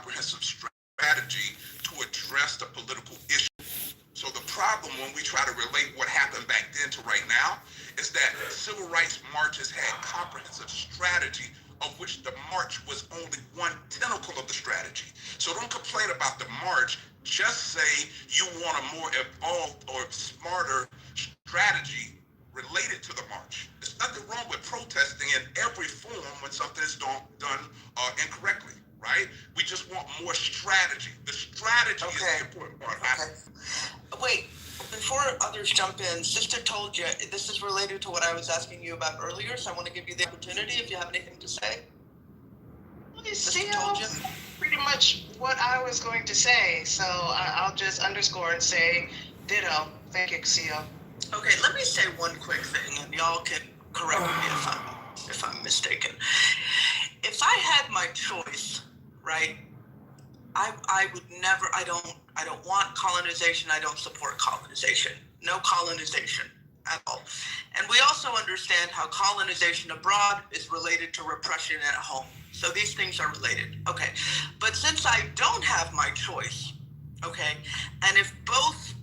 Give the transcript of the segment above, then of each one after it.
comprehensive strategy to address the political issue. So the problem when we try to relate what happened back then to right now is that civil rights marches had comprehensive strategy, of which the march was only one tentacle of the strategy. So don't complain about the march. Just say you want a more evolved or smarter strategy related to the march. There's nothing wrong with protesting in every form when something is done incorrectly, right? We just want more strategy. The strategy is the important part. Okay. Wait, before others jump in, Sister told you, this is related to what I was asking you about earlier, so I want to give you the opportunity if you have anything to say. Sister told you pretty much what I was going to say, so I'll just underscore and say ditto. Thank you, Casio. Okay, let me say one quick thing, and y'all can correct me if I'm mistaken. If I had my choice, right, I would never, I don't want colonization, I don't support colonization. No colonization at all. And we also understand how colonization abroad is related to repression at home. So these things are related. Okay. But since I don't have my choice, okay, and if both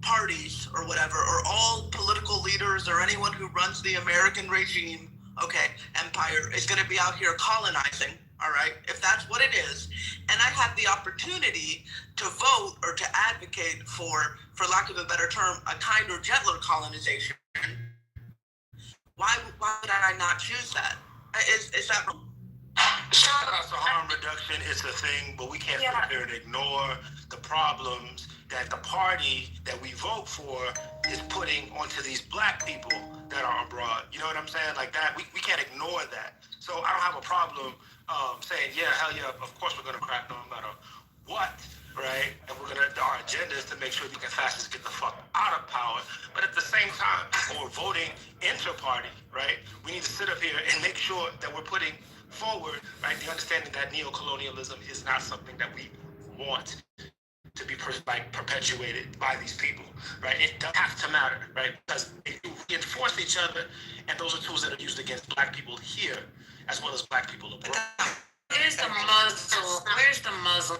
parties or whatever, or all political leaders or anyone who runs the American regime, okay, empire, is going to be out here colonizing, all right, if that's what it is, and I have the opportunity to vote or to advocate for lack of a better term, a kinder, gentler colonization, why would I not choose that? Is that wrong? Shout out to harm reduction. It's a thing, but we can't sit here and ignore the problems that the party that we vote for is putting onto these black people that are abroad. You know what I'm saying? Like that, we can't ignore that. So I don't have a problem saying, yeah, hell yeah, of course we're gonna crack no matter what, right? And our agenda is to make sure these fascists get the fuck out of power. But at the same time, when we're voting inter-party, right, we need to sit up here and make sure that we're putting forward, right, the understanding that neo-colonialism is not something that we want to be perpetuated by these people, right? It doesn't have to matter, right? Because they reinforce each other, and those are tools that are used against black people here as well as black people abroad. Where's the muzzle?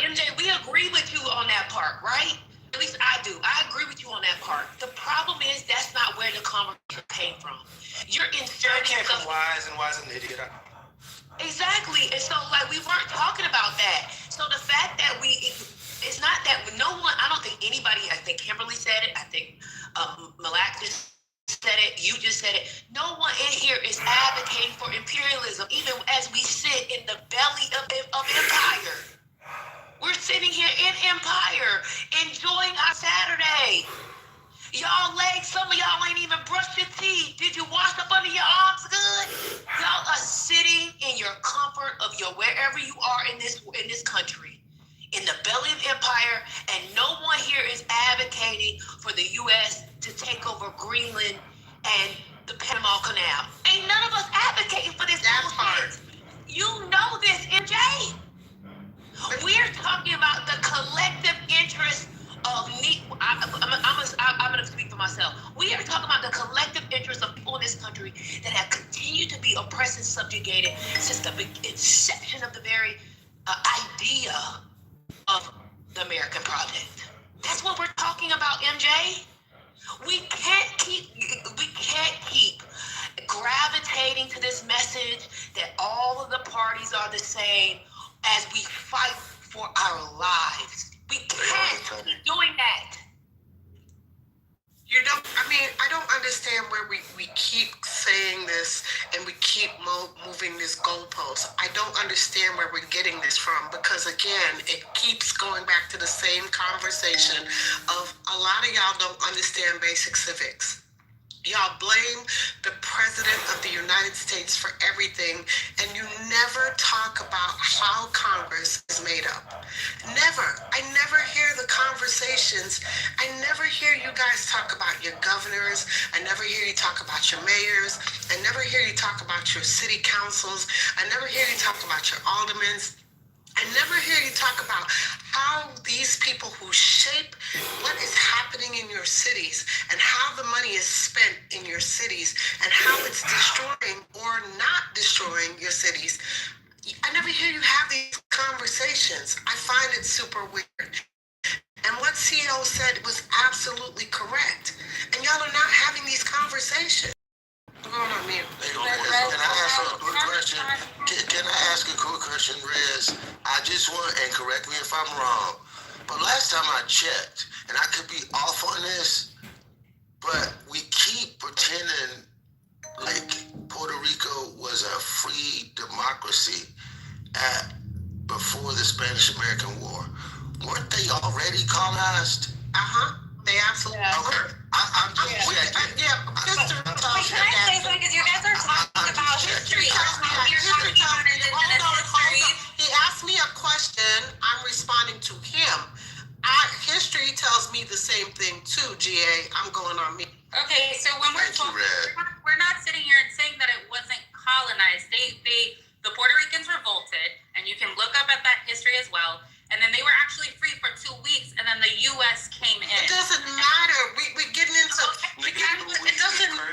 MJ, we agree with you on that part, right? At least I do. I agree with you on that part. The problem is that's not where the conversation came from. You're inserting came from Wise, and Wise an idiot. Exactly. And so, like, we weren't talking about that. So the fact that it's not that no one, I don't think anybody, I think Kimberly said it, I think Malak just said it, you just said it. No one in here is advocating for imperialism, even as we sit in the belly of empire. We're sitting here in empire, enjoying our Saturday. Y'all legs, some of y'all ain't even brushed your teeth. Did you wash up under your arms good? Y'all are sitting in your comfort of your wherever you are in this country, in the belly of empire, and no one here is advocating for the U.S. to take over Greenland and the Panama Canal. Ain't none of us advocating for this bullshit. You know this, MJ. We're talking about the collective interest of me. I'm going to speak for myself. We are talking about the collective interest of people in this country that have continued to be oppressed and subjugated since the inception of the very idea of the American project. That's what we're talking about, MJ. We can't keep gravitating to this message that all of the parties are the same as we fight for our lives. We can't keep doing that. I don't understand where we keep saying this and we keep moving this goalpost. I don't understand where we're getting this from, because again, it keeps going back to the same conversation of a lot of y'all don't understand basic civics. Y'all blame the President of the United States for everything, and you never talk about how Congress is made up. Never. I never hear the conversations. I never hear you guys talk about your governors. I never hear you talk about your mayors. I never hear you talk about your city councils. I never hear you talk about your aldermen. I never hear you talk about how these people who shape what is happening in your cities and how the money is spent in your cities and how it's destroying or not destroying your cities. I never hear you have these conversations. I find it super weird. And what CEO said was absolutely correct. And y'all are not having these conversations. I'm going on mute. Can I ask a quick question? Can I ask a quick question, Rez? I just want, and correct me if I'm wrong, but last time I checked, and I could be off on this, but we keep pretending like Puerto Rico was a free democracy before the Spanish-American War. Weren't they already colonized? They absolutely Okay. I'm just checking. History tells Can I say something? Because you guys are talking about history. You're talking about indigenous history. He asked me a question. I'm responding to him. History tells me the same thing too, GA. I'm going on mute. Okay, so when we're Thank you, talking, Red. we're not sitting here and saying that it wasn't colonized. The Puerto Ricans revolted, and you can look up at that history as well. And then they were actually free for 2 weeks, and then the U.S. came in. It doesn't matter. We're getting into. It doesn't. Oh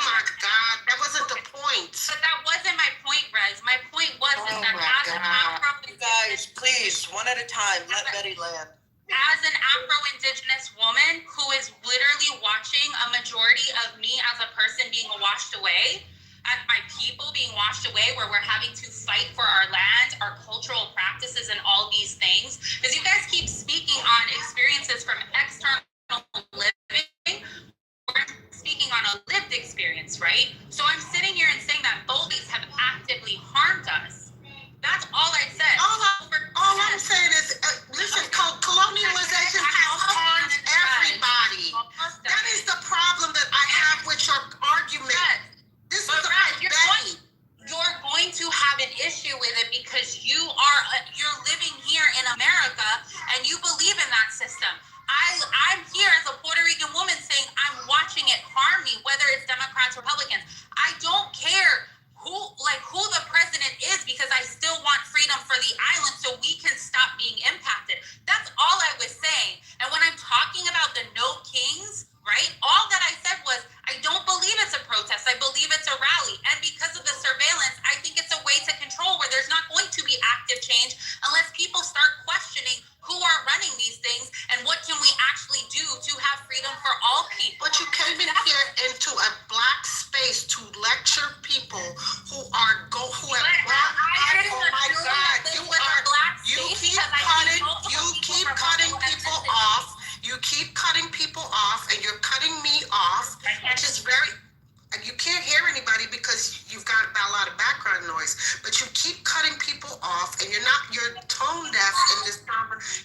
my God, that wasn't the point. But that wasn't my point, Rez. My point was is that as an Guys, please, one at a time. Let Betty land. As an Afro-Indigenous woman who is literally watching a majority of me as a person being washed away, and my people being washed away, where we're having to fight for our land, our cultural practices, and all these things. Because you guys keep speaking on experiences from external living, we're speaking on a lived experience, right? So I'm sitting here and saying that both these have actively harmed us. That's all I said. All I'm saying is, listen, colonialization has harmed everybody. That is the problem that I have with your argument. This is you're going to have an issue with it because you're living here in America and you believe in that system. I'm here as a Puerto Rican woman saying I'm watching it harm me, whether it's Democrats or Republicans. I don't care who the president is because I still want freedom for the island so we can stop being impacted. That's all I was saying. And when I'm talking about the No Kings, right? All that I said was, I don't believe it's a protest. I believe it's a rally. And because of the surveillance, I think it's a way to control where there's not going to be active change unless people start questioning who are running these things and what can we actually do to have freedom for all people. But you came in here into a black space to lecture people who have brought. Oh my God! You keep cutting people off. You keep cutting people off, and you're cutting me off, which is very. And you can't hear anybody because you've got a lot of background noise. But you keep cutting people off, and you're tone deaf in this.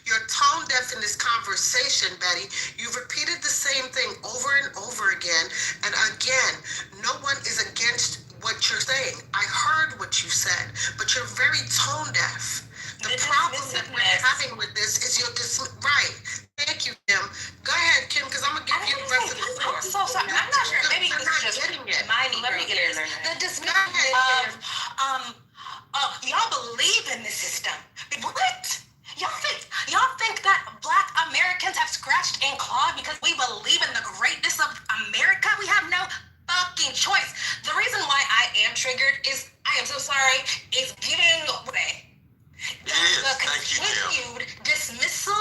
You're tone deaf in this conversation, Betty. You've repeated the same thing over and over again, and again. No one is against what you're saying. I heard what you said, but you're very tone deaf. The problem that we're having with this is right. Thank you, Kim. Go ahead, Kim, because I'm gonna give you the rest of the floor. I'm so sorry. I'm not sure. Maybe this is just my Let me get in there. The dismissal of y'all believe in the system. What? Y'all think that Black Americans have scratched and clawed because we believe in the greatness of America? We have no fucking choice. The reason why I am triggered is I am so sorry. It's getting away. The continued dismissal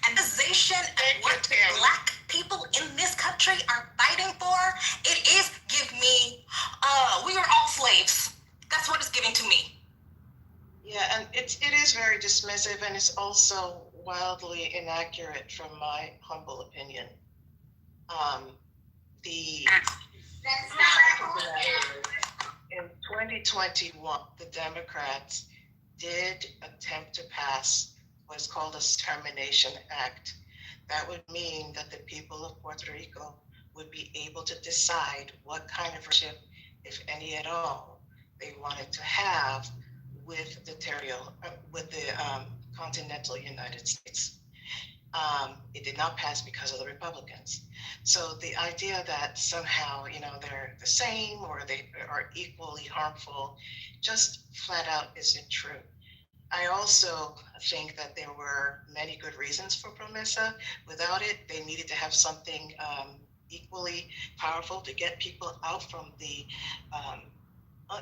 and accusation of what Black people in this country are fighting for, it is give me, we are all slaves. That's what it's giving to me. Yeah, and it is very dismissive, and it's also wildly inaccurate from my humble opinion. In 2021, the Democrats did attempt to pass what's called a Termination Act. That would mean that the people of Puerto Rico would be able to decide what kind of relationship, if any at all, they wanted to have with the continental United States. It did not pass because of the Republicans. So the idea that somehow, they're the same or they are equally harmful, just flat out isn't true. I also think that there were many good reasons for PROMESA. Without it, they needed to have something equally powerful to get people out from the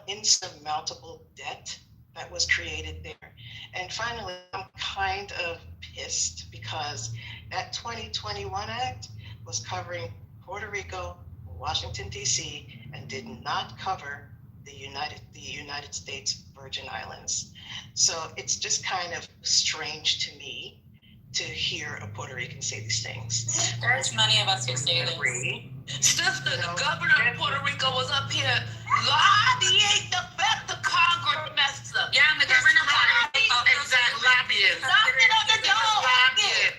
insurmountable debt that was created there. And finally, I'm kind of pissed because that 2021 Act was covering Puerto Rico, Washington, D.C., and did not cover the United States Virgin Islands. So it's just kind of strange to me to hear a Puerto Rican say these things. There's many of us who say this. Sister, the governor of Puerto Rico was up here lobbying the Congress messed up. Yeah, and the governor Exactly, lobbying. Knocking on the door. Lobbying.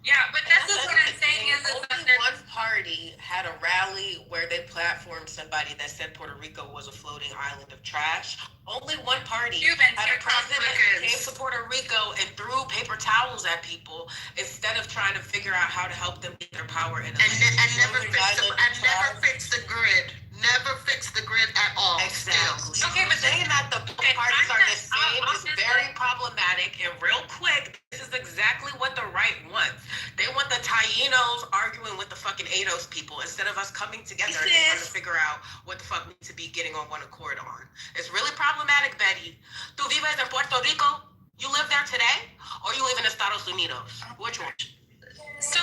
Yeah, but this is what I'm saying is Only that there's one party had a rally where they platformed somebody that said Puerto Rico was a floating island of trash. Only one party Cubans, had a you're president that Republicans. came to Puerto Rico and threw paper towels at people instead of trying to figure out how to help them get their power in a And never floating fix island of trash. the grid. Never fix the grid at all. Exactly. Okay, but saying that the Okay, parties I'm are not- the same I'm is just very like- problematic. And real quick, this is exactly what the right wants. They want the Tainos arguing with the fucking ADOS people instead of us coming together and trying to figure out what the fuck we need to be getting on one accord on. It's really problematic, Betty. Tu vives en Puerto Rico? You live there today? Or you live in Estados Unidos? Which one? so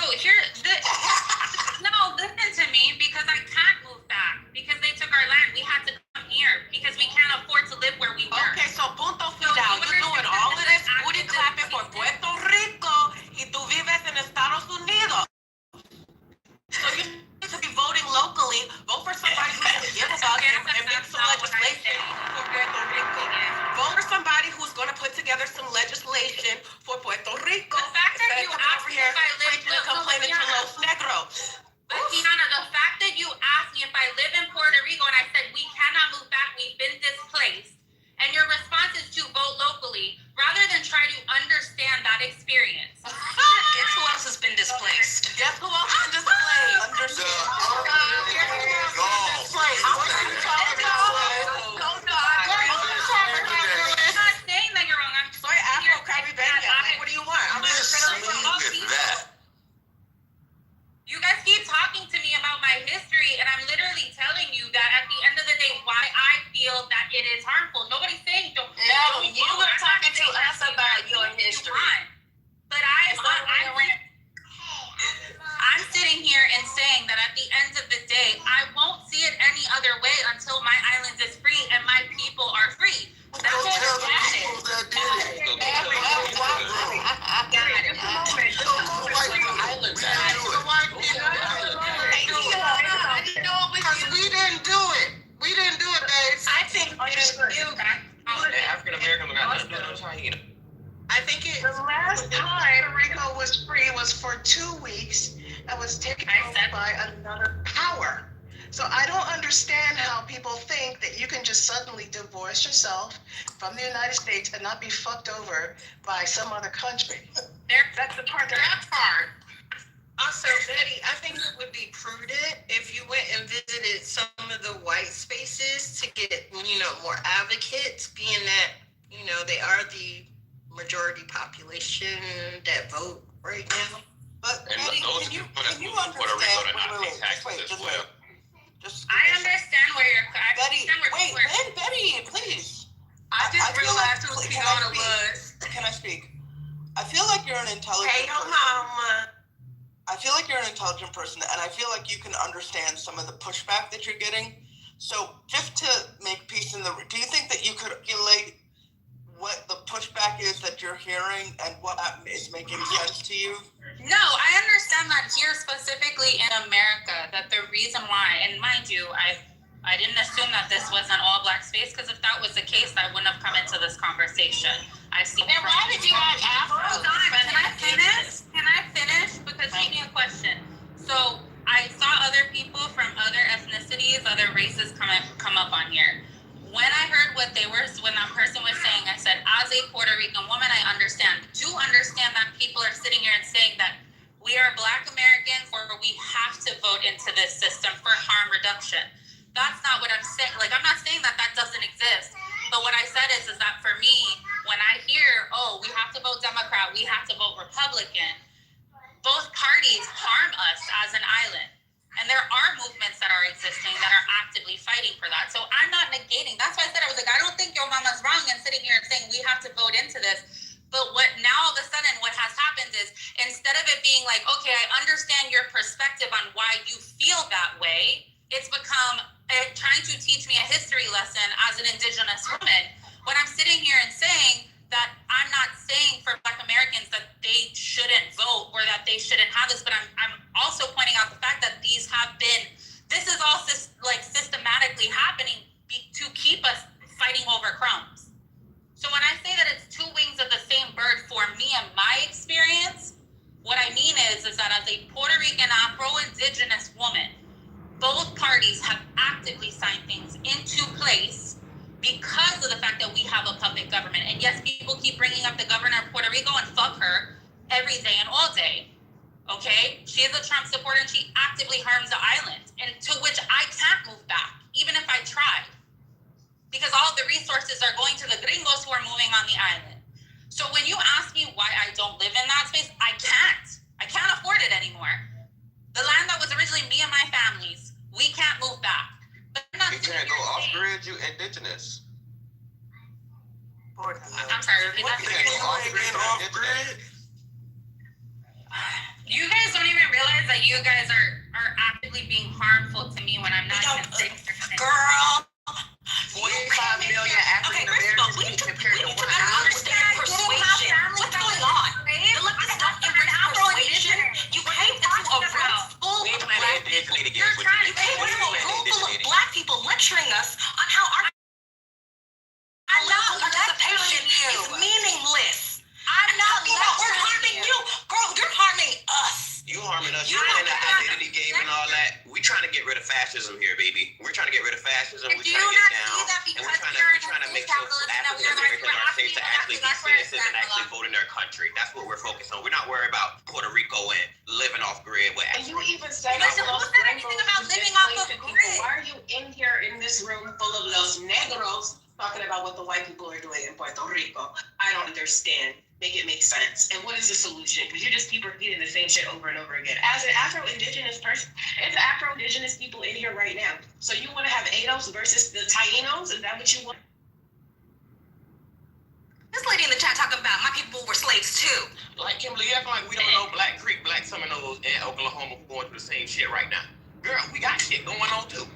no, listen to me, because I can't move back because they took our land. We had to come here because we can't afford to live where we were. Okay, so punto So final. you You're doing understand all of that this this booty act is clapping for racist? Puerto Rico y tú vives en Estados Unidos. So you need to be voting locally. Vote for somebody who's going to give a fuck and make some legislation for Puerto Rico. Vote for somebody who's going to put together some legislation for Puerto Rico. The fact that instead you of coming asked over me here if I live- preaching and look, complaining to Tiana. Los Negros. But Tiana, the fact that you asked me if I live in Puerto Rico and I said we cannot move back, we've been displaced, and your response is to vote locally rather than try to understand that experience. Guess who else has been displaced? Guess who else is displaced? The I'm not saying that you're wrong. I'm just Soy Afro-Caribbean. Like, what do you want? I'm just with that. You guys keep talking to me about my history, and I'm literally telling you that at the end of the day, why I feel that it is harmful. Nobody's saying don't. No, don't you vote. were I'm not talking to saying us that about you your want. history. But I'm sitting here and saying that at the end of the day, I won't see it any other way until my island is free and my people are free. That's Go what tell the it is. people that did it. Just a moment. We didn't do it. Because we didn't do it. We didn't do it, babes. I think African Americans got nothing to do with hyena. I think the last time Puerto Rico was free was for 2 weeks and was taken over by another power. So I don't understand how people think that you can just suddenly divorce yourself from the United States and not be fucked over by some other country. That's the part that part. Also, Betty, I think it would be prudent if you went and visited some of the white spaces to get, more advocates, being that, they are the majority population that vote right now. But Betty, can you understand? I understand where you're. Betty, wait, Betty, please. I just realized who Tiana was. Can I speak? I feel like you're an intelligent Hey, person. mama. I feel like you're an intelligent person, and I feel like you can understand some of the pushback that you're getting. So, just to make peace in the, do you think that you could relate what the pushback is that you're hearing and what is making sense to you? No, I understand that here specifically in America, that the reason why, and mind you, I didn't assume that this was an all black space, because if that was the case, I wouldn't have come into this conversation. I've seen. Then why did you add Afro? Hold on, can I finish? Can I finish? Because she me a question. So I saw other people from other ethnicities, other races come up on here. When I heard when that person was saying, I said, as a Puerto Rican woman, I do understand that people are sitting here and saying that we are Black Americans or we have to vote into this system for harm reduction. That's not what I'm saying. Like, I'm not saying that doesn't exist. But what I said is that for me, when I hear, oh, we have to vote Democrat, we have to vote Republican, both parties harm us as an island. And there are movements that are existing that are actively fighting for that. So I'm not negating and sitting here and saying we have to vote into this. But what now all of a sudden what has happened is instead of it being like, okay, I understand your perspective on why you feel that way, it's become trying to teach me a history lesson as an Indigenous woman. When I'm sitting here and saying that I'm not saying for Black Americans that they shouldn't vote or that they shouldn't have this, but I'm also pointing out the fact that this is all systematically happening to keep us fighting over crumbs. So when I say that it's two wings of the same bird for me and my experience, what I mean is that as a Puerto Rican Afro-Indigenous woman, both parties have actively signed things into place because of the fact that we have a puppet government. And yes, people keep bringing up the governor of Puerto Rico, and fuck her every day and all day. Okay? She is a Trump supporter and she actively harms the island, and to which I can't move back, even if I tried. Because all of the resources are going to the gringos who are moving on the island. So when you ask me why I don't live in that space, I can't afford it anymore. The land that was originally me and my family's, we can't move back. But you can't go off grid, you indigenous. I'm sorry, repeat that. You can't go off grid, you indigenous. You guys don't even realize that you guys are actively being harmful to me when I'm not even sitting here. Girl. 45 million African Americans compared to 1 understand persuasion. What's going on? Look, this stuff persuasion. You came into a room full of Black people. You came into a room full of Black people lecturing us on how our participation is meaningless. I'm not We're harming you. Girl, you're harming us. You harming us. You in the identity game and all that. We trying to get rid of fascism here, baby. We're trying to get rid of fascism. We're trying to get down. And we're trying to make sure African Americans are safe to actually be citizens and actually vote in their country. That's what we're focused on. We're not worried about Puerto Rico and living off grid. And you even said Listen, who said anything about living off of grid? Why are you in here in this room full of los negros talking about what the white people are doing in Puerto Rico? I don't understand. Make it make sense. And what is the solution? Because you just keep repeating the same shit over and over again. As an Afro-Indigenous person, it's Afro-Indigenous people in here right now. So you want to have ADOS versus the Tainos? Is that what you want? This lady in the chat talking about my people were slaves too. Like Kimberly, you act like we don't know Black Creek, Black Seminoles, and Oklahoma going through the same shit right now. Girl, we got shit going on too.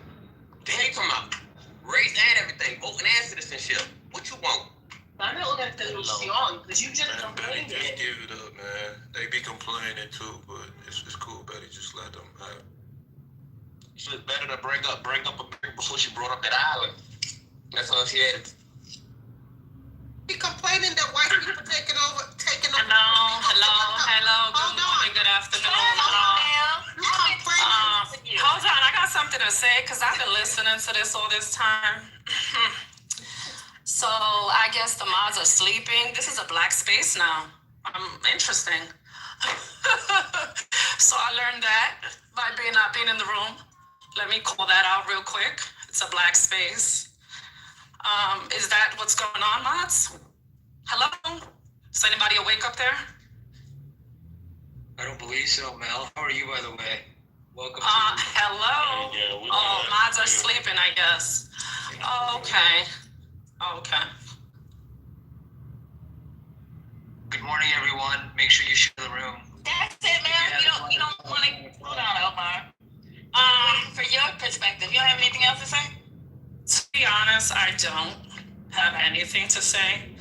The hell you talking about? Race and everything, voting and citizenship. What you want? I'm not looking at the song because you just Man, Betty, complained just it. give it up, man. They be complaining too, but it's cool, Betty. Just let them have it. She was better to bring up a brick before she brought up that island. That's all she had. Be complaining that white people taking over. Hello. Good morning, good afternoon. Hold on, I got something to say because I've been listening to this all this time. So I guess the mods are sleeping. This is a Black space now. Interesting. So I learned that by not being in the room. Let me call that out real quick. It's a Black space. Is that what's going on, mods? Hello? Is anybody awake up there? I don't believe so, Mel. How are you, by the way? Welcome. Hello? Yeah, mods are sleeping, I guess. Okay. Good morning, everyone. Make sure you share the room. That's it, man. You don't want to. Hold on, Omar. For your perspective, you don't have anything else to say? To be honest, I don't have anything to say.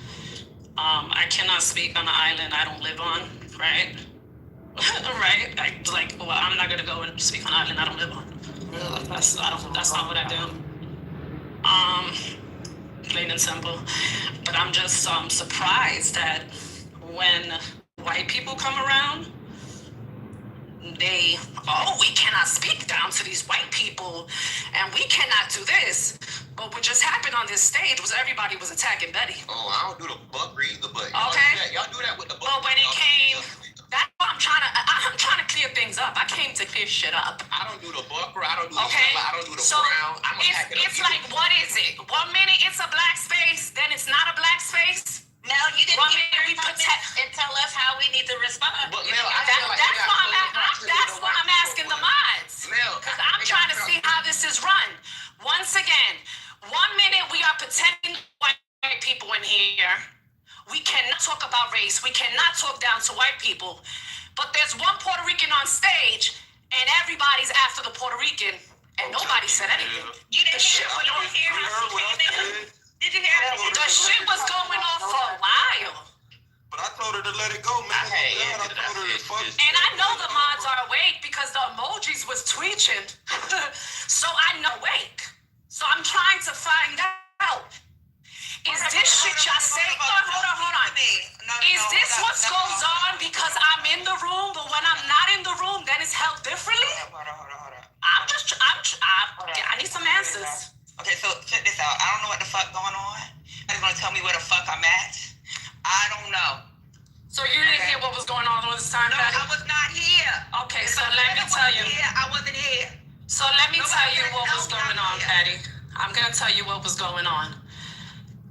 I cannot speak on the island I don't live on, right? Right? I'm not gonna go and speak on an island I don't live on. That's not what I do. Plain and simple. But I'm just surprised that when white people come around, we cannot speak down to these white people and we cannot do this. But what just happened on this stage was everybody was attacking Betty. Oh, I don't do the bucker either, but y'all do that with the bucker. But when it came, that's why I'm trying to clear things up. I came to clear shit up. I don't do the bucker, I don't do the yellow, I don't do the brown. I'm attacking it's like, what is it? 1 minute it's a Black space, then it's not a Black space. No, you didn't and tell us how we need to respond. But Mel, that's why I'm asking the mods. Because I'm trying to see how this is run. Once again, 1 minute we are pretending white people in here. We cannot talk about race. We cannot talk down to white people. But there's one Puerto Rican on stage, and everybody's after the Puerto Rican, and nobody said anything. You didn't hear how she came in? Did you hear how The shit was going on for a while. But I told her to let it go, man. I told her to fuck. And I know the mods are awake because the emojis was tweeting. So I know awake. So I'm trying to find out. Is this shit y'all say? Hold on. Is this what goes on because I'm in the room, but when I'm not in the room, then it's held differently? Hold on. I need some answers. Okay, so check this out. I don't know what the fuck going on. You're gonna tell me where the fuck I'm at? I don't know. So you didn't hear what was going on all this time, No, Patty? I was not here. Okay, so let me tell you. I wasn't here. So let me tell you what was going on, Patty. I'm gonna tell you what was going on.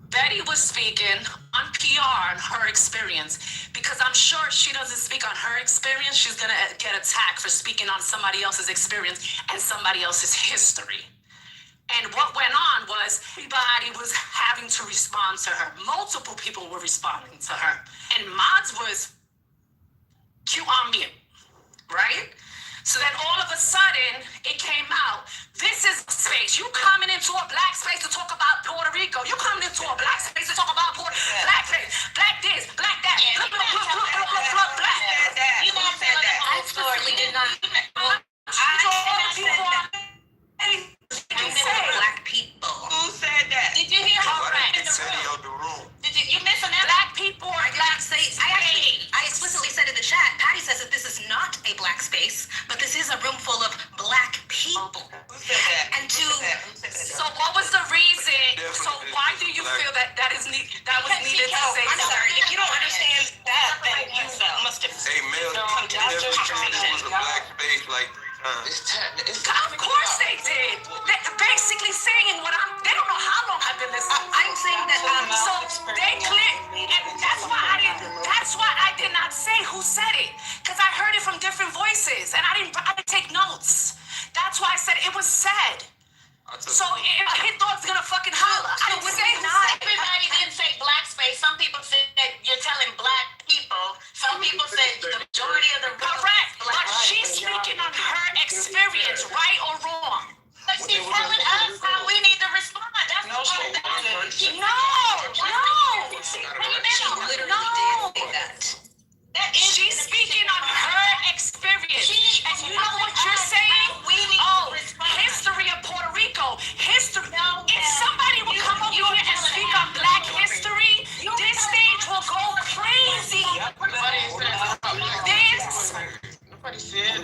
Betty was speaking on PR on her experience because I'm sure if she doesn't speak on her experience, she's gonna get attacked for speaking on somebody else's experience and somebody else's history. And what went on was everybody was having to respond to her. Multiple people were responding to her. And Mods was cute on mute, right? So then all of a sudden, it came out, this is space. You coming into a black space to talk about Puerto Rico. You coming into a black space to talk about black face, black this, black that, black. You said that. I absolutely did not. Black people. Who said that? Did you hear how Why did you say the room? Did you listen to Black people are black space? I explicitly said in the chat, Patty says that this is not a black space, but this is a room full of black people. Who said that? And so what was the reason? So why do you feel that that was needed to say? I'm sorry, if you don't understand that, then you must have. Hey, Mel, definitely it was a black space like 3 times. Of course they did. They're basically saying what they don't know how long I've been listening. I'm saying that So they clear, and that's why I did not say who said it, because I heard it from different voices, and I didn't take notes. That's why I said it was said. So if a hit dog's gonna fucking holler, I didn't say who said it. Everybody didn't say black space. Some people said you're telling black people. Some people said the majority of the room. Correct, but she's speaking on her experience, right or wrong. But she's telling us how we need to respond. That's No, she the part wasn't. She No. She literally did say that. She's speaking on her experience. And you know what you're saying? History of Puerto Rico. History. If somebody will come over here and speak on black history, this stage will go crazy.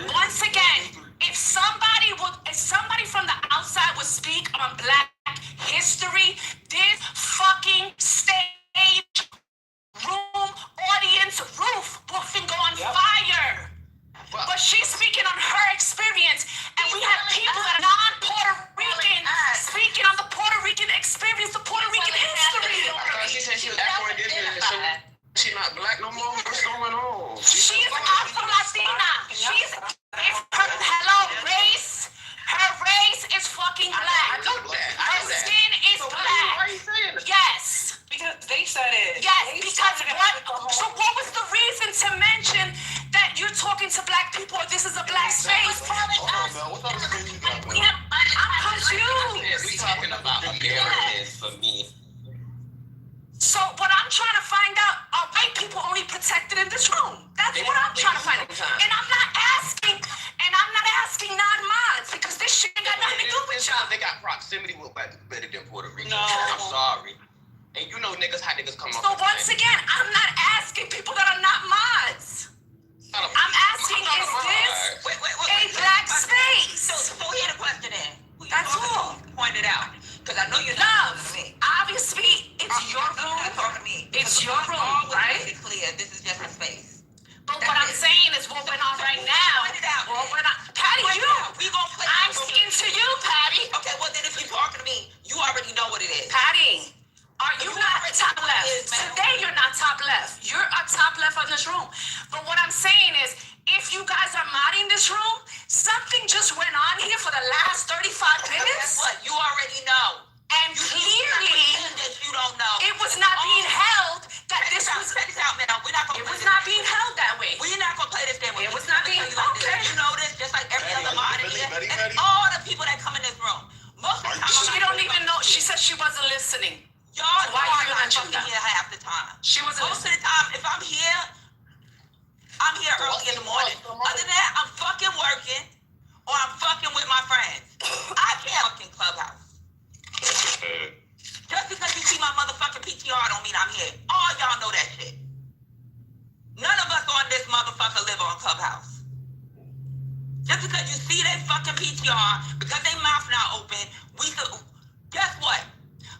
Once again, if somebody from the outside would speak on black history, this fucking stage, room, audience, roof will go on fire. But she's speaking on her experience, and we have people that are non-Puerto Rican speaking on the Puerto Rican experience, the Puerto Rican history. She said she was Afro-Indian, so she's not black no more? What's going on? She's Afro-Latina. Hello, race. Her race is fucking black. Her skin is black. Why are you saying that? Yes. Because they said it. Yes, because what? So what was the reason to mention that you're talking to black people or this is a black space? What type of space you got, man? I'm confused. We talking about Americans for me. So what I'm trying to find out, are white people only protected in this room? That's what I'm trying to find out. And I'm not asking non-mods because this shit got nothing to do with y'all. They got proximity with black people better than Puerto Rico. No. I'm sorry. And you know niggas, how niggas come off. So once again, I'm not asking people that are not mods. I'm asking, is this a black space? So we had a question then. That's all. Point it out. Because I know you're Love, not talking to me. obviously, it's your room. Talking to me. It's your room, right? It's clear. This is just a space. But what I'm saying is what went on right now. Point it out. Patty, Point it out. We gonna play. I'm speaking to you, Patty. Okay, well then if you're talking to me, you already know what it is. Patty, are you not top left? Today you're not top left. You're a top left on this room. But what I'm saying is, if you guys are modding this room, something just went on here for the last 35 minutes. Guess what? You already know. And clearly, that you don't know. it was not being held that this She don't even know. She said she wasn't listening. Y'all Why are you not mention fucking that? here half the time. She wasn't Most of listening. the time, if I'm here early in the morning. Other than that, I'm fucking working or I'm fucking with my friends. I can't fucking Clubhouse. Just because you see my motherfucking PTR don't mean I'm here. All y'all know that shit. None of us on this motherfucker live on Clubhouse. Just because you see they fucking PTR, because they mouth not open, we could. Guess what?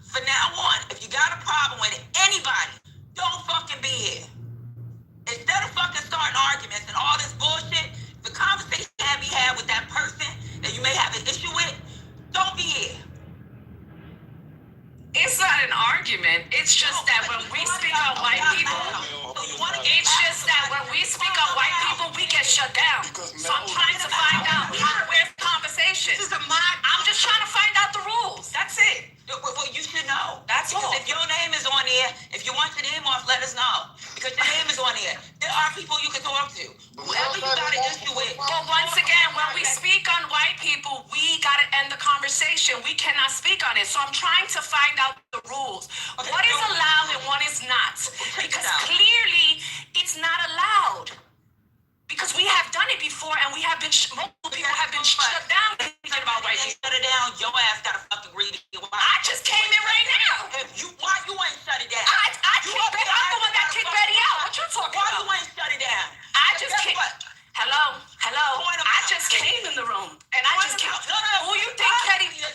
From now on, if you got a problem with anybody, don't fucking be here. Instead of fucking starting arguments and all this bullshit, the conversation can be had with that person that you may have an issue with, don't be here. It's not an argument. It's just that when we speak on white people, it's just that when we speak on white people, we get shut down. So I'm trying to find out where's the conversation. I'm just trying to find out the rules. That's it. Well, you should know. That's all. Because if your name is on here, if you want your name off, let us know. Because your name is on here. There are people you can talk to. Whoever you got an issue with. But once again, when we speak on white people, we gotta end the conversation. We cannot speak on it. So I'm trying to find out the rules. Okay, what is allowed and what is not. Because clearly it's not allowed. Because we have done it before and we have been, multiple people have been shut down thinking about white people. Shut it down, your ass gotta fucking read it. I just came in right now. Why you ain't shut it down? I'm the one that kicked Betty out. What you talking Why about? you ain't shut it down? I just came. Hello. I just came in the room and I just came. Who you think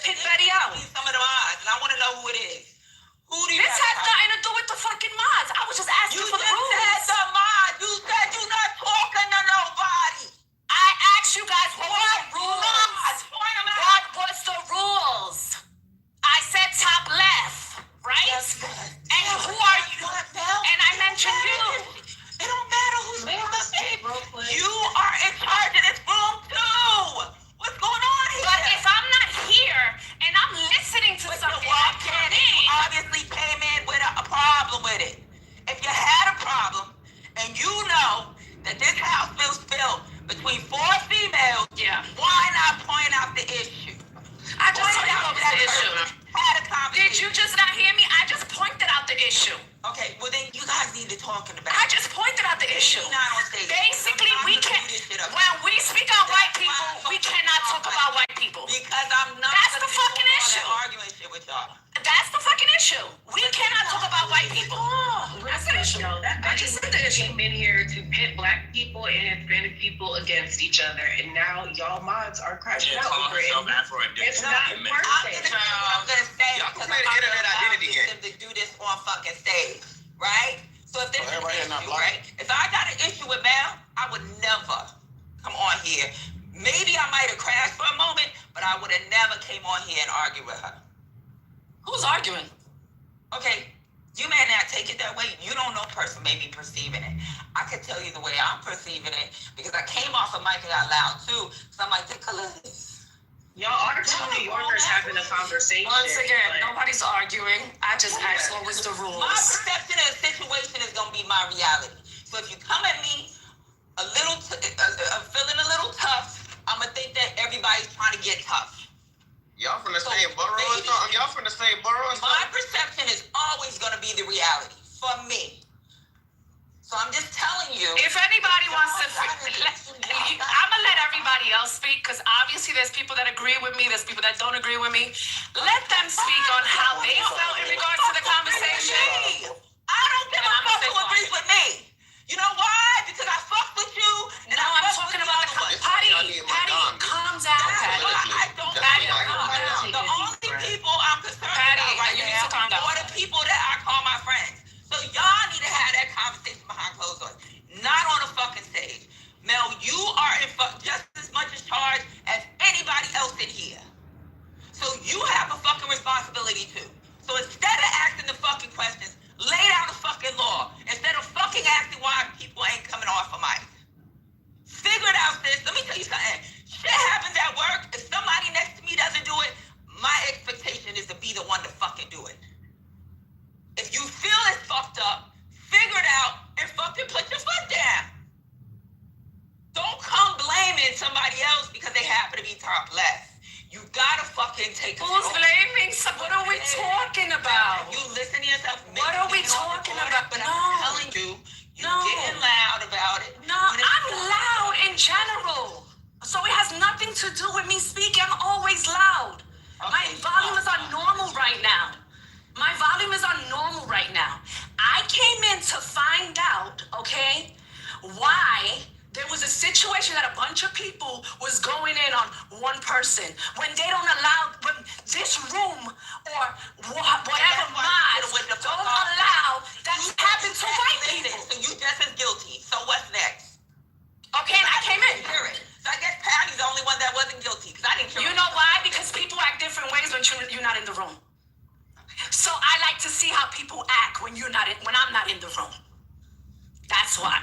kicked Betty out? Some of the odds, and I want to know who it is. Who do you? This has nothing to do with the fucking mods. I was just asking for the rules. You said the mods. You said you not talking to nobody. I asked you guys what was the rules. What was the rules? I said top left, right? Yes, and who are you? And I mentioned you. It don't matter who's in the table. You are in charge of this room too. What's going on here? But if I'm not here and I'm listening to something, you obviously came in with a problem with it. If you had a problem and you know that this house feels filled between 4 females, why not point out the issue? I just pointed out the issue. Had a conversation. Did you just not hear me? I just pointed out the issue. Okay, well then you guys need to talk in the back. I just pointed out the issue. Basically, we can't. When we speak on white people, we cannot talk about white people. Because I'm not. That's the fucking issue. Arguing shit with y'all. That's the fucking issue. We cannot talk about white people. That's the issue. I just said the issue. Came in here to pit black people and Hispanic people against each other, and now y'all mods are crashing out over it. It's not worth it. I'm gonna say y'all can play the internet identity game to do this on fucking stage, right? So if there's an issue, right? If I got an issue with Mel, I would never come on here. Maybe I might have crashed for a moment, but I would have never came on here and argued with her. Who's arguing? Okay, you may not take it that way. You don't know person may be perceiving it. I can tell you the way I'm perceiving it because I came off a mic and got loud too. So I'm like, take a look. Y'all are two New Yorkers having a conversation. Once again, nobody's arguing. I just asked what was the rules. My perception of the situation is going to be my reality. So if you come at me feeling a little tough, I'm going to think that everybody's trying to get tough. Y'all from the same borough or something? Y'all from the same borough or something? My perception is always going to be the reality for me. So I'm just telling you. If anybody wants to, I'm gonna let everybody else speak because obviously there's people that agree with me, there's people that don't agree with me. Let them speak on how they felt in regards to the conversation. I don't give a fuck who agrees with me. You know why? Because I fuck with you. And no, I'm talking about the Patty, calm down, Patty. I don't know. The only people I'm concerned about right now are the people that I call my friends. So y'all need to have that conversation behind closed doors, not on a fucking stage. Mel, you are in just as much in charge as anybody else in here. So you have a fucking responsibility too. So instead of asking the fucking questions, lay down the fucking law. Instead of fucking asking why people ain't coming off a mic. Figure it out, sis. Let me tell you something. Shit happens at work. If somebody next to me doesn't do it, my expectation is to be the one to fucking do it. If you feel it's fucked up, figure it out and fucking put your foot down. Don't come blaming somebody else because they happen to be top left. You gotta fucking fucking take a Who's blaming? So what are we talking about? You listen to yourself. What are we talking about? But No. I'm telling you, getting loud about it. No, I'm loud in general. So it has nothing to do with me speaking. I'm always loud. My volume is on normal right now. My volume is on normal right now. I came in to find out, okay, why there was a situation that a bunch of people was going in on one person when they don't allow, when this room or whatever mods don't allow that to happen to white people. So you just as guilty. So what's next? Okay, and I came in. So I guess Patty's the only one that wasn't guilty because I didn't hear. You know why? Because people act different ways when you're not in the room. So I like to see how people act when I'm not in the room. That's why.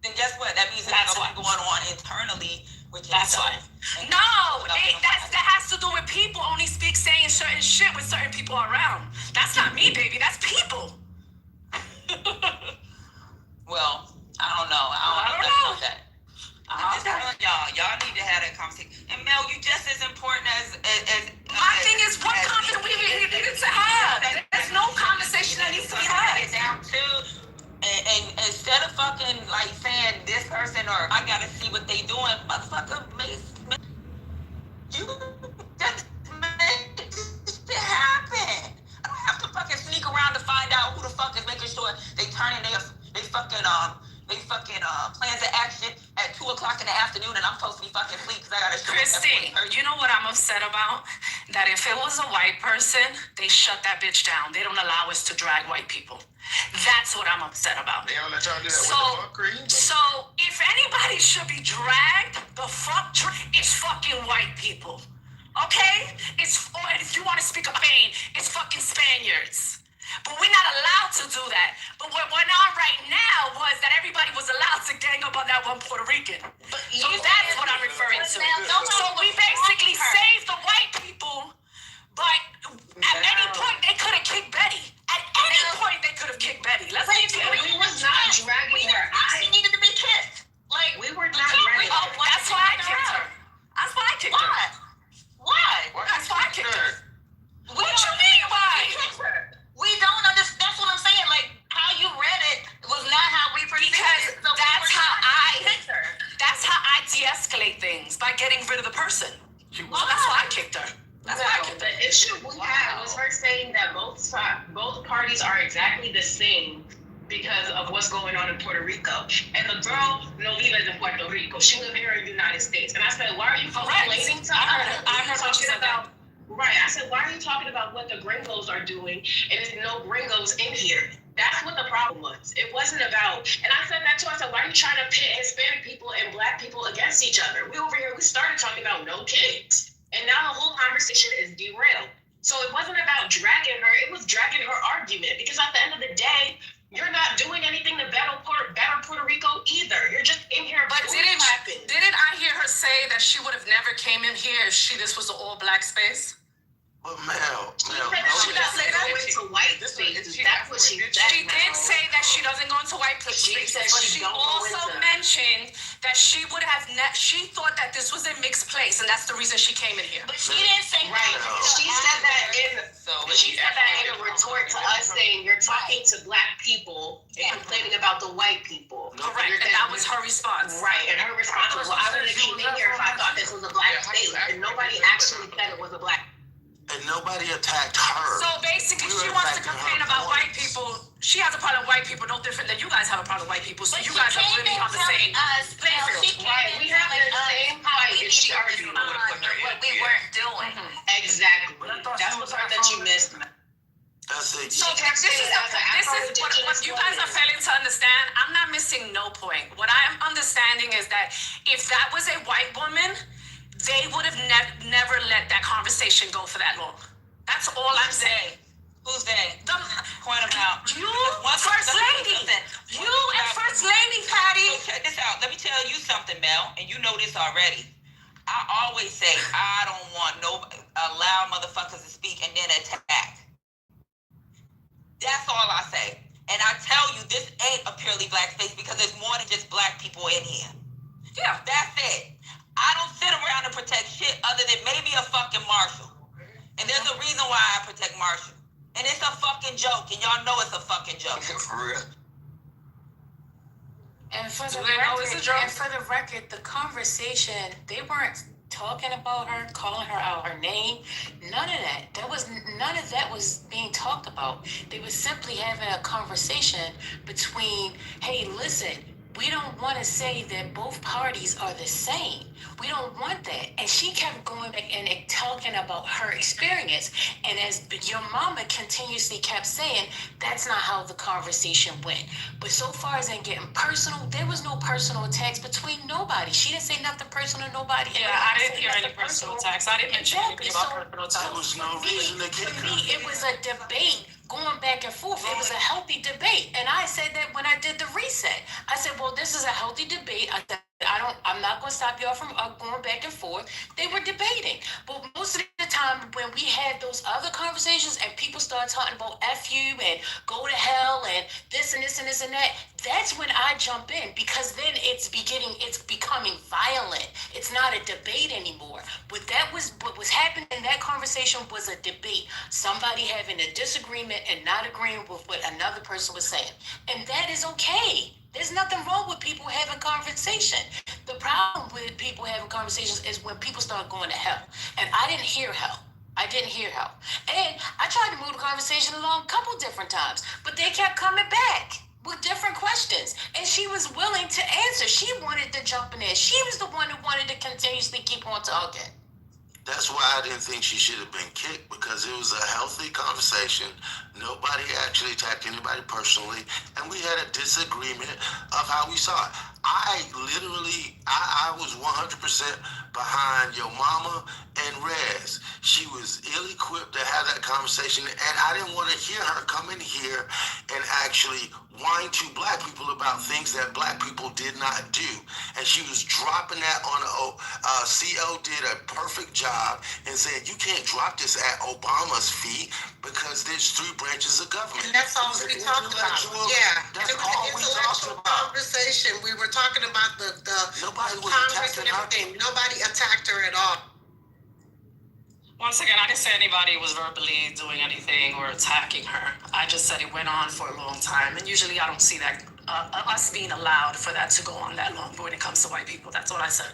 Then guess what? That means there's something going on internally with yourself. That's why. No, that has to do with people only saying certain shit with certain people around. That's not me, baby. That's people. Well, I don't know. I don't know about that. I'm just telling y'all need to have that conversation. And Mel, you just as important as my thing is, what conversation we needed to have? There's no conversation that needs to be had. Down to, and instead of fucking like saying this person or I gotta see what they doing, motherfucker, you just make it happen. I don't have to fucking sneak around to find out who the fuck is making sure they turning they fucking plans of action at 2 o'clock in the afternoon, and I'm supposed to be fucking asleep because I gotta show Christy, you know what I'm upset about? That if it was a white person, they shut that bitch down. They don't allow us to drag white people. That's what I'm upset about. They don't let y'all do that with the fuck cream? So if anybody should be dragged, it's fucking white people. Okay? Or if you want to speak of Spain, it's fucking Spaniards. But we're not allowed to do that. But what went on right now was that everybody was allowed to gang up on that one Puerto Rican. So that's what I'm referring to. So we basically saved the white people, but at any point they could have kicked Betty. At any point they could have kicked Betty. Let's be clear. We was not dragging her. She needed to be kicked. Like We were not dragging her. That's why I kicked her. That's why I kicked her. Why? That's why I kicked her. What you mean why? We don't understand. That's what I'm saying. Like how you read it was not how we perceived Because it. So that's how I de-escalate things by getting rid of the person. So that's why I kicked her. That's why I kicked her. The issue we had was her saying that both parties are exactly the same because of what's going on in Puerto Rico. And the girl no vive in Puerto Rico. She lives here in the United States. And I said, why are you complaining to her? I heard what you said about. Right. I said, why are you talking about what the gringos are doing and there's no gringos in here? That's what the problem was. It wasn't about, and I said that too. I said, why are you trying to pit Hispanic people and Black people against each other? We over here, we started talking about no kids. And now the whole conversation is derailed. So it wasn't about dragging her. It was dragging her argument. Because at the end of the day, you're not doing anything to better Puerto Rico either. You're just in here. But didn't I hear her say that she would have never came in here if this was an all-Black space? But Mel, She said that went to white spaces. That's what she said. She did say that she doesn't go into white spaces, but she also mentioned that she would have she thought that this was a mixed place, and that's the reason she came in here. But she didn't say right. She said that in a retort to us saying you're talking to Black people and complaining about the white people. Correct, and that was her response. Right, and her response was, well, I wouldn't have came in here if I thought this was a Black state, and nobody actually said it was a Black. And nobody attacked her. So basically, she wants to complain about white people. She has a problem with white people, no different than you guys have a problem with white people. So you guys are really on the same playing field. Right, we have the same fight, and she argued what we weren't doing. Exactly. That's the part that you missed. That's it. So this is what you guys are failing to understand. I'm not missing no point. What I am understanding is that if that was a white woman, they would have never let that conversation go for that long. That's all I'm saying. Who's they? Point them out. You, First Lady. You and First Lady, Patty. So check this out. Let me tell you something, Mel, and you know this already. I always say I don't want allow motherfuckers to speak and then attack. That's all I say. And I tell you, this ain't a purely Black space because there's more than just Black people in here. Yeah. That's it. I don't sit around and protect shit other than maybe a fucking marshal. And there's a reason why I protect Marshall. And it's a fucking joke, and y'all know it's a fucking joke. For real. And for the record, the conversation, they weren't talking about her, calling her out her name, none of that. None of that was being talked about. They were simply having a conversation between, hey, listen, we don't want to say that both parties are the same. We don't want that. And she kept going back and talking about her experience. And as your mama continuously kept saying, that's not how the conversation went. But so far as in getting personal, there was no personal attacks between nobody. She didn't say nothing personal to nobody. Yeah, I didn't hear any personal attacks. I didn't mention anything about personal attacks. There was no reason to get For me, it was a debate going back and forth. It was a healthy debate. And I said that when I did the reset. I said, well, this is a healthy debate. I said, I'm not going to stop y'all from going back and forth. They were debating. But most of the time when we had those other conversations and people start talking about F you and go to hell and this and this and this and that, that's when I jump in, because then it's becoming violent. It's not a debate anymore. What was happening in that conversation was a debate. Somebody having a disagreement and not agreeing with what another person was saying. And that is okay. There's nothing wrong with people having conversation. The problem with people having conversations is when people start going to hell. And I didn't hear hell. And I tried to move the conversation along a couple different times, but they kept coming back with different questions. And she was willing to answer. She wanted to jump in there. She was the one who wanted to continuously keep on talking. That's why I didn't think she should have been kicked, because it was a healthy conversation. Nobody actually attacked anybody personally, and we had a disagreement of how we saw it. I was 100% behind your mama and Rez. She was ill-equipped to have that conversation, and I didn't want to hear her come in here and actually whine to black people about things that black people did not do. And she was dropping that on CO did a perfect job and said, you can't drop this at Obama's feet because there's 3 branches of government. And that's all we talked about. Yeah, that's it was all an we talked intellectual about. conversation. We were talking about the Nobody was Congress attacking and her. everything. Nobody attacked her at all. Once again, I didn't say anybody was verbally doing anything or attacking her. I just said it went on for a long time. And usually I don't see that, us being allowed for that to go on that long. But when it comes to white people, that's what I said.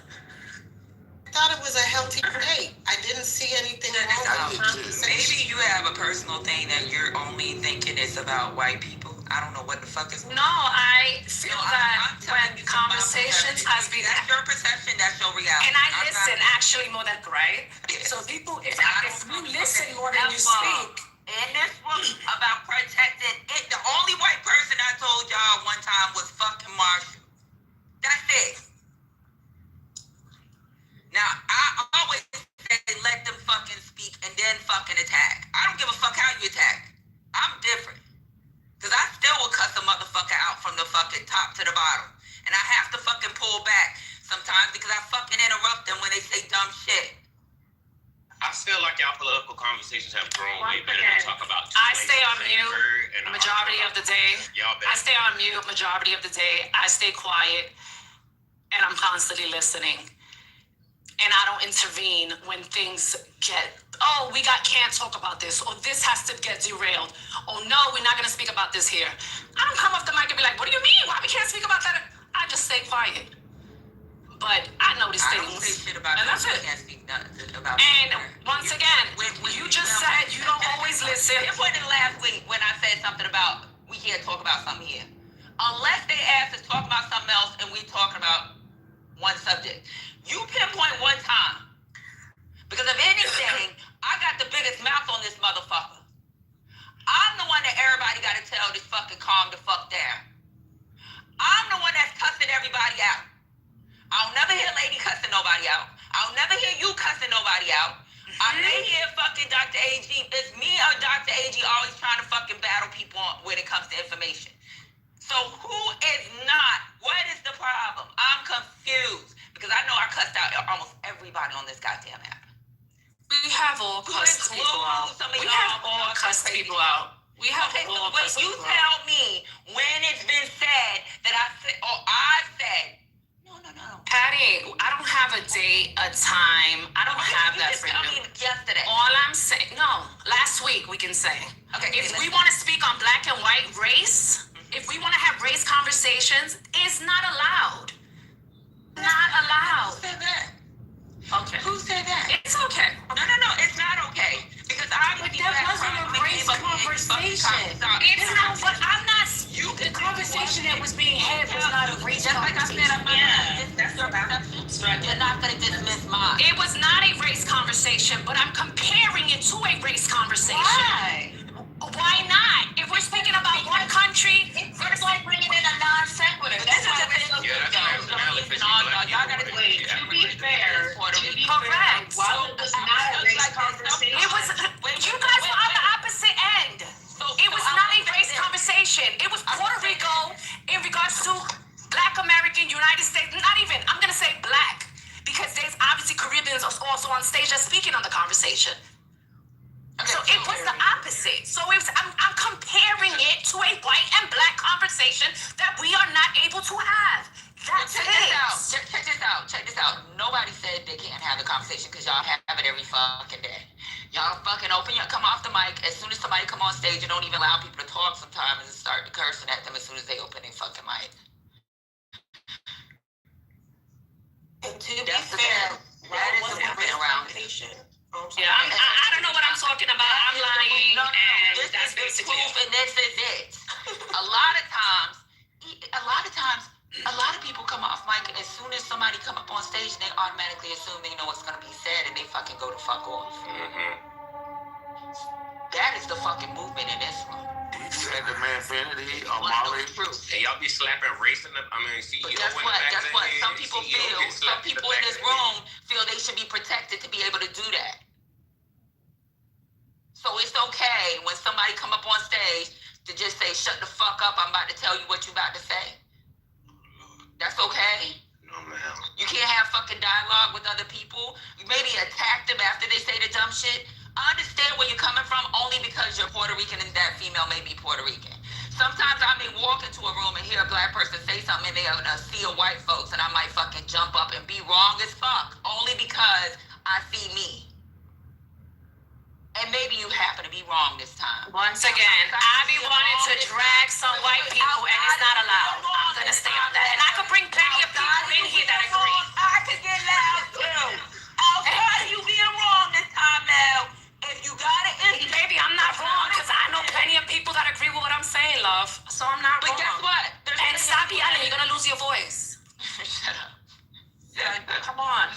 I thought it was a healthy debate. I didn't see anything wrong with it. Maybe you have a personal thing that you're only thinking it's about white people. I don't know what the fuck is. No, I feel that when conversations has been. That's your perception, that's your reality. And I listen actually more than, right? Yes. So people, if you listen more than you speak. In this room about protecting it, the only white person I told y'all one time was fucking Marshall. That's it. Now, I always say let them fucking speak and then fucking attack. I don't give a fuck how you attack. I'm different. Because I still will cuss a motherfucker out from the fucking top to the bottom. And I have to fucking pull back sometimes because I fucking interrupt them when they say dumb shit. I feel like y'all political conversations have grown way better to talk about. I stay on mute majority of the day. I stay on mute majority of the day. I stay quiet. And I'm constantly listening. And I don't intervene when things get, we can't talk about this, or this has to get derailed. Oh no, we're not gonna speak about this here. I don't come off the mic and be like, what do you mean? Why we can't speak about that? I just stay quiet. But I notice things. I don't say shit about and that's it. Can't speak about and once again, when you just said you don't always listen. It wasn't last week when I said something about we can't talk about something here. Unless they ask us to talk about something else and we talking about one subject. You pinpoint one time. Because if anything, I got the biggest mouth on this motherfucker. I'm the one that everybody got to tell to fucking calm the fuck down. I'm the one that's cussing everybody out. I'll never hear Lady cussing nobody out. I'll never hear you cussing nobody out. I may hear fucking Dr. AG. It's me or Dr. AG always trying to fucking battle people when it comes to information. So who is not? What is the problem? I'm confused. Because I know I cussed out almost everybody on this goddamn app. We have all cussed people out. We have all cussed people out. We have all cussed people out. But you tell me when it's been said that I said, no. Patty, I don't have a date, a time. I don't have that for you. Yesterday. All I'm saying, no, last week, we can say. Okay, If we want to speak on black and white race, if we want to have race conversations, it's not allowed. Not allowed. Who said that? Okay. Who said that? It's okay. No, it's not okay. Because I But that wasn't a race conversation. It's not, but I'm not. The conversation that was being had was not a race Just like I conversation. said, I'm not gonna that's your perception. You're not gonna dismiss mine. It was not a race conversation, but I'm comparing it to a race conversation. Why? Why not? If we're speaking about one country, It's like bringing in a non sequitur. This is the thing. Y'all gotta Wait, to be fair, correct. while it was not a race conversation, It was. You guys were on the opposite end. It was not a race conversation. It was Puerto Rico in regards to Black American United States. Not even. I'm gonna say Black because there's obviously Caribbeans also on stage that's speaking on the conversation. So it was the opposite. So it was, I'm comparing it to a white and black conversation that we are not able to have. That's Check it. this out. Check this out. Nobody said they can't have the conversation because y'all have it every fucking day. Y'all fucking come off the mic. As soon as somebody come on stage, you don't even allow people to talk sometimes and start cursing at them as soon as they open their fucking mic. And to be fair, that is the movement around it. Yeah, I don't know what I'm talking about. I'm lying, and this that's is the basically truth, and this is it. A lot of times, a lot of people come off mic, and as soon as somebody come up on stage, they automatically assume they know what's going to be said, and they fucking go the fuck off. That is the fucking movement in this room. You said the man Finity, Molly. And y'all be slapping race in the, CEO. But guess what? Some people in this room feel they should be protected to be able to do that. So it's okay when somebody come up on stage to just say, shut the fuck up, I'm about to tell you what you about to say. That's okay. No, ma'am. You can't have fucking dialogue with other people. You maybe attack them after they say the dumb shit. I understand where you're coming from only because you're Puerto Rican and that female may be Puerto Rican. Sometimes I may walk into a room and hear a black person say something and they have a sea of white folks and I might fucking jump up and be wrong as fuck only because I see me. And maybe you happen to be wrong this time. Once again, I be wanting to drag some white people and it's not allowed. I'm gonna stay on that. And I could bring plenty of people in here that agree. I could get loud too. Outside of you being wrong this time now. If you got it, maybe I'm not wrong because I know plenty of people that agree with what I'm saying, love. So I'm not wrong. But guess what? And stop yelling. You're gonna lose your voice. Shut up. Come on.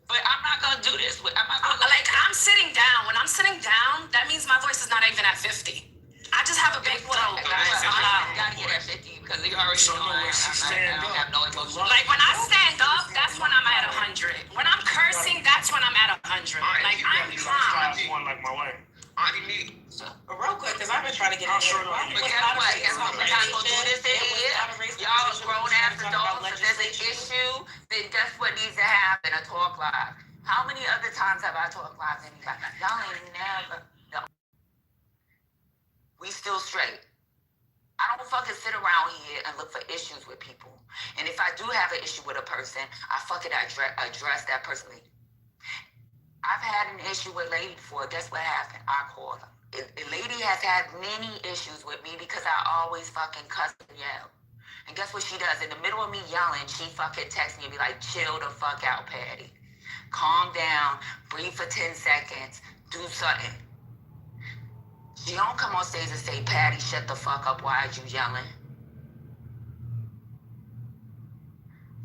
But I'm not gonna do this. I'm sitting down. When I'm sitting down, that means my voice is not even at 50. I just have a big throat, guys. I'm loud. Gotta get at 50 because you already know I don't have no emotion. Like when I stand up, that's when I'm at 100. When I'm cursing, that's when I'm at 100. Like I'm calm. One like my wife. But real quick, because I've been trying to get in here. But guess what? We're not gonna do this in here. Y'all grown ass adults. If there's an issue, then guess what needs to happen? A talk live. How many other times have I talked live? Anybody? Y'all ain't never. No. We still straight. I don't fucking sit around here and look for issues with people. And if I do have an issue with a person, I fucking address that personally. I've had an issue with a lady before. Guess what happened? I called her. A lady has had many issues with me because I always fucking cuss and yell. And guess what she does? In the middle of me yelling, she fucking texts me and be like, chill the fuck out, Patty. Calm down, breathe for 10 seconds, do something. She don't come on stage and say, Patty, shut the fuck up, why are you yelling?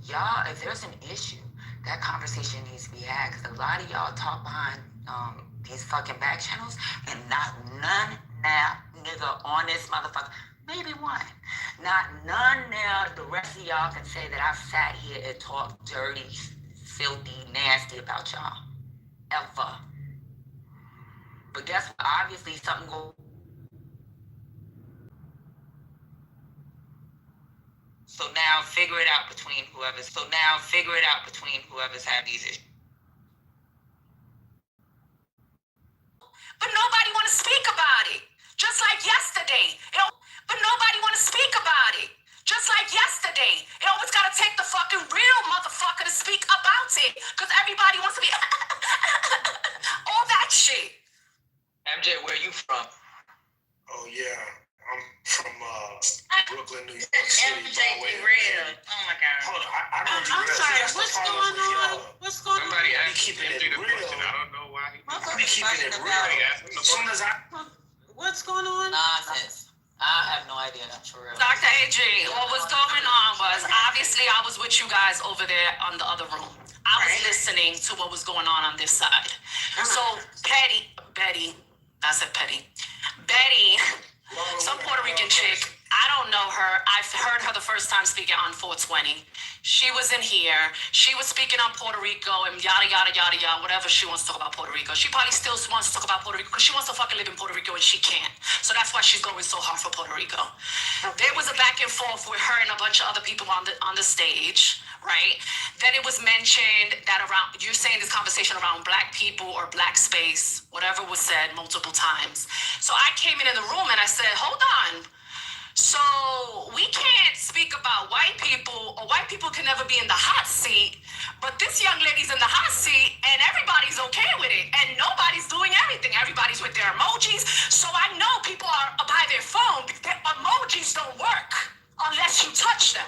Y'all, if there's an issue, that conversation needs to be had because a lot of y'all talk behind these fucking back channels and not none now nigga on this motherfucker. Maybe one. Not none now the rest of y'all can say that I've sat here and talked dirty, filthy, nasty about y'all. Ever. But guess what? Obviously something go. So now figure it out between whoever's had these issues. But nobody want to speak about it. Just like yesterday. But nobody want to speak about it. Just like yesterday. It always got to take the fucking real motherfucker to speak about it. Because everybody wants to be all that shit. MJ, MJ derailed. Oh my God. Hold on, I don't I'm sorry. What's going on? What's going on? Somebody asked keeping him it the real. question. I don't know why he. I be keeping it real. As soon as I What's going on? Nonsense. I have no idea, for real. Dr. AJ, what was going on was obviously I was with you guys over there on the other room. I was listening to what was going on this side. So Betty, I said Petty. Betty, some Puerto Rican chick. I don't know her. I've heard her the first time speaking on 420. She was in here. She was speaking on Puerto Rico and yada, yada, yada, yada, whatever she wants to talk about Puerto Rico. She probably still wants to talk about Puerto Rico because she wants to fucking live in Puerto Rico and she can't. So that's why she's going so hard for Puerto Rico. There was a back and forth with her and a bunch of other people on the stage, right? Then it was mentioned that you're saying this conversation around black people or black space, whatever was said multiple times. So I came in the room and I said, hold on. So we can't speak about white people, or white people can never be in the hot seat, but this young lady's in the hot seat and everybody's okay with it and nobody's doing anything. Everybody's with their emojis. So I know people are by their phone because their emojis don't work unless you touch them.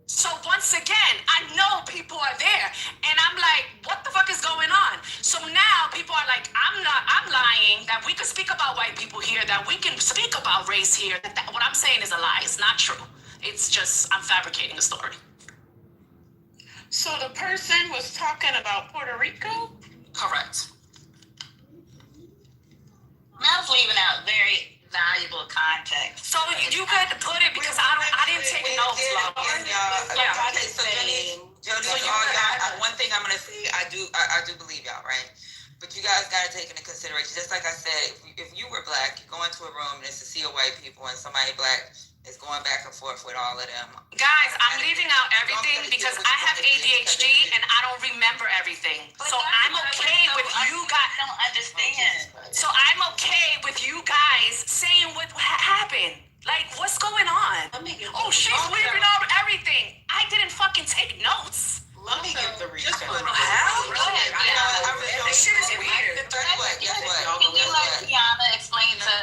So once again, I know people are there and I'm like, what the fuck is going on? So now people are like, I'm lying that we could speak about white people here, that we can speak about race here. What I'm saying is a lie. It's not true. It's just, I'm fabricating a story. So the person was talking about Puerto Rico? Correct. Mel's leaving out very valuable context. So you could put it because I didn't take notes, love. Okay, so Jody, one thing I'm gonna say, I do believe y'all, right? But you guys gotta take into consideration, just like I said, if you were black, you go into a room and it's a sea of white people and somebody black is going back and forth with all of them. Guys, I'm leaving out everything because I have ADHD and I don't remember everything. So I'm okay with you guys. I don't understand. So I'm okay with you guys saying what happened. Like, what's going on? Oh, she's leaving out everything. I didn't fucking take notes. Let me give the reason. What the hell? This shit is weird. Guess what? Can we let Tiana explain to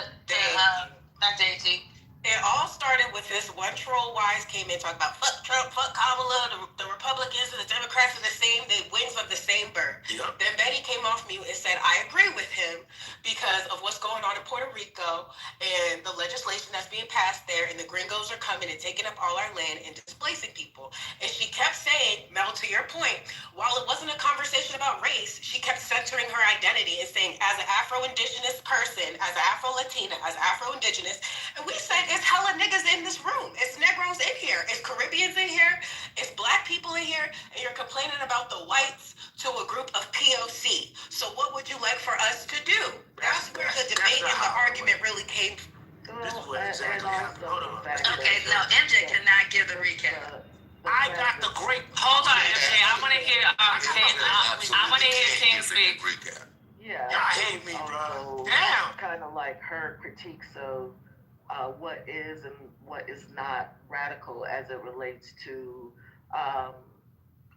Dr. AG? It all started with this one troll wise came in talking about fuck Trump, fuck Kamala, the Republicans and the Democrats are the same, they wings of the same bird. Yep. Then Betty came off mute and said, I agree with him because of what's going on in Puerto Rico and the legislation that's being passed there and the gringos are coming and taking up all our land and displacing people. And she kept saying, Mel, to your point, while it wasn't a conversation about race, she kept centering her identity and saying, as an Afro-Indigenous person, as an Afro-Latina, as Afro-Indigenous, and we said, it's hella niggas in this room. It's Negroes in here. It's Caribbeans in here. It's black people in here. And you're complaining about the whites to a group of POC. So what would you like for us to do? That's where the debate and the argument really came from. This is what exactly happened. Hold on. Okay, no, MJ cannot give the recap. I got the great. Hold on, MJ. I want to hear I want to hear King speak. Yeah. Y'all hate me, bro. Damn. Kind of like her critiques of what is and what is not radical as it relates to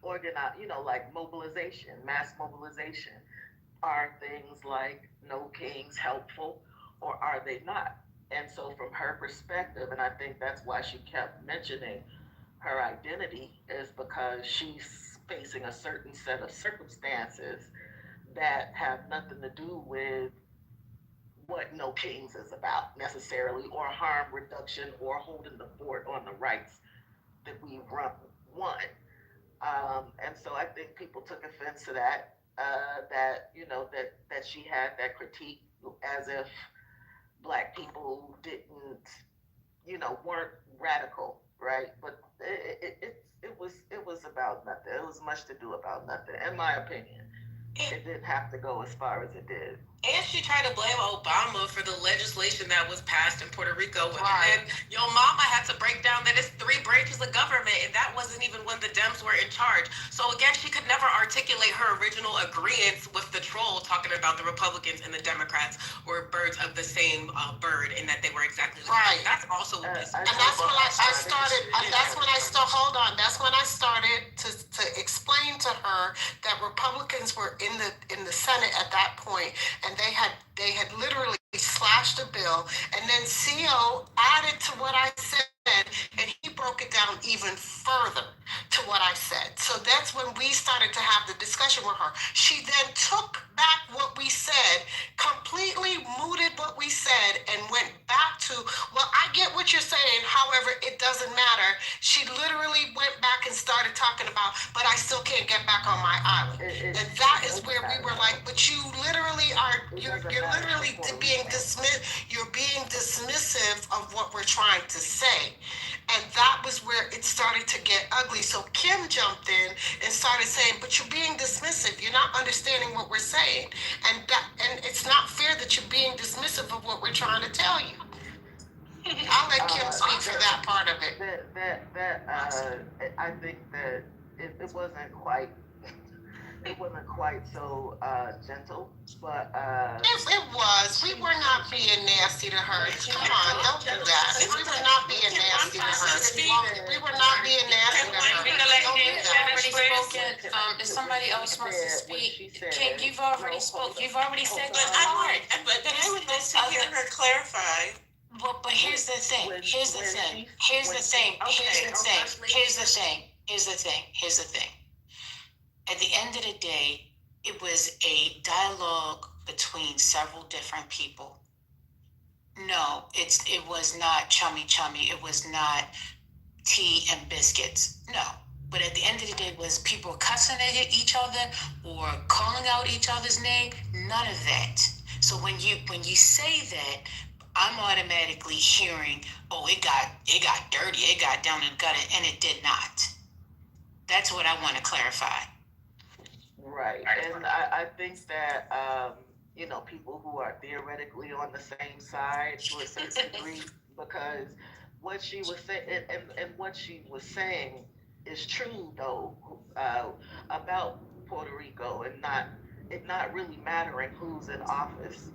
organize, like mobilization, mass mobilization. Are things like no kings helpful or are they not? And so from her perspective, and I think that's why she kept mentioning her identity, is because she's facing a certain set of circumstances that have nothing to do with what No Kings is about necessarily, or harm reduction, or holding the fort on the rights that we won. And so I think people took offense to that, that she had that critique as if black people didn't, weren't radical, right? But it was about nothing. It was much to do about nothing, in my opinion. It didn't have to go as far as it did. And she tried to blame Obama for the legislation that was passed in Puerto Rico. Right. And your mama had to break down that it's 3 branches of government, and that wasn't even when the Dems were in charge. So again, she could never articulate her original agreement with the troll talking about the Republicans and the Democrats were birds of the same bird, and that they were exactly the same. That's also what this. And that's when I started. Hold on. That's when I started to explain to her that Republicans were in the Senate at that point, and they had literally slashed a bill, and then CO added to what I said, and even further to what I said. So that's when we started to have the discussion with her. She then took back what we said, completely mooted what we said, and went back to, well, I get what you're saying, however, it doesn't matter. She literally went back and started talking about, but I still can't get back on my island. And that is where we were like, but you literally are, you're literally being dismissive of what we're trying to say. And that was where it started to get ugly. So Kim jumped in and started saying, but you're being dismissive. You're not understanding what we're saying. And it's not fair that you're being dismissive of what we're trying to tell you. I'll let Kim speak for that part of it. I think that it wasn't quite so gentle, but it was. We were not being nasty to her. Come on, don't do that. We were not being nasty to her. We were not being nasty to her. If somebody else wants to speak, King, you've already spoke. You've already said your part. But then I would like to hear her clarify. But here's the thing. Here's the thing. At the end of the day, it was a dialogue between several different people. No, it was not chummy. It was not tea and biscuits. No. But at the end of the day, was people cussing at each other or calling out each other's name? None of that. So when you say that, I'm automatically hearing, oh, it got dirty, it got down and gutted, and it did not. That's what I want to clarify. Right, and I think that people who are theoretically on the same side to a certain degree, because what she was saying and what she was saying is true though about Puerto Rico and not really mattering who's in office.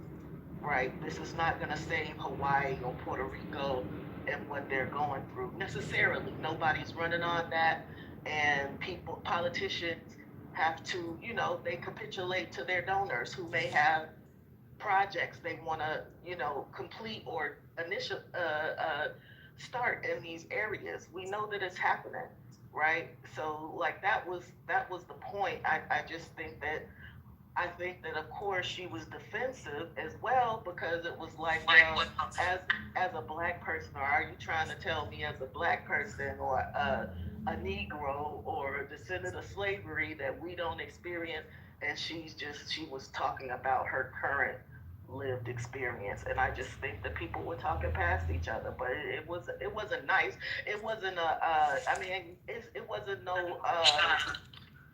Right, this is not going to save Hawaii or Puerto Rico and what they're going through necessarily. Nobody's running on that, and politicians have to, they capitulate to their donors who may have projects they want to, complete or start in these areas. We know that it's happening, right? So, like that was the point. I just think that. I think that, of course, she was defensive as well because it was like, well, as a black person, or are you trying to tell me as a black person or a Negro or a descendant of slavery that we don't experience? And she was talking about her current lived experience, and I just think that people were talking past each other, but it wasn't nice. It wasn't it wasn't no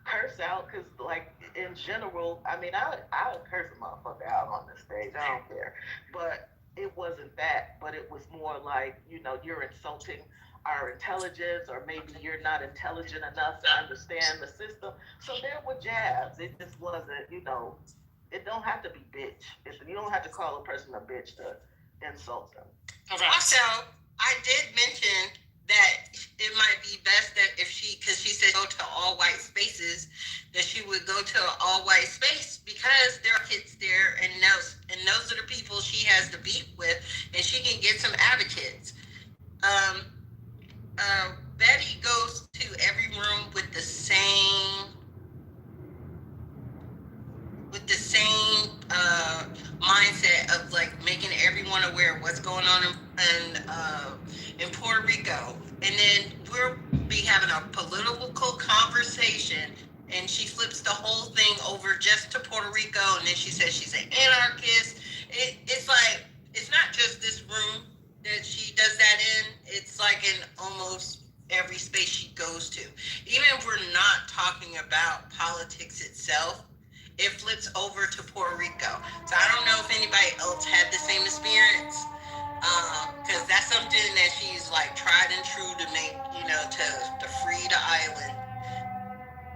curse out, because like in general, I'll curse a motherfucker out on the stage, I don't care, but it wasn't that. But it was more like, you're insulting our intelligence, or maybe you're not intelligent enough to understand the system. So there were jabs. It just wasn't, it don't have to be bitch. You don't have to call a person a bitch to insult them. Also, I did mention that it might be best that because she said go to all white spaces, that she would go to an all white space because there are kids there, and those are the people she has to beef with, and she can get some advocates. Betty goes to every room with the same mindset of like making everyone aware of what's going on in Puerto Rico, and then we'll be having a political conversation, and she flips the whole thing over just to Puerto Rico, and then she says she's an anarchist. It's like, it's not just this room that she does that in. It's like in almost every space she goes to. Even if we're not talking about politics itself, it flips over to Puerto Rico. So I don't know if anybody else had the same experience, because that's something that she's like tried and true to make, to free the island.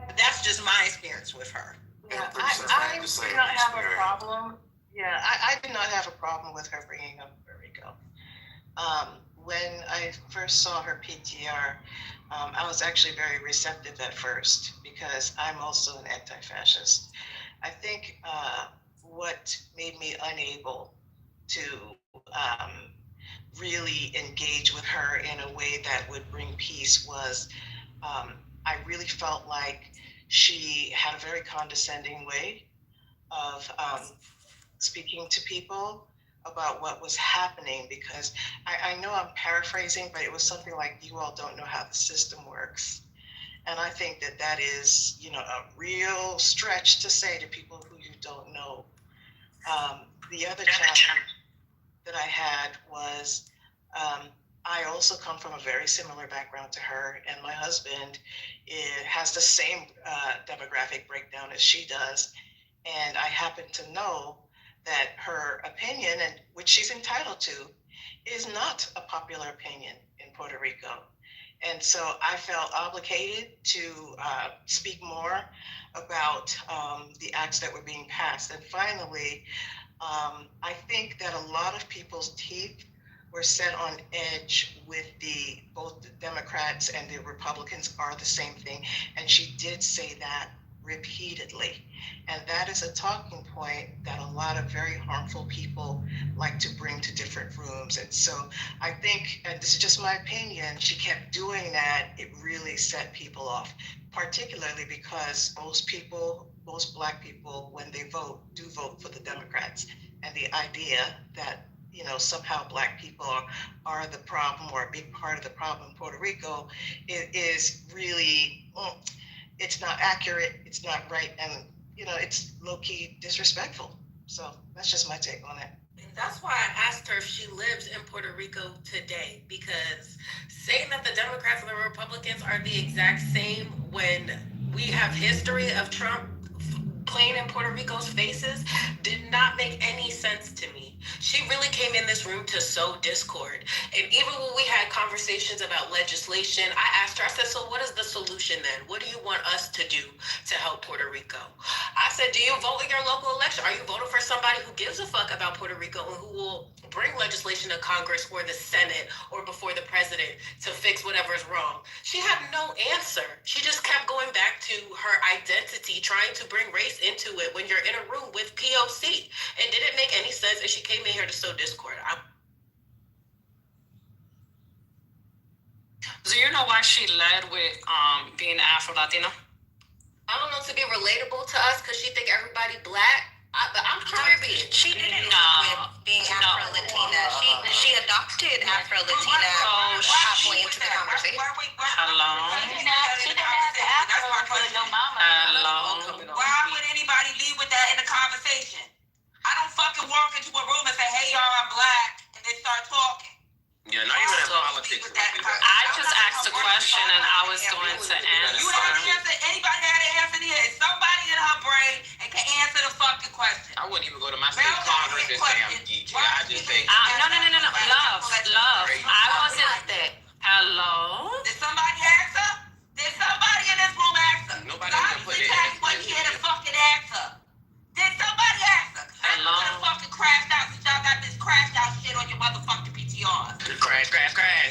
But that's just my experience with her. Yeah, I do not have a problem. Yeah, I did not have a problem with her bringing up Puerto Rico. When I first saw her PTR, I was actually very receptive at first because I'm also an anti-fascist. I think what made me unable to really engage with her in a way that would bring peace was I really felt like she had a very condescending way of speaking to people about what was happening, because I know I'm paraphrasing, but it was something like, you all don't know how the system works. And I think that that is, a real stretch to say to people who you don't know. The other challenge that I had was I also come from a very similar background to her, and my husband has the same demographic breakdown as she does. And I happen to know that her opinion, and which she's entitled to, is not a popular opinion in Puerto Rico. And so I felt obligated to speak more about the acts that were being passed. And finally, I think that a lot of people's teeth were set on edge with both the Democrats and the Republicans are the same thing. And she did say that repeatedly. And that is a talking point that a lot of very harmful people like to bring to different rooms. And so I think, and this is just my opinion, she kept doing that. It really set people off, particularly because most Black people, when they vote, do vote for the Democrats. And the idea that, somehow Black people are the problem, or a big part of the problem in Puerto Rico, is really, it's not accurate, it's not right, and it's low-key disrespectful. So that's just my take on it. And that's why I asked her if she lives in Puerto Rico today, because saying that the Democrats and the Republicans are the exact same when we have history of Trump playing in Puerto Rico's faces did not make any sense to me. She really came in this room to sow discord. And even when we had conversations about legislation, I asked her, I said, so what is the solution then? What do you want us to do to help Puerto Rico? I said, do you vote in your local election? Are you voting for somebody who gives a fuck about Puerto Rico and who will bring legislation to Congress or the Senate or before the president to fix whatever is wrong? She had no answer. She just kept going back to her identity, trying to bring race into it when you're in a room with POC. It didn't make any sense, and she came in here to sow discord. Do you know why she led with being Afro-Latina? I don't know, to be relatable to us, because she think everybody Black. I'm Caribbean. She didn't know with being Afro-Latina. She adopted Afro-Latina halfway into the conversation. Hello? She didn't have the Afro for your mama. Hello? Why would anybody lead with that in the conversation? I don't fucking walk into a room and say, hey, y'all, I'm Black, and then start talking. Yeah, not even in politics. I just asked a question and I was going to answer. You have to answer. Anybody had an answer here? Somebody in her brain and can answer the fucking question. I wouldn't even go to my state Congress and say I'm geeky. I just say, no. Love. I wasn't there. Hello? Did somebody ask her? Did somebody in this room ask her? Nobody even put it in. What she had to fucking ask her. Did somebody ask her? Hello? I'm gonna fucking crash out since y'all got this crashed out shit on your motherfucking PTRs. Crash.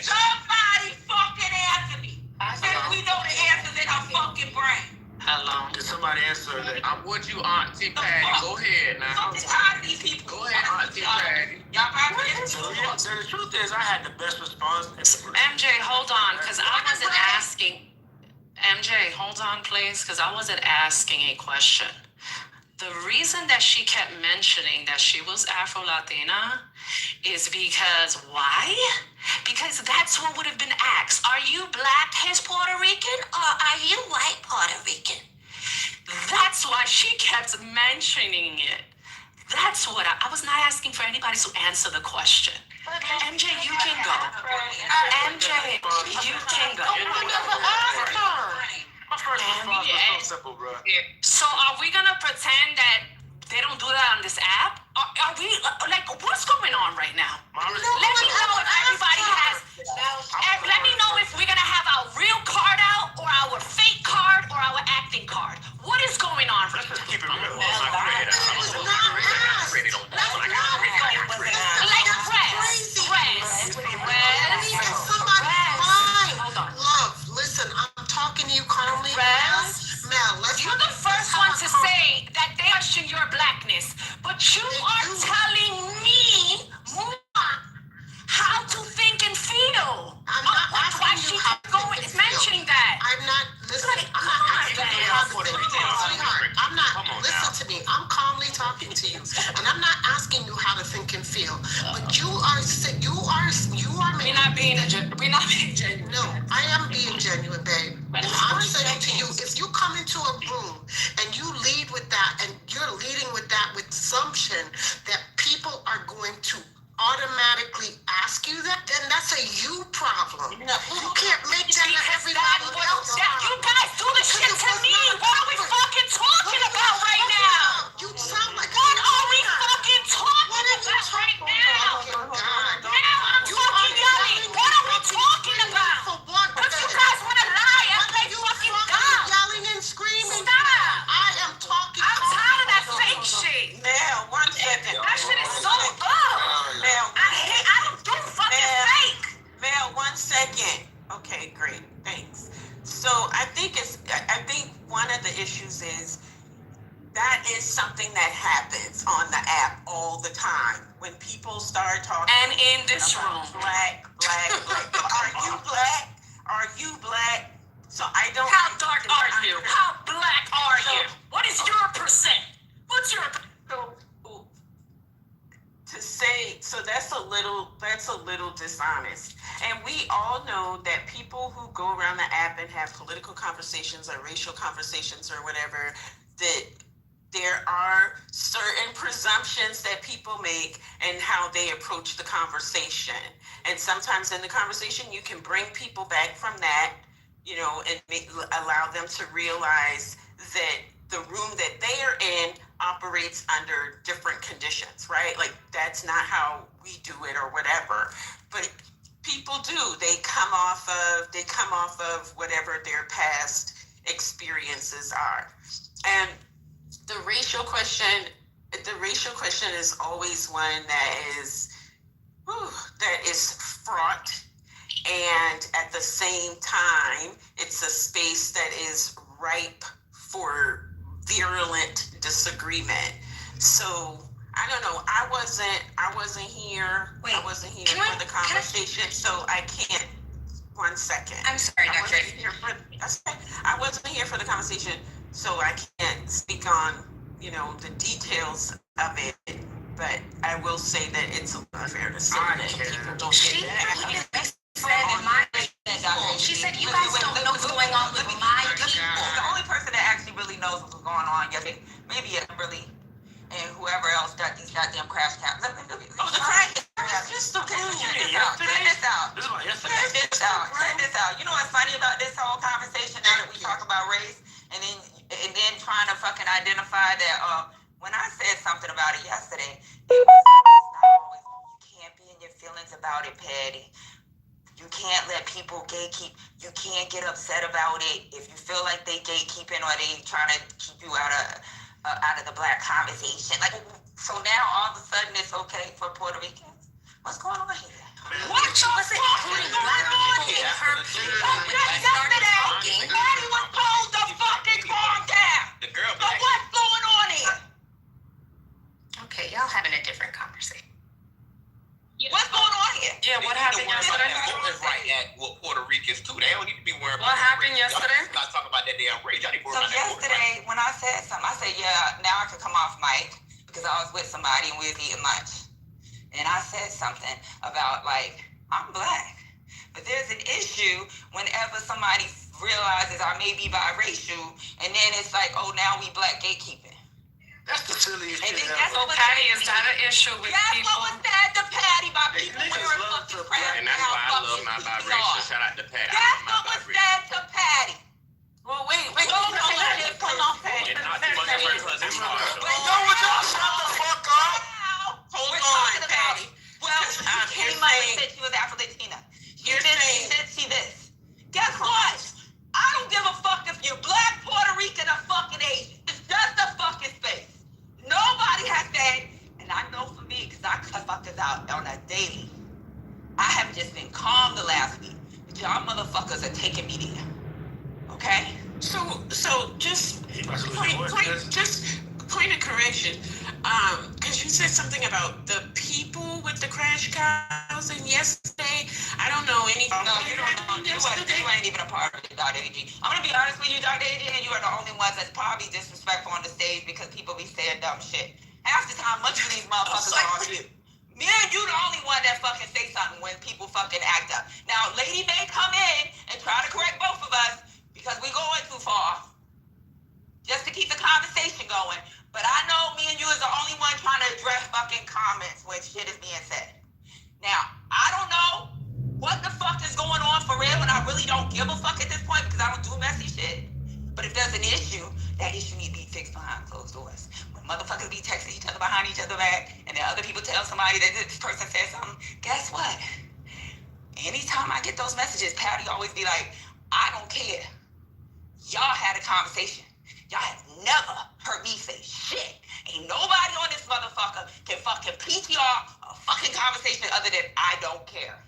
Somebody fucking answer me. Since we know the answers in her fucking brain. Hello? Did somebody answer that? I'm with you, Auntie Patty. Go ahead now. I'm tired of these people. Go ahead, Auntie Patty. Y'all got So the truth is, I had the best response. MJ, hold on, because I wasn't asking. MJ, hold on, please, because I wasn't asking a question. The reason that she kept mentioning that she was Afro-Latina is because why? Because that's what would have been asked. Are you Black, his Puerto Rican, or are you white Puerto Rican? That's why she kept mentioning it. That's what I was not asking for anybody to answer the question. MJ, you can go. MJ, you can go. My first response was so simple, bro. So are we gonna pretend that they don't do that on this app? Are we, like, what's going on right now? Let me know if everybody has, let me know if we're gonna have our real card out, or our fake card, or our acting card. What is going on right now? Let's just keep it real. Love, listen, I'm talking to you calmly. Mel, you're the first one to say that they question your Blackness, but you are telling me how talking to you, and I'm not asking you how to think and feel, but you are We're not being genuine. No, I am being genuine, babe. And I'm saying to you, if you come into a room and you lead with that, and you're leading with that with assumption that people are going to automatically ask you that, then that's a you problem. No. You can't make that everybody else. You guys do the shit to me. What are we fucking talking about right now? You sound like what are we fucking talking about right now? Now I'm fucking yelling. What are we talking about? Because you guys want to lie and play fucking dumb. Yelling and screaming. Stop. I am talking. I'm tired of that fake shit. Now, 1 second. That shit is so up. I don't do fucking fake. Mel, 1 second. Okay, great. Thanks. So I think one of the issues is that is something that happens on the app all the time. When people start talking and in this room. Black. Are you black? Are you black? So I don't. How dark are you? How black are you? What is your percent? What's your to say, so that's a little dishonest. And we all know that people who go around the app and have political conversations or racial conversations or whatever, that there are certain presumptions that people make and how they approach the conversation. And sometimes in the conversation, you can bring people back from that, and allow them to realize that the room that they are in operates under different conditions, right? Like that's not how we do it or whatever. But people do. They come off of whatever their past experiences are. And the racial question is always one that is fraught, and at the same time, it's a space that is ripe for virulent disagreement. So I don't know. I wasn't here. Wait, I wasn't here for the conversation, so I can't. 1 second. I'm sorry, Doctor. I wasn't here for the conversation, so I can't speak on the details of it. But I will say that it's unfair to say that people don't get that. She said you guys don't know what's going on with my people. The only person that actually really knows what's going on yesterday, maybe Kimberly and whoever else got these goddamn crash caps. Check this out. You know what's funny about this whole conversation now that we talk about race and then trying to fucking identify that when I said something about it yesterday, it was not always, you can't be in your feelings about it, Patty. You can't let people gatekeep. You can't get upset about it if you feel like they gatekeeping or they trying to keep you out of the black conversation. Like, so now all of a sudden it's okay for Puerto Ricans? What's going on here? What she wasn't including black people in her yesterday, Patty was told to fucking calm down. The girl. So what's going on here? Okay, y'all having a different conversation. What's going on here? Yeah, what happened yesterday? Is right at Puerto Ricans too. They don't need to be worried about what happened yesterday. Not talking about that damn rage. Y'all need to worry So about that. yesterday, when I said something, I said, yeah, now I could come off mic because I was with somebody and we was eating lunch. And I said something about, like, I'm black. But there's an issue whenever somebody realizes I may be biracial, and then it's like, oh, now we black gatekeeping. That's the silliest shit ever. So, Patty, is that an issue with people? That's what was said to Patty by people wearing fucking crap. And that's why I love my vibration. Shout out to Patty. That's what was said to Patty. Well, wait. Hold on, Patty. And not too much of her cousin Marsha. Yo, would y'all shut the fuck up? Hold on, Patty. Well, she came up and said she was Afro-Latina. She said this. Guess what? I don't give a fuck if you're black, Puerto Rican, or fucking Asian. It's just a fucking space. Nobody has said, and I know for me, because I cut fuckers out on a daily. I have just been calm the last week. But y'all motherfuckers are taking me there. Okay? So just point of correction. Because you said something about the people with the crash cows, and yesterday, I don't know anything. No, you don't know. You ain't even a part of it, Dr. AG. I'm going to be honest with you, Dr. AG, and you are the only ones that's probably disrespectful on the stage because people be saying dumb shit. Half the time, much of these motherfuckers are on mute. Me and you the only one that fucking say something when people fucking act up. Now, lady may come in and try to correct both of us because we going too far. Just to keep the conversation going. But I know me and you is the only one trying to address fucking comments when shit is being said. Now, I don't know what the fuck is going on for real, and I really don't give a fuck at this point because I don't do messy shit. But if there's an issue, that issue need to be fixed behind closed doors. When motherfuckers be texting each other behind each other back, and then other people tell somebody that this person said something, guess what? Anytime I get those messages, Patty always be like, I don't care. Y'all had a conversation. Y'all have never heard me say shit. Ain't nobody on this motherfucker can fucking PTR a fucking conversation other than I don't care.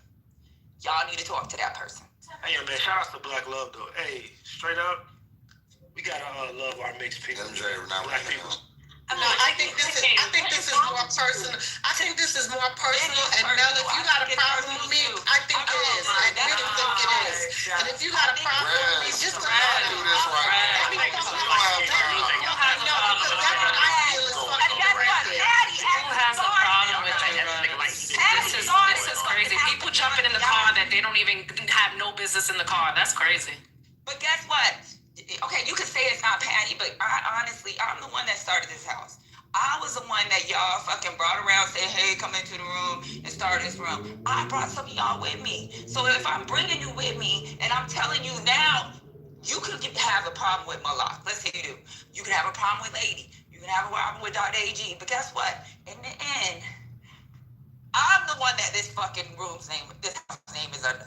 Y'all need to talk to that person. Hey, man, shout out to Black Love, though. Hey, straight up, we gotta love our mixed people. Black people. I think this is more personal. I think this is more personal. And Mel, if you got a problem with me, I think it is. I really think it is. And if you got a problem with me, just let me do this right. Because that's what I feel is fucking right there. Who has a problem with you? This is crazy. People jumping in the car that they don't even have no business in the car. That's crazy. But guess what? Okay, you could say it's not Patty, but honestly, I'm the one that started this house. I was the one that y'all fucking brought around, said, hey, come into the room and start this room. I brought some of y'all with me. So if I'm bringing you with me and I'm telling you now, you could have a problem with Malak. Let's say you do. You could have a problem with Lady. You can have a problem with Dr. AG. But guess what? In the end, I'm the one that this fucking room's name, this house's name is under.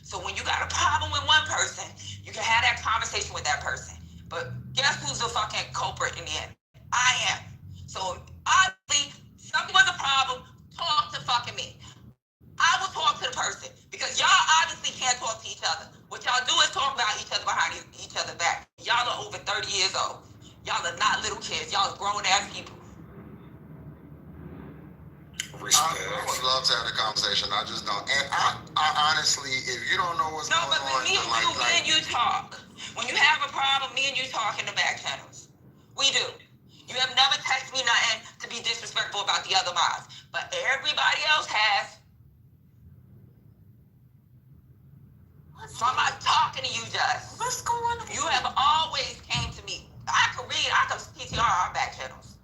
So when you got a problem with one person, you can have that conversation with that person. But guess who's the fucking culprit in the end? I am. So obviously, something was a problem, talk to fucking me. I will talk to the person because y'all obviously can't talk to each other. What y'all do is talk about each other behind each other's back. Y'all are over 30 years old. Y'all are not little kids. Y'all are grown ass people. I would love to have the conversation. I just don't. And I honestly, if you don't know what's going on, but me and you talk. When you have a problem, me and you talk in the back channels. We do. You have never texted me nothing to be disrespectful about the other mods, but everybody else has. So I'm not talking to you, Just. What's going on? You have always came to me. I could PTR our back channels.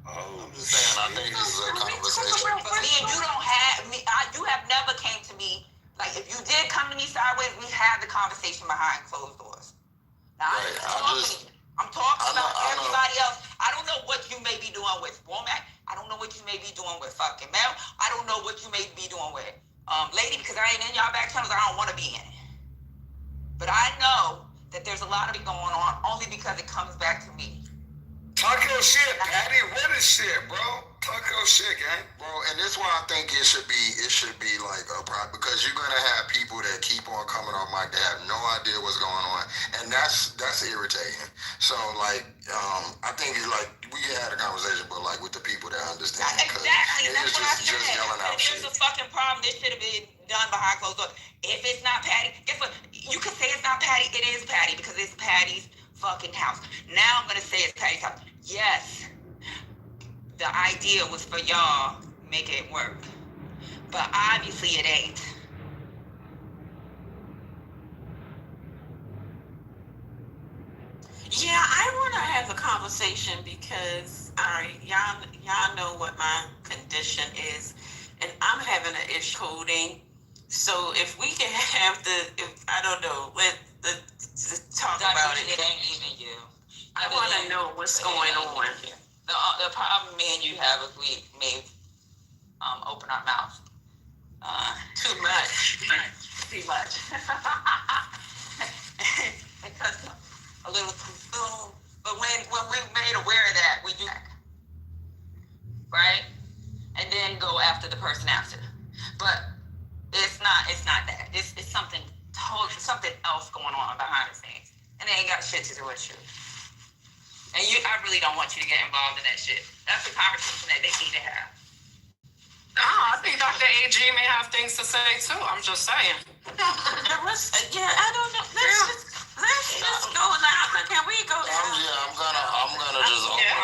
I'm just saying, I think this is a conversation. But me and you don't have me. You have never came to me. Like if you did come to me sideways, we had the conversation behind closed doors. Now I'm talking about everybody else. I don't know what you may be doing with Womack. I don't know what you may be doing with fucking Mel. I don't know what you may be doing with Lady because I ain't in y'all back channels. I don't want to be in it. But I know that there's a lot of it going on only because it comes back to me. Talk your shit, Patty. What is shit, bro? Talk your shit, gang. Bro, and this is why I think it should be like a problem because you're gonna have people that keep on coming on mic that have no idea what's going on, and that's irritating. So like, I think like we had a conversation, but like with the people that understand. Exactly, that's what I said. Just yelling out shit. If there's a fucking problem, this should have been done behind closed doors. If it's not Patty, guess what? You can say it's not Patty. It is Patty because it's Patty's fucking house. Now I'm gonna say it's Patty's house. Yes, the idea was for y'all make it work, but obviously it ain't. Yeah, I want to have a conversation because y'all know what my condition is, and I'm having an issue coding. So if we can have I don't know, talk about it. It ain't even you. I want to know what's going on. The problem me and you have is we may open our mouths. Too much. Too much. Because a little too soon. But when we're made aware of that, we do that. Right? And then go after the person after. But it's not that. It's something else going on behind the scenes. And it ain't got shit to do with you. And I really don't want you to get involved in that shit. That's the conversation that they need to have. I think Dr. AG may have things to say too. I'm just saying. I don't know. Let's just go loud. Can we go loud? I'm gonna just open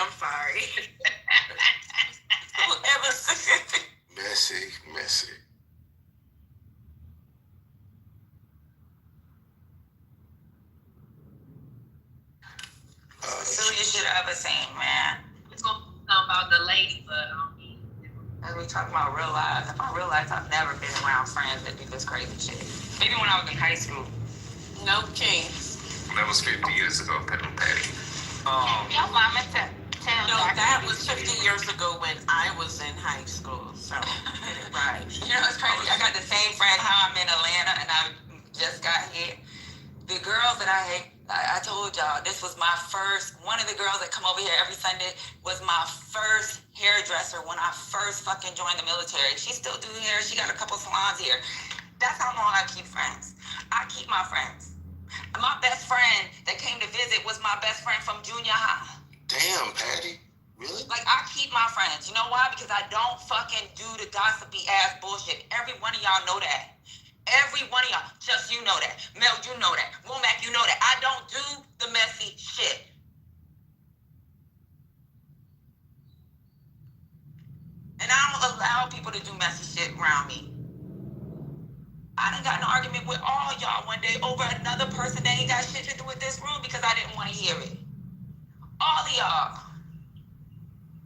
I'm sorry. Whoever said it. Messy. Silliest shit I ever seen, man. It's gonna be something about the lady, but I don't need it. As we talking about real life, I realize I've never been around friends that do this crazy shit. Maybe when I was in high school. No kings. That was 50 years ago, Patty. Your mama tell No, that was 50 years ago when I was in high school. So, right. You know, it's crazy. I got the same friend how I'm in Atlanta and I just got here. The girls that I told y'all, this was my first, one of the girls that come over here every Sunday was my first hairdresser when I first fucking joined the military. She still do hair. She got a couple salons here. That's how long I keep friends. I keep my friends. My best friend that came to visit was my best friend from junior high. Damn, Patty. Really? Like, I keep my friends. You know why? Because I don't fucking do the gossipy ass bullshit. Every one of y'all know that. Every one of y'all. Just you know that. Mel, you know that. Womack, you know that. I don't do the messy shit. And I don't allow people to do messy shit around me. I done got in an argument with all y'all one day over another person that ain't got shit to do with this room because I didn't want to hear it. All of y'all.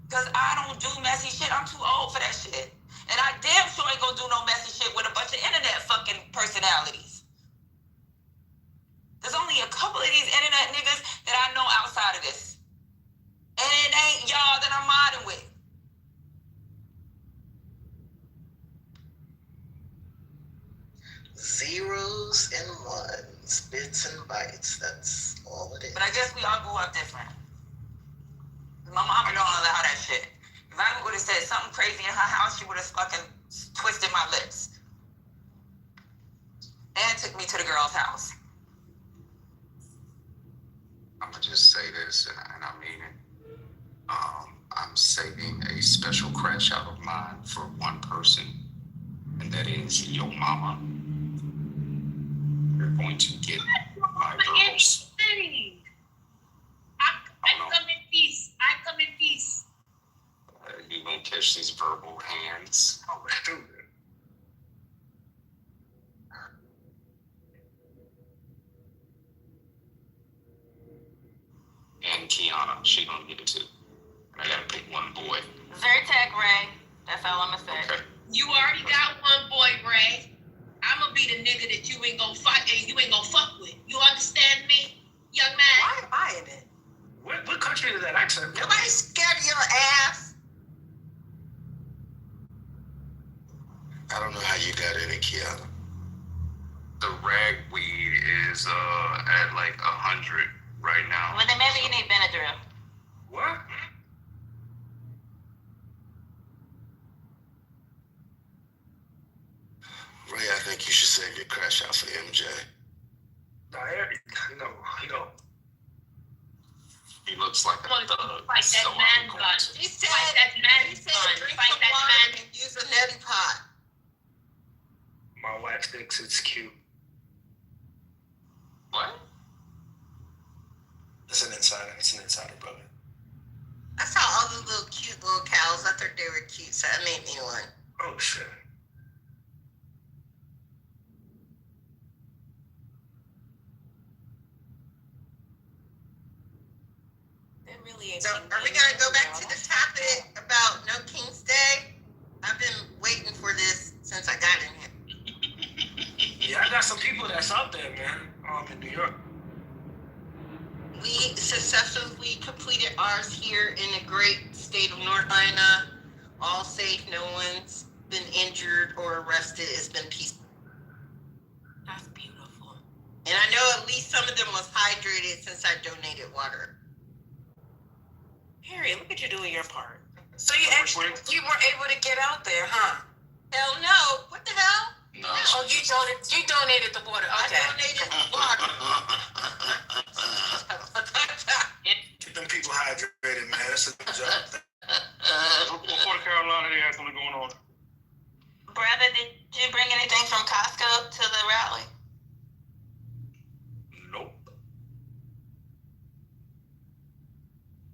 Because I don't do messy shit. I'm too old for that shit. And I damn sure ain't gonna do no messy shit with a bunch of internet fucking personalities. There's only a couple of these internet niggas that I know outside of this. And it ain't y'all that I'm modding with. Zeros and ones, bits and bytes. That's all it is. But I guess we all grew up different. My mama don't allow that shit. If I would have said something crazy in her house, she would have fucking twisted my lips. And took me to the girl's house. I'm gonna just say this, and I mean it. I'm saving a special crash out of mine for one person, and that is your mama. You're going to get my verbals. I come in peace. I come in peace. You're gonna catch these verbal hands. Oh, let's do it. And Kiana, she gonna get it too. And I gotta pick one boy. Zyrtec Ray. That's all I'm gonna say. Okay. You already got one boy, Ray. I'ma be the nigga that you ain't gonna fight and you ain't gonna fuck with. You understand me, young man? Why am I in it? What country did that accent? Nobody's scared of your ass. I don't know how you got in it, Kiana. The ragweed is at like 100 right now. Well, then maybe you need Benadryl. What? Ray, I think you should save your crash out for MJ. You know. He looks like a thug. Fight So that man I'm going gun. to- Fight that man gun. Drink Fight some that wine man. and use a neti pot. My wife thinks it's cute. What? It's an insider, brother. I saw all the little cute little cows. I thought they were cute, so I made me one. Oh shit. So are we gonna go back to the topic about No King's Day? I've been waiting for this since I got in here. Yeah, I got some people that's out there, man. In New York. We successfully completed ours here in the great state of North Carolina. All safe, no one's been injured or arrested. It's been peaceful. That's beautiful. And I know at least some of them was hydrated since I donated water. Harry, look at you doing your part. So you were able to get out there, huh? Hell no. What the hell? No. Oh, you donated the water. Okay. I donated water. Keep them people hydrated, man. That's a good job. What part of Carolina they have something going on? Brother, did you bring anything from Costco to the rally? Nope.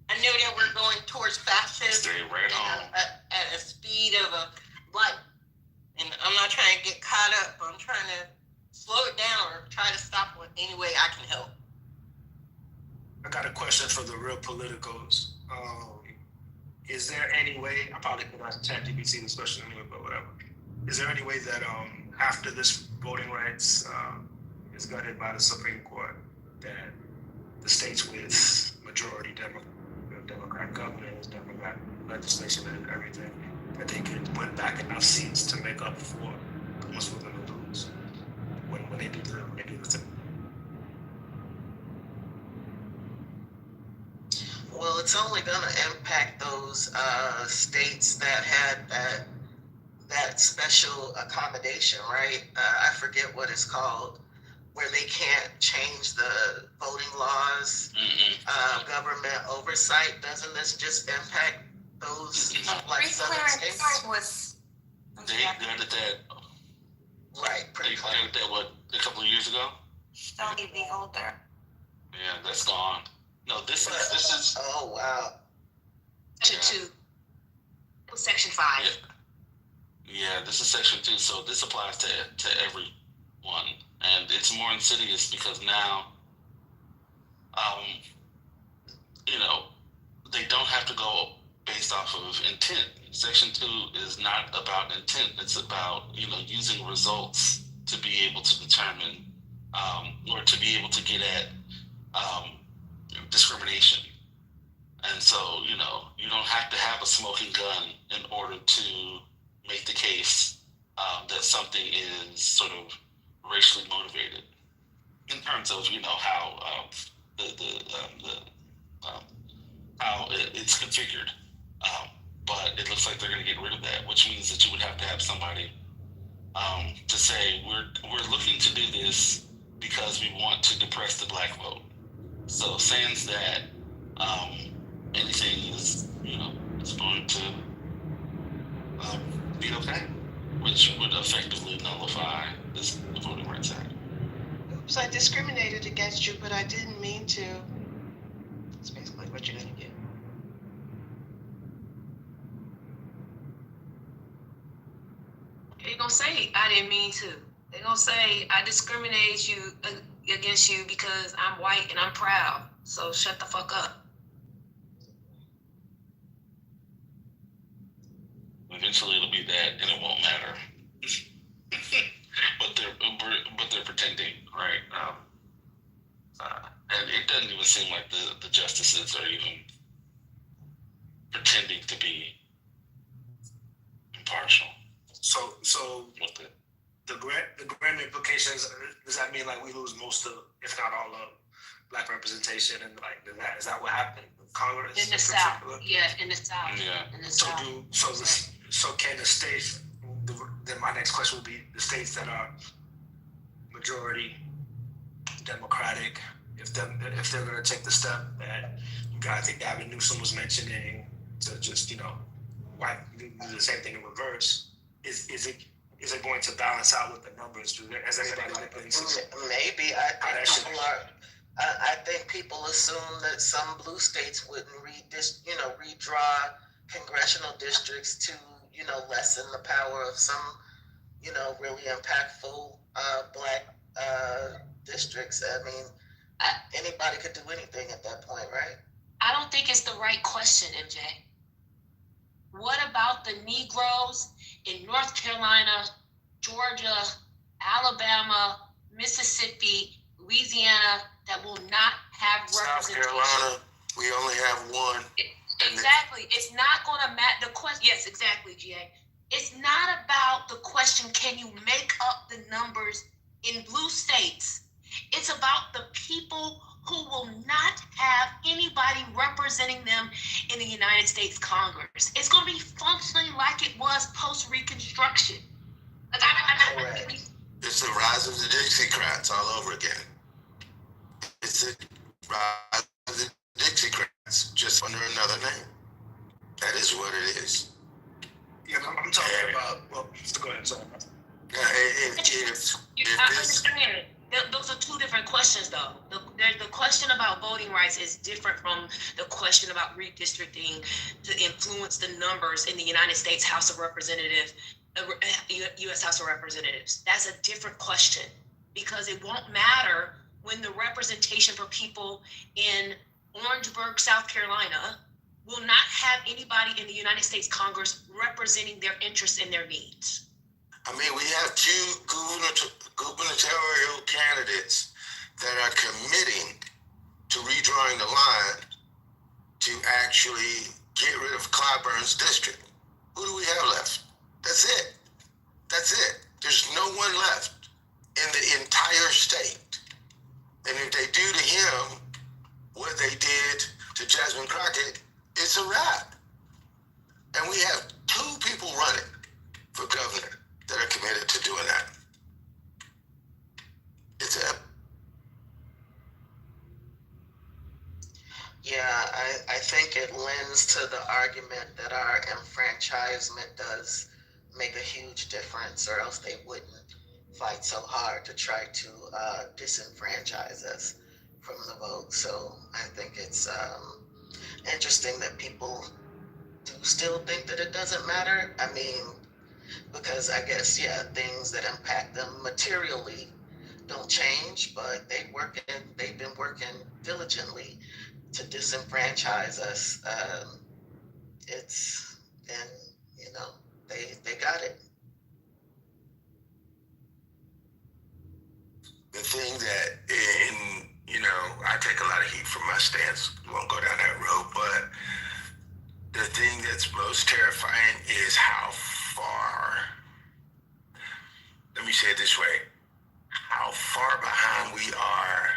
And I knew that we're going towards fascism. Stay right on. At a speed of a light. And I'm not trying to get caught up. I'm trying to slow it down or try to stop it any way I can help. I got a question for the real politicos. Is there any way, I probably could ask ChatGPT this question anyway, but whatever. Is there any way that after this voting rights is gutted by the Supreme Court, that the states with majority Democrat governors, Democrat legislation and everything, that they could win back enough seats to make up for what's we're going to lose when they do the thing? Well, it's only going to impact those states that had that special accommodation, right? I forget what it's called, where they can't change the voting laws, government oversight. Doesn't this just impact those like southern states? They gutted that. Right. They gutted that what, a couple of years ago? Don't be older. Yeah, that's gone. No, this is. Oh wow. Section 2. Section 5. Yeah, this is Section 2, so this applies to everyone, and it's more insidious because now, they don't have to go based off of intent. Section 2 is not about intent; it's about using results to be able to determine or to be able to get at discrimination. And so, you don't have to have a smoking gun in order to make the case that something is sort of racially motivated in terms of, how how it's configured. But it looks like they're going to get rid of that, which means that you would have to have somebody to say, we're looking to do this because we want to depress the black vote. So sans that, anything is, is going to be okay, which would effectively nullify the Voting Rights Act. Oops, I discriminated against you, but I didn't mean to. That's basically what you're gonna get. They're gonna say I didn't mean to. They're gonna say I discriminated against you because I'm white and I'm proud. So shut the fuck up. Eventually, it'll be that, and it won't matter. but they're pretending, right? And it doesn't even seem like the justices are even pretending to be impartial. So the grand implications, does that mean like we lose most of, if not all of, black representation, and like is that what happened in Congress? In the South, yeah, in the South. Yeah. In the South. So can the states? Then my next question would be the states that are majority Democratic, if they're going to take the step that I think Gavin Newsom was mentioning to just do the same thing in reverse. Is it going to balance out with the numbers? Has anybody looked into maybe? I think people assume that some blue states wouldn't redraw congressional districts to lessen the power of some really impactful black districts. I mean, anybody could do anything at that point, right? I don't think it's the right question, MJ. What about the Negroes in North Carolina, Georgia, Alabama, Mississippi, Louisiana that will not have representation? South Carolina, we only have one. Exactly. It's not going to matter. The question. Yes, exactly, GA. It's not about the question, can you make up the numbers in blue states? It's about the people who will not have anybody representing them in the United States Congress. It's going to be functioning like it was post-Reconstruction. It's the rise of the Dixiecrats all over again. It's the rise of the Dixiecrats, just under another name. That is what it is. Yeah, I'm talking about. Well, go ahead. Sorry. I understand. Those are two different questions, though. The question about voting rights is different from the question about redistricting to influence the numbers in the United States House of Representatives, U.S. House of Representatives. That's a different question, because it won't matter when the representation for people in Orangeburg, South Carolina, will not have anybody in the United States Congress representing their interests and their needs. I mean, we have two gubernatorial candidates that are committing to redrawing the line to actually get rid of Clyburn's district. Who do we have left? That's it. That's it. There's no one left in the entire state. And if they do to him what they did to Jasmine Crockett, it's a wrap. And we have two people running for governor that are committed to doing that. It's a... Yeah, I think it lends to the argument that our enfranchisement does make a huge difference, or else they wouldn't fight so hard to try to disenfranchise us from the vote. So I think it's interesting that people do still think that it doesn't matter. I mean, because I guess, yeah, things that impact them materially don't change, but they've been working diligently to disenfranchise us. And you know, they got it. The thing that, you know, I take a lot of heat from my stance, won't go down that road, but the thing that's most terrifying is how far, let me say it this way, how far behind we are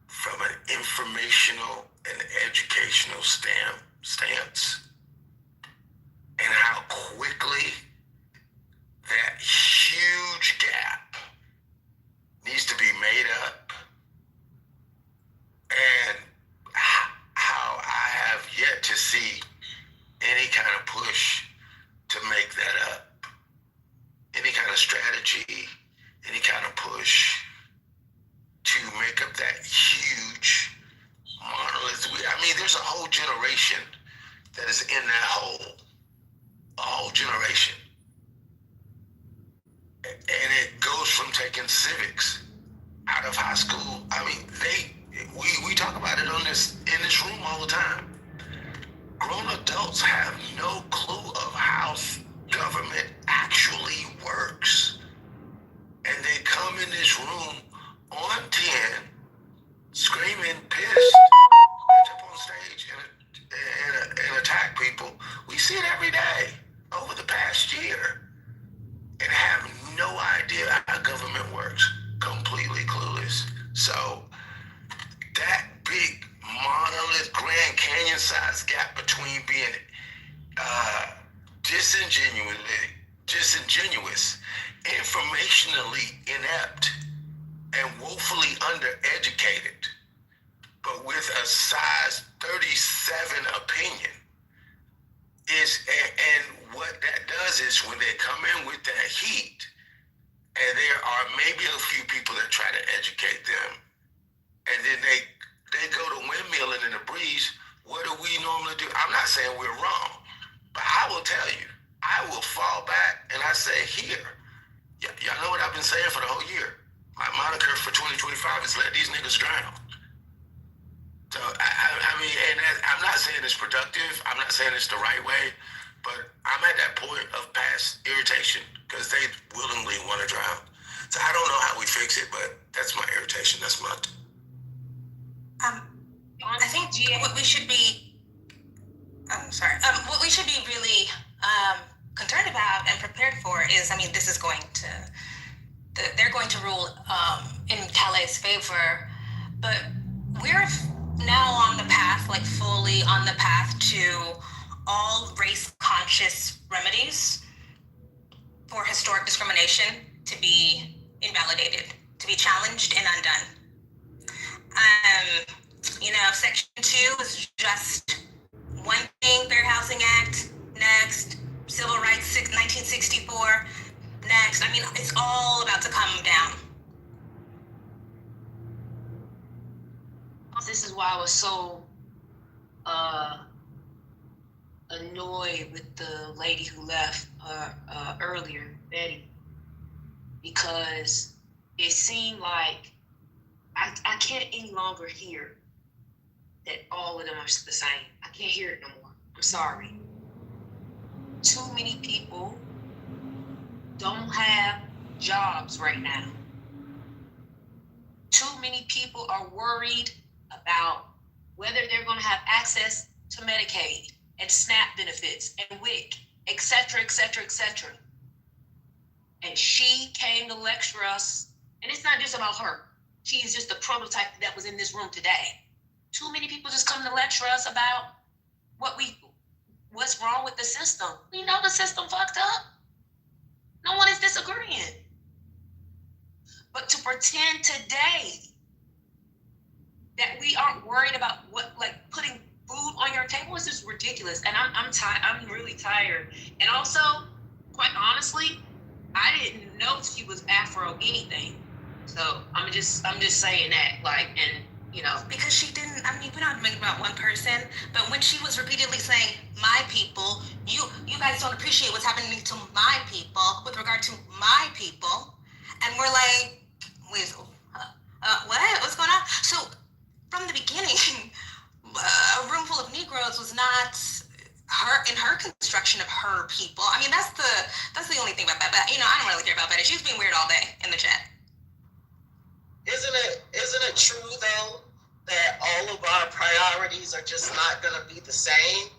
from an informational and educational stance, and how quickly that huge gap needs to be made up, and how I have yet to see any kind of push to make that up, any kind of strategy, any kind of push to make up that huge monolith. I mean, there's a whole generation that is in that hole, a whole generation. And it goes from taking civics out of high school. I mean, we talk about it in this room all the time. Grown adults have no clue of how government actually works. And they come in this room on 10, screaming, pissed, jump on stage and attack people. We see it every day over the past year, and have no idea how government works. Completely clueless. So that big monolith Grand Canyon sized gap between being disingenuous, informationally inept, and woefully undereducated, but with a size 37 opinion, and what that does is when they come in with that heat, and there are maybe a few people that try to educate them, and then they go to windmilling in the breeze. What do we normally do? I'm not saying we're wrong, but I will tell you, I will fall back and I say, here, y'all know what I've been saying for the whole year. My moniker for 2025 is let these niggas drown. So, I mean, and I'm not saying it's productive. I'm not saying it's the right way, but I'm at that point of past irritation because they willingly want to drown. So I don't know how we fix it, but that's my irritation. That's my... I think what we should be, what we should be really concerned about and prepared for is, I mean, this is going to, they're going to rule in Calais' favor, but we're now on the path, like fully on the path to all race-conscious remedies for historic discrimination to be invalidated, to be challenged and undone. You know, Section 2 is just one thing, Fair Housing Act, next, Civil Rights 1964, next. I mean, it's all about to come down. why I was so annoyed with the lady who left earlier, Betty, because it seemed like I can't any longer hear that all of them are the same. I can't hear it no more. I'm sorry. Too many people don't have jobs right now. Too many people are worried about whether they're going to have access to Medicaid and SNAP benefits and WIC, et cetera, et cetera, et cetera. And she came to lecture us, and it's not just about her. She is just the prototype that was in this room today. Too many people just come to lecture us about what's wrong with the system. We know the system fucked up. No one is disagreeing. But to pretend today that we aren't worried about putting food on your table is just ridiculous. And I'm tired. I'm really tired. And also, quite honestly, I didn't know she was Afro anything. So I'm just saying that, because she didn't. I mean, we're not making about one person, but when she was repeatedly saying "my people," you guys don't appreciate what's happening to my people with regard to my people, and we're like, wait, what's going on? So from the beginning, a room full of Negroes was not her in her construction of her people. I mean, that's the only thing about that. But I don't really care about Betty. She was being weird all day in the chat. Isn't it true though that all of our priorities are just not going to be the same,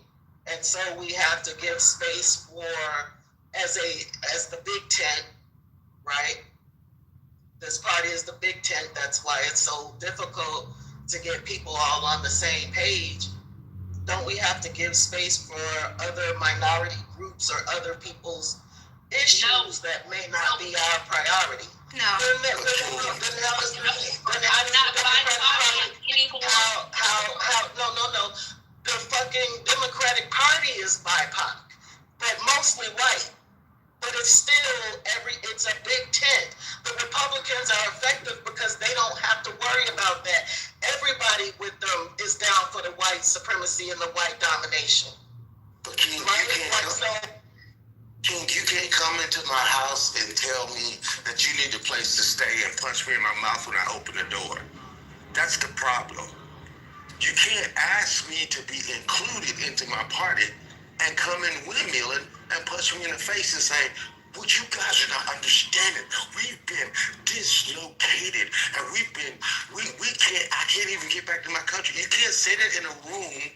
and so we have to give space for as the big tent, right? This party is the big tent. That's why it's so difficult to get people all on the same page. Don't we have to give space for other minority groups or other people's issues that may not be our priority? No. I'm not bypassing anyone. No. The fucking Democratic Party is BIPOC, but mostly white. But it's still it's a big tent. The Republicans are effective because they don't have to worry about that. Everybody with them is down for the white supremacy and the white domination. But King, you can't come into my house and tell me that you need a place to stay and punch me in my mouth when I open the door. That's the problem. You can't ask me to be included into my party and come in windmilling and punch me in the face and say, what you guys are not understanding, we've been dislocated and I can't even get back to my country. You can't sit in a room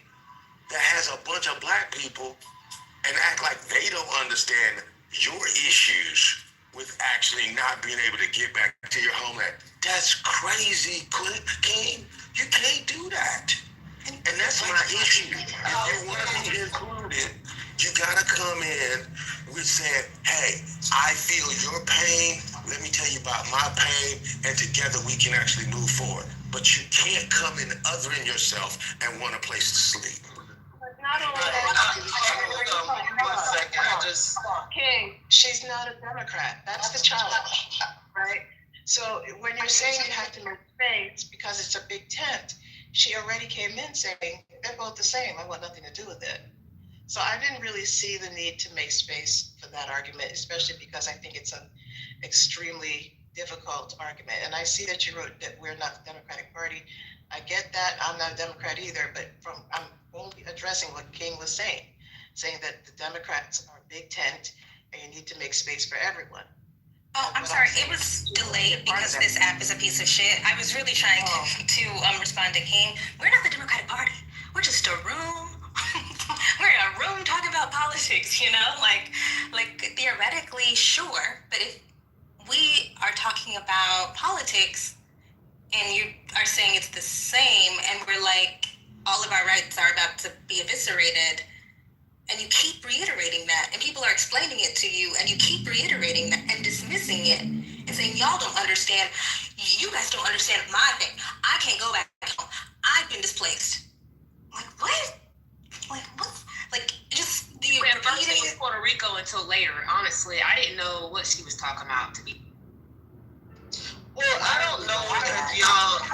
that has a bunch of black people and act like they don't understand your issues with actually not being able to get back to your homeland. That's crazy, King. You can't do that. And that's my issue. If you want to be included, you gotta come in with saying, hey, I feel your pain. Let me tell you about my pain, and together we can actually move forward. But you can't come in othering yourself and want a place to sleep. Not only that, King, she's not a Democrat. That's the challenge, right? So when you're saying you have to make space because it's a big tent, she already came in saying they're both the same. I want nothing to do with it. So I didn't really see the need to make space for that argument, especially because I think it's an extremely difficult argument. And I see that you wrote that we're not the Democratic Party. I get that. I'm not a Democrat either, but I'm only addressing what King was saying that the Democrats are big tent and you need to make space for everyone. Oh, I'm sorry. It was delayed because this app is a piece of shit. I was really trying to respond to King. We're not the Democratic Party. We're just a room. We're in a room talking about politics, like theoretically, sure. But if we are talking about politics and you are saying it's the same and we're like, all of our rights are about to be eviscerated, and you keep reiterating that, and people are explaining it to you, and you keep reiterating that and dismissing it and saying, y'all don't understand, you guys don't understand my thing. I can't go back home. I've been displaced. Like, what? Like, what? Like, just the repeating was Puerto Rico until later. Honestly, I didn't know what she was talking about, to be. Well, I don't know if y'all,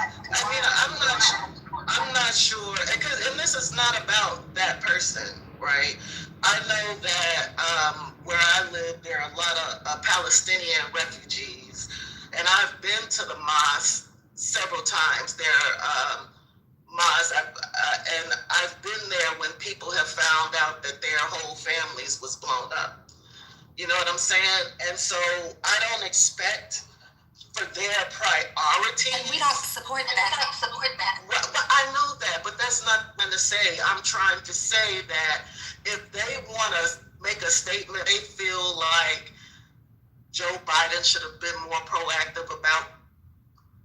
I'm not sure. I'm not sure, and this is not about that person, right? I know that where I live, there are a lot of Palestinian refugees, and I've been to the mosque several times. There are mosques, and I've been there when people have found out that their whole families was blown up. You know what I'm saying? And so I don't expect for their priority. And we don't support that. Well, but I know that, but that's not going to say. I'm trying to say that if they want to make a statement, they feel like Joe Biden should have been more proactive about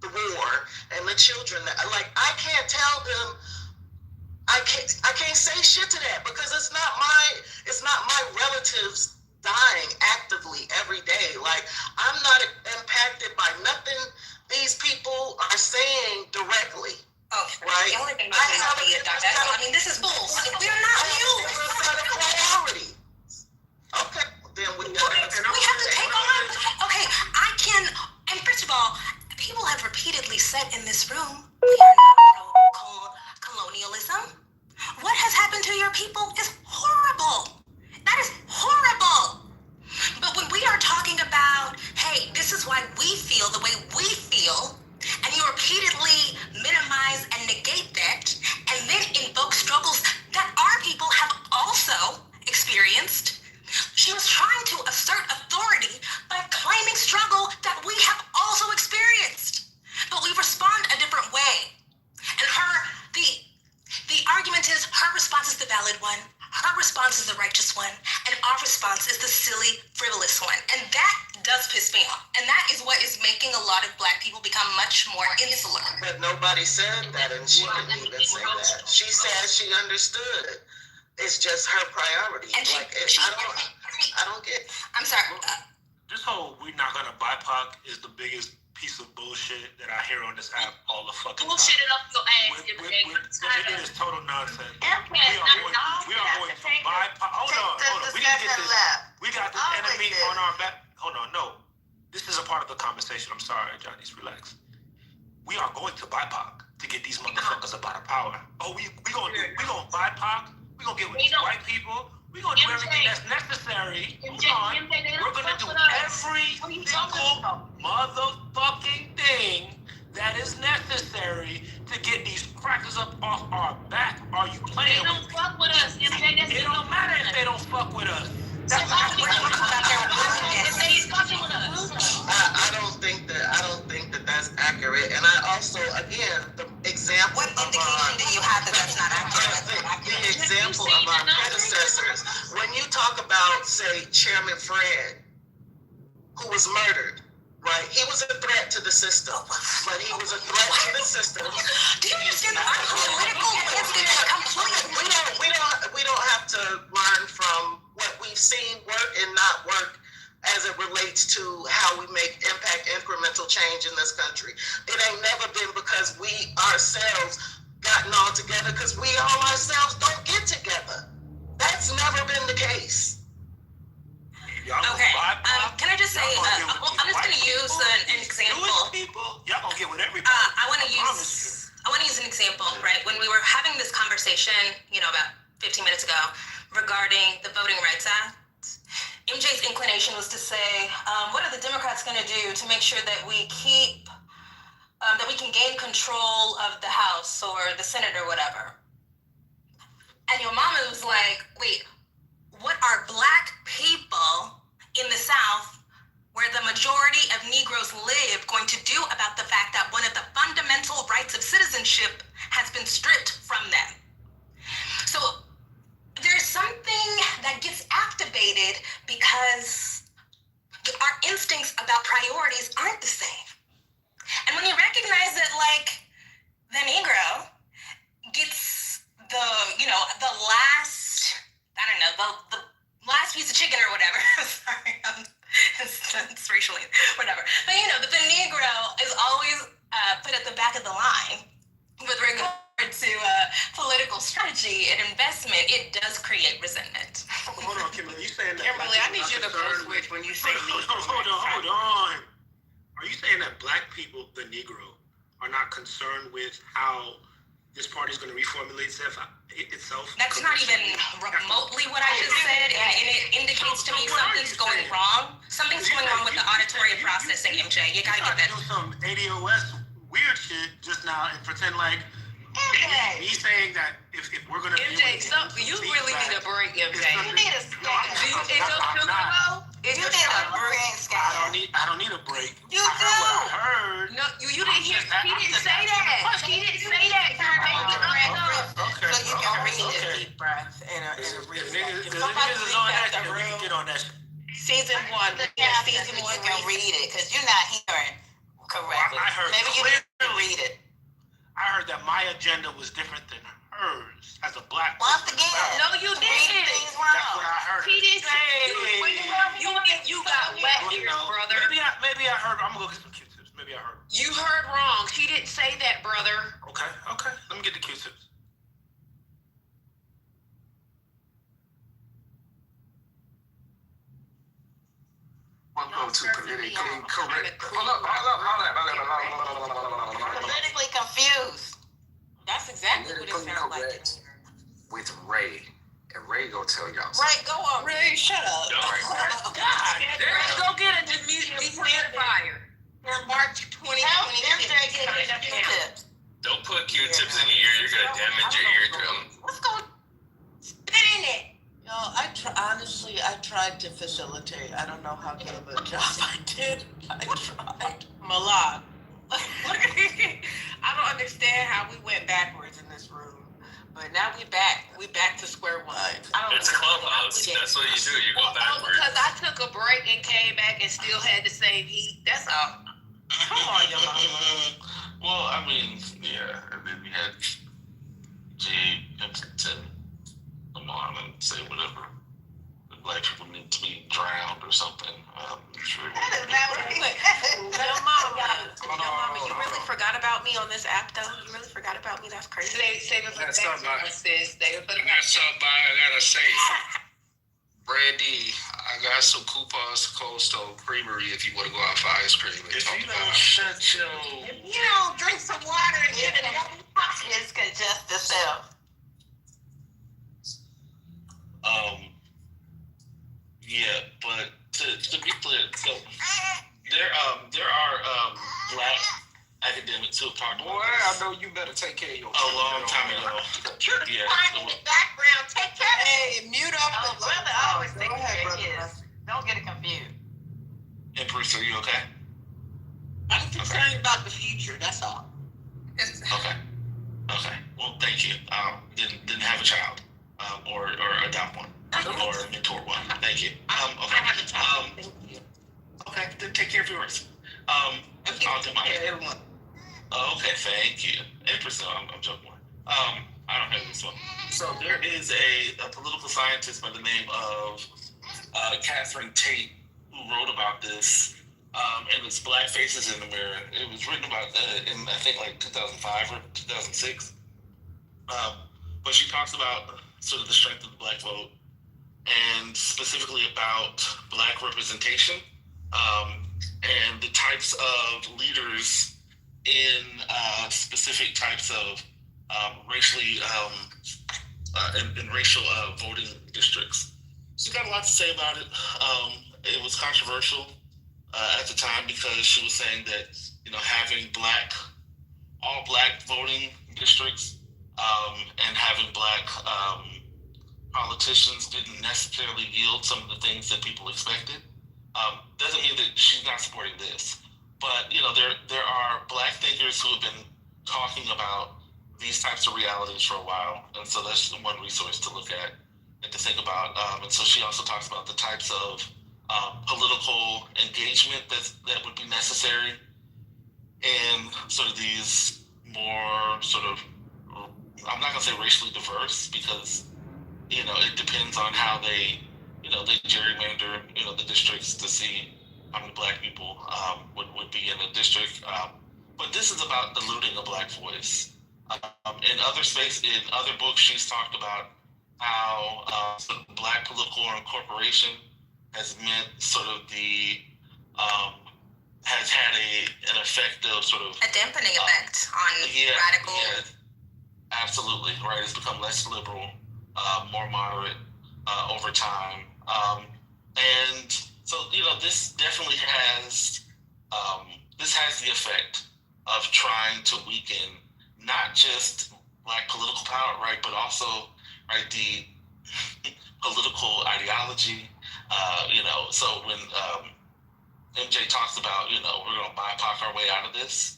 the war and the children. Like, I can't tell them. I can't say shit to that because it's not my relatives dying actively every day. Like, I'm not impacted by nothing these people are saying directly. Oh, right. The only thing that be a doctor. I mean, this is bullshit. We're not you. Priority. Okay, then we have to take on. Okay, I can. And first of all, people have repeatedly said in this room, we are not pro-colonialism. What has happened to your people is horrible. That is horrible. But when we are talking about, hey, this is why we feel the way we feel, and you repeatedly minimize and negate that, and then invoke struggles that our people have also experienced, she was trying to assert authority by claiming struggle that we have also experienced. But we respond a different way. And the argument is her response is the valid one, her response is the righteous one, and our response is the silly, frivolous one. And that does piss me off. And that is what is making a lot of Black people become much more insular. But nobody said that, and she didn't even say that. She said she understood. It's just her priority. And I don't get. I'm sorry. This whole "we're not gonna BIPOC" is the biggest piece of bullshit that I hear on this app all the fucking time. Bullshit it up your ass. It is total nonsense. We are going to BIPOC. Hold on. We didn't get this. We got this enemy on our back. Hold on, no. This is a part of the conversation. I'm sorry, Johnny's relax. We are going to BIPOC to get these motherfuckers up out of power. Oh, we gonna BIPOC. We gonna get with these white people. We're going to do everything that's necessary. Hold on. We're going to do every single motherfucking thing that is necessary to get these crackers up off our back. Are you playing with me? They don't fuck with us. It don't matter if they don't fuck with us. That's why we're talking about their if they fucking with us. I don't think that that's accurate. And I also, again, the example. What indication do you have that that's not accurate? The example of our predecessors. When you talk about, say, Chairman Fred, who was murdered, right? He was a threat to the system, but he was a threat to the system. Do you understand that our political landscape is completely? We don't have to learn from what we've seen work and not work as it relates to how we make impact incremental change in this country. It ain't never been because we ourselves gotten all together, because we all ourselves don't get together. That's never been the case. Okay, can I just say, I'm just going to use an example. Y'all gonna get with everybody. I want to use an example, right? When we were having this conversation, about 15 minutes ago, regarding the Voting Rights Act, MJ's inclination was to say, what are the Democrats going to do to make sure that we keep, that we can gain control of the House or the Senate or whatever? And your mama was like, wait, what are Black people in the South, where the majority of Negroes live, going to do about the fact that one of the fundamental rights of citizenship has been stripped from them? So there's something that gets activated because our instincts about priorities aren't the same. And when you recognize that, like, the Negro gets the last, the last piece of chicken or whatever. Sorry, it's racially, whatever. But the Negro is always put at the back of the line with regard to political strategy and investment. It does create resentment. Hold on, Kimberly. You saying that? Kimberly, I need you to code switch when you say Hold on. Are you saying that Black people, the Negro, are not concerned with how this party's going to reformulate itself. That's not even remotely what I just said, and it indicates to me something's going wrong. Something's going on with the auditory processing, MJ. You gotta get that. Do some ADOS weird shit just now and pretend like he's saying that if we're going to MJ, you really need a break, MJ. You need a Is your I don't need a break. You I heard what I heard. No, you didn't hear. He didn't say that. He didn't say that. Okay. So you can read Okay. a deep breath and a reset. If niggas is on that, then we can get on that shit. Season 1. Season 1 you can read it because you're not hearing correctly. I heard Maybe you need to read it. I heard that my agenda was different than hers as a black Once person. again, No, you didn't. things That's what wrong. I heard. He didn't say. You got wet ears, brother. Maybe I heard. I'm gonna go get some Q-tips. Maybe I heard. You heard wrong. She didn't say that, brother. Okay. Let me get the Q-tips. Welcome to politically correct. Politically confused. That's exactly what it Politically sounds like. correct with Ray. And Ray gonna tell y'all something. Right, go on. Ray, shut up. Go get a dehumidifier. For March 2026. MJ get rid of Q-tips. Don't put Q-tips in your ear. You're gonna damage your eardrum. Let's go. spit in it? No, honestly, I tried to facilitate. I don't know how good of a job I did. I tried. Malak. I don't understand how we went backwards in this room. But now we back to square one. It's Clubhouse. That's what you do. You go backwards. Because I took a break and came back and still had the same heat. That's all. Come on, Yolanda. Well, I mean, yeah, and then we had G. Pimpleton come on and say whatever the black people need to be drowned or something. I'm sure. Your mama, you really forgot about me on this app, though? You really forgot about me? That's crazy. Save it for the next one, sis. Save it for the I got next one. something I gotta say. Brandy, I got some coupons to Cold Stone Creamery if you want to go out for ice cream. If you don't shut your... If you don't drink some water and get it, it's just yourself. Yeah, but to be clear, so there are black academics who have talked about Boy, this I know you better take care of your a long time ago. You're Yeah, in the background. Take care. Hey, mute up. Oh, brother, I always take care of kids. Don't get it confused. And Bruce, are you okay? I'm concerned about the future. That's all. Okay. Well, thank you. Didn't have a child, or adopt one, or mentor one. Thank you. Okay. I have a child. Thank you. Okay, then take care of yours. I'll do mine. Oh, okay, thank you. Empress, no, I'm joking. I don't have this one. So there is a political scientist by the name of Catherine Tate who wrote about this, and it's Black Faces in the Mirror. It was written about in I think like 2005 or 2006. But she talks about sort of the strength of the Black vote, and specifically about Black representation, and the types of leaders in specific types of racially in racial voting districts. She got a lot to say about it. It was controversial at the time because she was saying that having all black voting districts and having black politicians didn't necessarily yield some of the things that people expected. Doesn't mean that she's not supporting this, but there are black thinkers who have been talking about these types of realities for a while, and so that's one resource to look at and to think about. And so she also talks about the types of political engagement that would be necessary in sort of these more sort of, I'm not gonna say racially diverse because it depends on how they gerrymander the districts to see how many black people would be in a district. But this is about diluting a black voice. In other books, she's talked about how sort of black political incorporation has meant sort of has had an effect of sort of A dampening effect on radical. Yeah, Absolutely, right. It's become less liberal, more moderate over time. And so, this definitely has the effect of trying to weaken not just Black political power, right, but also, right, the political ideology. So when MJ talks about, we're going to BIPOC our way out of this,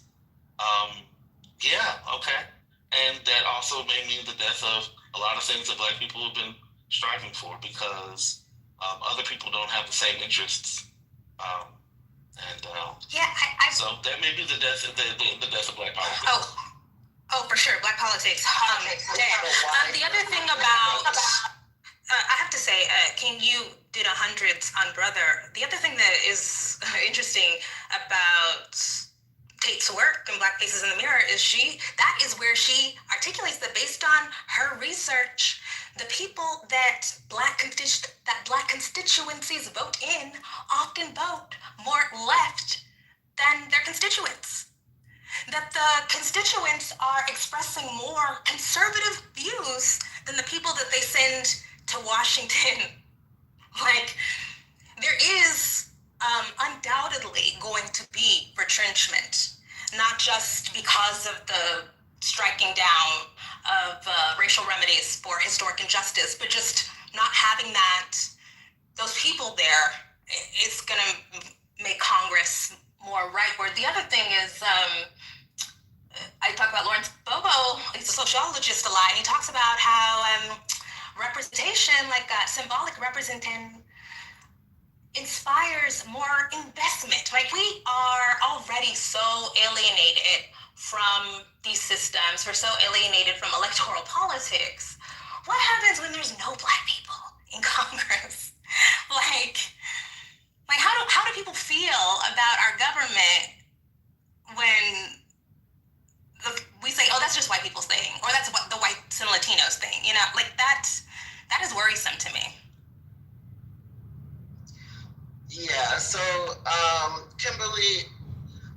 yeah, okay. And that also may mean the death of a lot of things that Black people have been striving for, because other people don't have the same interests. So that may be the death of Black politics. Oh, for sure. Black politics. Dead. The other thing about, I have to say, King, you did 100s on Brother. The other thing that is interesting about Tate's work in Black Faces in the Mirror is that is where she articulates that based on her research, the people that Black constituencies vote in often vote more left than their constituents. That the constituents are expressing more conservative views than the people that they send to Washington. Like, there is undoubtedly going to be retrenchment, not just because of the striking down of racial remedies for historic injustice, but just not having those people there. It's going to make Congress more rightward. The other thing is, I talk about Lawrence Bobo, he's a sociologist a lot, and he talks about how representation, like symbolic representation, inspires more investment. Like, we are already so alienated from these systems. We're so alienated from electoral politics. What happens when there's no Black people in Congress? Like how do people feel about our government when we say, oh, that's just white people's thing, or that's what the whites and Latinos thing, like that is worrisome to me. Yeah, so Kimberly,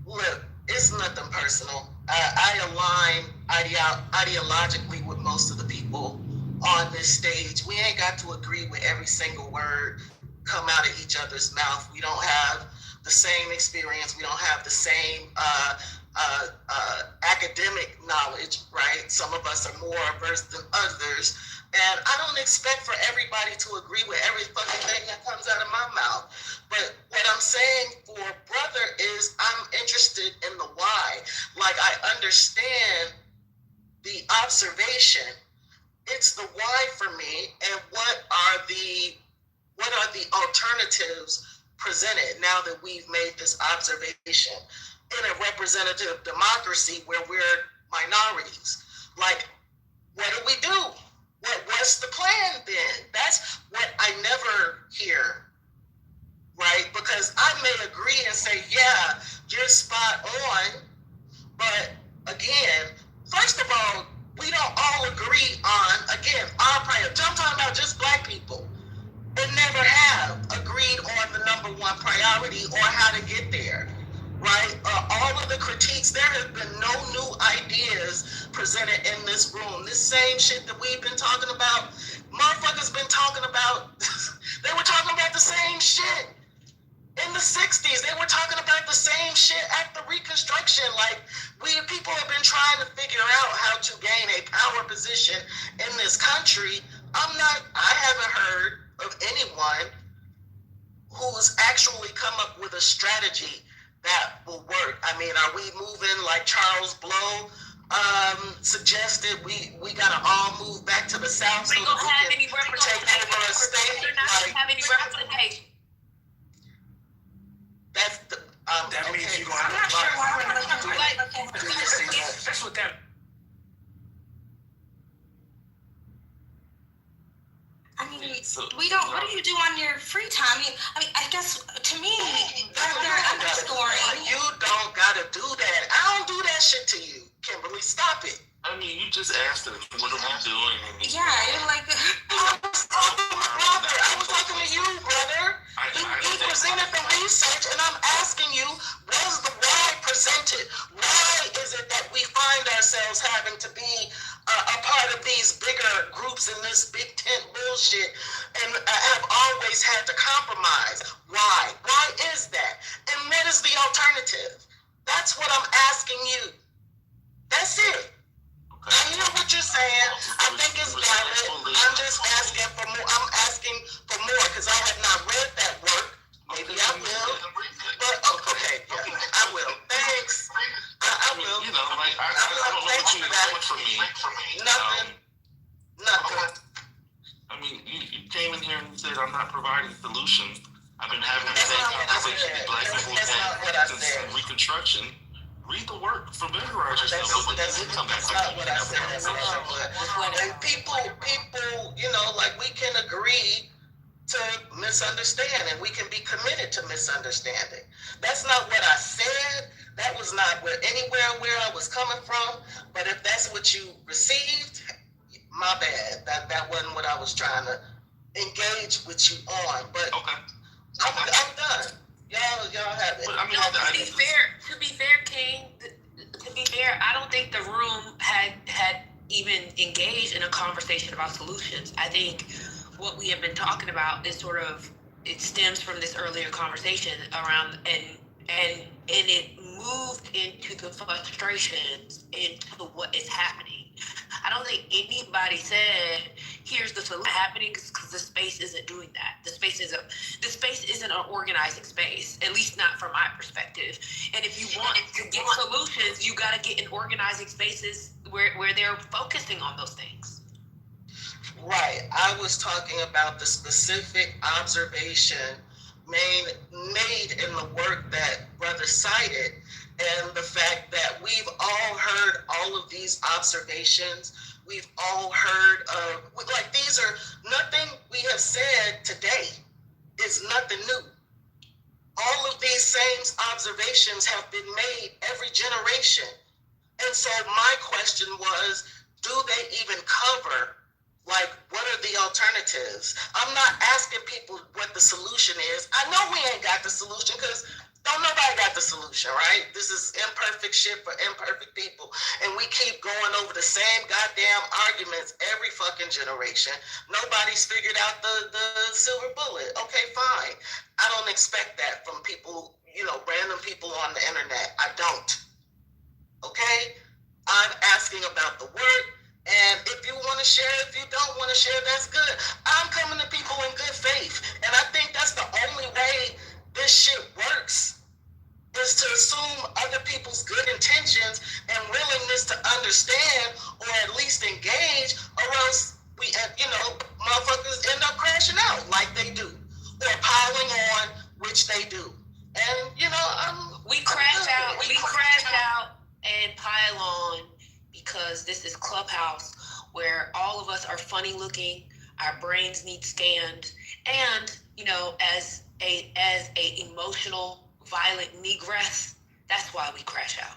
look, it's nothing personal. I align ideologically with most of the people on this stage. We ain't got to agree with every single word come out of each other's mouth. We don't have the same experience. We don't have the same academic knowledge, right? Some of us are more versed than others. And I don't expect for everybody to agree with every fucking thing that comes out of my mouth. But what I'm saying for Brother is I'm interested in the why. Like, I understand the observation. It's the why for me, and what are the alternatives presented now that we've made this observation in a representative democracy where we're minorities. Like, what do? What's the plan then? That's what I never hear, right? Because I may agree and say, yeah, you're spot on, but again, first of all, we don't all agree on, again, our priority. I'm talking about just Black people. They never have agreed on the number one priority or how to get there, right? All of the critiques, there have been no new ideas presented in this room. This same shit that we've been talking about, motherfuckers been talking about, they were talking about the same shit. In the 60s, they were talking about the same shit after Reconstruction. Like, people have been trying to figure out how to gain a power position in this country. I haven't heard of anyone who's actually come up with a strategy that will work. I mean, are we moving like Charles Blow suggested? We gotta all move back to the South so that we can take over a state. They're not gonna have any representation. That's the that means okay. you're gonna have I'm not sure why we're looking That's what that. I mean, what do you do on your free time? I mean, I guess, to me, they're underscoring. You don't gotta do that. I don't do that shit to you, Kimberly. Stop it. I mean, you just asked her, what are we doing? Yeah, you're like... I was talking to you, brother. He presented the research, and I'm asking you, was the why presented? Why is it that we find ourselves having to be a tents and this big tent bullshit, and have always had to compromise. Why? Why is that? And what is the alternative? That's what I'm asking you. That's it. I hear what you're saying. I think it's valid. I'm just asking for more. I'm asking for more because I have not read that work. Maybe I will. But okay, yeah, I will. Thanks. I will. You know, like I don't know what you want from me. Nothing. Nothing. I mean, you came in here and said I'm not providing solutions. I've been having the same conversation with Black people since Reconstruction. Read the work, familiarize yourself with it, and come back. That's not what I said. That's not what. And people, you know, like we can agree to misunderstand, and we can be committed to misunderstanding. That's not what I said. That was not anywhere where I was coming from. But if that's what you received, my bad. That wasn't what I was trying to engage with you on. But okay. I'm done. Y'all have it. I mean, to be fair, King. To be fair, I don't think the room had even engaged in a conversation about solutions. I think what we have been talking about is sort of, it stems from this earlier conversation around and it moved into the frustrations, into what is happening. I don't think anybody said, here's the solution happening, because the space isn't doing that. The space isn't an organizing space, at least not from my perspective. And if you want to get solutions, you got to get in organizing spaces where they're focusing on those things. Right. I was talking about the specific observation made in the work that Brother cited, and the fact that we've all heard all of these observations. We've all heard of, like, these are nothing we have said today is nothing new. All of these same observations have been made every generation. And so my question was, do they even cover, like, what are the alternatives? I'm not asking people what the solution is. I know we ain't got the solution because don't nobody got the solution, right? This is imperfect shit for imperfect people. And we keep going over the same goddamn arguments every fucking generation. Nobody's figured out the silver bullet. Okay, fine. I don't expect that from people, you know, random people on the internet. I don't. Okay? I'm asking about the work. And if you want to share, if you don't want to share, that's good. I'm coming to people in good faith. And I think that's the only way this shit works, is to assume other people's good intentions and willingness to understand or at least engage, or else we, you know, motherfuckers end up crashing out like they do, or piling on, which they do. And, you know, we crash out and pile on because this is Clubhouse, where all of us are funny looking, our brains need scanned, and, you know, as a emotional, violent negress, that's why we crash out.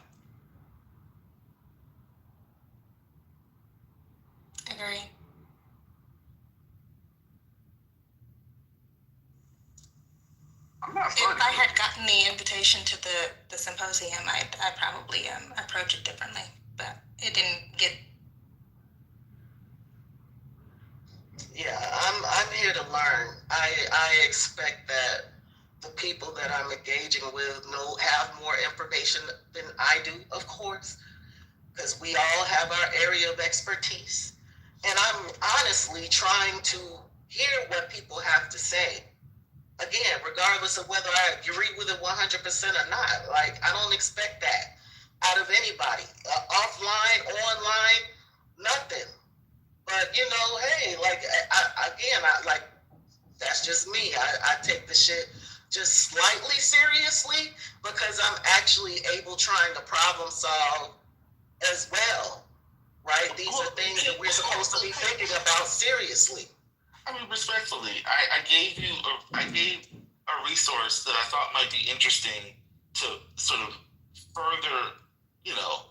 Agree. If I had gotten the invitation to the symposium, I'd probably approach it differently, but it didn't get. Yeah, I'm here to learn. I expect that the people that I'm engaging with have more information than I do, of course, because we all have our area of expertise. And I'm honestly trying to hear what people have to say. Again, regardless of whether I agree with it 100% or not. Like, I don't expect that out of anybody. Offline, online, nothing. But, you know, hey, like, I that's just me. I take the shit just slightly seriously because I'm actually trying to problem solve as well, right? These are things that we're supposed to be thinking about seriously. I mean, respectfully, I gave a resource that I thought might be interesting to sort of further, you know,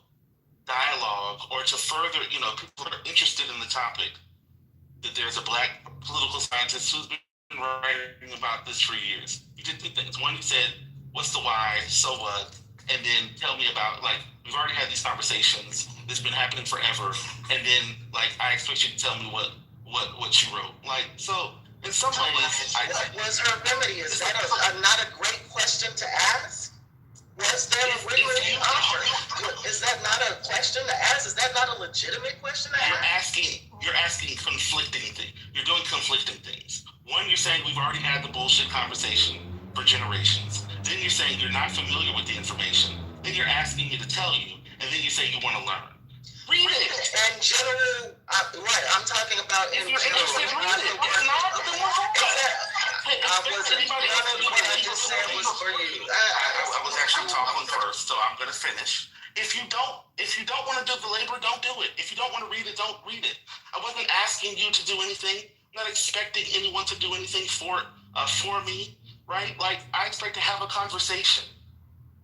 dialogue, or to further, you know, people are interested in the topic. That there's a Black political scientist who's been writing about this for years. You did two things. One, you said, what's the why, so what? And then tell me about, like, we've already had these conversations. It's been happening forever. And then, like, I expect you to tell me what what you wrote. Like, so in some ways, What was her remedy? Is that not a great question to ask? Was there a remedy offered? Is that not a question to ask? Is that not a legitimate question to ask? You're asking conflicting things. You're doing conflicting things. One, you're saying we've already had the bullshit conversation for generations. Then you're saying you're not familiar with the information. Then you're asking me to tell you, and then you say you want to learn. Read it. In general, right, I'm talking about in general. What I just said was for you. I was actually talking first, so I'm gonna finish. If you don't want to do the labor, don't do it. If you don't want to read it, don't read it. I wasn't asking you to do anything. I'm not expecting anyone to do anything for me, right? Like, I expect to have a conversation,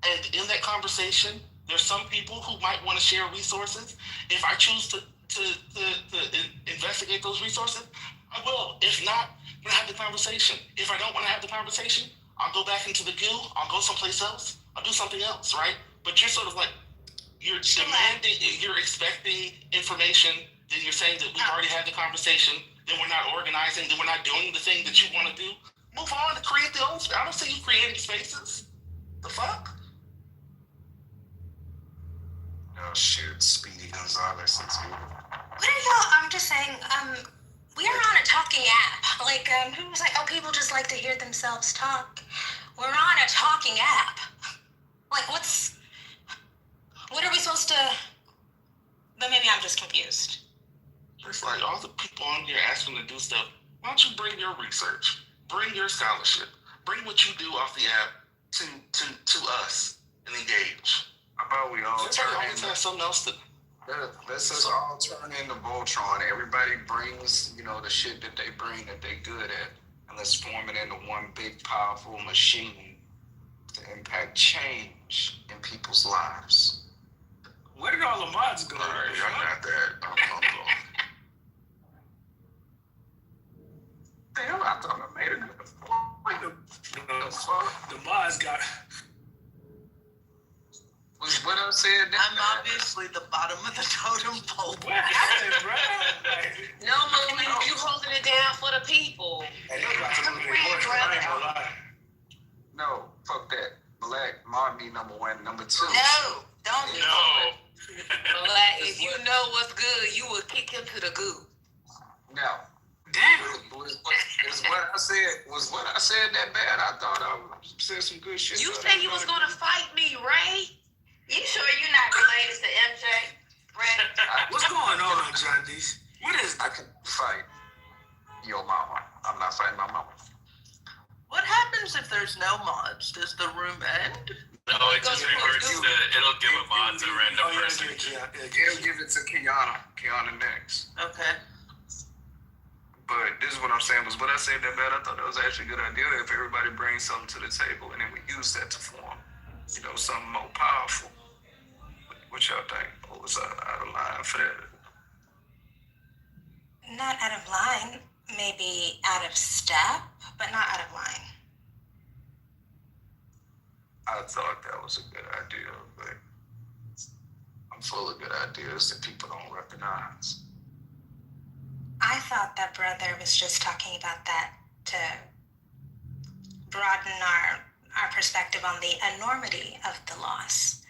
and in that conversation, there's some people who might want to share resources. If I choose to investigate those resources, I will. If not, I'm gonna have the conversation. If I don't want to have the conversation, I'll go back into the goo. I'll go someplace else. I'll do something else, right? But you're sort of like, you're demanding, you're expecting information, then you're saying that we've already had the conversation, then we're not organizing, then we're not doing the thing that you want to do. Move on to create the own space. I don't see you creating spaces. The fuck? Oh shit, Speedy Gonzalez. What are y'all? I'm just saying, we are on a talking app. Like, who was like, oh, people just like to hear themselves talk. We're on a talking app. Like, what are we supposed to, but maybe I'm just confused. It's like all the people on here asking to do stuff. Why don't you bring your research? Bring your scholarship. Bring what you do off the app to us and engage. How about we all turn into something else to... Let's just all turn into Voltron. Everybody brings, the shit that they bring that they good at. And let's form it into one big, powerful machine to impact change in people's lives. Where did all the mods go? All right, I got that. I'm going. Damn, I thought I made a good point. The mods got... Was what I said that I'm obviously the bottom of the totem pole. What happened, bro? No, you holding it down for the people. Hey, they got to move their voice, I ain't gonna lie. No, fuck that. Black, mod me number one. Number two. No, don't do No. Black, if you know what's good, you will kick him to the goo. No. Damn. Was what I said that bad? I thought I said some good shit. You said you was gonna fight me, right? You sure you're not related to MJ, Brett? What's going on, John D? What is I can fight your mama. I'm not fighting my mama. What happens if there's no mods? Does the room end? No, it just reverts to, it'll give a mod to a random person. It'll give it to Kiana next. Okay. But this is what I'm saying, was what I said that bad, I thought that was actually a good idea if everybody brings something to the table and then we use that to form, something more powerful. What y'all think? Or was I out of line for that? Not out of line, maybe out of step, but not out of line. I thought that was a good idea, but I'm full of good ideas that people don't recognize. I thought that brother was just talking about that to broaden our perspective on the enormity of the loss.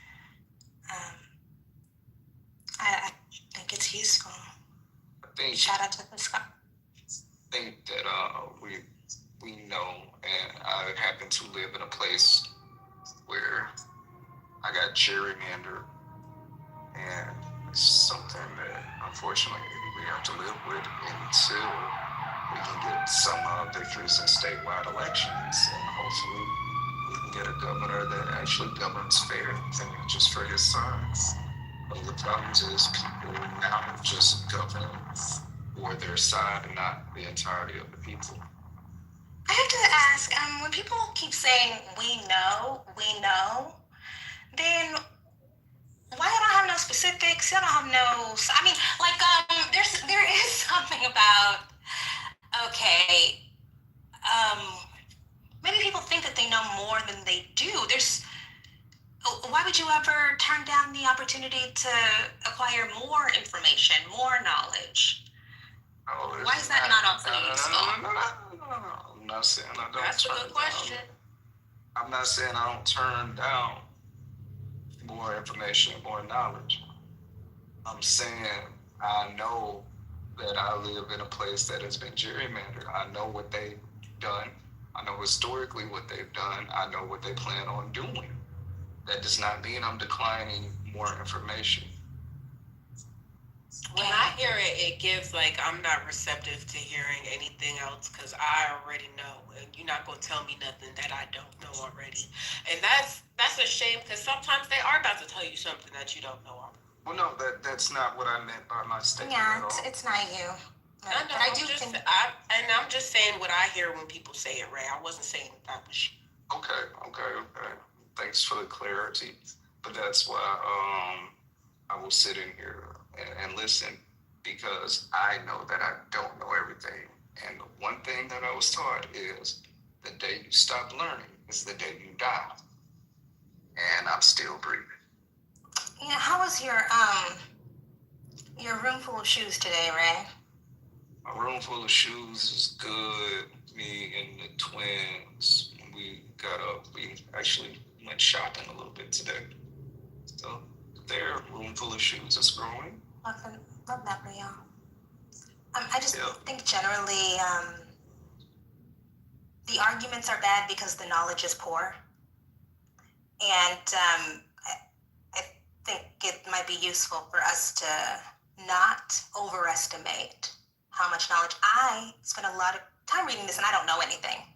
I think it's useful. Shout out to the Scott. I think that we know, and I happen to live in a place where I got gerrymandered, and it's something that unfortunately we have to live with until we can get some victories in statewide elections, and hopefully we can get a governor that actually governs fair and not just for his sons. But the problem is people now just govern for their side and not the entirety of the people. I have to ask, when people keep saying we know, then why y'all don't have no specifics? Y'all don't have no, I mean, like, there is something about, okay, maybe people think that they know more than they do. Why would you ever turn down the opportunity to acquire more information, more knowledge? Oh, Why is that not also useful? No. I'm not saying I don't. That's a good question. I'm not saying I don't turn down more information, more knowledge. I'm saying I know that I live in a place that has been gerrymandered. I know what they've done. I know historically what they've done. I know what they plan on doing. That does not mean I'm declining more information. When I hear it, it gives like I'm not receptive to hearing anything else because I already know, and you're not gonna tell me nothing that I don't know already. And that's a shame because sometimes they are about to tell you something that you don't know already. Well, no, that's not what I meant by my statement Yeah, at all. it's not you. I know, But I do think. I'm just saying what I hear when people say it, Ray. I wasn't saying that was you. Okay. Thanks for the clarity. But that's why I will sit in here and listen because I know that I don't know everything. And the one thing that I was taught is the day you stop learning is the day you die. And I'm still breathing. Yeah, how was your room full of shoes today, Ray? My room full of shoes is good. Me and the twins, we got up. We actually went shopping a little bit today. So their room full of shoes is growing. Love that for y'all. I just think generally the arguments are bad because the knowledge is poor. And I think it might be useful for us to not overestimate how much knowledge. I spent a lot of time reading this and I don't know anything.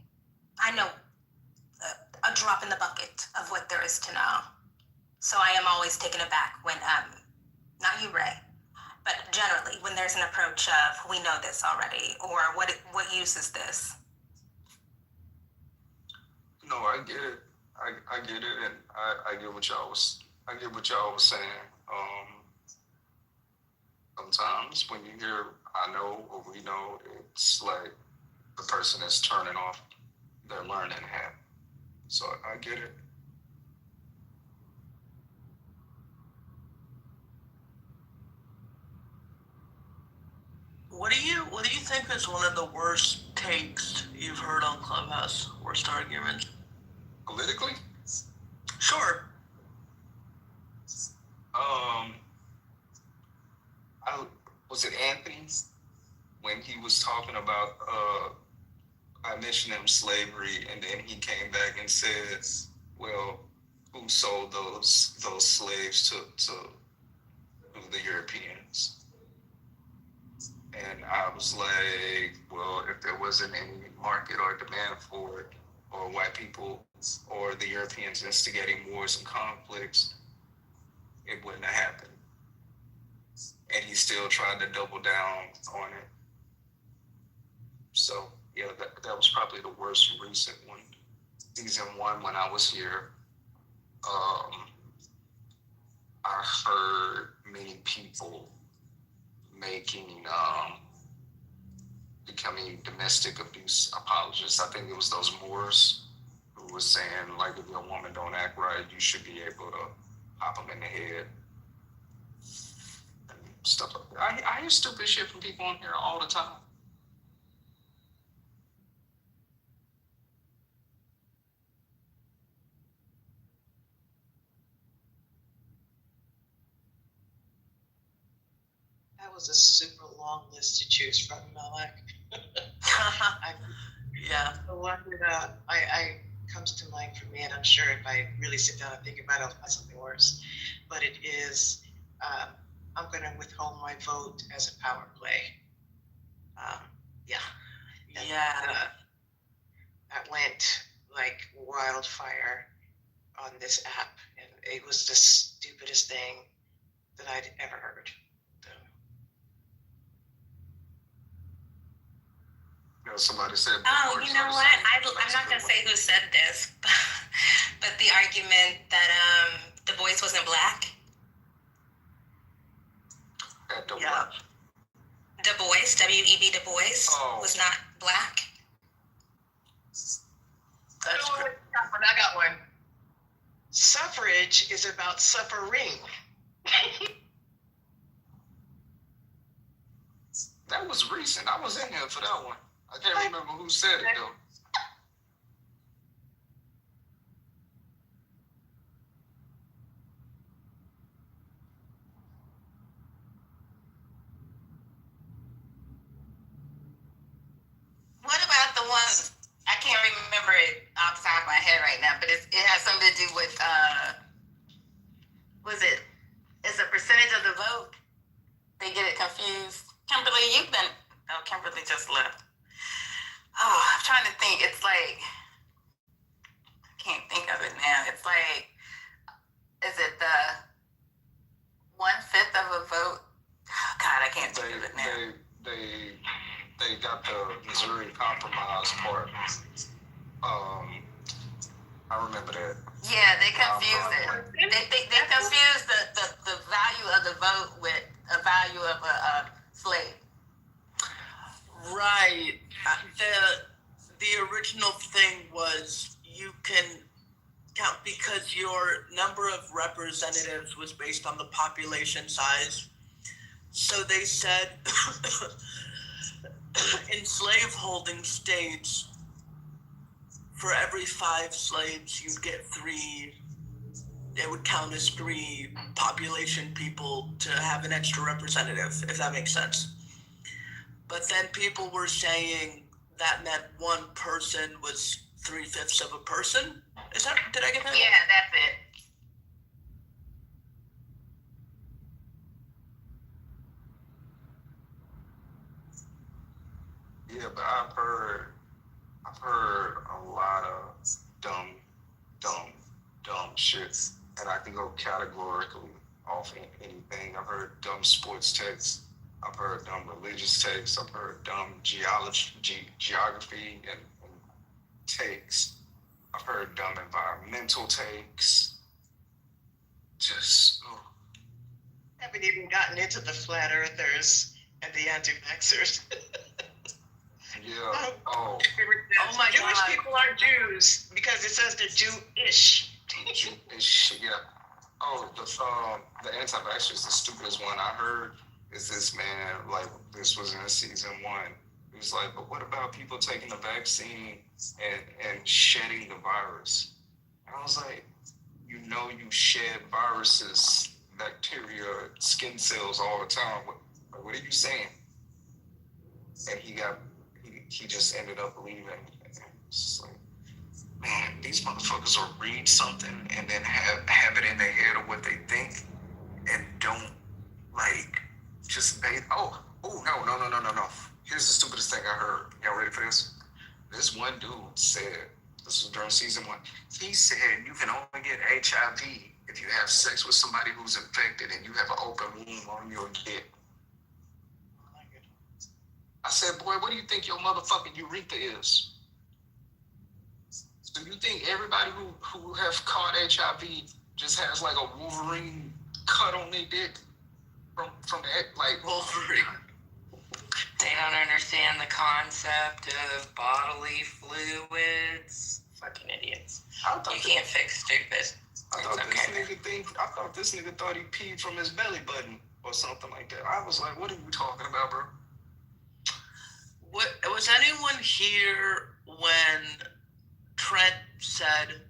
I know a drop in the bucket of what there is to know. So I am always taken aback when, not you, Ray, but generally when there's an approach of, we know this already, or what use is this? No, I get it. I get it, and I get what y'all was saying. Sometimes when you hear I know or we know, it's like the person is turning off their learning hat. So I get it. What do you think is one of the worst takes you've heard on Clubhouse? Worst arguments? Politically? Sure. Was it Anthony when he was talking about I mentioned him slavery, and then he came back and said, well, who sold those slaves to the Europeans? And I was like, well, if there wasn't any market or demand for it, or white people or the Europeans instigating wars and conflicts, it wouldn't have happened. And he still tried to double down on it. So, yeah, that was probably the worst recent one. Season 1, when I was here, I heard many people becoming domestic abuse apologists. I think it was those Moors who was saying, like, if your woman don't act right, you should be able to pop them in the head. And stuff like that. I hear stupid shit from people on here all the time. That was a super long list to choose from, Malak. Yeah. The one that I comes to mind for me, and I'm sure if I really sit down and think about it, I'll find something worse. But it is, I'm going to withhold my vote as a power play. That went like wildfire on this app, and it was the stupidest thing that I'd ever heard. Somebody said. Oh, you know what? I'm not gonna say who said this, but the argument that Du Bois wasn't black. Yeah. Du Bois, W-E-B Du Bois, was not black. That's good. I got one. Suffrage is about suffering. That was recent. I was in here for that one. I can't remember who said it though. What about the ones, I can't remember it off the top of my head right now, but it has something to do with, it's a percentage of the vote? They get it confused. Kimberly, Kimberly just left. Oh, I'm trying to think. It's like, I can't think of it now. It's like, is it the 1/5 of a vote? Oh, God, I can't think of it now. They got the Missouri Compromise part. I remember that. Yeah, they confuse it. They confuse the value of the vote with a value of a slave. Right. The original thing was you can count because your number of representatives was based on the population size. So they said in slaveholding states, for every 5 slaves, you'd get 3. It would count as 3 population people to have an extra representative, if that makes sense. But then people were saying that meant one person was 3/5 of a person. Did I get that? Yeah, that's it. Yeah, but I've heard a lot of dumb shit, and I can go categorically off anything. I've heard dumb sports takes. I've heard dumb religious takes. I've heard dumb geography and takes. I've heard dumb environmental takes. Just, oh. Haven't even gotten into the flat earthers and the anti-vaxxers. Yeah. Oh my God. Jewish people are Jews because it says they're Jewish. Jewish, yeah. Oh, the anti-vaxxers, the stupidest one I heard is this man, like, this was in season 1. He was like, but what about people taking the vaccine and shedding the virus? And I was like, you shed viruses, bacteria, skin cells all the time. What are you saying? And he just ended up leaving. It's like, man, these motherfuckers will read something and then have it in their head of what they think and don't just no. Here's the stupidest thing I heard. Y'all ready for this? This one dude said, this was during season 1, he said you can only get HIV if you have sex with somebody who's infected and you have an open wound on your dick. I said, boy, what do you think your motherfucking urethra is? Do you think everybody who have caught HIV just has like a Wolverine cut on their dick from that, like Wolverine? They don't understand the concept of bodily fluids. Fucking idiots. You can't fix stupid. I thought this nigga thought he peed from his belly button or something like that. I was like, what are you talking about, bro? Was anyone here when Trent said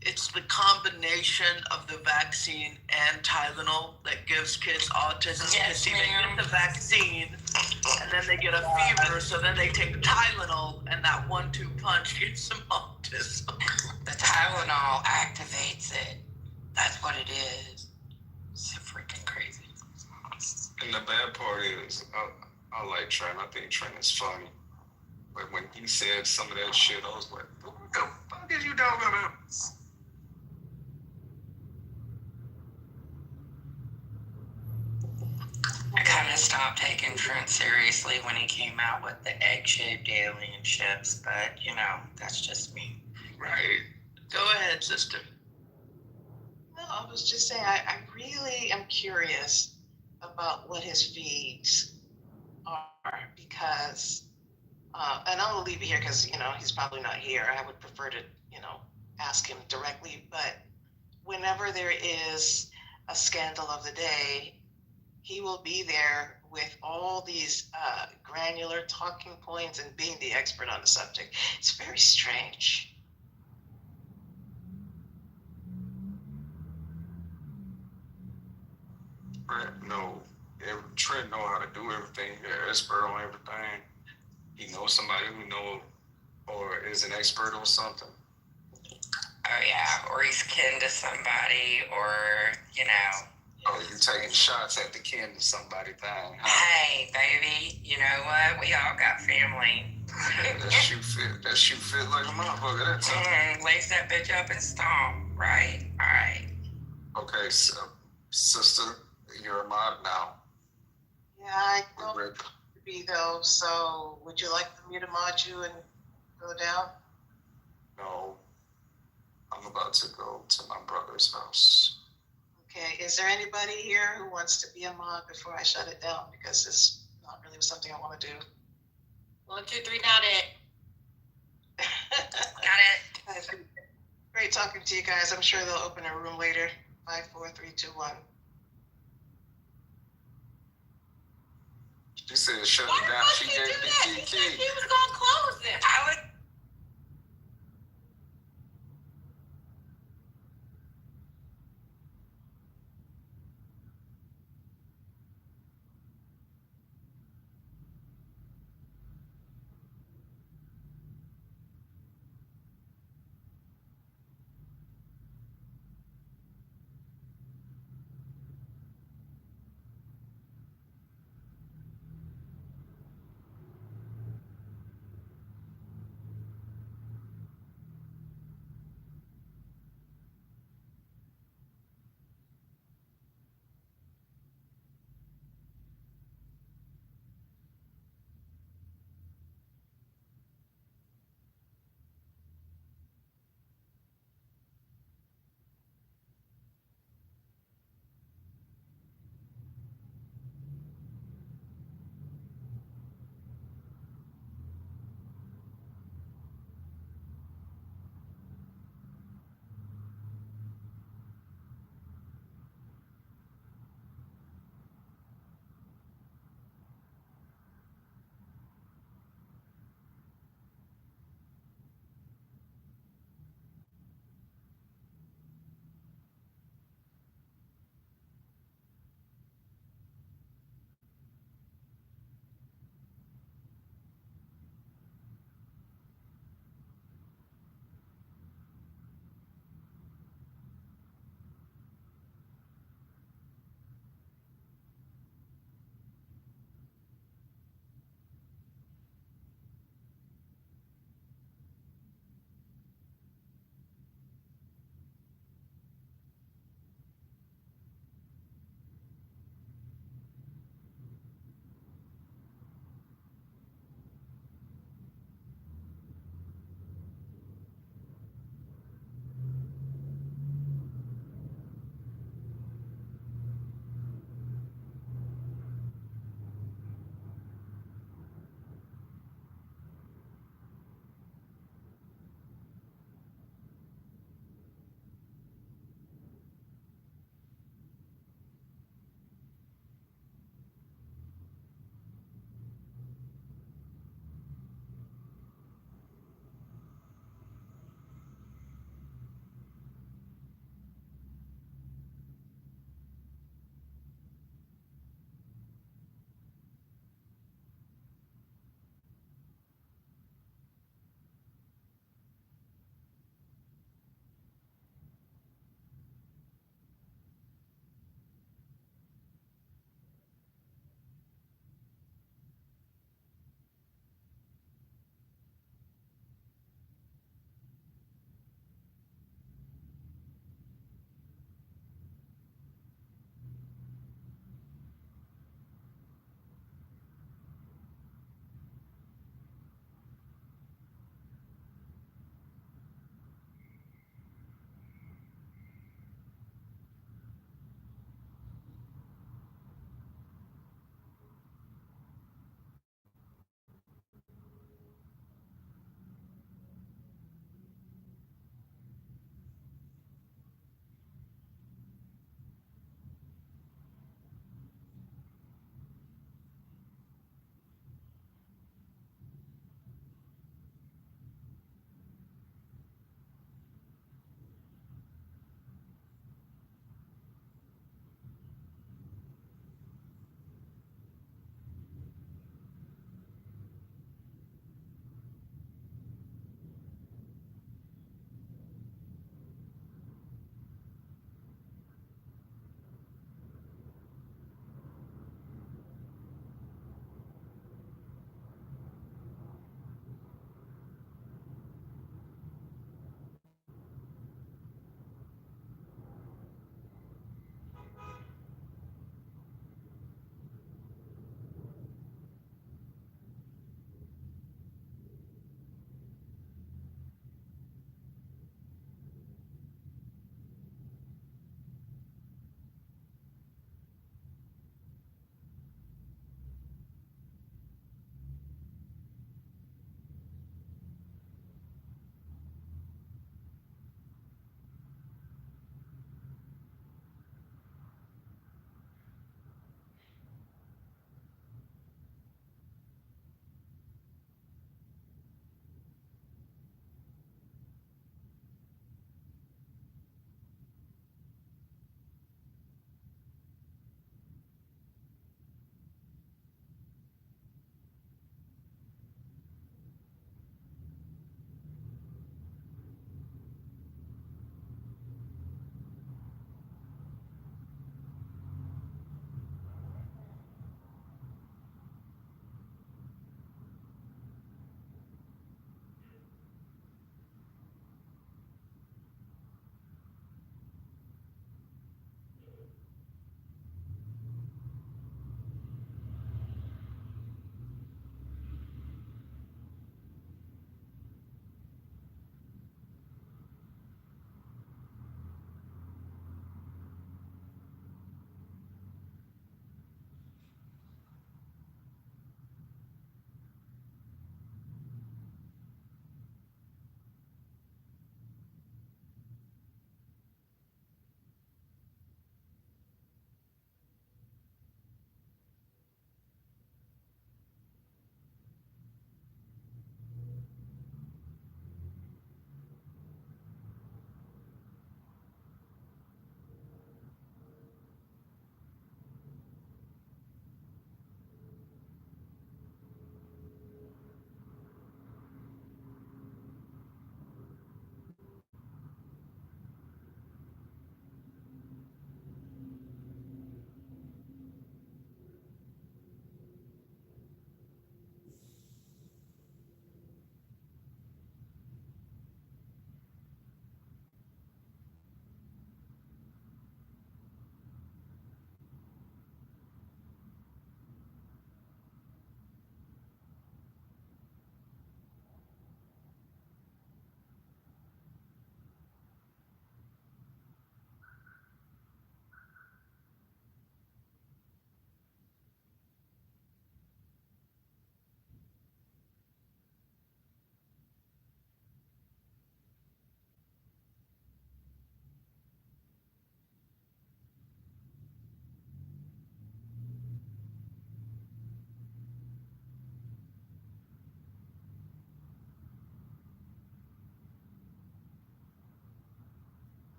it's the combination of the vaccine and Tylenol that gives kids autism? Yes, they get the vaccine and then they get a fever, so then they take Tylenol and that 1-2 punch gives them autism. The Tylenol activates it. That's what it is. It's freaking crazy. And the bad part is, I like Trent. I think Trent is funny. But when he said some of that shit, I was like, what the fuck is you talking about? I kind of stopped taking Trent seriously when he came out with the egg-shaped alien ships, but, that's just me. Right. Go ahead, sister. No, I was just saying, I really am curious about what his feeds are because, and I'll leave it here because, he's probably not here. I would prefer to, ask him directly, but whenever there is a scandal of the day, he will be there with all these granular talking points and being the expert on the subject. It's very strange. Trent know how to do everything. They're expert on everything. He knows somebody who know or is an expert on something. Oh yeah, or he's kin to somebody, or you know. Oh, you taking shots at the kin to somebody thing, huh? Hey, baby, you know what? We all got family. That shoe fit like a motherfucker. That's lace that bitch up and stomp. Right, all right. Okay, so, sister, you're a mod now. Yeah, I don't want to be though. So, would you like me to mod you and go down? No, I'm about to go to my brother's house. Okay, is there anybody here who wants to be a mod before I shut it down? Because it's not really something I want to do. 1, 2, 3, got it. Got it. Great talking to you guys. I'm sure they'll open a room later. 5, 4, 3, 2, 1. She said shut it down. She gave me the key. She was gonna close it. I would.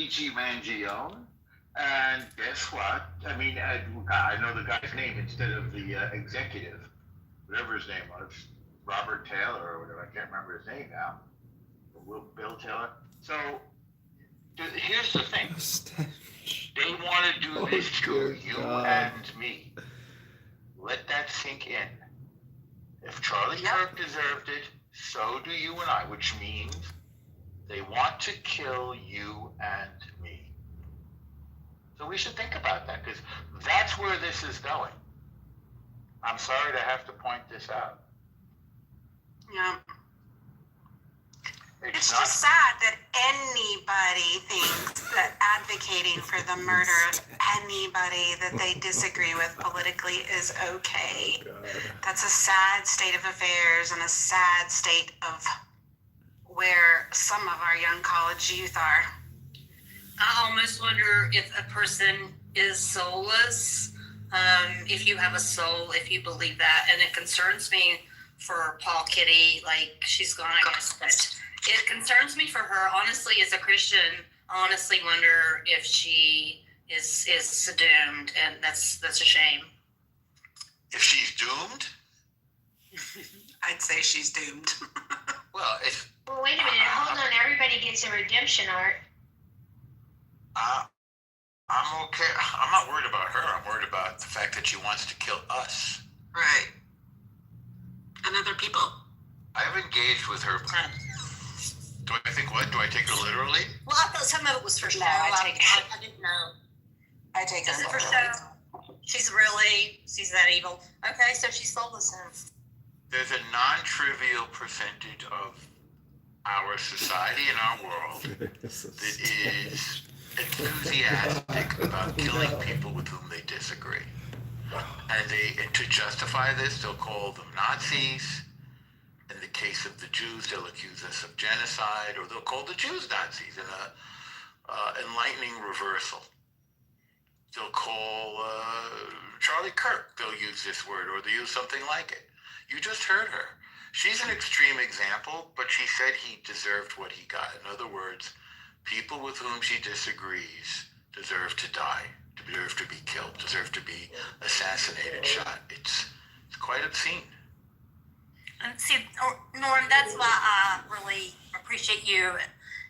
Luigi Mangione. And guess what? I mean, I know the guy's name instead of the executive, whatever his name was, Robert Taylor or whatever. I can't remember his name now. Bill Taylor. So here's the thing. They want to do this to you and me. Let that sink in. If Charlie Kirk deserved it, so do you and I, which means they want to kill you and me. So we should think about that, because that's where this is going. I'm sorry to have to point this out. Yeah. It's just sad that anybody thinks that advocating for the murder of anybody that they disagree with politically is okay. That's a sad state of affairs and a sad state of where some of our young college youth are. I almost wonder if a person is soulless, if you have a soul, if you believe that. And it concerns me for Paul Kitty, like she's gone, I guess, but it concerns me for her. Honestly, as a Christian, I honestly wonder if she is doomed, and that's a shame. If she's doomed? I'd say she's doomed. Well, if... Well, wait a minute. Hold on. Everybody gets a redemption arc. I'm okay. I'm not worried about her. I'm worried about the fact that she wants to kill us. Right. And other people. I've engaged with her. Do I think what? Do I take her literally? Well, I thought some of it was for show. I didn't know. I take Is it it for show? She's that evil. Okay, so she's soulless then. There's a non-trivial percentage of our society and our world that is enthusiastic about killing people with whom they disagree. And to justify this, they'll call them Nazis. In the case of the Jews, they'll accuse us of genocide, or they'll call the Jews Nazis in a enlightening reversal. They'll call Charlie Kirk, they'll use this word, or they'll use something like it. You just heard her. She's an extreme example, but she said he deserved what he got. In other words, people with whom she disagrees deserve to die, deserve to be killed, deserve to be assassinated, shot. It's quite obscene. And see, Norm, that's why I really appreciate you,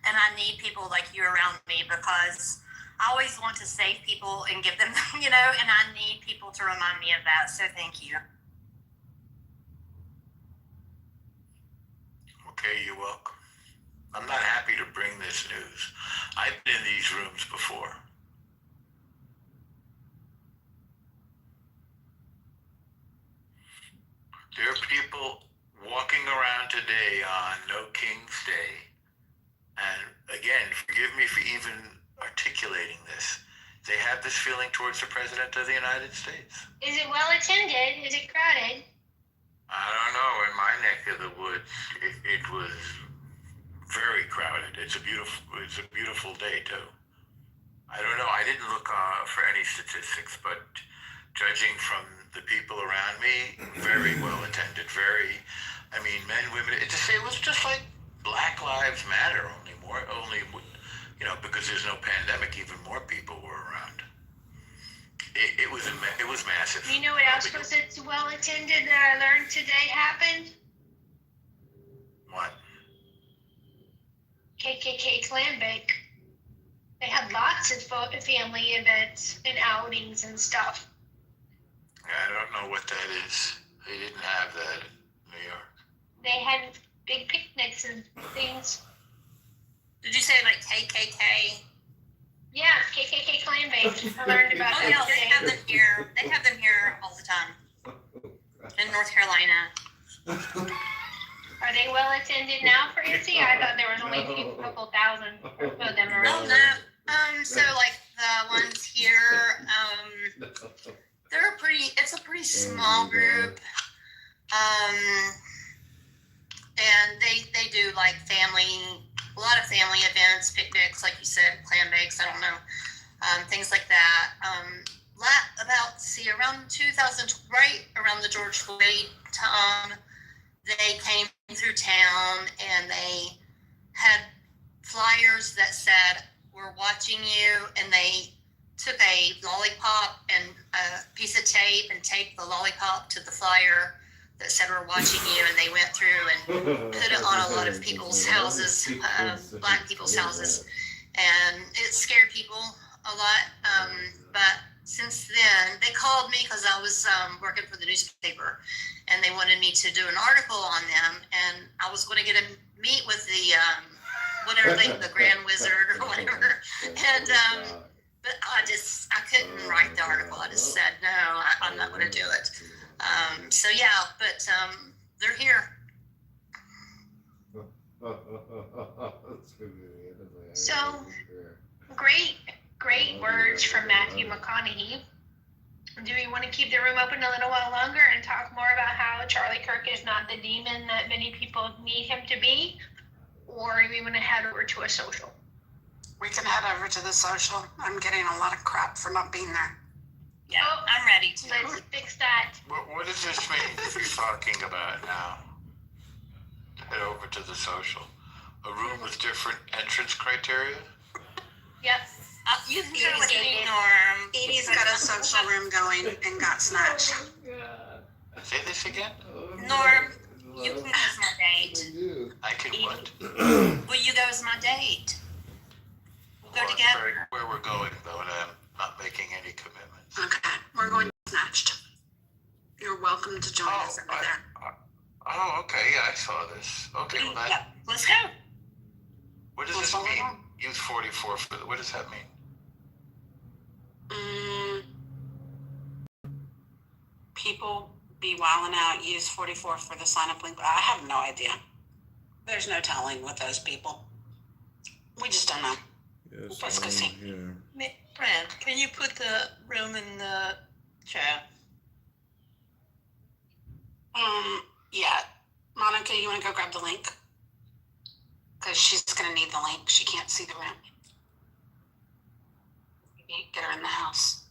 and I need people like you around me, because I always want to save people and give them, and I need people to remind me of that, so thank you. Okay, you're welcome. I'm not happy to bring this news. I've been in these rooms before. There are people walking around today on No King's Day, and again, forgive me for even articulating this, they have this feeling towards the President of the United States. Is it well attended? Is it crowded? I don't know. In my neck of the woods, it was very crowded. It's a beautiful day too. I don't know. I didn't look for any statistics, but judging from the people around me, very well attended. Men, women. It was just like Black Lives Matter, because there's no pandemic, even more people were around. It was massive. You know what else was well attended that I learned today happened? What? KKK Clan Bake. They had lots of family events and outings and stuff. I don't know what that is. They didn't have that in New York. They had big picnics and things. Did you say like KKK? Yeah, KKK Clan Bake. I learned about that yeah, today. they have them here. They have them here all the time in North Carolina. Are they well attended now for Izzy? I thought there was only a couple thousand of them around. Oh no. So like the ones here, it's a pretty small group. And they do like a lot of family events, picnics, like you said, clam bakes, I don't know, things like that. Around 2000, right around the George Floyd time, they came through town and they had flyers that said, were watching you and they took a lollipop and a piece of tape and taped the lollipop to the flyer that said we're watching you, and they went through and put it on a lot of people's houses, black people's houses, and it scared people a lot. But since then, they called me because I was working for the newspaper, and they wanted me to do an article on them, and I was going to get a meet with the whatever the Grand Wizard or whatever, and but I couldn't write the article. I just said no, I'm not going to do it. So yeah, but they're here. So great words from Matthew McConaughey. Do we want to keep the room open a little while longer and talk more about how Charlie Kirk is not the demon that many people need him to be? Or do we want to head over to a social? We can head over to the social. I'm getting a lot of crap for not being there. Yeah, I'm ready to. Let's fix that. What does this mean if you're talking about now? Head over to the social. A room with different entrance criteria? Yep. You can go with Norm. Edie's got a social room going and got snatched. Say this again? Norm, you can go as my date. I can what? Will you go as my date? We'll go together. Where we're going, though, and I'm not making any commitments. Okay, we're going snatched. You're welcome to join us over there. Oh, okay, yeah, I saw this. Okay, well, Yeah, let's go. What does this mean? Use 44 what does that mean? People be wilding out, use 44 for the sign up link. I have no idea. There's no telling with those people. We just don't know. Yes, Let's go see. Brand, can you put the room in the chat? Yeah. Monica, you want to go grab the link? Because she's going to need the link. She can't see the room. Maybe get her in the house.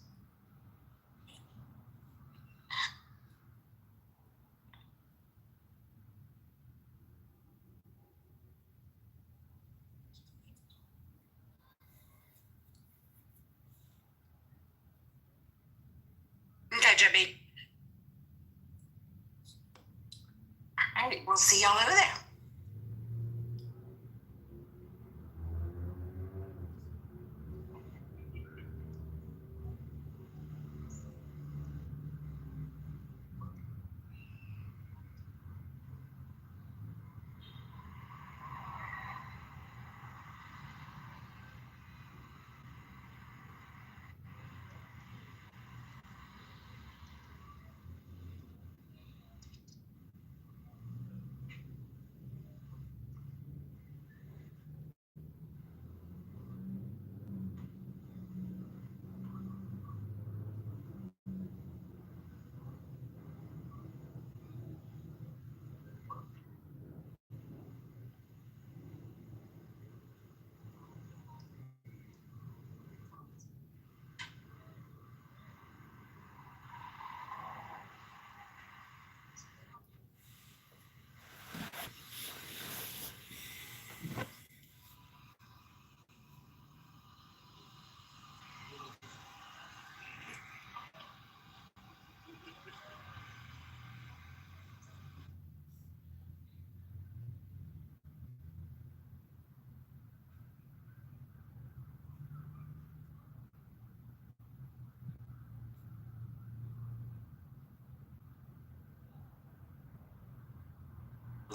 Okay, Jibby. All right, we'll see y'all over there.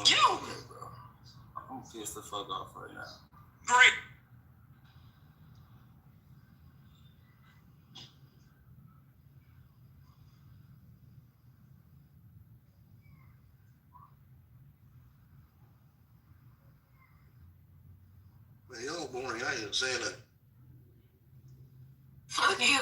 You! I'm pissed the fuck off right now. Great. Man, y'all boring. I ain't saying that. Fuck you.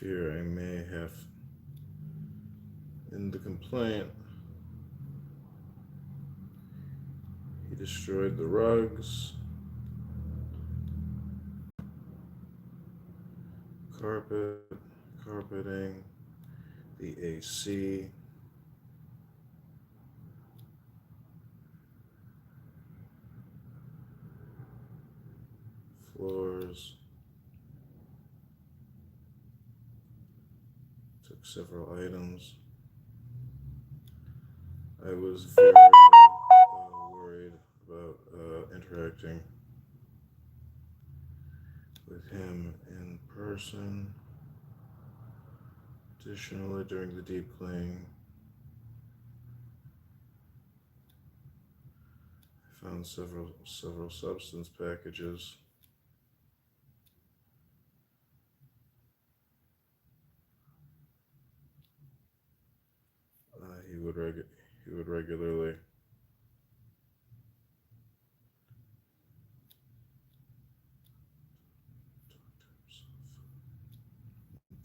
fear I may have in the complaint. He destroyed the rugs, carpeting, the AC, floors, took several items. I was very worried about interacting with him in person. Additionally, during the deep cleaning, I found several substance packages. He would regularly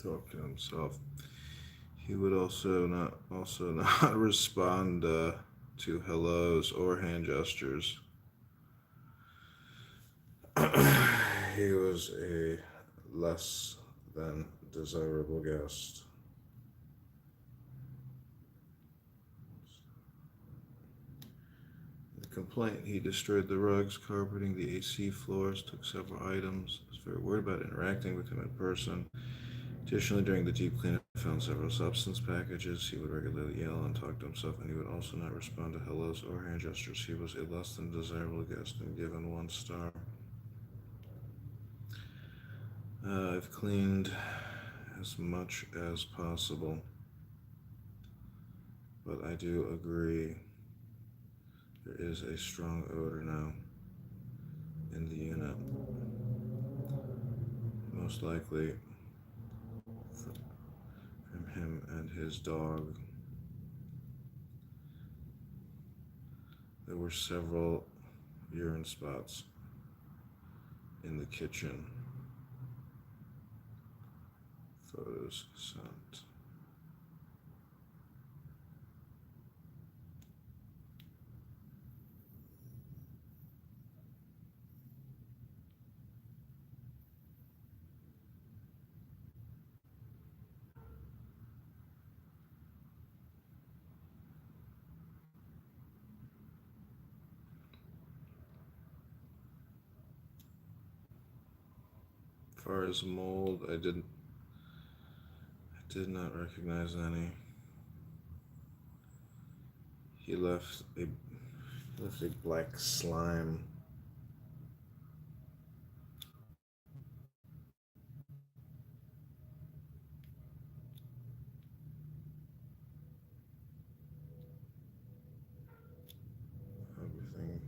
talk to himself. He would also not respond to hellos or hand gestures. He was a less than desirable guest. The complaint: he destroyed the rugs, carpeting, the AC floors, took several items. I was very worried about interacting with him in person. Additionally, during the deep cleanup, I found several substance packages. He would regularly yell and talk to himself, and he would also not respond to hellos or hand gestures. He was a less than desirable guest and given 1 star. I've cleaned as much as possible, but I do agree there is a strong odor now in the unit. Most likely from him and his dog. There were several urine spots in the kitchen. Photos sent. As far as mold, I did not recognize any. He left a black slime. Everything.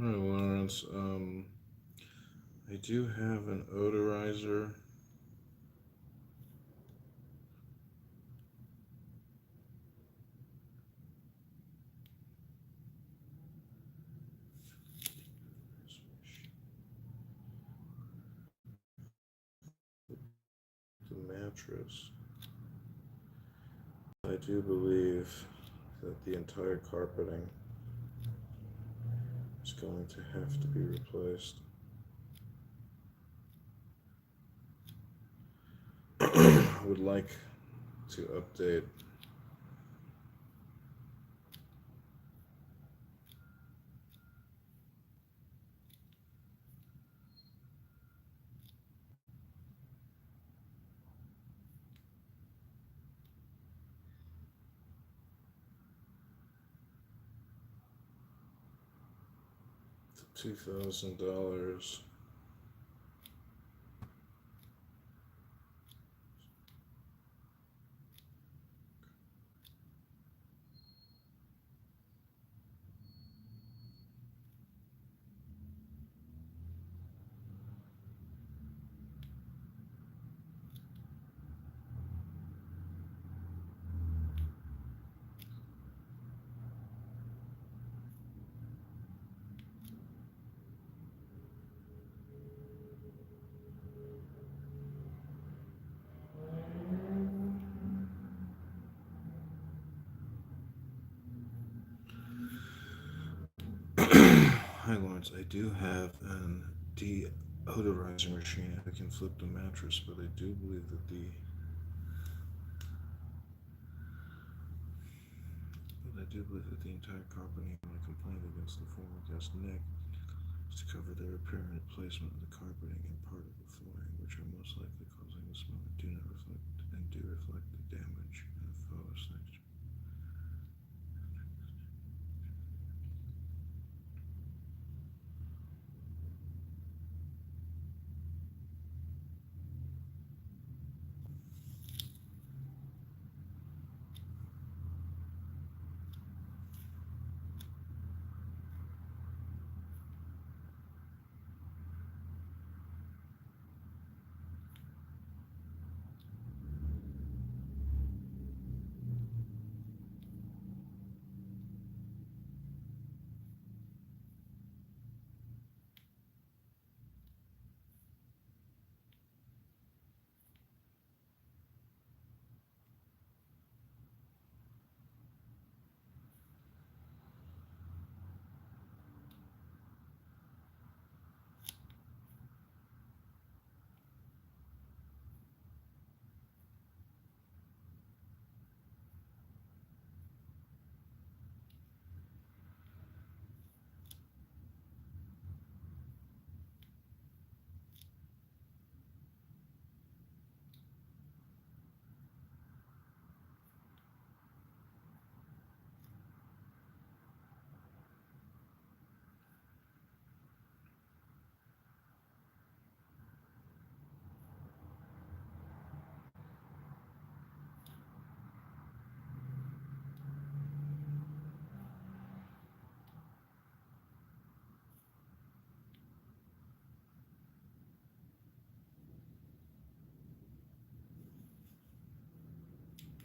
All right, Lawrence. I do have an odorizer. The mattress. I do believe that the entire carpeting is going to have to be replaced. I would like to update to $2,000. Hi Lawrence, I do have an deodorizing machine. I can flip the mattress, but I do believe that the entire carpeting on a complaint against the former guest Nick is to cover the repair and replacement of the carpeting and part of the flooring, which are most likely causing the smell and do reflect the damage in the photo section.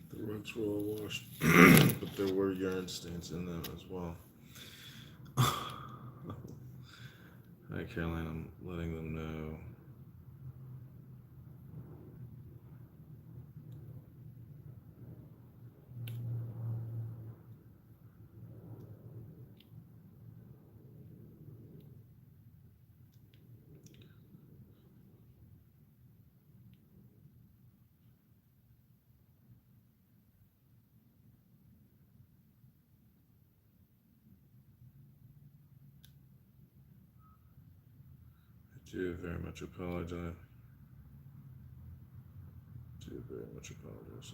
The rugs were all washed, but there were urine stains in them as well. Hi, Caroline. I'm letting them know. Do very much apologize. Do very much apologize.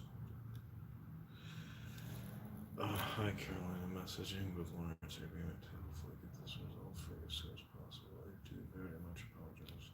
Hi, Carolina. Messaging with Lawrence agreement to hopefully get this resolved for you as soon as possible. I do very much apologize.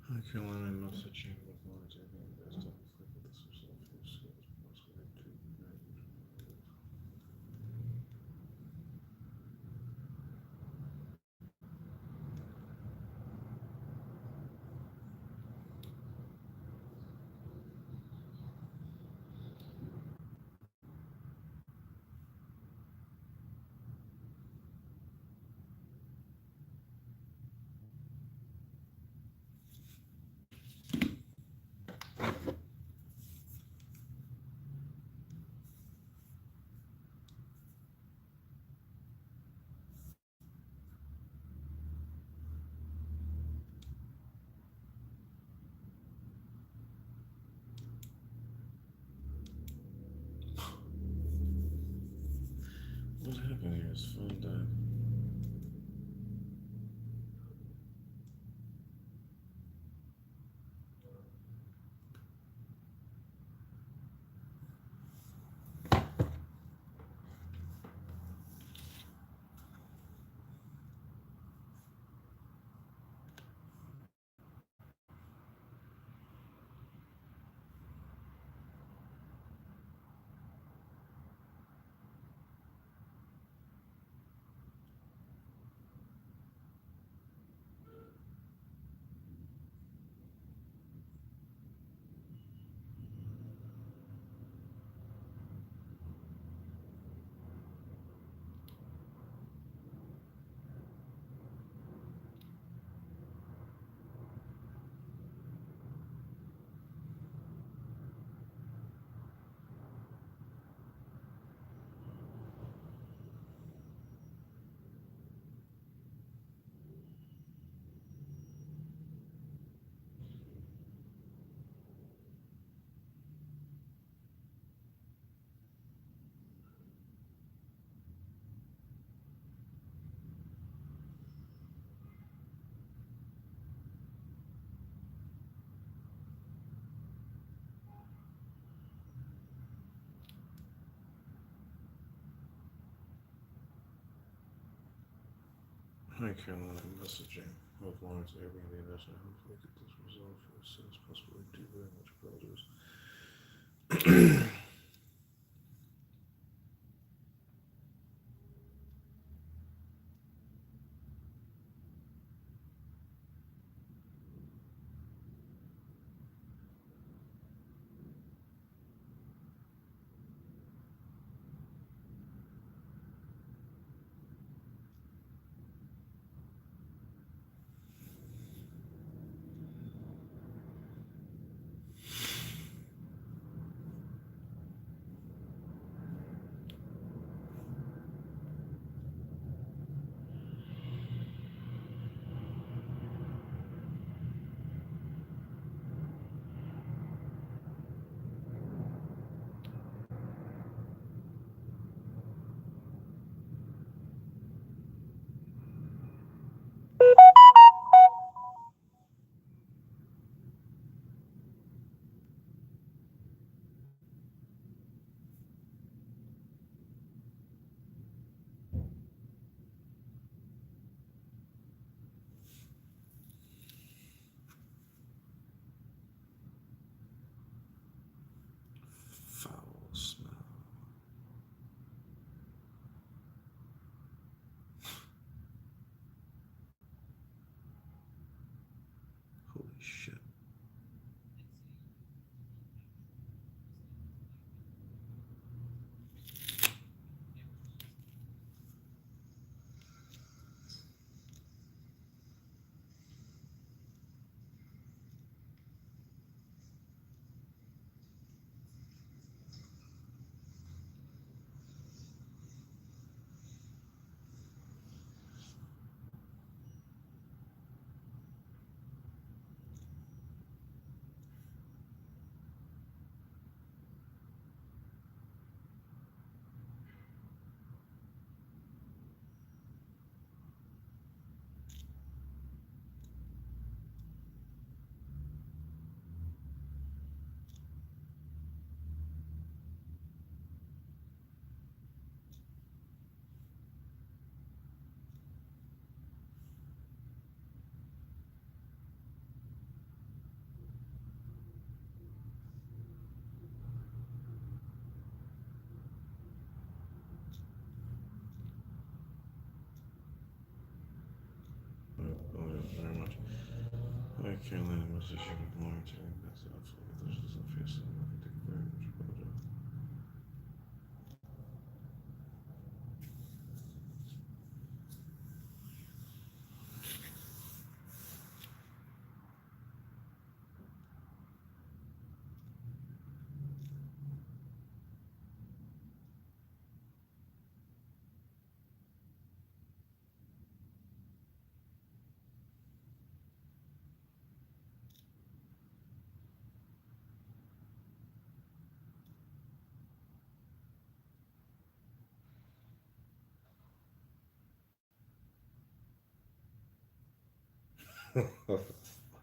Hi, Carolina. Messaging with Lawrence agreement to hopefully get this resolved for you as soon as possible. I do very much apologize. What happened here? His phone died. Hi, Carolina. Messaging with Lawrence Airbnb investment. Hopefully get this resolved for you as soon as possible. I do very much apologize. Shit. Very much. Hi, Carolina, message you with more to pass it off so this doesn't feel so. Thank you very much. Apologize.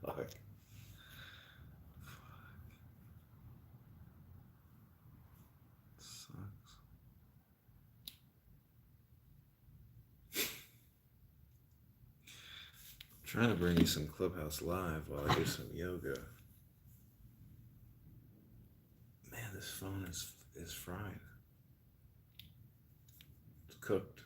Fuck. Sucks. I'm trying to bring you some Clubhouse Live while I do some yoga. Man, this phone is fried. It's cooked.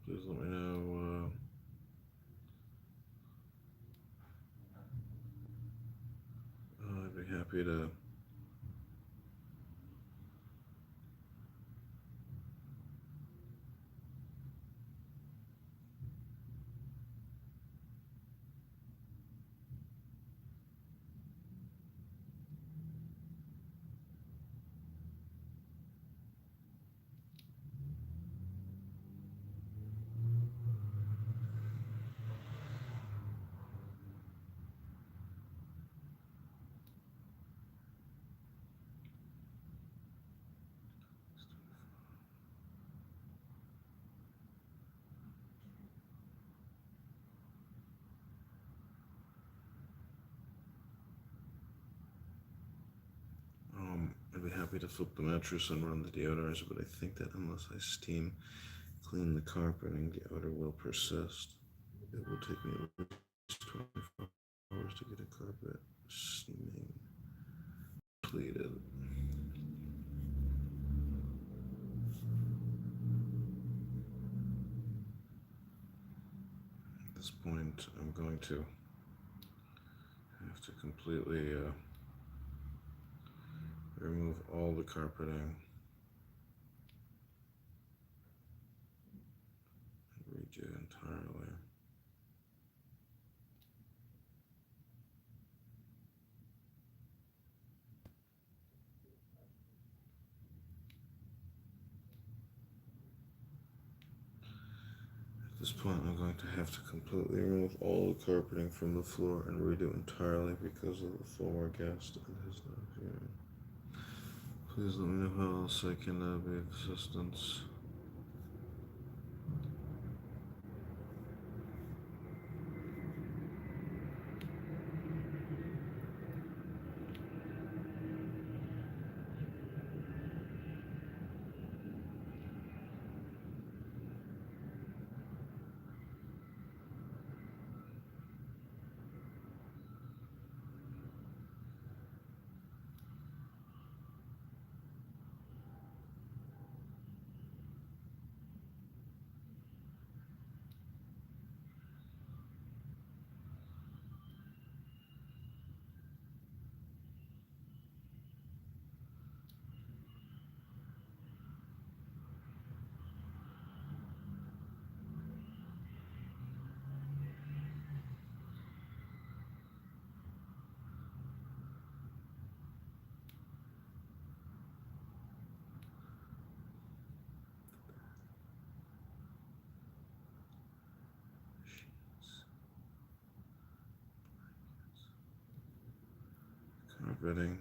Please let me know. I'd be happy to. I'd be happy to flip the mattress and run the deodorizer, but I think that unless I steam clean the carpeting, the odor will persist. It will take me at least 24 hours to get a carpet steaming completed. At this point, I'm going to have to completely remove all the carpeting and redo it entirely. At this point, I'm going to have to completely remove all the carpeting from the floor and redo entirely because of the former guest and his not here. Please let me know how else I can be of assistance. Carpeting.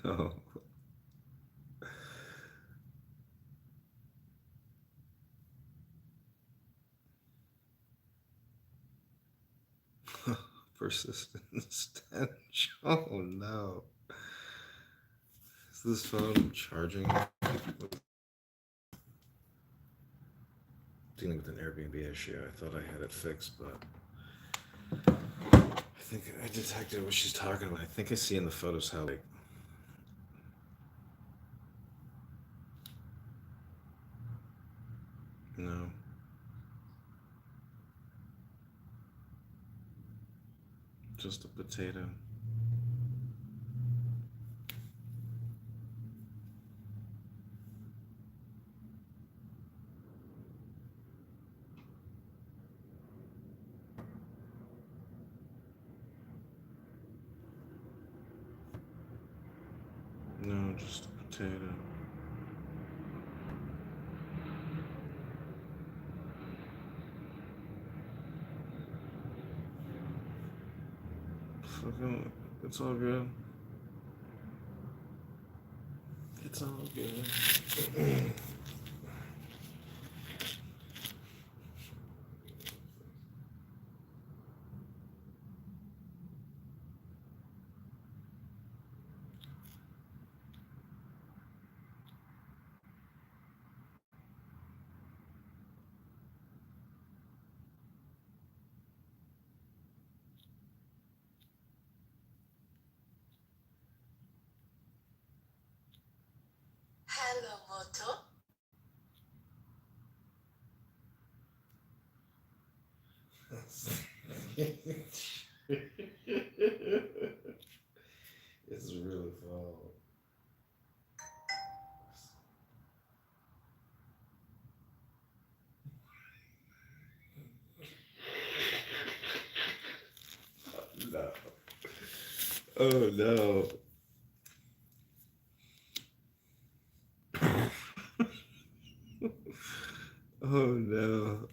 No. Persistent stench. Oh no. Is this phone charging? Dealing with an Airbnb issue. I thought I had it fixed, but I think I detected what she's talking about. I think I see in the photos how like no. Just a potato. No, just a potato. Fucking, it's all good. It's all good. Hello, Moto. It's really fall. No. Oh no. Oh no.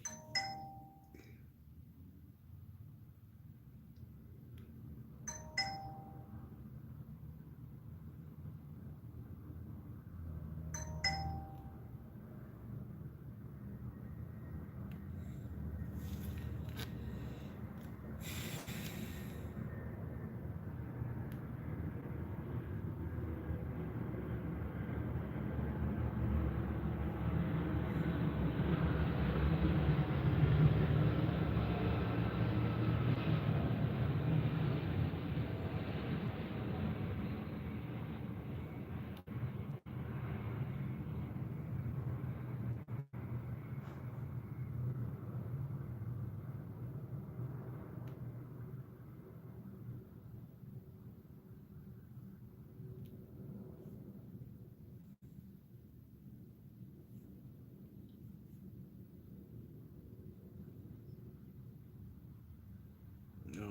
No,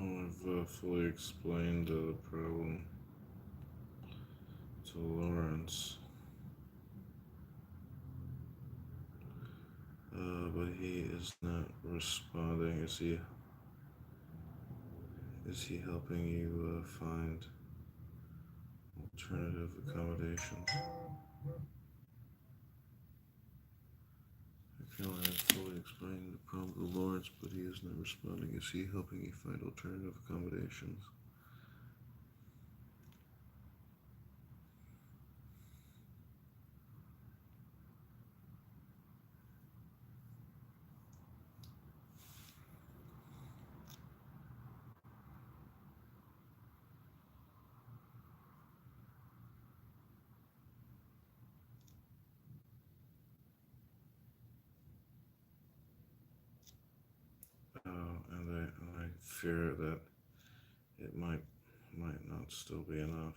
I've fully explained the problem to Lawrence. But he is not responding. Is he helping you find alternative accommodations? I feel I have fully explained the problem to Lawrence, but he is not responding. Is he helping you find alternative accommodations? And I fear that it might not still be enough.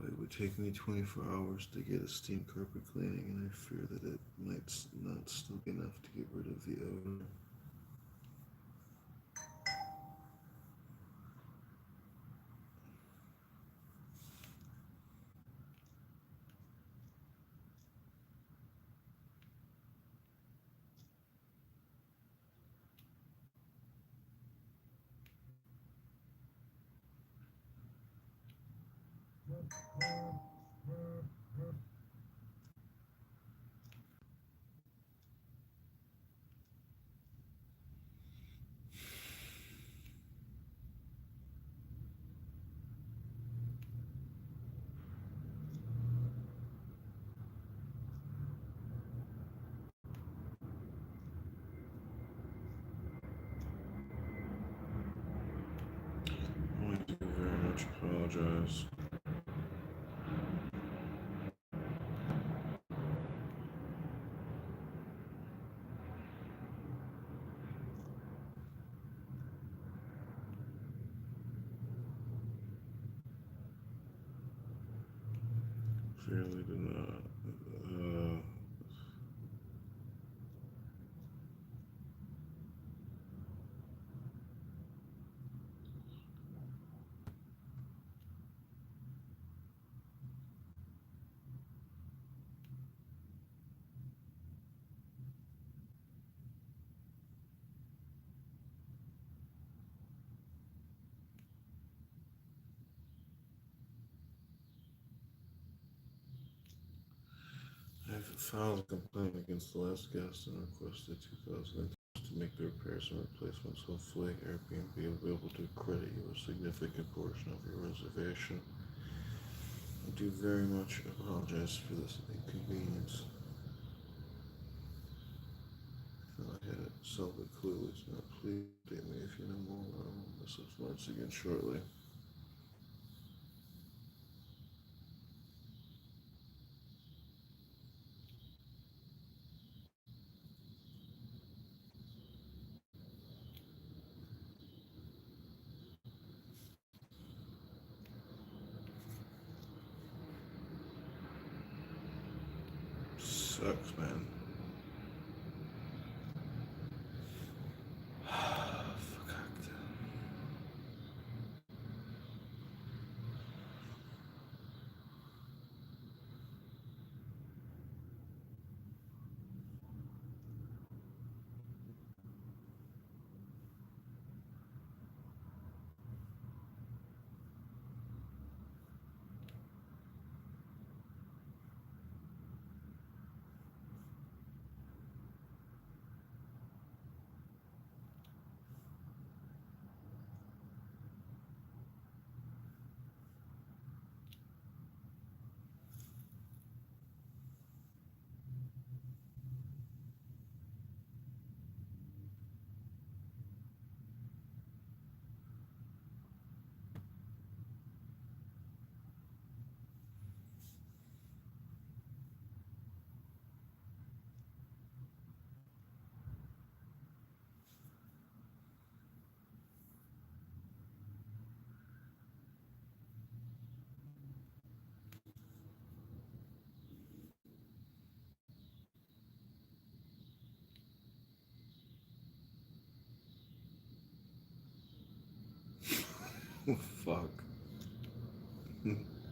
It would take me 24 hours to get a steam carpet cleaning, and I fear that it might not still be enough to get rid of the odor. I do very much apologize. Clearly did not. I've filed a complaint against the last guest and requested $2,000 to make the repairs and replacements. Hopefully, Airbnb will be able to credit you a significant portion of your reservation. I do very much apologize for this inconvenience. I thought I had it solved clearly. Now, please update me if you know more. I will miss us once again shortly. Sucks, man. Fuck.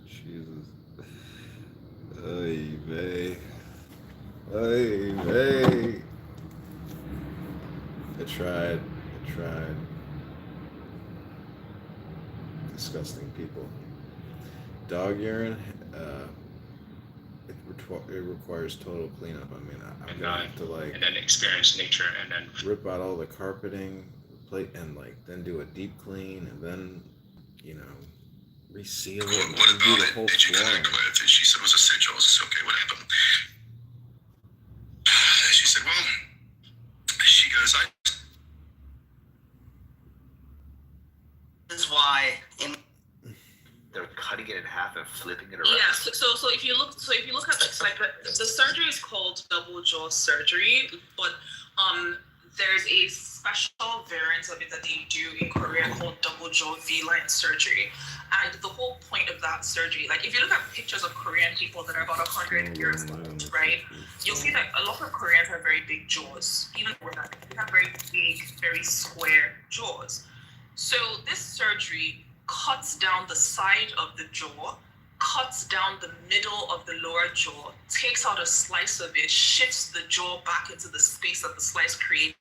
Jesus. Ay, vey. Ay, vey. I tried. Disgusting people. Dog urine, it requires total cleanup. I mean, I'm gonna have to like, and then experience nature, and then rip out all the carpeting, plate, and like then do a deep clean, and then, you know, reseal it. What And do about the it? whole Did you flooring. connect with? And she said it was a sigil. It's okay. What happened? She said, well, she goes, This is why They're cutting it in half and flipping it around. Yeah. So if you look at this, like the surgery is called double jaw surgery, but there's a special variant of it that they do in Korea called double jaw V-line surgery. And the whole point of that surgery, like if you look at pictures of Korean people that are about 100 years old, right, you'll see that a lot of Koreans have very big jaws. Even more than that, they have very big, very square jaws. So this surgery cuts down the side of the jaw, cuts down the middle of the lower jaw, takes out a slice of it, shifts the jaw back into the space that the slice created.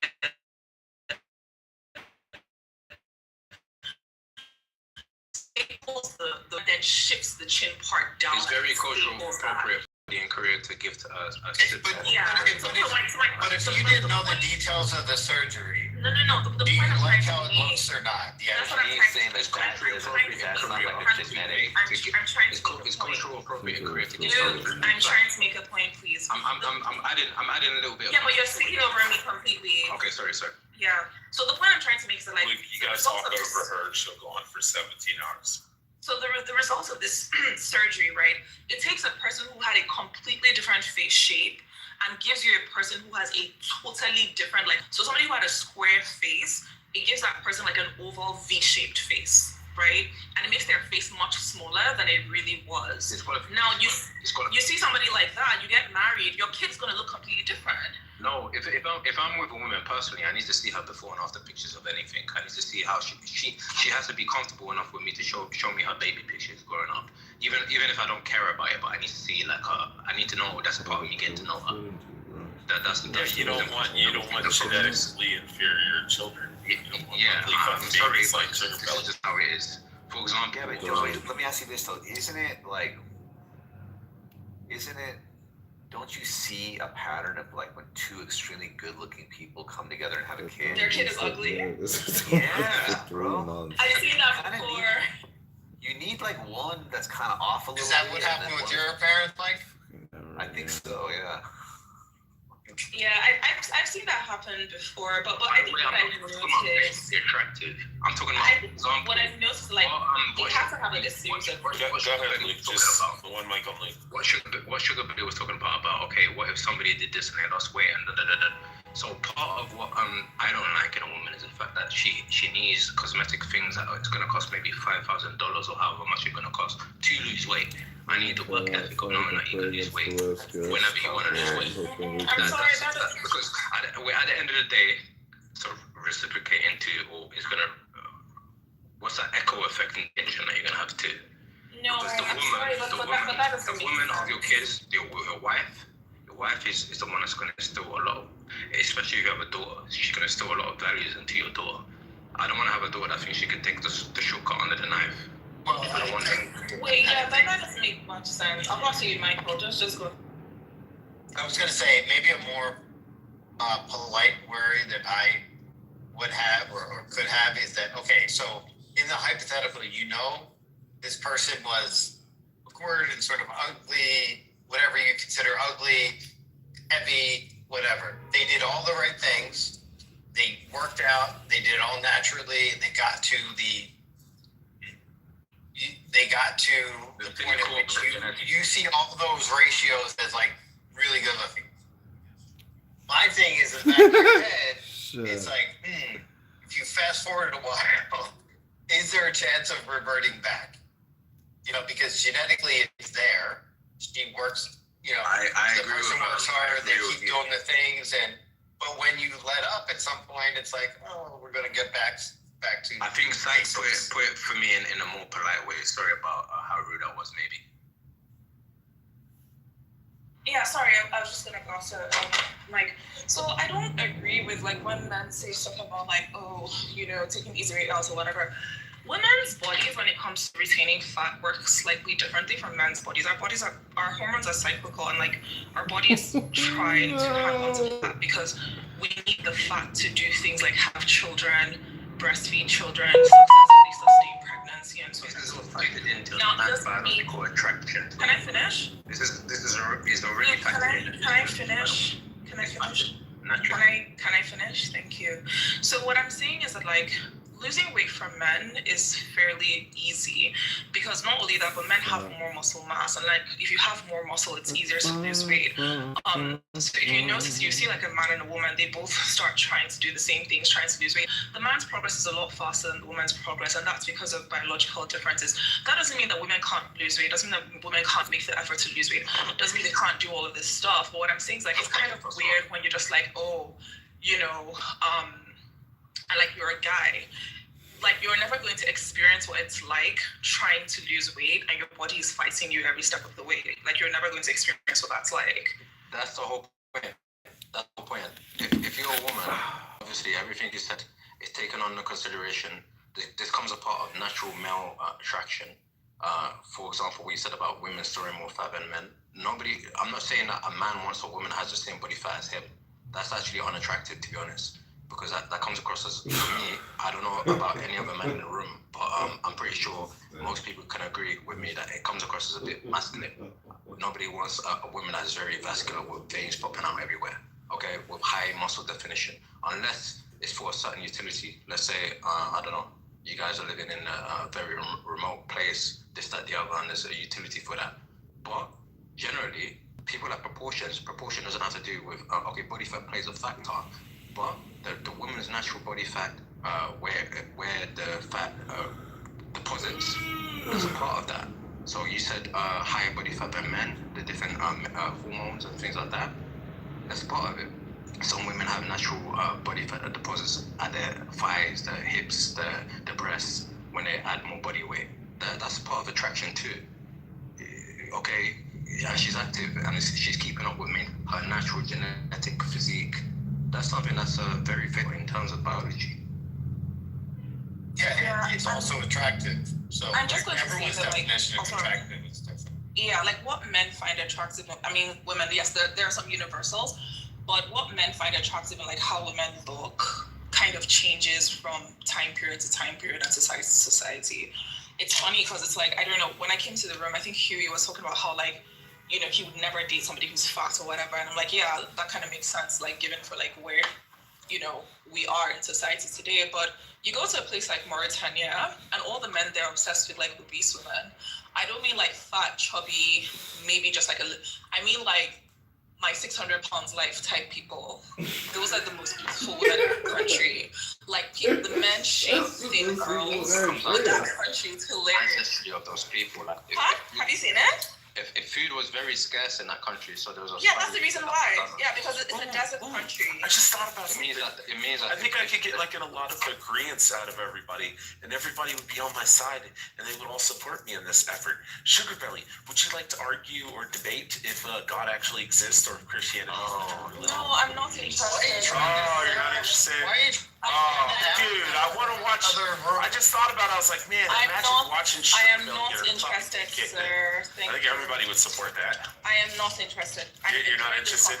Then shifts the the chin part down. It's very cultural appropriate in Korea to give to us. But if you didn't know the details of the surgery, No. The do you point I'm like trying how to it make. looks or not? That's what I'm trying to Saying that's not like a genetic. It's cultural appropriate in Korea to give to us. I'm trying to make a point, please. I'm adding a little bit. Yeah, but you're speaking over me completely. Okay, sorry. Yeah. So the point I'm trying to make is that, like, You guys talk over her, she'll go on for 17 hours. So the results of this surgery, right? It takes a person who had a completely different face shape and gives you a person who has a totally different, like, so somebody who had a square face, it gives that person like an oval V-shaped face, right? And it makes their face much smaller than it really was. Now you see somebody like that, you get married, your kid's gonna look completely different. No, if I'm with a woman personally, I need to see her before and after pictures of anything. I need to see how she has to be comfortable enough with me to show me her baby pictures growing up. Even if I don't care about it, but I need to see like her. I need to know that's a part of me getting to know her. That's you don't want genetically inferior children. I'm sorry, but this is just how it is. For example, Yeah, but Joey, let me ask you this though: don't you see a pattern of like when two extremely good-looking people come together and have a kid? Their kid is ugly. Yeah, bro. I've seen that before. You need like one that's kind of off a little. Is that bit, what and happened then with one- your parents, Mike? I think so. Yeah. Yeah, I've seen that happen before, but I think what I've noticed. Attractive. I'm talking about. I think what I've noticed, like, they have to have like a series of. Go ahead, Luke. Just the one mic only. What Sugar Billy was talking about okay, what if somebody did this and they lost weight and So part of what I don't like in a woman is the fact that she needs cosmetic things that it's gonna cost maybe $5,000 or however much it's gonna cost to lose weight. I need the work ethic of knowing that you can lose weight whenever you want to lose weight. Because at the end of the day, sort of reciprocating to, or it's gonna what's that echo effect intention that you're gonna have to. No, because the woman of your kids, your wife is the one that's going to instill a lot of, especially if you have a daughter, she's going to instill a lot of values into your daughter. I don't want to have a daughter that thinks she can take the shortcut under the knife. I don't want to. Wait, yeah, that doesn't make much sense. I'm not saying Michael, just go. I was going to say maybe a more polite worry that I would have or could have is that, okay, so in the hypothetical, this person was awkward and sort of ugly, whatever you consider ugly, heavy, whatever. They did all the right things. They worked out. They did it all naturally. They got to the point at which you see all those ratios as like really good looking. My thing is in the back of your head, it's like, if you fast forward a while, is there a chance of reverting back? Because genetically it's there. She works, I the agree person with works her. hard, they I agree keep with you. doing the things, but when you let up at some point, it's like, oh, we're gonna get back to. I think Syke put it for me in a more polite way. Sorry about how rude I was, maybe. Yeah, sorry, I was just gonna go to Mike. So I don't agree with like when men say stuff about like, oh, taking easy weight out or whatever. Women's bodies, when it comes to retaining fat, work slightly differently from men's bodies. Our hormones are cyclical, and like our bodies try to hang on to fat because we need the fat to do things like have children, breastfeed children, successfully sustain pregnancy, and so on. This is all factored into Now, man's biological attraction. Can I finish? This is already factored in. Can I finish? Can I finish? Thank you. So what I'm saying is that like losing weight for men is fairly easy because not only that, but men have more muscle mass, and like if you have more muscle, it's easier to lose weight. So if you notice, you see like a man and a woman, they both start trying to do the same things, trying to lose weight. The man's progress is a lot faster than the woman's progress, and that's because of biological differences. That doesn't mean that women can't lose weight. Doesn't mean that women can't make the effort to lose weight. Doesn't mean they can't do all of this stuff. But what I'm saying is like it's kind of weird when you're just like, oh, and like you're a guy, like you're never going to experience what it's like trying to lose weight and your body is fighting you every step of the way. Like you're never going to experience what that's like. That's the whole point. If you're a woman, obviously everything you said is taken under consideration. This comes a part of natural male attraction. For example, what you said about women storing more fat than men. I'm not saying that a man wants a woman has the same body fat as him. That's actually unattractive, to be honest, because that comes across as, for me, I don't know about any other man in the room, but I'm pretty sure most people can agree with me that it comes across as a bit masculine. Nobody wants a woman that's very vascular with veins popping out everywhere, okay, with high muscle definition, unless it's for a certain utility. Let's say, I don't know, you guys are living in a very remote place, this, that, the other, and there's a utility for that. But generally, people have proportions. Proportion doesn't have to do with, okay, body fat plays a factor, but the woman's natural body fat, where the fat deposits, is a part of that. So you said higher body fat than men, the different hormones and things like that. That's part of it. Some women have natural body fat that deposits at their thighs, the hips, the breasts, when they add more body weight. That's part of attraction too. Okay, yeah, she's active and she's keeping up with me, her natural genetic physique. That's something that's very vital in terms of biology. Yeah, it's also attractive. So I'm just going to say everyone's that, definition of attractive is different. Yeah, like what men find attractive. I mean, women. Yes, there are some universals, but what men find attractive and like how women look kind of changes from time period to time period and society to society. It's funny because it's like, I don't know, when I came to the room, I think Huey was talking about how like, you know, he would never date somebody who's fat or whatever, and I'm like, yeah, that kind of makes sense, like given for like where, you know, we are in society today. But you go to a place like Mauritania and all the men there are obsessed with like obese women. I don't mean like fat, chubby, maybe just like I mean like my 600 pounds life type people. Those are the most beautiful women in the country. Like the men shape thin girls in that country. It's hilarious. Of those people, like, Huh? Have you seen it? If food was very scarce in that country, so there was a That's the reason why. Yeah, because it's a desert country. I just thought about it. It means that I think I could get like a lot of agreements out of everybody, and everybody would be on my side, and they would all support me in this effort. Sugar Belly, would you like to argue or debate if God actually exists or if Christianity is a religion? No, I'm not interested. Oh, you're not interested? Oh, dude, I want to watch. I just thought about it. I was like, man, imagine watching Sugar I am Belly not get her interested, fucking kicked sir. in. I think everybody would support that. I am not interested. You're not interested?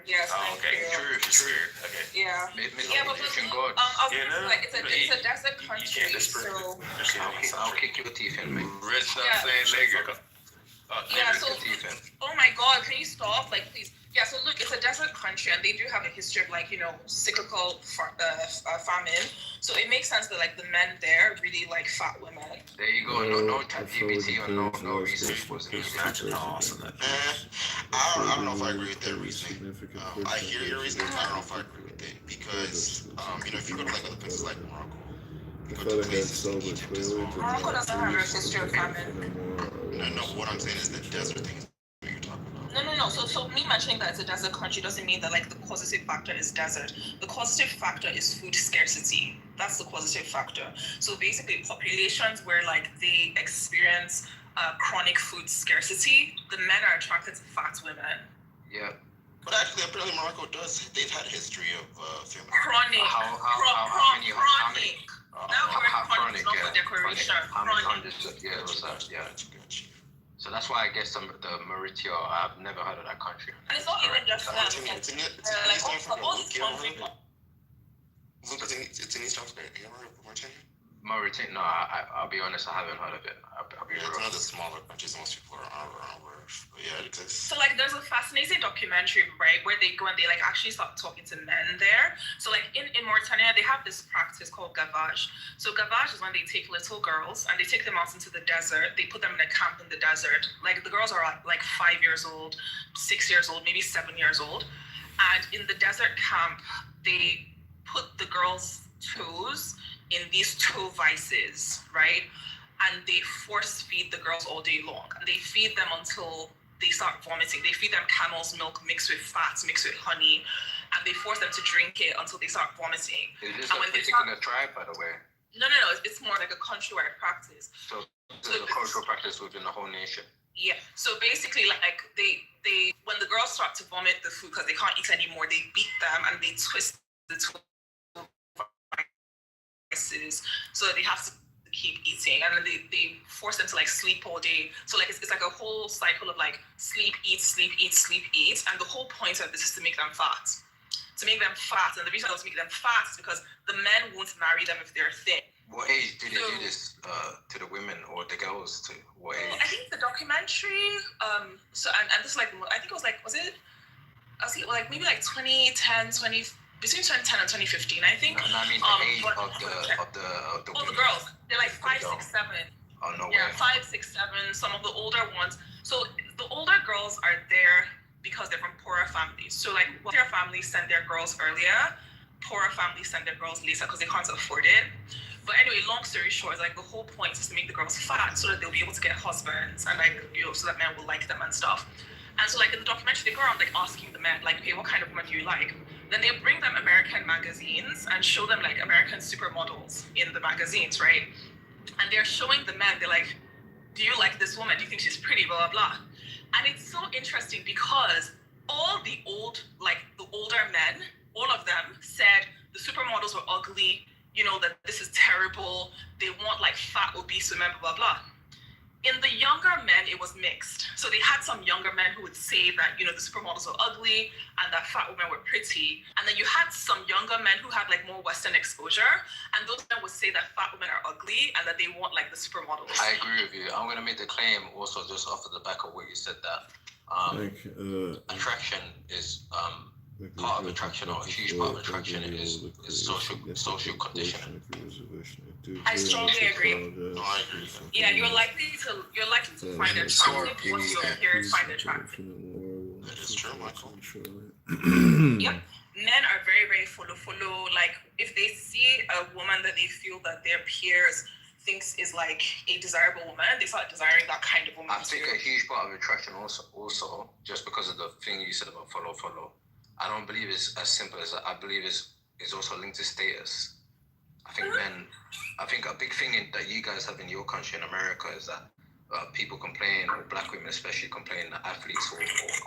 Yes, Oh, okay. True. Okay. Yeah. Yeah, but it's a desert country, so. I'll kick your teeth in, mate. Rich not saying nigga. Yeah, so, oh my God, can you stop? Like, please. Yeah, so look, it's a desert country and they do have a history of like, you know, cyclical famine. So it makes sense that like the men there really like fat women. There you go. No ChatGPT or no research was imagine how awesome that I don't know if I agree with that reasoning. I hear your reasoning, but I don't know if I agree with it because, you know, if you go to like other places like Morocco, you go to places in Egypt as well. Morocco doesn't have a history of famine. No, what I'm saying is the desert thing is what you're talking about. No. So me mentioning that it's a desert country doesn't mean that like the causative factor is desert. The causative factor is food scarcity. That's the causative factor. So basically populations where like they experience chronic food scarcity, the men are attracted to fat women. Yeah. But actually, apparently Morocco does. They've had a history of family. Chronic. How many? Now we're chronic, not for decoration. How many hundreds of years was that? Yeah. So that's why I guess the Mauritius, I've never heard of that country. And it's not even just them. It's in East Africa. All these countries. It's in East Africa. You ever heard of Mauritania? Mauritania? No, I'll be honest, I haven't heard of it. It's one of the smaller countries most people are aware of. But yeah, it exists. So like there's a fascinating documentary, right, where they go and they like actually start talking to men there. So like in Mauritania, they have this practice called gavage. So gavage is when they take little girls and they take them out into the desert. They put them in a camp in the desert. Like the girls are like 5 years old, 6 years old, maybe 7 years old. And in the desert camp, they put the girls' toes in these toe vices, right? And they force feed the girls all day long. And they feed them until they start vomiting. They feed them camel's milk mixed with fats, mixed with honey. And they force them to drink it until they start vomiting. Is this a particular tribe, by the way? No. It's more like a countrywide practice. So there's a cultural practice within the whole nation? Yeah. So basically, like, they when the girls start to vomit the food because they can't eat anymore, they beat them and they twist the toe vices so they have to keep eating, and then they force them to like sleep all day. So like it's like a whole cycle of like sleep, eat, sleep, eat, sleep, eat. And the whole point of this is to make them fat. To make them fat. And the reason I was making them fat is because the men won't marry them if they're thin. What age did they do this to the women or the girls? To what age? I think the documentary. So and this like I think it was like was it? I was like maybe like 2010, 20 between 2010 and 2015. I think. No, I mean the age of the oh, women. the girls. They're like 5, 6, 7. Oh no Yeah, way. 5, 6, 7. Some of the older ones. So the older girls are there because they're from poorer families. So like their families send their girls earlier, poorer families send their girls later because they can't afford it. But anyway, long story short, like the whole point is to make the girls fat so that they'll be able to get husbands and like so that men will like them and stuff. And so like in the documentary, they go around like asking the men like, okay, what kind of woman do you like? Then they bring them American magazines and show them like American supermodels in the magazines, right? And they're showing the men, they're like, do you like this woman? Do you think she's pretty? Blah, blah, blah. And it's so interesting because all the older men, all of them said the supermodels were ugly, that this is terrible. They want like fat, obese women, blah, blah, blah. In the younger men, it was mixed. So they had some younger men who would say that, the supermodels were ugly and that fat women were pretty. And then you had some younger men who had like more Western exposure. And those men would say that fat women are ugly and that they want like the supermodels. I agree with you. I'm going to make the claim also just off of the back of what you said that attraction is part of attraction, or a huge part of attraction is social conditioning. I strongly agree. Yeah, you're likely to find attractive what your peers find attractive. That is true, Michael. Yep. Men are very, very follow. Like if they see a woman that they feel that their peers thinks is like a desirable woman, they start desiring that kind of woman. I think a huge part of attraction also just because of the thing you said about follow. I don't believe it's as simple as that. I believe it's also linked to status. I think a big thing that you guys have in your country in America is that people complain, or black women especially complain, that athletes or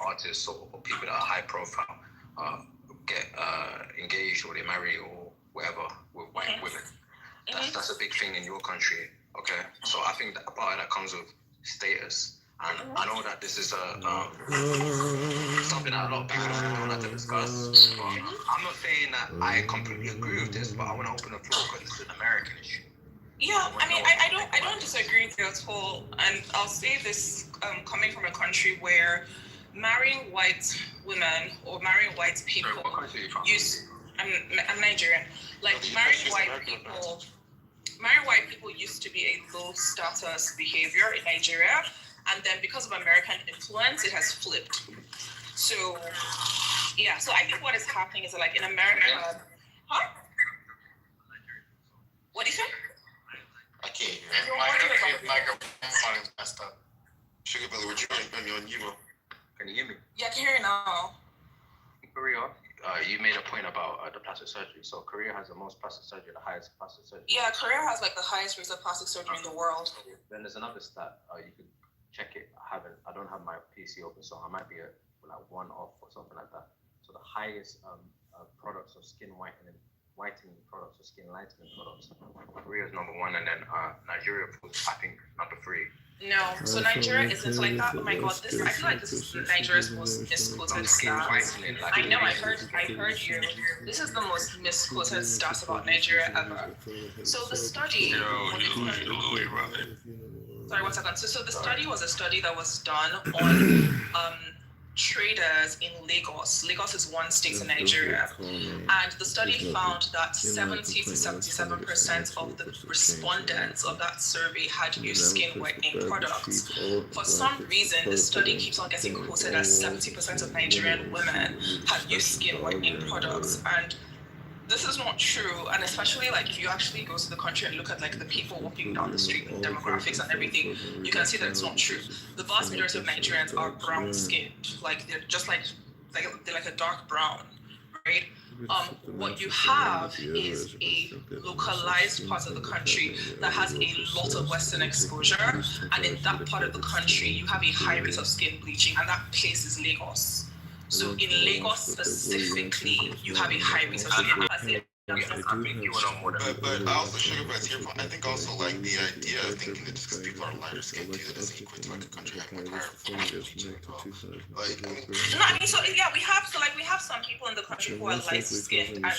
artists or people that are high profile get engaged or they marry or whatever with white women. That's a big thing in your country, okay? So I think that a part of that comes with status. And I know that this is something that a lot of people don't like to discuss. But I'm not saying that I completely agree with this, but I want to open the floor because this is an American issue. Yeah, I don't disagree with you at all. And I'll say this coming from a country where marrying white women or marrying white people I'm Nigerian. Like marrying white people used to be a low status behavior in Nigeria. And then because of American influence, it has flipped. So, yeah. So I think what is happening is that, like in America, what do you say? I can't hear. My microphone is messed up. Sugar Belly, what you on you? Can you hear me? Yeah, I can hear you now. Korea, you made a point about the plastic surgery. So Korea has the most plastic surgery, the highest plastic surgery. Yeah, Korea has like the highest rates of plastic surgery in the world. Then there's another stat. You can check it. I don't have my PC open, so I might be like one off or something like that. So the highest products of skin whitening products or skin lightening products, Korea is number 1, and then Nigeria was, I think, number 3. No, so Nigeria isn't like that. Oh my God, I feel like this is Nigeria's most misquoted stat. I know, I heard you. This is the most misquoted stat about Nigeria ever. So the study. Sorry, 1 second. So the study was a study that was done on traders in Lagos. Lagos is one state in Nigeria. And the study found that 70 to 77% of the respondents of that survey had used skin whitening products. For some reason, the study keeps on getting quoted as 70% of Nigerian women have used skin whitening products. And this is not true, and especially like if you actually go to the country and look at like the people walking down the street, the demographics and everything, you can see that it's not true. The vast majority of Nigerians are brown skinned, like they're just they're like a dark brown, right? What you have is a localized part of the country that has a lot of Western exposure, and in that part of the country, you have a high rate of skin bleaching, and that place is Lagos. So in Lagos specifically, you have a high rate of skin But also sugar bets here. I think also like the idea of thinking that just because people are lighter skinned too, that doesn't equate to like a country having like higher population at all. Like No, I mean, so yeah, we have some people in the country who are light skinned, and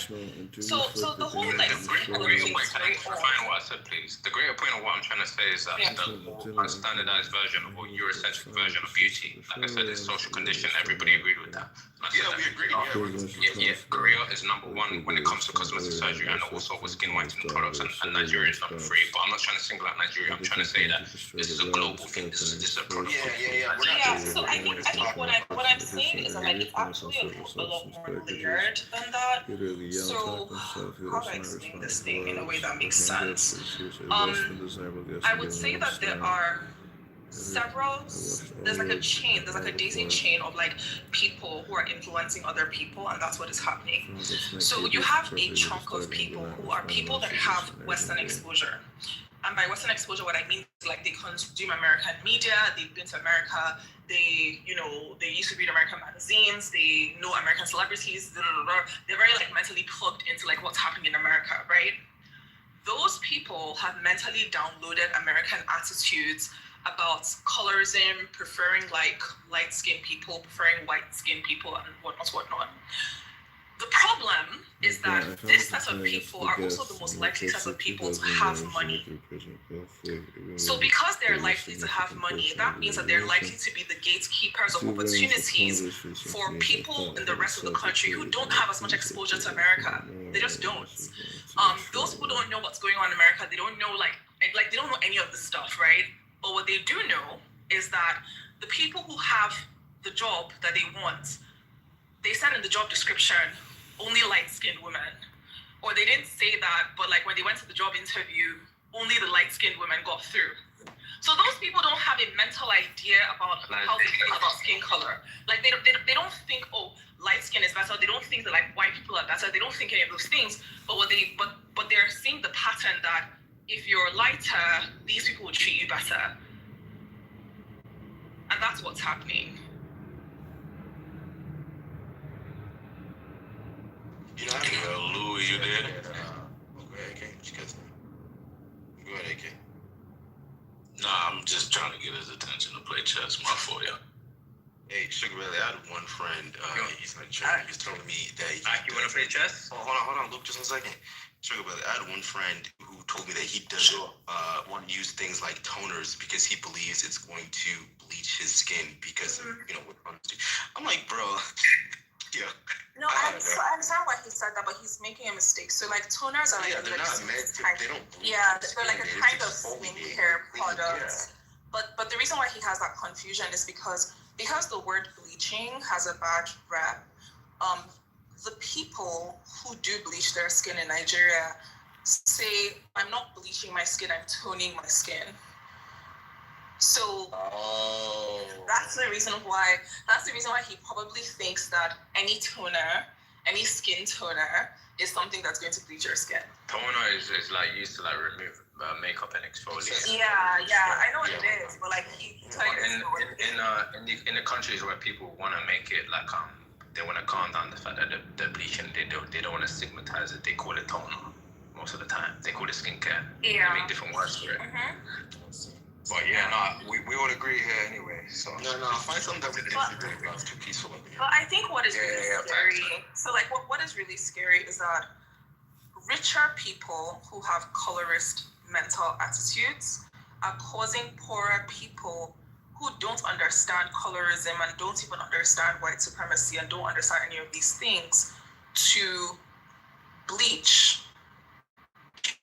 so the whole like skin color thing is very old. Define what I said, please. The greater point of what I'm trying to say is that the standardized version or Eurocentric version of beauty, like I said, is social condition. Everybody agreed with that. Yeah, we agree. Yeah, Korea is number one when it comes to cosmetic surgery and also with skin whitening products, and Nigeria is number 3. But I'm not trying to single out Nigeria. I'm trying to say that this is a global thing. This is a product. Yeah. So I think what I'm saying is that like it's actually a lot more layered than that. So how do I explain this thing in a way that makes sense? I would say that there are there's like a chain, there's like a daisy chain of like people who are influencing other people, and that's what is happening. So you have a chunk of people who are people that have Western exposure. And by Western exposure, what I mean is like they consume American media, they've been to America, they used to read American magazines, they know American celebrities, they're very like mentally plugged into like what's happening in America, right? Those people have mentally downloaded American attitudes about colorism, preferring like light-skinned people, preferring white-skinned people, and whatnot. The problem is that this set of people are also the most likely set of people to have money. So because they're likely to have money, that means that they're likely to be the gatekeepers of opportunities for people in the rest of the country who don't have as much exposure to America. They just don't. Those people don't know what's going on in America. They don't know like they don't know any of this stuff, right? But what they do know is that the people who have the job that they want, they said in the job description, only light-skinned women. Or they didn't say that, but like when they went to the job interview, only the light-skinned women got through. So those people don't have a mental idea about how they feel about skin color. Like they don't think, oh, light skin is better. They don't think that like white people are better. They don't think any of those things. But they're seeing the pattern that if you're lighter, these people will treat you better. And that's what's happening. You know, Louis, you there? Go ahead, AK. What you got? Go ahead, AK. Nah, I'm just trying to get his attention to play chess. My fault, yeah. Hey, Sugar Belly, I had one friend. He's in Nigeria. He's telling me that you want to play chess? Oh, hold on, Luke, just 1 second. Sugar Belly, I had one friend who told me that he doesn't want to use things like toners because he believes it's going to bleach his skin because of, what toners do. I'm like, bro, yeah. No, I understand why he said that, but he's making a mistake. So like toners are they're not meant to. They don't. They're like a kind of skincare product. But the reason why he has that confusion is because the word bleaching has a bad rap. The people who do bleach their skin in Nigeria say, I'm not bleaching my skin, I'm toning my skin. So that's the reason why he probably thinks that any toner, any skin toner is something that's going to bleach your skin. Toner is like used to like remove makeup and exfoliate. Yeah, I know what it is, but like in the countries where people want to make it like they want to calm down the fact that the bleaching they don't want to stigmatize it. They call it toner most of the time. They call it skincare. Yeah. They make different words for it. But we all agree here anyway. So no, find something that we disagree about. It's too peaceful over here. But I think what is really scary. So like what is really scary is that richer people who have colorist mental attitudes are causing poorer people who don't understand colorism and don't even understand white supremacy and don't understand any of these things to bleach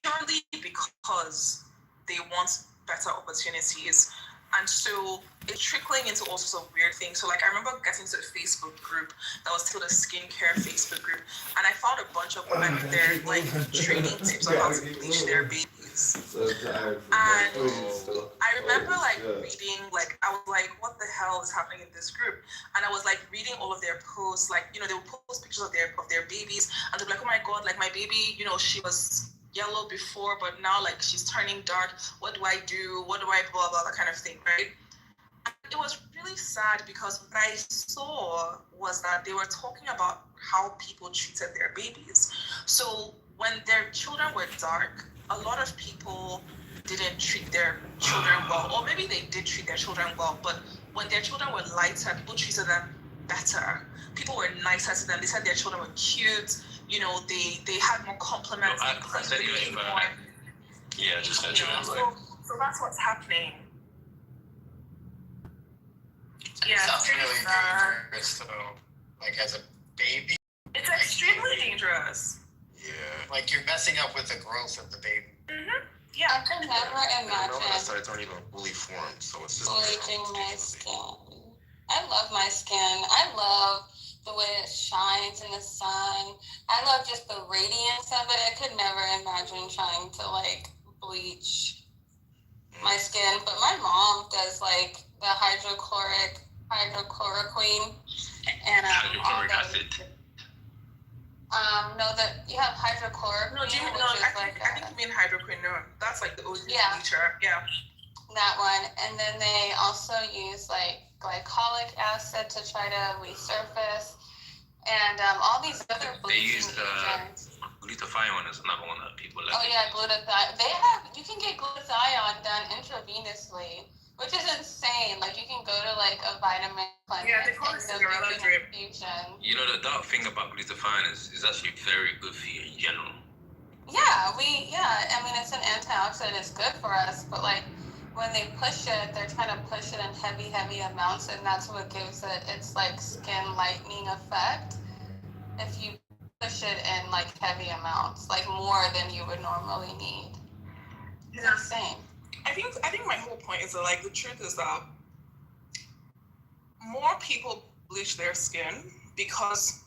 purely because they want better opportunities. And so it's trickling into all sorts of weird things. So like I remember getting to a Facebook group that was still a skincare Facebook group, and I found a bunch of women there like trading tips on how to bleach their babies. And I remember like reading, like I was like, what the hell is happening in this group? And I was like reading all of their posts, like they would post pictures of their babies, and they'd be like, oh my god, like my baby, she was yellow before, but now like she's turning dark. What do I do? What do I blah blah, that kind of thing, right? And it was really sad because what I saw was that they were talking about how people treated their babies. So when their children were dark, a lot of people didn't treat their children well, or maybe they did treat their children well, but when their children were lighter, people treated them better. People were nicer to them. They said their children were cute. You know, they had more compliments. No, I said you ain't right. Yeah, I just said you ain't right. So that's what's happening. Yeah, sounds really dangerous though. Like as a baby. It's extremely dangerous. Yeah. Like you're messing up with the growth of the baby. Mm-hmm. Yeah. I could never imagine I don't even fully formed, so it's just bleaching my skin. I love my skin. I love the way it shines in the sun. I love just the radiance of it. I could never imagine trying to like bleach my skin. But my mom does like the hydrochloroquine and hydrochloric acid. No, that you have hydrochloroquine. No, I think you mean hydroquinone. That's like the OG feature. Yeah. That one, and then they also use like glycolic acid to try to resurface, and all these other They use bleaching agents. glutathione is another one that people like. Oh yeah, glutathione. You can get glutathione done intravenously, which is insane. Like you can go to like a vitamin clinic. Yeah, they call it Cinderella drip. You know, the dark thing about glutathione is actually very good for you in general. Yeah, I mean, it's an antioxidant. It's good for us, but like when they push it, they're trying to push it in heavy amounts, and that's what gives it its like skin lightening effect. If you push it in like heavy amounts, like more than you would normally need. It's insane. I think my whole point is that like the truth is that more people bleach their skin because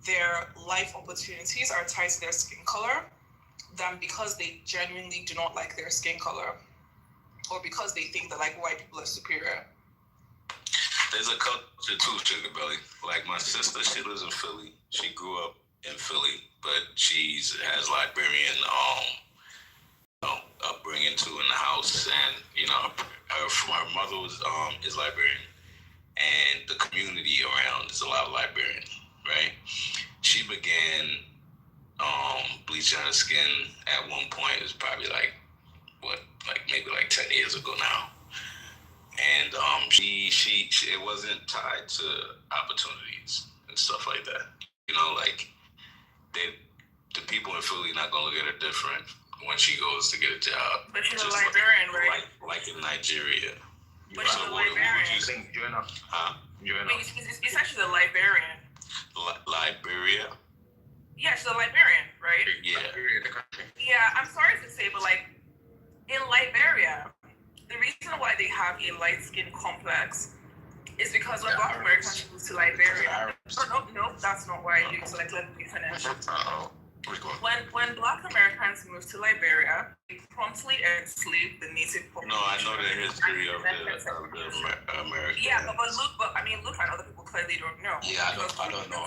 their life opportunities are tied to their skin color than because they genuinely do not like their skin color or because they think that like white people are superior. There's a culture too, Sugar Belly. Like my sister, she lives in Philly. She grew up in Philly, but she has Liberian upbringing too in the house, and you know her mother was is Liberian, and the community around is a lot of Liberian, right? She began bleaching her skin at one point. It was probably maybe 10 years ago now, and she it wasn't tied to opportunities and stuff like that. You know, like the people in Philly not gonna look at her different when she goes to get a job. But she's a Liberian, right? Like in Nigeria. But she's a Liberian. What would you think, Joanna? It's actually a Liberian. Liberia? Yeah, she's a Liberian, right? Yeah. Yeah, I'm sorry to say, but like in Liberia, the reason why they have a light skin complex is because when Black Americans moved to Liberia. No, that's not why I do. So like, let me finish. When Black Americans moved to Liberia, they promptly enslaved the native population. No, I know the history of the American. Yeah, but look at other people clearly don't know. Yeah, I don't know.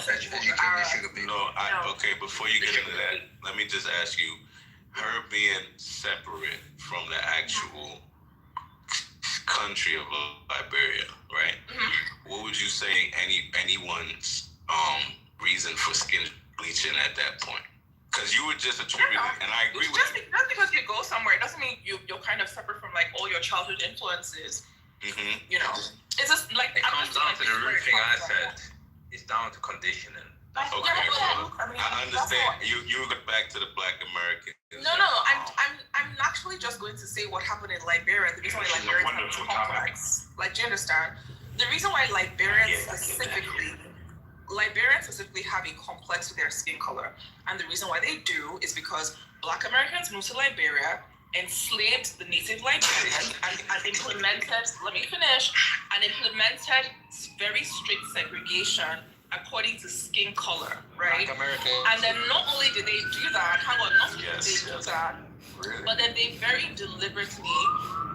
Okay, before you get into that, let me just ask you, her being separate from the actual country of Liberia, right? Mm-hmm. What would you say anyone's reason for skin bleaching at that point? Because you were just attributing, and I agree with you. Just because you go somewhere, it doesn't mean you're kind of separate from like all your childhood influences. Mm-hmm. You know, it's just like it comes down to the root thing I said. It's down to conditioning. Okay, I understand. You go back to the Black American. No. I'm actually just going to say what happened in Liberia. The reason why Liberians have this complex. Like, do you understand? The reason why Liberians specifically have a complex with their skin color, and the reason why they do is because Black Americans moved to Liberia, enslaved the native Liberians, and implemented very strict segregation according to skin color, right? And then not only did they do that, but then they very deliberately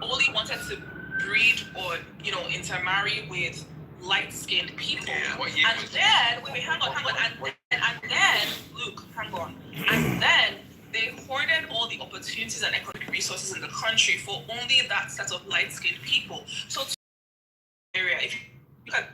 only wanted to breed or intermarry with light-skinned people. And then and then they hoarded all the opportunities and economic resources in the country for only that set of light-skinned people. So area, if you look at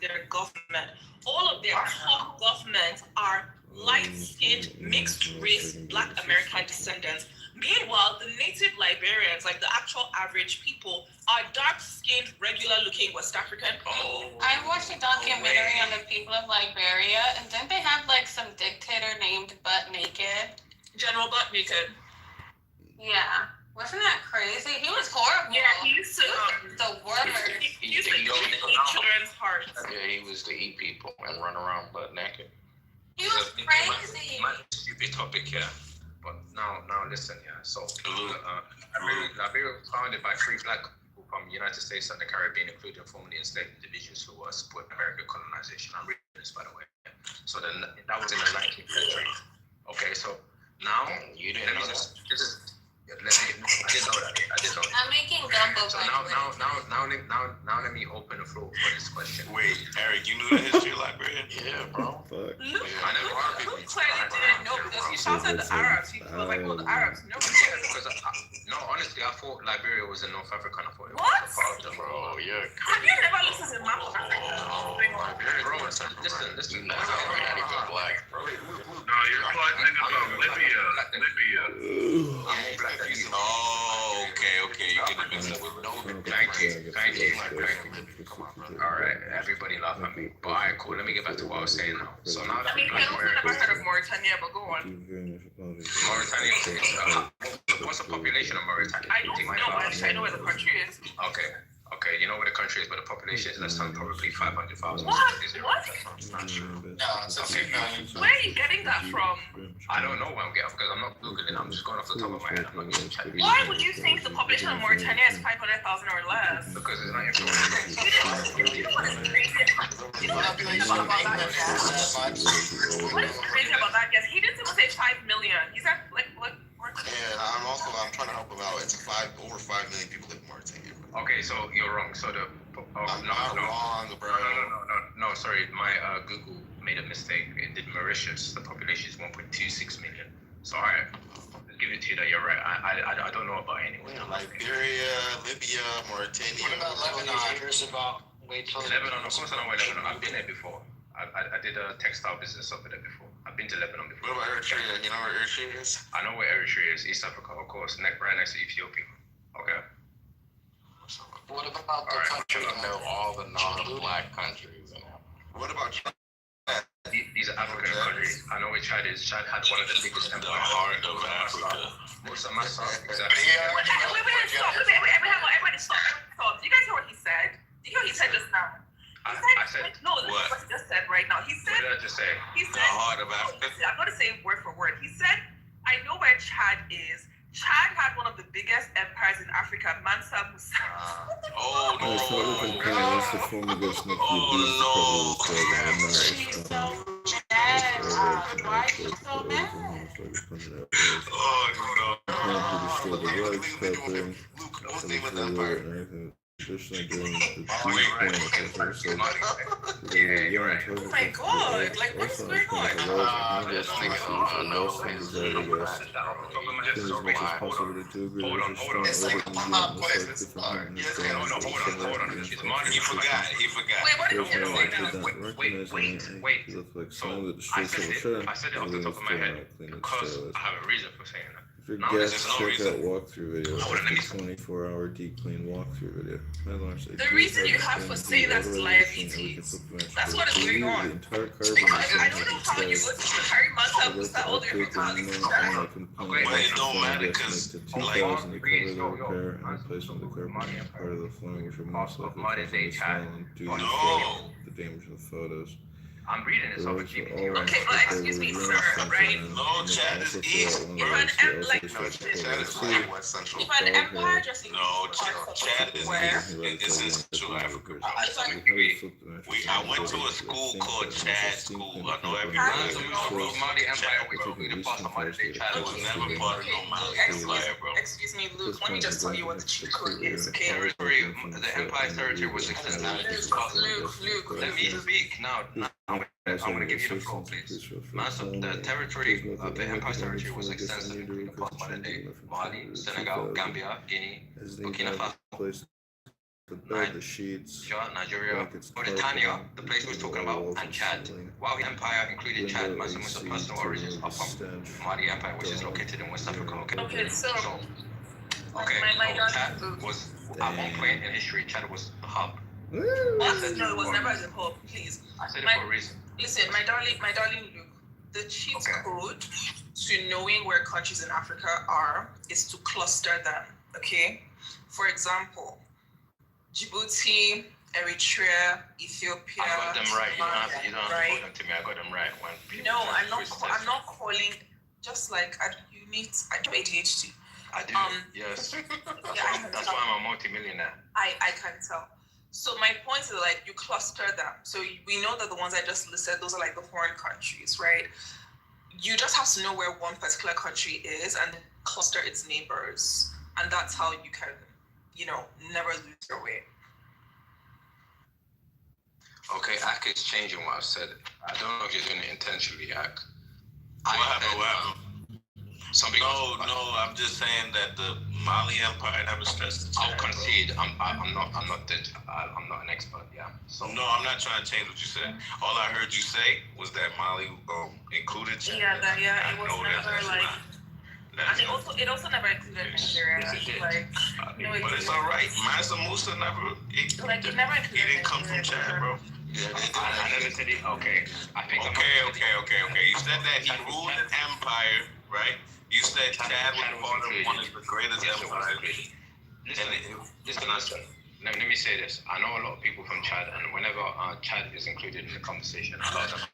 their government, all of their top governments are light-skinned, mixed-race Black American descendants. Meanwhile, the native Liberians, like the actual average people, are dark-skinned, regular-looking West African. I watched a documentary on the people of Liberia, and didn't they have like some dictator named Butt Naked? General Butt Naked. Yeah. Wasn't that crazy? He was horrible. Yeah, he used to the worst. He used to eat children's hearts. Yeah, he was to eat people and run around butt naked. He was crazy. Stupid topic here, but now listen here. So, Liberia was founded by 3 Black people from the United States and the Caribbean, including formerly enslaved individuals who were supporting American colonization. I'm reading this, by the way. So then that was in the 19th century. Okay, so now you didn't know that. I didn't know that. I'm making gumbo. So now let me open the floor for this question. Wait, Eric, you knew the history of Liberia? Yeah, bro. Fuck. I never Luke clearly didn't know because he shouted at the Arabs. He was like, "Oh, the Arabs." No, because no, honestly, I thought Liberia was in North Africa. I thought it was What? part of them, bro. Yeah. Have you never listened to map of Africa? Bro, listen. That's not even black, bro. No, you're talking about Libya. I'm black. Oh, okay. You get the mix up with Thank you. All right, everybody laugh at me. But all right, cool. Let me get back to what I was saying now. So now that I mean, I've never heard of Mauritania, but go on. Mauritania, what's the population of Mauritania? I don't know. I know where the country is. Okay, you know where the country is, but the population is less than probably 500,000. What? That's not true. Where are you getting that from? I don't know where I'm getting because I'm not Googling. I'm just going off the top of my head. I'm not getting checked. Why would you think the population of Mauritania is 500,000 or less? Because it's not information. What is crazy about that guess? He didn't even say 5 million. He said like what? And I'm trying to help him out. It's over 5 million people live in Mauritania. Okay, so you're wrong. So I'm not wrong, bro. No, sorry. My Google made a mistake. It did Mauritius. The population is 1.26 million. So alright, I'll give it to you that you're right. I don't know about anyone. Liberia, Libya, Mauritania. What about Lebanon? Here's about Lebanon. Of course I know where Lebanon. I've been there before. I did a textile business over there before. I've been to Lebanon before. What about Eritrea? You know where Eritrea is? I know where Eritrea is. East Africa, of course. Right next to Ethiopia. Okay. What about the country? Know all the non-black countries. What about Chad? These are African countries. I know where Chad is. Chad had one of the biggest empires. The heart of Africa. Most of my songs. Wait, stop. Everybody stop. Do you guys hear what he said? Do you hear what he said just now? I said no, this is what he just said right now. He said, what did I just say? He said, the heart of Africa. I'm going to say word for word. He said, I know where Chad is. Chad had one of the biggest empires in Africa, Mansa Musa. Oh no! That's the form against Nick Oh She's so mad. Why is she so mad? Oh destroy the rugs, covering, additionally during the Oh my god, like what is going He forgot. Wait, what did I said it off the top of my head because I have a reason for saying that. If you're guests, check out walkthrough video. It's a 24-hour deep clean walkthrough video. The reason you have to say that's liabilities. That's what is going on. Because I don't know how you go to carry Mansa Musa all the way from But it don't matter because like part of the flooring which are most likely the damage of the photos. I'm reading this over here. Okay, but excuse me, sir, right? No, Chad is easy. If an empire just no, Chad is in Central Africa. I went to a school called Chad School. I know everybody. Mali Empire It was never part of no Mali Empire, bro. Excuse me, Luke. Let me just tell you what the cheat code is, okay? The Empire's territory was extended. Luke, let me speak now. I'm going to give you the floor, please. The territory of the Empire's territory was extensive, including modern day Mali, Senegal, Gambia, Guinea, Burkina Faso. the bed, the sheets, Nigeria, blankets, Mauritania, the place he was talking about, walls, and Chad. ceiling, While the empire included Chad, window, Massimo's AC, personal to origins remove are the from stench, Mali Empire, which is dog, located in West Africa. Okay, so Okay, my so Chad was, at one point in history, Chad was the hub. What? No, it was never as a hub, please. I said it for a reason. Listen, my darling Luke, the cheat code to knowing where countries in Africa are is to cluster them, okay? For example, Djibouti, Eritrea, Ethiopia. I got them right. You don't have to right? quote them to me. I got them right. When people No, I'm not calling. Just like I do ADHD. I do. Yes. That's why I'm a multi-millionaire. I can tell. So my point is like you cluster them. So we know that the ones I just listed, those are like the foreign countries, right? You just have to know where one particular country is and cluster its neighbors, and that's how you can, never lose your way. Okay, Ak is changing what I've said. I don't know if you're doing it intentionally, Ak. What happened? No, I'm just saying that the Mali Empire never stressed the Chad. I'll concede. I'm not an expert, yeah. So no, I'm not trying to change what you said. All I heard you say was that Mali included Chad. It was never like. And it also never included Nigeria. But it's all right. Mansa Musa never. It never included. He didn't come from Chad, bro. I never said it. Okay. Okay. You said that he ruled an empire, right? You said Chad was one of the greatest empires. Listen. Let me say this. I know a lot of people from Chad, and whenever Chad is included in the conversation, a lot of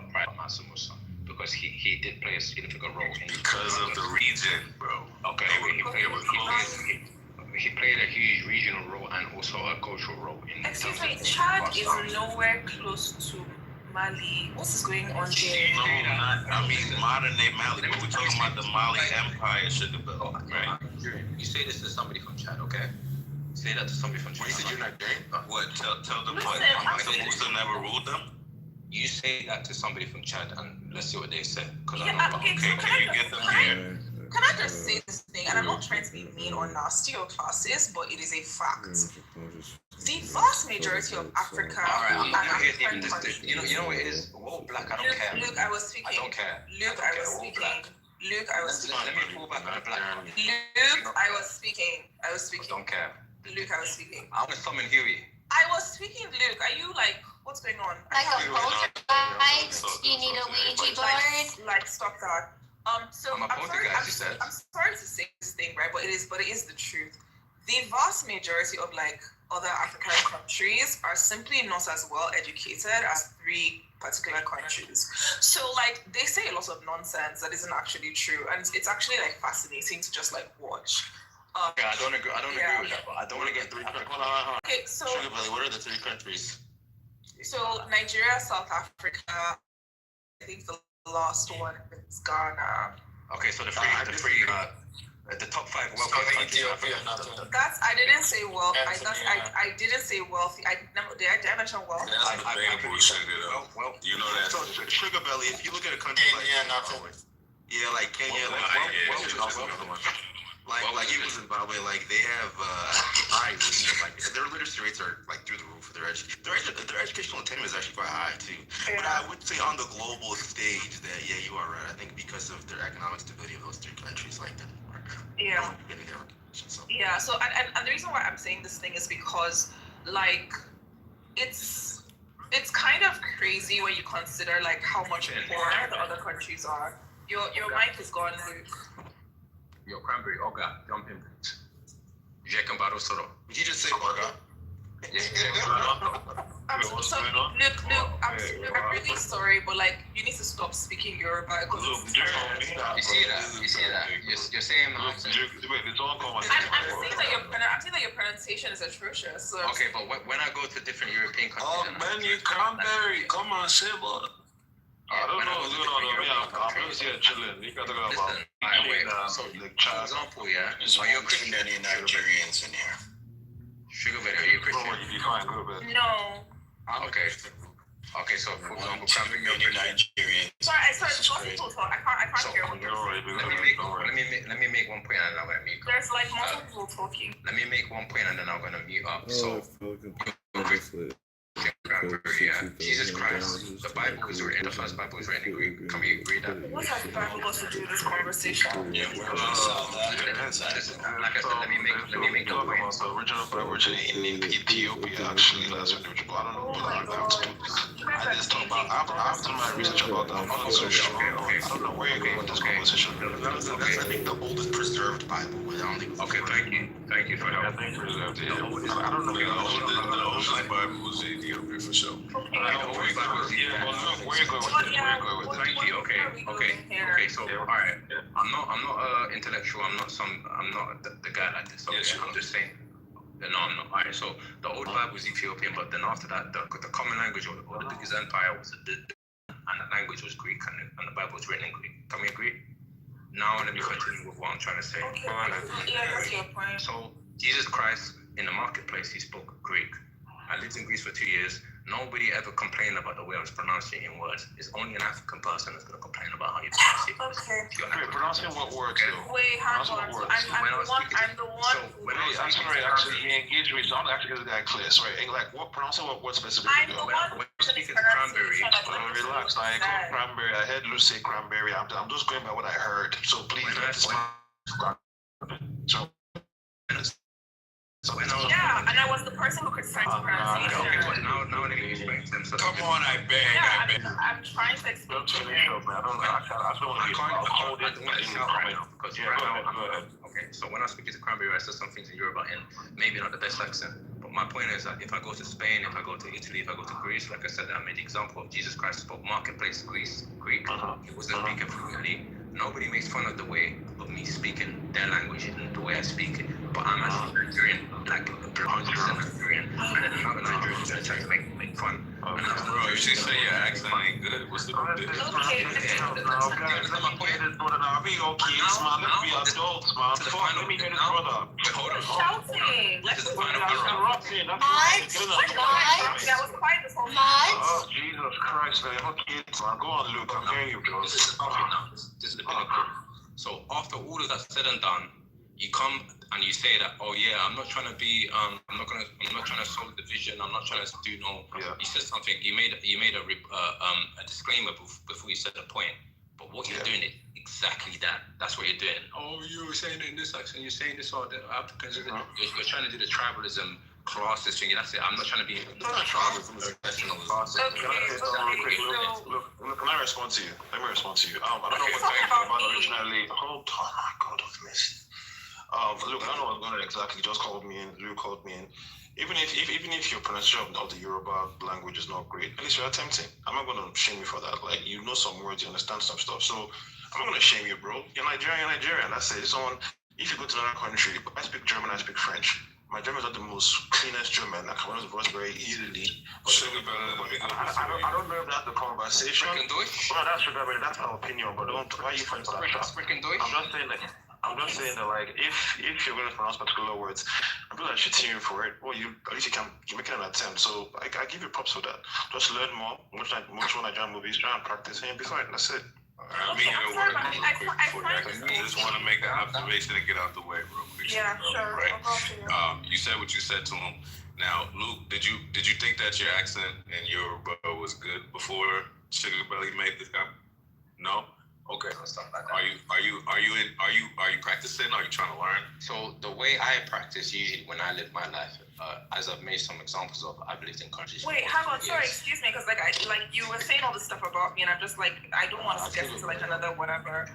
pride on Mansa Musa because he did play a significant role in because of the region, bro. Okay, he played a huge regional role and also a cultural role in. Excuse me, Chad is nowhere close to Mali. What is going on there? No, I mean modern day Mali. But we're talking about the Mali Empire, Sugar Bell, right? You say this to somebody from Chad, okay? Say that to somebody from Chad. You said you're not gay? What? Tell them what? Mansa Musa never ruled them? You say that to somebody from Chad and let's see what they say. Okay, can you get them here? Can I just say this thing? And I'm not trying to be mean or nasty or classist, but it is a fact. The vast majority of Africa and African countries. You know what it is? Whoa, black, I don't care. Luke, I was speaking. I don't care. Luke, I was speaking. Luke, I was speaking. Let me pull back on the black. Luke, I was speaking. I don't care. Luke, I was speaking. I want to summon Huey. I was speaking, Luke. Are you like, what's going on? Like a poltergeist? You need a Ouija board? Like, stop that. So I'm sorry to say this thing, right? But it is the truth. The vast majority of like other African countries are simply not as well educated as 3 particular countries. So like they say a lot of nonsense that isn't actually true, and it's actually like fascinating to just like watch. I don't agree with that, but I don't want to get 3 countries. Okay, so Sugar Belly, what are the 3 countries? So Nigeria, South Africa, I think the last one is Ghana. Okay, so the top 5 wealthy countries. I didn't say wealth. I didn't say wealthy. Did I mention wealth? You know that. So Sugar Belly, if you look at a country like Kenya, like even Zimbabwe, like they have like their literacy rates are like through the roof. Their educational attainment is actually quite high too. Yeah. But I would say on the global stage that you are right. I think because of their economic stability of those 3 countries, like that. Yeah. Yeah. So and the reason why I'm saying this thing is because like it's kind of crazy when you consider like how much poorer the other countries are. Your mic is gone, Luke. Your cranberry, Oga, jump in. Did you just say Oga? Luke, I'm really sorry, but like you need to stop speaking Yoruba. You see that? You're saying I'm saying that your pronunciation is atrocious. So. Okay, but when I go to different European countries, oh man, you cranberry, come on, Seba. I don't know what's going on over here. I'm just here chilling. You gotta go about. For example, are you a Christian? Any Nigerians in here? Sugar Berry, are you Christian? No. Okay, Okay, so for example, cramping your Nigerian. Sorry, just people talk. I can't hear what you're saying. Let me make one point and then I'm gonna mute up. There's like multiple people talking. Let me make one point and then I'm gonna mute up. Jesus Christ, the Bible is written, the first Bible is written in Greek. Can we agree that? What has the Bible got to do with this conversation? Yeah, we're gonna solve that. Like I said, let me make the point. The original Bible in Ethiopia, actually, that's when they were. I don't know what I'm to do. I just talk about, I've done my research about that. I'm not so sure. I don't know where you're going with this conversation. That's, I think, the oldest preserved Bible. Okay, thank you for help. I don't know. The oldest Bible was Ethiopia for sure. Thank you. Okay. So, all right. I'm not intellectual. I'm not the guy like this. Okay, I'm just saying. No, I'm not. All right. So the old Bible was Ethiopian, but then after that, the common language or the biggest empire was and the language was Greek, and the Bible was written in Greek. Can we agree? Now let me continue with what I'm trying to say. That's your point. So Jesus Christ in the marketplace, he spoke Greek. I lived in Greece for 2 years. Nobody ever complained about the way I was pronouncing it in words. It's only an African person that's going to complain about how you pronounce it. Okay. Wait, pronouncing what words though? Wait, hang on. I'm the one. Actually, he engaged me, so I'm actually this guy clear. Sorry, like what pronouncing what word specifically? I'm the one. When speaking cranberry, relax. Like cranberry, I heard Lucy say cranberry. I'm just going by what I heard. So please, and I was the person who criticized the pronunciation. Now let me explain to them. Come on, I beg. I'm trying to explain to you. Okay, so when I speak to cranberry, I said some things in Yoruba and maybe not the best accent. But my point is that if I go to Spain, if I go to Italy, if I go to Greece, like I said, I made the example of Jesus Christ spoke marketplace Greek. He wasn't speaking fluently. Nobody makes fun of the way of me speaking their language and the way I speak it. But I'm actually Nigerian, like 100% Nigerian. And then another Nigerian is going to try to make fun. Bro, if she say your accent ain't good, what's the good? Okay. Shouting. Let's go. That was quiet this whole time. Oh, Jesus Christ, man. Kids, man. Go on, Luke. I'm hearing you, bro. This is the pinnacle. So after all of that said and done, you come and you say that, oh yeah, I'm not trying to be, I'm not trying to sow division. I'm not trying to do no. Yeah. You said something. You made a disclaimer before you said the point. But what you're doing is exactly that. That's what you're doing. Oh, you were saying it in this accent. You're saying this all the Africans. You're trying to do the tribalism. Classes thing, that's it. I'm not trying to be tribalism professional. Can I respond to you? Let me respond to you. I don't know what time originally. Oh my God, I've missed. Look, I don't know what's going on exactly. Just called me in. Luke called me in. Even if your pronunciation of the Yoruba language is not great, at least you're attempting. I'm not going to shame you for that. Like, you know some words, you understand some stuff. So I'm not going to shame you, bro. You're Nigerian. That's it. If you go to another country, I speak German, I speak French. My German is not the most cleanest German. I can pronounce words very easily. I don't know if that's the conversation. No, that's sugar, that's my opinion. But why you find that? I'm just saying that like if you're going to pronounce particular words, I'm not shitting you for it. Well, at least you're making an attempt. So I give you props for that. Just learn more. Watch Nigerian movies. Try and practice, and be fine. That's it. I just want to make an observation and get out the way real quick. Yeah, sure. Right. You said what you said to him. Now, Luke, did you think that your accent in Yoruba was good before Sugar Belly made this comment? No. Okay. Are you practicing? Are you trying to learn? So the way I practice usually when I live my life, as I've made some examples of, I've lived in countries. Wait, hang on. Sorry, excuse me, because you were saying all this stuff about me, and I'm just like, I don't want to get into like another whatever.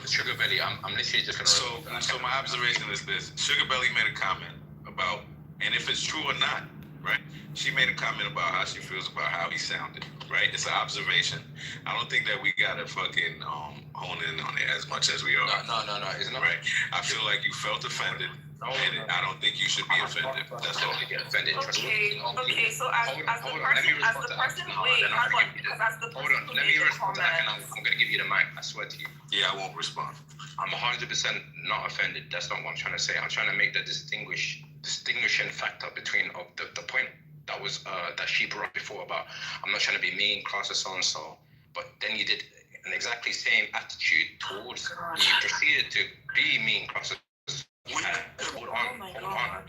Sugar Belly, I'm literally just gonna. So my observation is this: Sugar Belly made a comment about, and if it's true or not, right? She made a comment about how she feels about how he sounded, right? It's an observation. I don't think that we gotta fucking hone in on it as much as we are. No, it's not. Right? I feel like you felt offended. And I don't think you should be offended. That's all. Get offended. Okay. So as the person, wait, hang on, because as the person who let me made the respond to that, and I'm gonna give you the mic. I swear to you. Yeah, I won't respond. I'm 100% not offended. That's not what I'm trying to say. I'm trying to make the distinguishing factor between the point that she brought up before about I'm not trying to be mean, class or so and so, but then you did an exactly same attitude towards you proceeded to be mean, class. Hold on.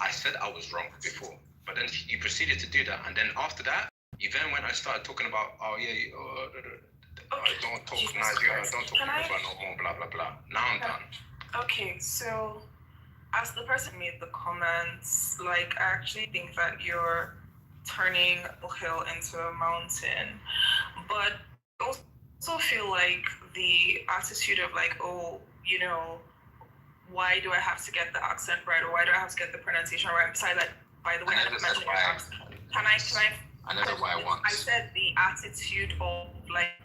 I said I was wrong before, but then you proceeded to do that, and then after that, you then went and started talking about, don't talk Nigeria, don't talk Yoruba no more, blah blah blah. Now I'm done. Okay, so as the person made the comments, like I actually think that you're turning a hill into a mountain, but I also feel like the attitude of like, oh, you know, why do I have to get the accent right, or why do I have to get the pronunciation right? Besides that, by the way, I mentioned your accent. I never why once. I said the attitude of like,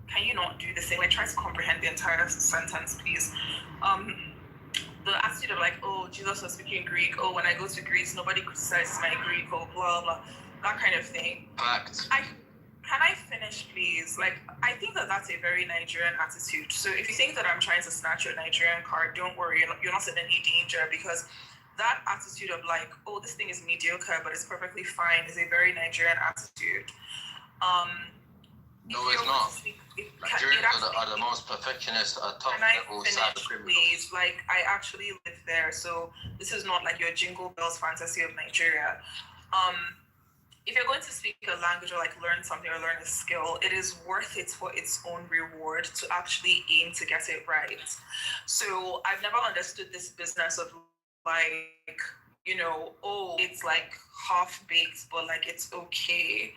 can you not do the same? Like, try to comprehend the entire sentence, please. The attitude of like, oh, Jesus was speaking Greek. Oh, when I go to Greece, nobody criticizes my Greek. Or blah blah, that kind of thing. Fact. Can I finish, please? Like, I think that that's a very Nigerian attitude. So if you think that I'm trying to snatch your Nigerian card, don't worry, you're not in any danger, because that attitude of like, oh, this thing is mediocre, but it's perfectly fine, is a very Nigerian attitude. No, it's not. Nigerians are the most perfectionist, tough level cyber criminals. Please, like, I actually live there, so this is not like your Jingle Bells fantasy of Nigeria. If you're going to speak a language or like learn something or learn a skill, it is worth it for its own reward to actually aim to get it right. So I've never understood this business of like, you know, oh, it's like half-baked, but like it's okay.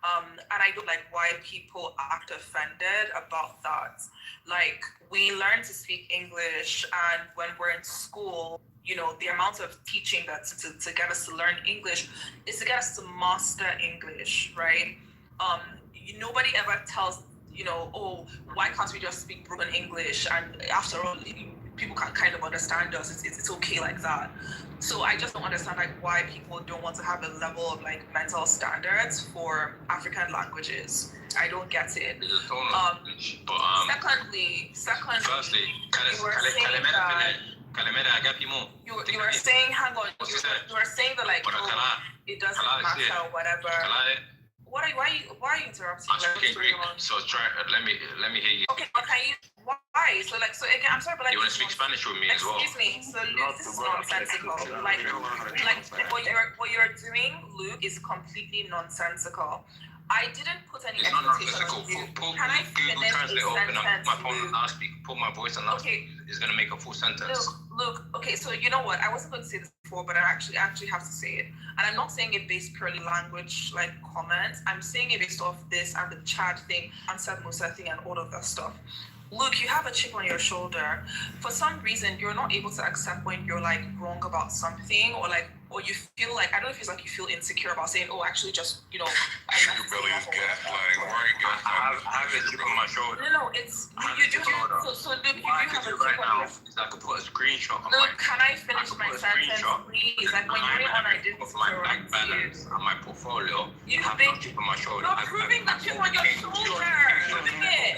And I don't like why people act offended about that. Like, we learn to speak English, and when we're in school, you know, the amount of teaching that to get us to learn English is to get us to master English, right? Nobody ever tells, you know, oh, why can't we just speak broken English? And after all, people can kind of understand us. It's okay like that. So I just don't understand like why people don't want to have a level of like mental standards for African languages. I don't get it. Secondly, firstly, you were saying that. You were saying, hang on, you were saying that like, oh, it doesn't matter, whatever. Why are you interrupting? Okay, Greek. So try. Let me hear you. Okay, but can you? Why? So again, I'm sorry, but like. You want to speak Spanish with me as well? Excuse me. So Luke, this is nonsensical. Like what you're doing, Luke, is completely nonsensical. I didn't put any expectation on you. Can I finish a Translate open sentence, my phone Luke? and loudspeaker. Put my voice on loudspeaker. It's gonna make a full sentence. Luke. Okay, so you know what? I wasn't going to say this before, but I actually have to say it. And I'm not saying it based purely language like comments. I'm saying it based off this and the Chad thing, Ansab Musa thing, and all of that stuff. Luke, you have a chip on your shoulder. For some reason, you're not able to accept when you're like wrong about something, or you feel like, I don't know if it's like you feel insecure about saying, oh, actually just, you know. Sugar belly is gaslighting. Why are you gaslighting? I have a chip on my shoulder. No, it's, you do. So Luke, you do have a chip on your shoulder. I could put a screenshot of Luke, can I finish my sentence, please? Like when you went on, I didn't my bank balance and my portfolio. You have think a chip on my shoulder. you're proving the chip on your shoulder. Proving it.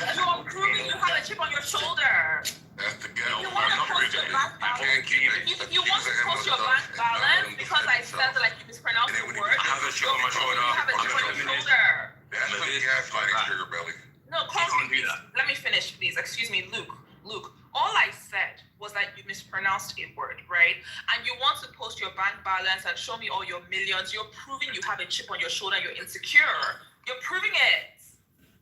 You're proving you have a chip on your shoulder. That's the guy. You want to post your bank balance? If you want to post your bank balance because I said that like you mispronounced the word, I have a chip on my shoulder. you have a chip on your shoulder. That's the gaslighting, Sugar belly. No, let me finish, please. Excuse me, Luke. All I said was that you mispronounced a word, right? And you want to post your bank balance and show me all your millions. You're proving you have a chip on your shoulder and you're insecure. You're proving it.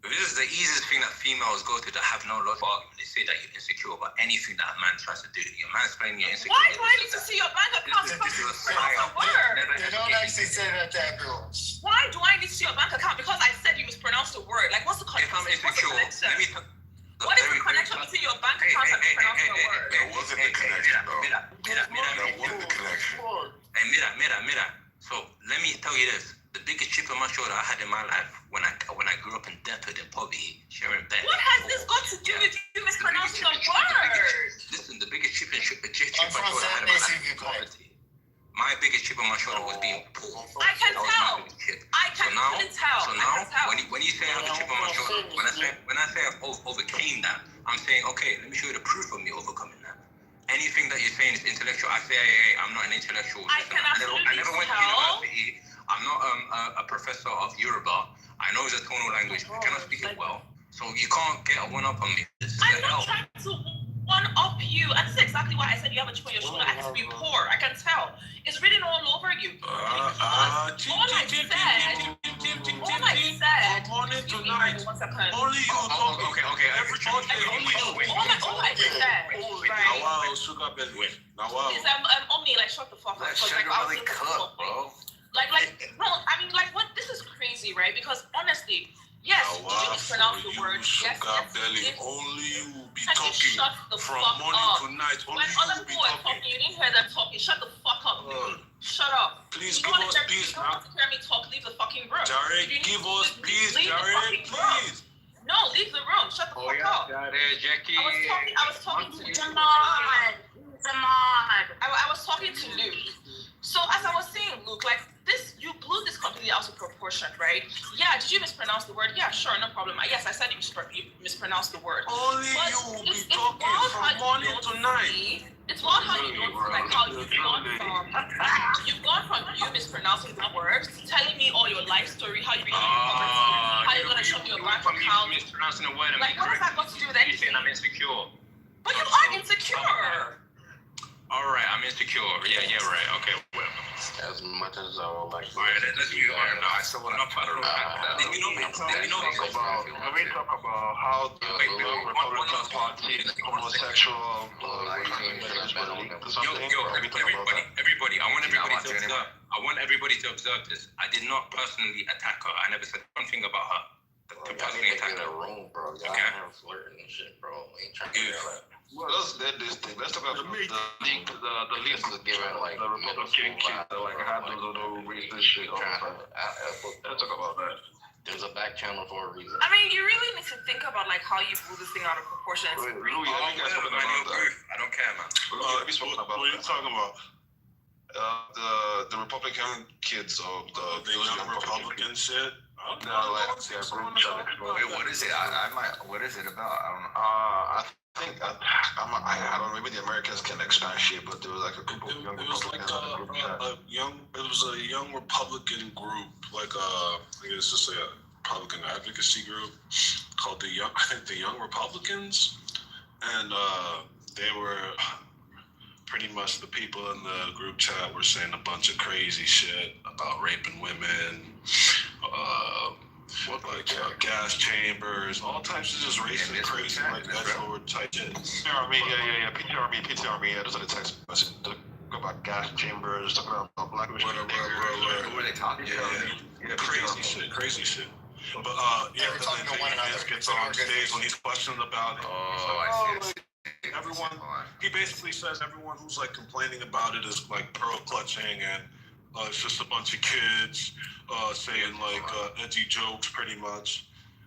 This is the easiest thing that females go through that have no logical argument. They say that you're insecure about anything that a man tries to do. Your man's playing your insecure. Why do I need to see your bank account because you mispronounced a word? They don't actually say that, girl. Why do I need to see your bank account because I said you mispronounced a word? Like, what's the connection? If I'm insecure, what is the connection between your bank account and mispronouncing a word? That wasn't the connection, though. That wasn't the connection. Hey, mira. So let me tell you this. The biggest chip on my shoulder I had in my life when I grew up in depth and poverty, sharing bed. What has this got to do with you mispronouncing a word? Listen, the biggest chip on my shoulder I had in my life was poverty. My biggest chip on my shoulder was being poor. I can tell. I can tell. So now, when you say I have a chip on my shoulder, when I say I've overcame that, I'm saying, okay, let me show you the proof of me overcoming that. anything that you're saying is intellectual. I say, hey, I'm not an intellectual. I never went to university. I'm not a professor of Yoruba. I know it's a tonal language. I cannot speak it well. So you can't get a one up on me. I'm not trying to one up you. And this is exactly why I said you have a chip on your shoulder. I have to be poor. I can tell. It's written all over you. All I said. Morning to night. Only you talking. Okay. All I said. Right. Now, sugar belly. Now, Is Omni, like, shut the fuck up. That sugar belly cup, bro. Like, no, I mean, like, what? This is crazy, right? Because honestly, yes, did you mispronounce the word? Yes, belly. Only you be can talking you shut the from fuck morning up? to night. Only When you other be people are talking. talking, you didn't hear them talking. Shut the fuck up, dude. Shut up. Please you give us peace now. You don't want to hear me talk. Leave the fucking room. Jared, give us peace. Jared, please. No, leave the room. Shut the fuck up. Jackie. I was talking to Come on. I was talking to Luke. So as I was saying, Luke, like this, you blew this completely out of proportion, right? Yeah, did you mispronounce the word? Yeah, sure, no problem. Yes, I said you mispronounced the word. Only but you will be talking from morning to night. It's wild how you don't like how you've gone from you mispronouncing the words, telling me all your life story, how you became poverty, how you're gonna show me your bank account. Mispronouncing a word and like, what has that got to do with anything? I'm insecure. But you are insecure. All right, I'm insecure. Yeah, right. Okay, well. As much as I would like. All right, let's move on. No, I still want to talk about. Let me talk about how the Republican Party is homosexual. Everybody, I want everybody to observe this. I did not personally attack her. I never said one thing about her. To personally attack her. Room, bro. Y'all have flirting and shit, bro. We ain't trying to do that. Well, let's end this thing. Let's talk about the league, the Republican kids that like had to little racist shit all the time. Let's talk about that. There's a back channel for a reason. I mean, you really need to think about like how you blew this thing out of proportion. I don't care, man. What are you talking about? The Republican kids of the young Republican shit. Wait, what is it? What is it about? I don't know. I don't know. Maybe the Americans can expand shit, but there was like a group of young Republicans. It was a young Republican group, like I guess just a Republican advocacy group called the Young Republicans, and they were pretty much the people in the group chat were saying a bunch of crazy shit about raping women. Gas chambers, all types of just racist, crazy, like that forward type shit. PTR me, those are the text messages. Talk about gas chambers, talking about black women. Who are they talking to? Crazy shit. But then gets on stage when he's questioned about it. I see. Everyone, he basically says everyone who's like complaining about it is like pearl clutching and it's just a bunch of kids saying like edgy jokes pretty much.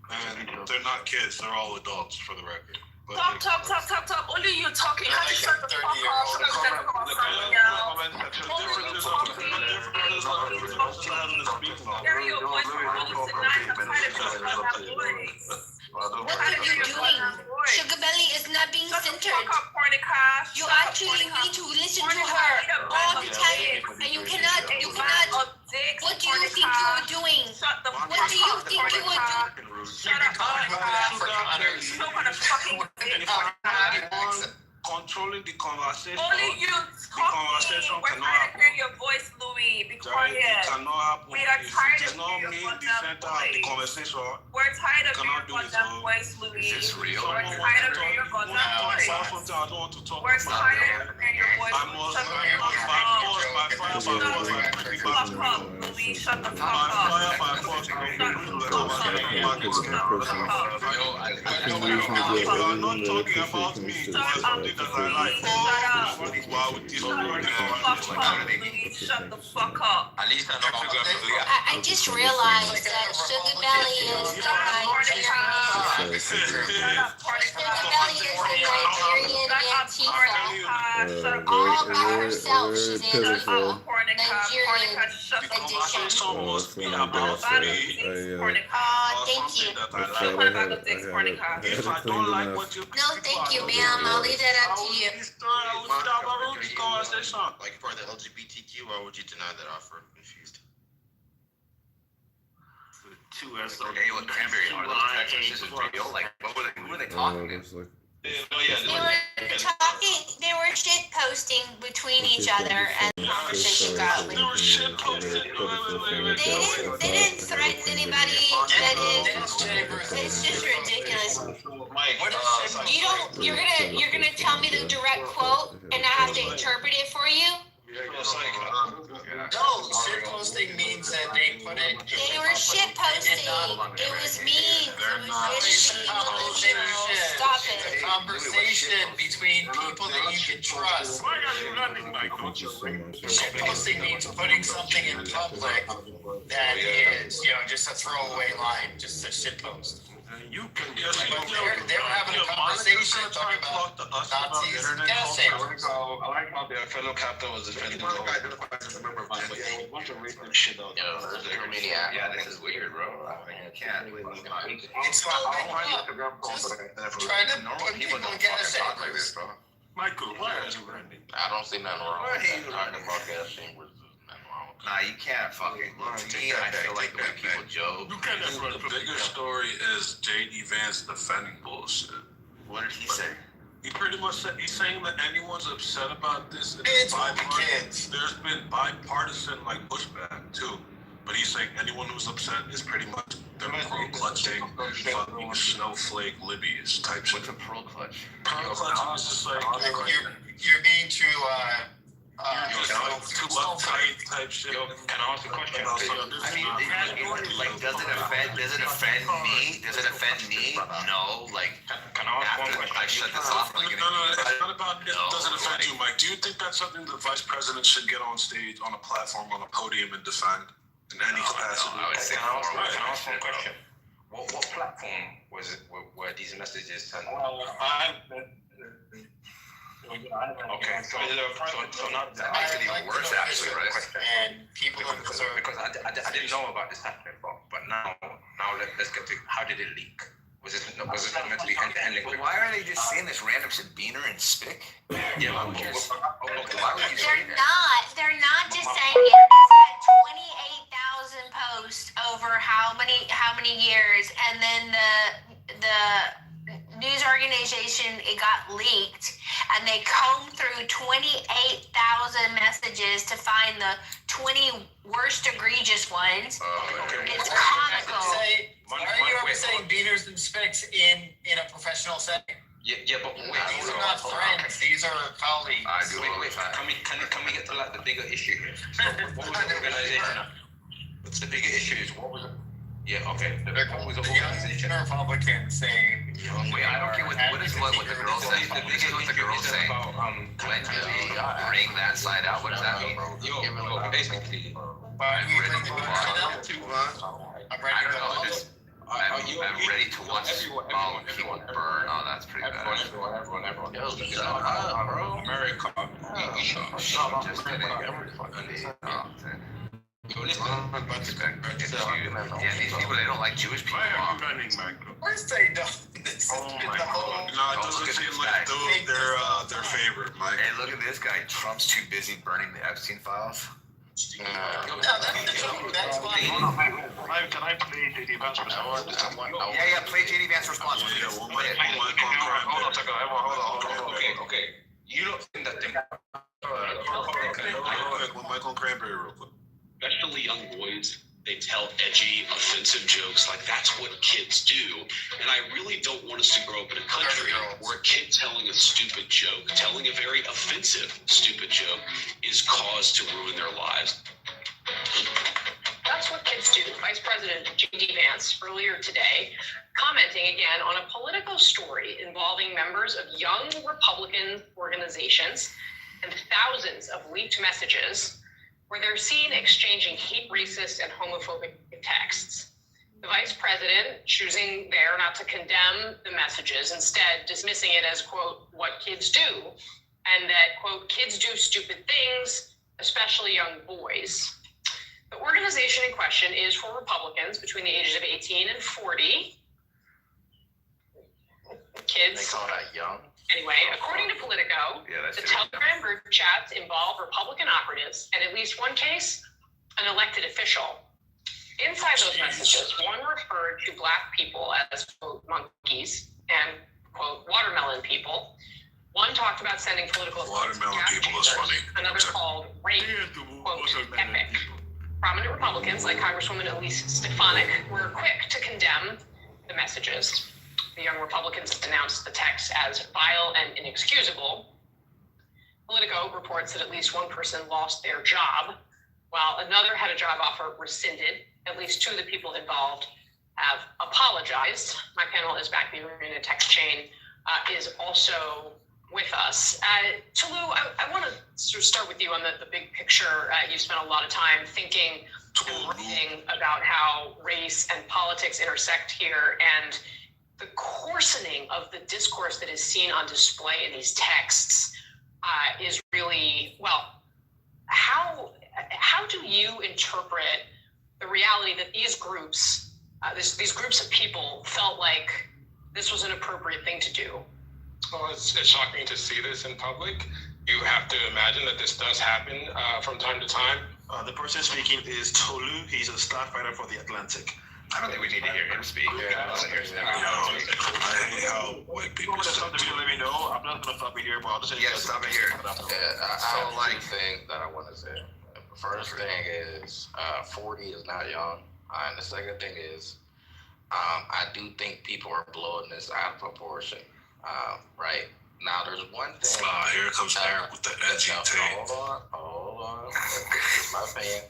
And they're not kids, they're all adults for the record. Top. Only you talking. How you shut the fuck up? What are you doing? Sugar Belly is not being centered. You actually need to listen to her all the time, and you cannot. What do you think you are doing? What do you think you are doing? Shut up. Controlling the conversation. Only you talking. We're trying to hear your voice, Louis. Be quiet. It cannot happen. We are tired of hearing your goddamn voice. We're tired of your goddamn voice, Louis. Is this real? We're tired of hearing your goddamn voice. I don't want to talk We're about tired of hearing your voice. Shut the fuck up. I just realized that Sugar Belly is the Nigerian. Sugar Belly is the Nigerian Antifa. All by herself, she's Antifa. Nigerian. Thank you. No, thank you, ma'am. I'll leave that up to you. Like part of the LGBTQ, why would you deny that offer? I'm confused. Okay, what cranberry are those text messages real? Like, who were they talking to? They were shit posting between each other, and the conversation got leaked. They didn't threaten anybody. It's just ridiculous. You're gonna tell me the direct quote, and I have to interpret it for you. No, shit posting means that they put it. They were shit posting. It was mean. Stop it. It's a conversation between people that you can trust. Shit posting means putting something in public that is, just a throwaway line, just a shit post. You can just they were having a conversation talking about Nazis. I like how their fellow captain was defending the Yeah, this is weird, bro. I mean, you can't. It's trying to normal people don't talk like this, bro. Michael, why are you running? I don't see nothing wrong with the broadcasting with nothing wrong. Nah, you can't fucking. To me, I feel like the way people joke. The bigger story is J.D. Vance defending bullshit. What did he say? He pretty much said he's saying that anyone's upset about this. It's kids. There's been bipartisan pushback too, but he's saying anyone who's upset is pretty much they're pearl-clutching, fucking snowflake libbies type shit. What's a pearl clutch? Pearl clutching is just you're being too too uptight type shit. Can I ask a question? I mean, does it offend me? Does it offend me? No. Can I ask one question? I shut this off. No, it's not about it doesn't affect you, Mike. Do you think that's something the vice president should get on stage, on a platform, on a podium, and defend in any capacity? I would say can I ask one question? What platform was it? Were these messages sent? Okay, so not that makes it even worse, actually, right? And people because I didn't know about this happening, but now let's get to how did it leak? Was it meant to be ending? Well, why are they just saying this random shit, Beaner and Spick? Yeah, why would you say that? They're not just saying it. It's had 28,000 posts over how many years, and then the news organization, it got leaked, and they combed through 28,000 messages to find the 20 worst egregious ones. It's comical. Why are you ever saying beaters and spicks in a professional setting? Yeah, but these are not friends. These are colleagues. Wait. Can we get to the bigger issue here? So what was the organization? The bigger issue is what was it? Yeah, okay. What was the organization? Republicans saying. Wait, I don't get what the girl said. This is what the girl saying. When you bring that side out, what does that mean? Basically, I'm ready to watch. I'm ready to watch people burn. Oh, that's pretty bad. Everyone. America. Just kidding. These people, they don't like Jewish people. Of course they don't. Oh my god. No, it doesn't seem like their favorite, Mike. Hey, look at this guy. Trump's too busy burning the Epstein files. That's fine. Can I play JD Vance's response? Yeah, play JD Vance's response. Hold on. Okay. You don't think that they... Michael Cranberry real quick. Especially young boys, they tell edgy, offensive jokes. That's what kids do. And I really don't want us to grow up in a country where a kid telling a stupid joke, telling a very offensive stupid joke, is cause to ruin their lives. That's what kids do. Vice President J.D. Vance earlier today commenting again on a political story involving members of young Republican organizations and thousands of leaked messages where they're seen exchanging hate, racist, and homophobic texts. The vice president choosing there not to condemn the messages, instead dismissing it as, quote, what kids do, and that, quote, kids do stupid things, especially young boys. The organization in question is for Republicans between the ages of 18 and 40. Kids. They call that young. Anyway, according to Politico, the Telegram group chats involve Republican operatives, and at least one case, an elected official. Inside those messages, one referred to Black people as, quote, monkeys, and, quote, watermelon people. One talked about sending political watermelon people is funny. Another called rape, quote, epic. Prominent Republicans like Congresswoman Elise Stefanik were quick to condemn the messages. The Young Republicans denounced the text as vile and inexcusable. Politico reports that at least one person lost their job, while another had a job offer rescinded. At least two of the people involved have apologized. My panelist back the arena text chain is also with us. Tulu, I want to sort of start with you on the big picture. You spent a lot of time thinking and writing about how race and politics intersect here, and the coarsening of the discourse that is seen on display in these texts is really, well, how do you interpret the reality that these groups, these groups of people felt like this was an appropriate thing to do? Well, it's shocking to see this in public. You have to imagine that this does happen from time to time. The person speaking is Tolu. He's a staff writer for The Atlantic. I don't think we need to hear him speak. I hate how white people stop the video, let me know. I'm not going to stop it here, but I'll just say stop it here. I don't like things that I want to say. The first thing is 40 is not young. And the second thing is I do think people are blowing this out of proportion. Right? Now, there's one thing. Here comes Eric with the edgy tape. Hold on. This is my opinion.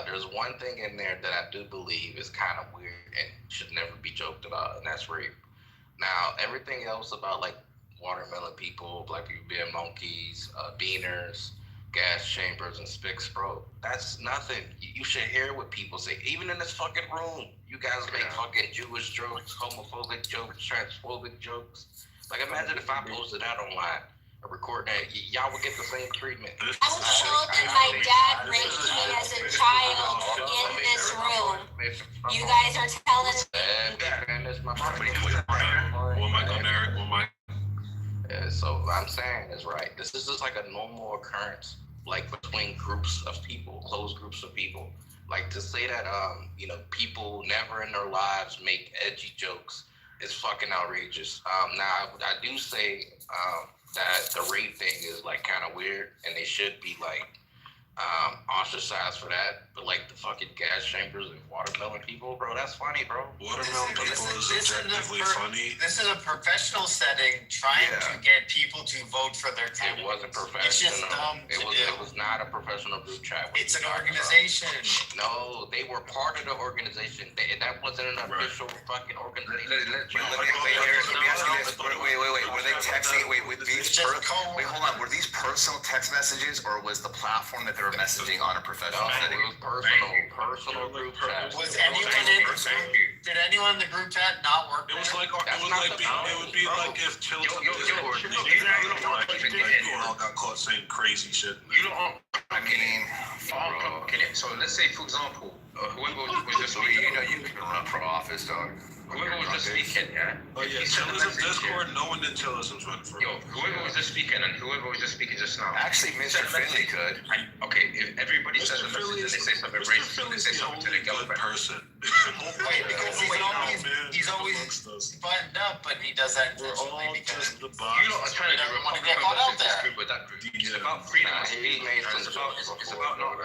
There's one thing in there that I do believe is kind of weird and should never be joked about, and that's rape. Now, everything else about like watermelon people, Black people being monkeys, beaners, gas chambers, and spics, bro, that's nothing. You should hear what people say. Even in this fucking room, you guys make fucking Jewish jokes, homophobic jokes, transphobic jokes. Like, imagine if I posted that online. Record that, y'all would get the same treatment. I was told that my dad raped me as a child in this room. You guys are telling me. So I'm saying is right. This is just like a normal occurrence, like between groups of people, closed groups of people. Like to say that people never in their lives make edgy jokes is fucking outrageous. Now I do say that the rape thing is like kind of weird, and they should be like ostracized for that. But like the fucking gas chambers and watermelon people, bro, that's funny, bro. Watermelon people is objectively funny. This is a professional setting trying to get people to vote for their candidate. It wasn't professional. It's just dumb It was not a professional group chat. It's an organization. No, they were part of the organization. That wasn't an official fucking organization. Let me ask you this. Wait. Were they texting? Hold on. Were these personal text messages, or was the platform that they were messaging on a professional setting? It was personal group chat. Was anyone in? Did anyone in the group chat not work? It would be like if children all got caught saying crazy shit. You don't. I mean, so let's say, for example, whoever was just speaking, you can run for office, dog. Whoever was just speaking, Tell us in Discord, no one didn't tell us I'm running for office. Whoever was just speaking and whoever was just speaking just now. Actually, Mr. Finley could. Okay, if everybody says a message and they say something racist, they say something to the government person. Because he's always buttoned up, but he does that intentionally because you know, I'm trying to want to get caught out there. With that group. It's about freedom of speech. It's about not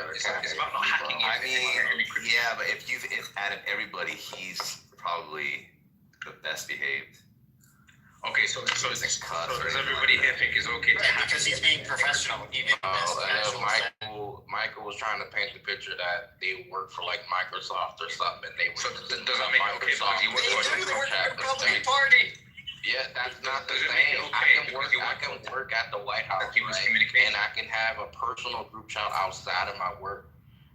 hacking. I mean, yeah, but if out of everybody, he's probably the best behaved. Okay, so does everybody here think is okay? Right, because he's being professional. Michael was trying to paint the picture that they work for like Microsoft or something. Does that make Microsoft? They work for the Republican Party. Yeah, that's not the same. I can work at the White House, and I can have a personal group chat outside of my work,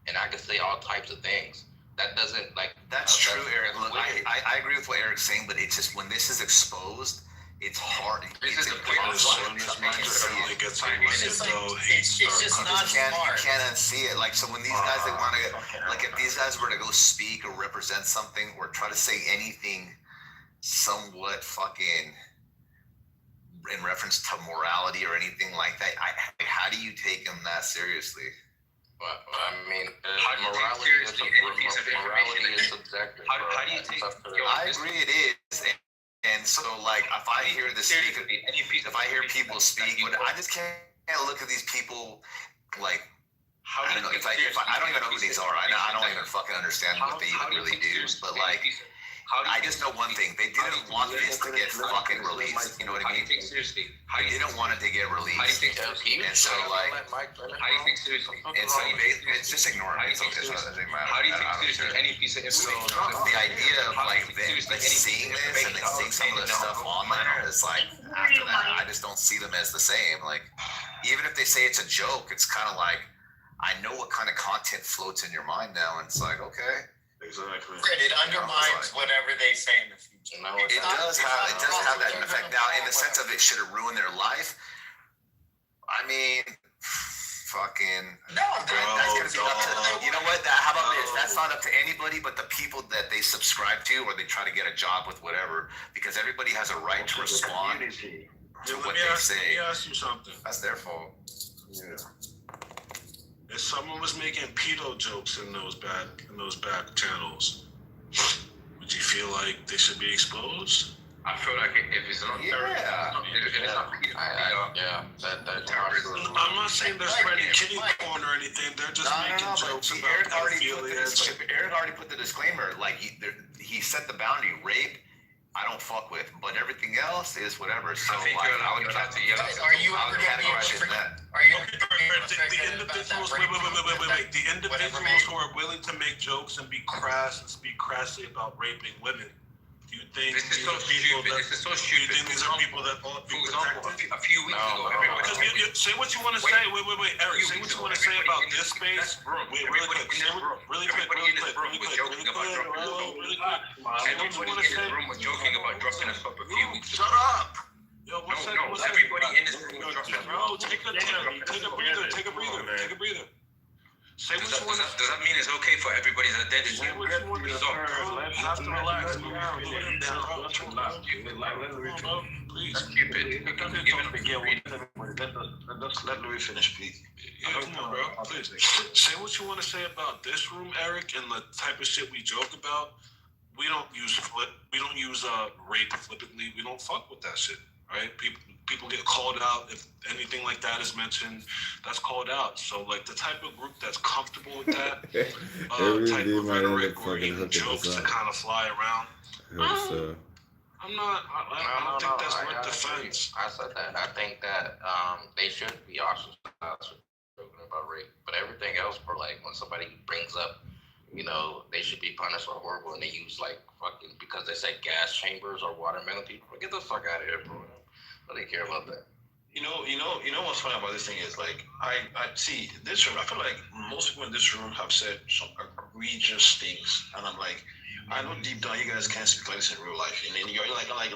and I can say all types of things. That doesn't like. That's true, Eric. Look, I agree with what Eric's saying, but it's just when this is exposed, it's hard. This is the point. As soon as Family gets arrested, though, it's just not smart. You can't unsee it. Like, so when these guys, they want to, like, if these guys were to go speak or represent something or try to say anything somewhat fucking in reference to morality or anything like that, how do you take them that seriously? Well, I mean, morality is subjective. How do you take? I agree, it is. And so, like, if I hear if I hear people speak, but I just can't look at these people like. I don't know. I don't even know who these are. I don't even fucking understand what they even really do. But like. I just know one thing. They didn't want this to get fucking released. You know what I mean? They didn't want it to get released. And so, like, How do you think seriously? and so it's just ignore it. It doesn't matter. How do you take seriously any piece of So information? the idea of like seeing this and then seeing some of the stuff on there, it's like after that, I just don't see them as the same. Like, even if they say it's a joke, it's kind of like I know what kind of content floats in your mind now, and it's like, okay. Exactly. It undermines whatever they say in the future. It does have that effect. Now, in the sense of it should have ruined their life. I mean, fucking. No, that's gonna be up to. You know what? How about this? That's not up to anybody but the people that they subscribe to, or they try to get a job with, whatever. Because everybody has a right to respond to what they say. Let me ask you something. That's their fault. Yeah. If someone was making pedo jokes in those back channels, would you feel like they should be exposed? I feel like if it's not I'm not saying they're spreading kitty porn or anything. They're just making jokes about pedophilia. Eric already put the disclaimer. Like he set the boundary. Rape, I don't fuck with, but everything else is whatever. So I think you're allowed to yell. Are you ever categorize it in that? The individuals, wait. The individuals who are willing to make jokes and be crass and speak crassly about raping women. Do you think This is so stupid. Do you think these are people that ought to be protected? A few weeks ago, everybody Because say what you want to say. Wait, Eric. Say what you want to say about this space. Wait, really quick. Really quick. Everybody in this room was joking about dropping us up a few weeks ago. Shut up. Yo, Everybody in this room was dropping us Bro, take a breather. Say what you want to say. Does that mean it's okay for everybody's identity? Say what you want to say. You have to relax. Please. Let Louis finish, please. Yeah, come on, bro. Please. Say what you want to say about this room, Eric, and the type of shit we joke about. We don't use rape flippantly. We don't fuck with that shit, right? People get called out if anything like that is mentioned. That's called out. So like the type of group that's comfortable with that type of rhetoric or even jokes to kind of fly around. I don't think that's worth defense. I said that. I think that they should be ostracized for joking about rape, but everything else, for like when somebody brings up, they should be punished or horrible, and they use like fucking because they say gas chambers or watermelon people. Get the fuck out of here, bro. I don't care about that. You know what's funny about this thing is like I see this room. I feel like most people in this room have said some egregious things, and I'm like, I know deep down you guys can't speak like this in real life, and then you're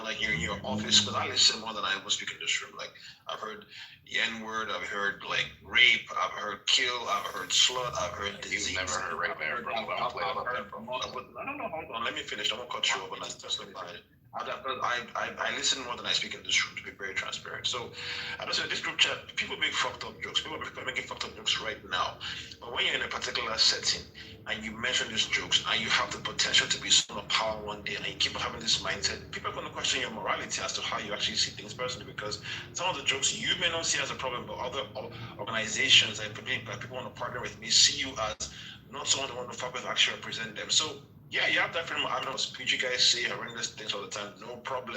like you're in your office, because I listen more than I will speak in this room. Like I've heard the N-word, I've heard like rape, I've heard kill, I've heard slut, I've heard disease. You've never heard rape, bro. I don't know. Hold on, let me finish. I won't cut you off, but that's not fine. I listen more than I speak in this room, to be very transparent. So, I don't say this group chat, people make fucked up jokes. People are making fucked up jokes right now. But when you're in a particular setting and you mention these jokes and you have the potential to be someone of power one day and you keep having this mindset, people are going to question your morality as to how you actually see things personally, because some of the jokes you may not see as a problem, but other organizations and people want to partner with me see you as not someone they want to fuck with, actually represent them. So, yeah, you have that freedom of having a speech. You guys say horrendous things all the time, no problem.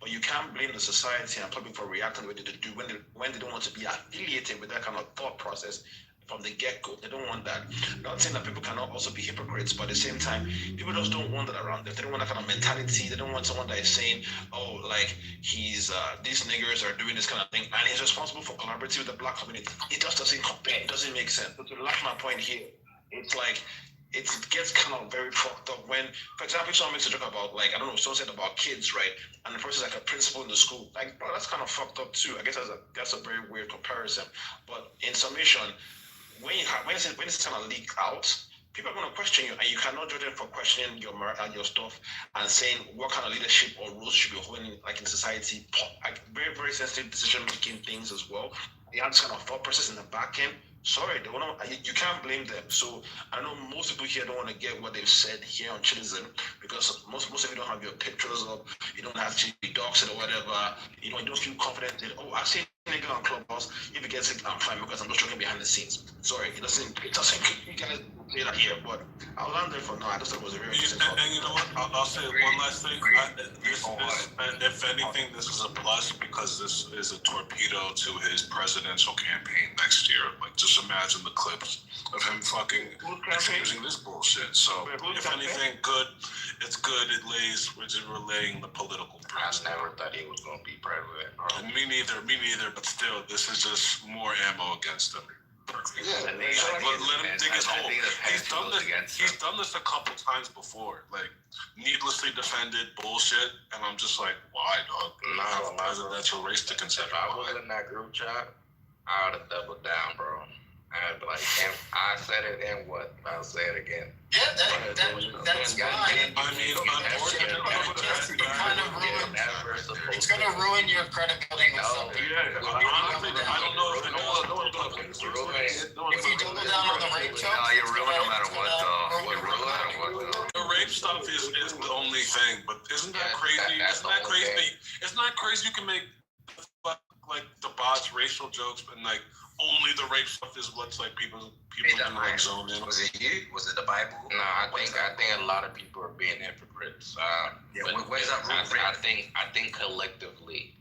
But you can't blame the society and public for reacting the way they do when they don't want to be affiliated with that kind of thought process from the get-go. They don't want that. Not saying that people cannot also be hypocrites, but at the same time, people just don't want that around them. They don't want that kind of mentality. They don't want someone that is saying, oh, like, these niggers are doing this kind of thing, and he's responsible for collaborating with the black community. It just doesn't compare. It doesn't make sense. But to laugh my point here, it's like, it gets kind of very fucked up when, for example, someone makes a joke about, like, I don't know, someone said about kids, right? And the person's like a principal in the school. Like, bro, that's kind of fucked up too. I guess that's a very weird comparison. But in summation, when it's kind of leaked out, people are going to question you, and you cannot judge them for questioning your stuff and saying what kind of leadership or roles should be holding, like, in society. Like, very, very sensitive decision-making things as well. They have this kind of thought process in the back end. Sorry, you can't blame them. So I know most people here don't want to get what they've said here on Chillism, because most of you don't have your pictures up, you don't have to be doxed or whatever, you don't feel confident that, oh, I see a nigga on Clubhouse, if it gets sick, I'm fine because I'm just joking behind the scenes. Sorry, it doesn't you guys say that here, but I'll land there for now. I just thought it was a very interesting topic. And you know what? I'll say one last thing. If anything, this is a plus because this is a torpedo to his presidential campaign next year. Like, just imagine the clips of him fucking using this bullshit. So, if anything, good. It's good. It lays, which is relaying the political principle. I never thought he was going to be president. Me neither. But still, this is just more ammo against him. Yeah, let him dig his hole. He's done this a couple times before, like needlessly defended bullshit, and I'm just like, why, dog? That's a race to consider. If I was in that group chat, I would have doubled down, bro. I'd be like, and I said it, and what? I'll say it again. Yeah, that's fine. I mean, unfortunately, it's gonna ruin your credibility with something. Yeah, honestly, I don't know if if you double down on the rape joke, you're ruined no matter what, though. You're ruined no matter what, though. The rape stuff is the only thing, but isn't that crazy? Isn't that crazy? Isn't that crazy? You can make like debauched racial jokes, but like only the rape stuff is what's like people can like zone in. Was it you? Was it the Bible? No, I think a lot of people are being hypocrites. Where's that rule? I think collectively,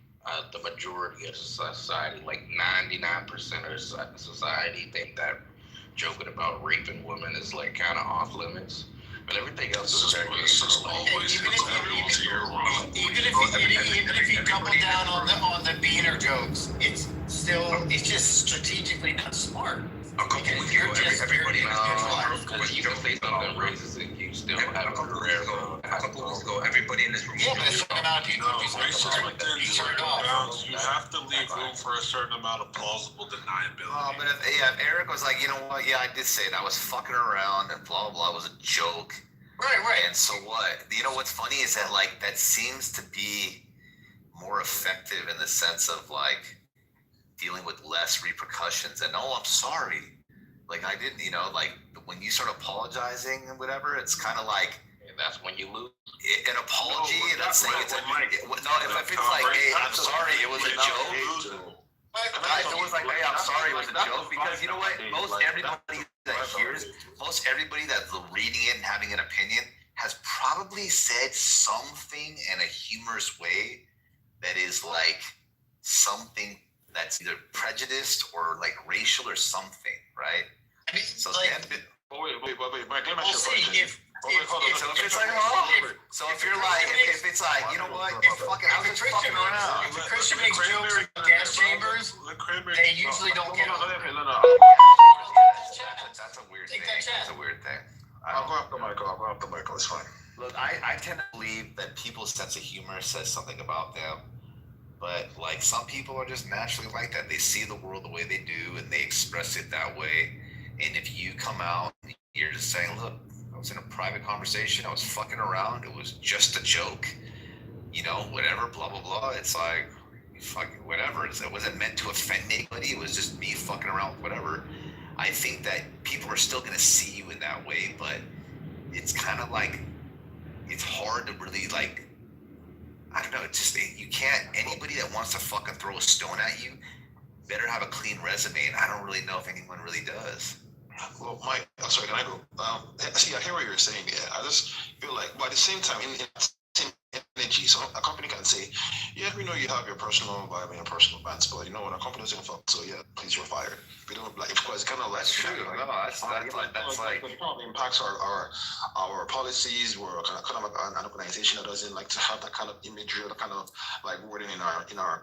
the majority of society, like 99% of society, think that joking about raping women is like kind of off limits. But everything else is very even if you double down on the beaner jokes, it's just strategically not smart. Everybody in because you don't say something racist and you still have a career. A couple weeks ago, everybody in this room. Yeah, but a certain amount of people. You have to leave room for a certain amount of plausible deniability. But if Eric was like, you know what? Yeah, I did say it. I was fucking around and blah blah blah. It was a joke. Right. And so what? You know what's funny is that like that seems to be more effective in the sense of like dealing with less repercussions. And oh, I'm sorry. Like I didn't, like when you start apologizing and whatever, it's kind of like. That's when you lose. An apology, and that's saying it's if it's like, hey, I'm sorry, it was a joke. If it was like, hey, I'm sorry, it was a joke, because you know what? Most everybody that's reading it and having an opinion has probably said something in a humorous way that is like something that's either prejudiced or like racial or something, right? I mean, so wait, Mike, let me ask you a question. So if you're like, if it's like, you know what, I was just fucking around. If a Christian makes jokes about gas chambers, they usually don't get on. That's a weird thing. That's a weird thing. I'll go after Michael. It's fine. Look, I tend to believe that people's sense of humor says something about them. But like some people are just naturally like that. They see the world the way they do and they express it that way. And if you come out and you're just saying, look, I was in a private conversation, I was fucking around, it was just a joke, whatever, blah, blah, blah. It's like, fucking whatever. It wasn't meant to offend anybody. It was just me fucking around with whatever. I think that people are still going to see you in that way, but it's kind of like, it's hard to really like, I don't know, you can't, anybody that wants to fucking throw a stone at you better have a clean resume, and I don't really know if anyone really does. Well, Mike, I'm sorry, can I go? See, I hear what you're saying. Yeah, I just feel like, but at the same time, in the same energy, so a company can say, yeah, we know you have your personal vibe and your personal bands, but when a company doesn't fuck, so yeah, please, you're fired. We don't like, of course, it's kind of like true. No, that's like it kind of impacts our policies. We're kind of like an organization that doesn't like to have that kind of imagery or that kind of like wording in our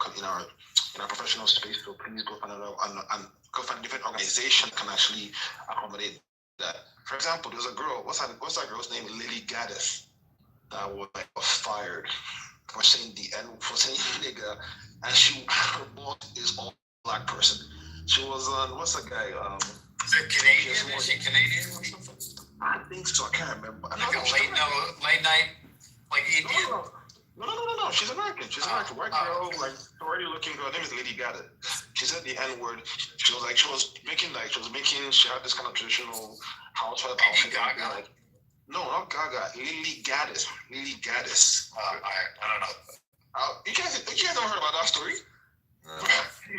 professional space. So please go find a different organization that can actually accommodate that. For example, there's a girl. What's that girl's name? Lily Gaddis. That was like fired for saying nigga, and her boss is all black person. She was on what's that guy? Is it Canadian? Is she Canadian or something? I think so. I can't remember. Like a late night, like Indian. No. She's American. She's American. White girl, like already looking girl. Her name is Lady Gaddis. She said the N word. She had this kind of traditional housewife outfit. Like, no, not Gaga. Lily Gaddis. Lily Gaddis. I don't know. You guys never heard about that story?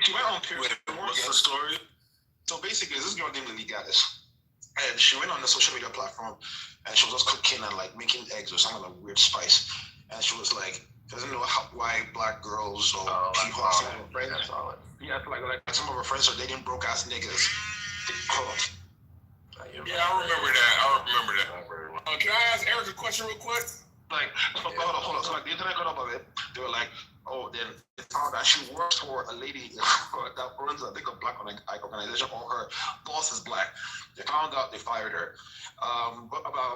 She went on period. What's the story? So basically, this girl named Lily Gaddis, and she went on the social media platform, and she was just cooking and like making eggs or some kind of weird spice, and she was like, doesn't know why black girls or people, some of her friends, like some of her friends are dating broke ass niggas. Yeah, I remember that. Can I ask Eric a question real quick? Like, hold on. So like the internet got up of it. They were like, oh, then they found that she works for a lady that runs I think a black organization, or her boss is black. They found out, they fired her.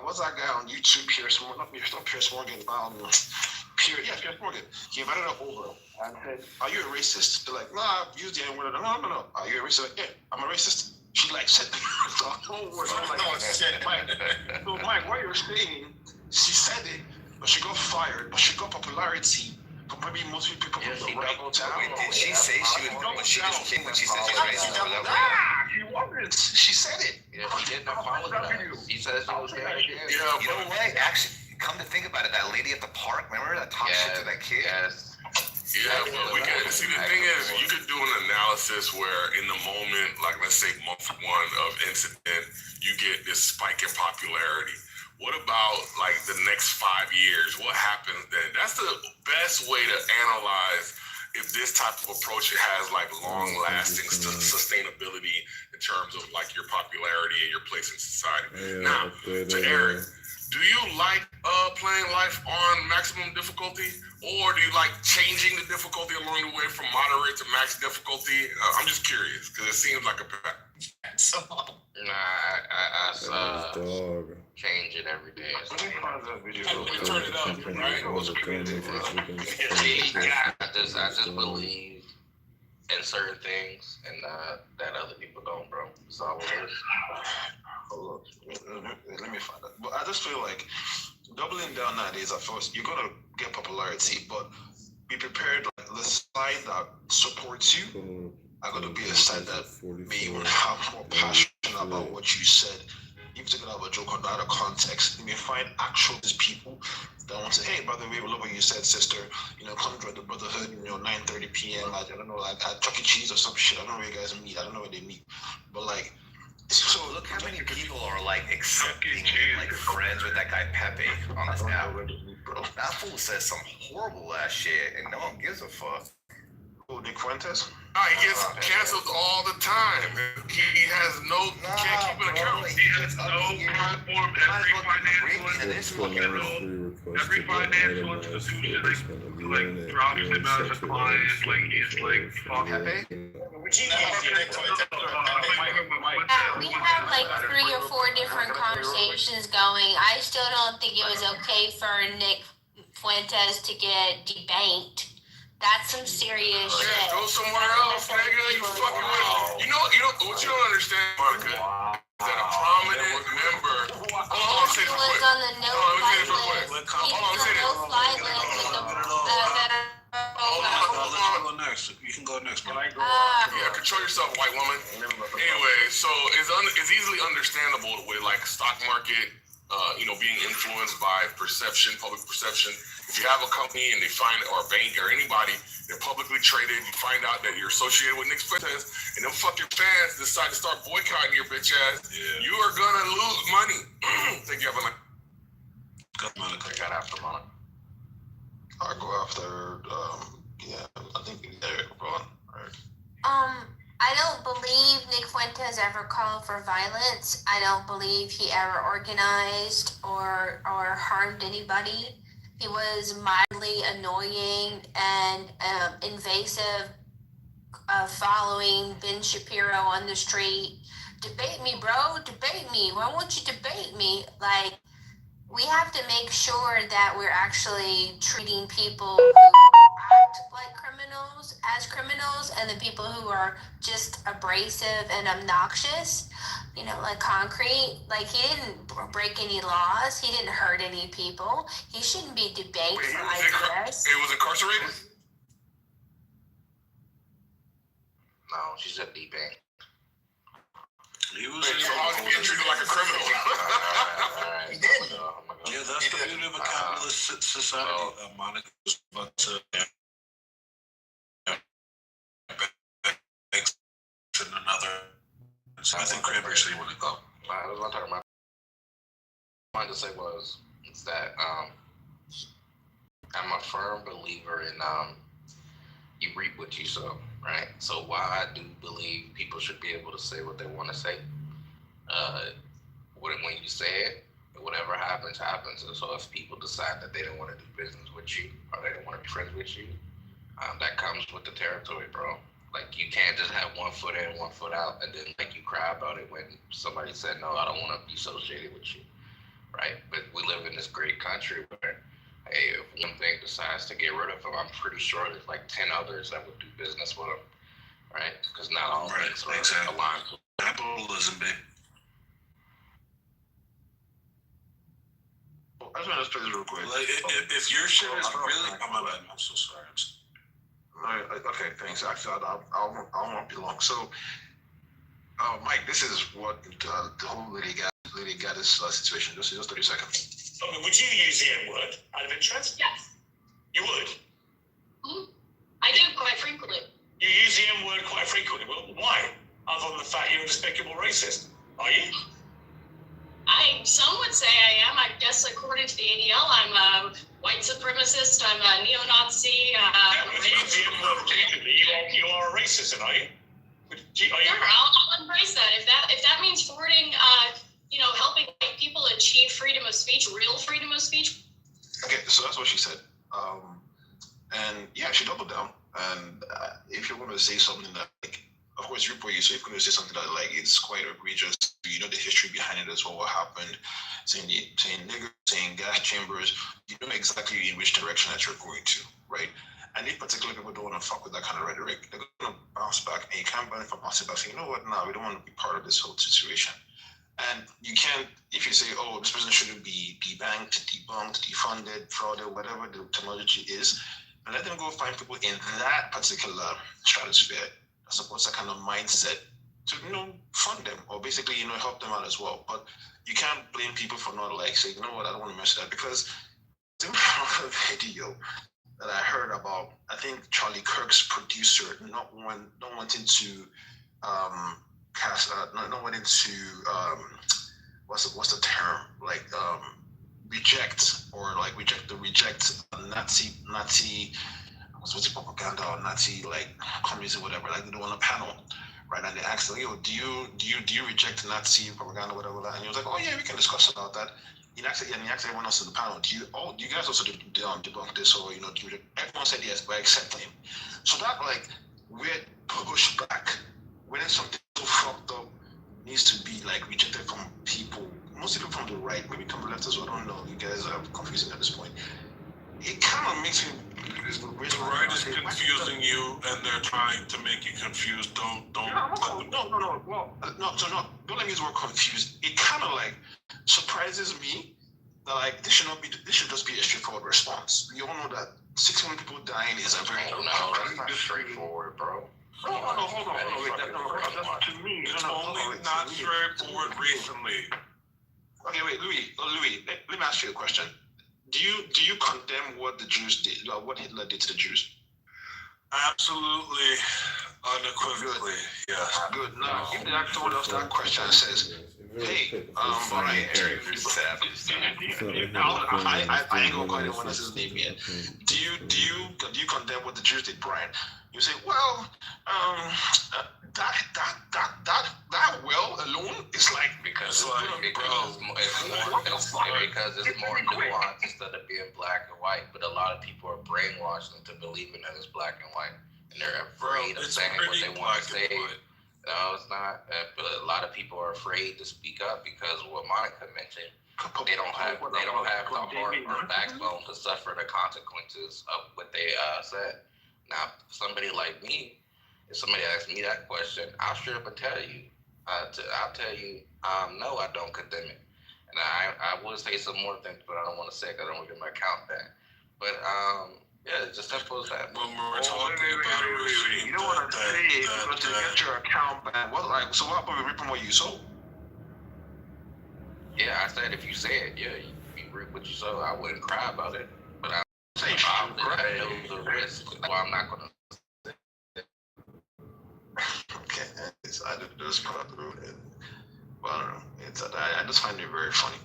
What's that guy on YouTube? Piers Morgan. Piers Morgan. He invited her over and said, "Are you a racist?" They're like, "Nah, use the N word." No. Are you a racist? Like, yeah, I'm a racist. She like said the whole word. So Mike, what you're saying? She said it, but she got fired. But she got popularity from maybe most people from the rebel town. Did she say she was? When she just came, when she said she was racist, she wasn't. She said it. Yeah, she didn't apologize. She said she was there again. You know what? Actually, come to think about it, that lady at the park, remember that talk shit to that kid? Yes. Yeah, but we can see. The thing is, you could do an analysis where, in the moment, like let's say month one of incident, you get this spike in popularity. What about like the next 5 years? What happens then? That's the best way to analyze if this type of approach has like long-lasting sustainability in terms of like your popularity and your place in society. Now, to Eric, do you like playing life on maximum difficulty, or do you like changing the difficulty along the way from moderate to max difficulty? I'm just curious because it seems like a change it every day. Turn it up, right? I just believe in certain things and that other people don't, bro. It's all it is. Hold on. Let me find out. But I just feel like doubling down nowadays, at first, you're going to get popularity, but be prepared. Like, the side that supports you are going to be a side that may even have more passion about what you said. Even to have a joke out of context, you may find actual people that want to say, hey, by the way, we love what you said, sister. Come join the brotherhood, 9:30 p.m. I don't know, like at Chuck E. Cheese or some shit. I don't know where you guys meet. I don't know where they meet. But like, so look how many people are like accepting like friends with that guy Pepe on this app. That fool says some horrible ass shit and no one gives a fuck. Who, Nick Fuentes? He gets canceled all the time. He has can't keep an account. He has no platform. Every financial institution, like drops him out as a client. Like he's like we had like 3 or 4 different conversations going. I still don't think it was okay for Nick Fuentes to get debanked. That's some serious shit. Go somewhere else, nigga. You fucking with. You know what you don't understand, Monica? Is that a prominent member? Hold on, he was on the no-fly list. He's on the no-fly list with the You can go next, bro. Yeah, control yourself, white woman. Anyway, so it's easily understandable with like stock market, being influenced by public perception. If you have a company and they find, or a bank or anybody, they're publicly traded, you find out that you're associated with Nick Fuentes, and them fucking fans decide to start boycotting your bitch ass, you are gonna lose money. Thank you, Evelyn. I got after Monica. I'll go after, I think Eric, Ron. Right. I don't believe Nick Fuentes ever called for violence. I don't believe he ever organized or harmed anybody. He was mildly annoying and invasive, following Ben Shapiro on the street, debate me, bro, debate me. Why won't you debate me? Like, we have to make sure that we're actually treating people who act like criminals as criminals, and the people who are just abrasive and obnoxious, you know, like Concrete. Like, he didn't break any laws. He didn't hurt any people. He shouldn't be debated for ideas. He was incarcerated? No, she said debate. He was so how was he being treated like a criminal? Yeah, that's the beauty of a capitalist society. Monica was about to another. So I think Cranberry said he wanted to go. That's what I'm talking about. What I wanted to say is that I'm a firm believer in you reap what you sow, right? So while I do believe people should be able to say what they want to say, when you say it, whatever happens, happens. And so if people decide that they don't want to do business with you or they don't want to be friends with you, that comes with the territory, bro. Like, you can't just have one foot in, one foot out, and then like you cry about it when somebody said, no, I don't want to be associated with you, right? But we live in this great country where, hey, if one thing decides to get rid of them, I'm pretty sure there's like 10 others that would do business with them, right? Because not all things are aligned. Capitalism, babe. I just want to say this real quick. Like, if your shit is really, oh my bad, I'm so sorry. Okay, thanks. Actually, I won't be long. So, Mike, this is what the whole Lady Gaddis situation. Just 30 seconds. I mean, would you use the N word out of interest? Yes. You would? I do quite frequently. You use the N word quite frequently. Well, why? Other than the fact you're a despicable racist. Are you? Some would say I am. I guess according to the ADL, I'm a white supremacist. I'm a neo-Nazi. If you use the N word repeatedly, you are a racist, are you? Sure, I'll embrace that. If that means forwarding, helping white people achieve freedom of speech, real freedom of speech. Okay, so that's what she said. And yeah, she doubled down. And if you're going to say something that, like, of course, report you. So if you're going to say something that, like, it's quite egregious, you know the history behind it as well, what happened, saying nigger, saying gas chambers, you know exactly in which direction that you're going to, right? And if particular people don't want to fuck with that kind of rhetoric, they're going to bounce back, and you can't blame from bouncing back saying, you know what, now we don't want to be part of this whole situation. And you can't, if you say, oh, this person shouldn't be debanked, debunked, defunded, frauded, whatever the terminology is, and let them go find people in that particular stratosphere that supports that kind of mindset to, fund them or basically, help them out as well. But you can't blame people for not, like, saying, you know what, I don't want to mess with that, because in a video that I heard about, I think Charlie Kirk's producer not wanting to not wanting to what's the term, like reject Nazi what's propaganda or Nazi, like, communism, whatever, like they do on a panel, right? And they asked him, do you reject Nazi propaganda, whatever, and he was like, oh yeah, we can discuss about that. He asked everyone else in the panel, do you guys also debunk this, or everyone said yes, but except him. So that, like, weird pushback when it's something so fucked up needs to be, like, rejected from people, mostly people from the right, maybe from the left as well. I don't know. You guys are confusing at this point. It kind of makes me. The right is confusing you, and they're trying to make you confused. Don't. No. Well, don't let me use the word confused. It kind of, like, surprises me that, like, this should just be a straightforward response. We all know that 6 million people dying is a very that's not straightforward, bro. No, hold on. Wait, that's to me. It's only not straightforward recently. Okay, wait, Louis. Let me ask you a question. Do you condemn what the Jews did, what Hitler did to the Jews? Absolutely, unequivocally, yes. Good. Now, if they ask someone else that question and says, "Hey, Brian, I ain't gonna call anyone else's name yet. Do you condemn what the Jews did, Brian?" You say, "Well, that well alone is like because it's more nuanced instead of being black and white. But a lot of people are brainwashed into believing that it's black and white, and they're afraid of saying what they want to say. No, it's not. But a lot of people are afraid to speak up because of what Monica mentioned. They don't have the heart or backbone to suffer the consequences of what they said. Now, somebody like me, if somebody asks me that question, I'll straight up and tell you. I'll tell you, no, I don't condemn it. And I will say some more things, but I don't want to say it because I don't want to get my account back. But yeah, it's just simple as that. When we're talking about a regime, you don't want to say it because you get your account back. What, like, so what about ripping what you sold? Yeah, I said if you say it, yeah, you reap what you sow. I wouldn't cry about it, but I know the risk. Well, I'm not gonna. Okay, I did this part of it. Well, I don't know. I just find it very funny.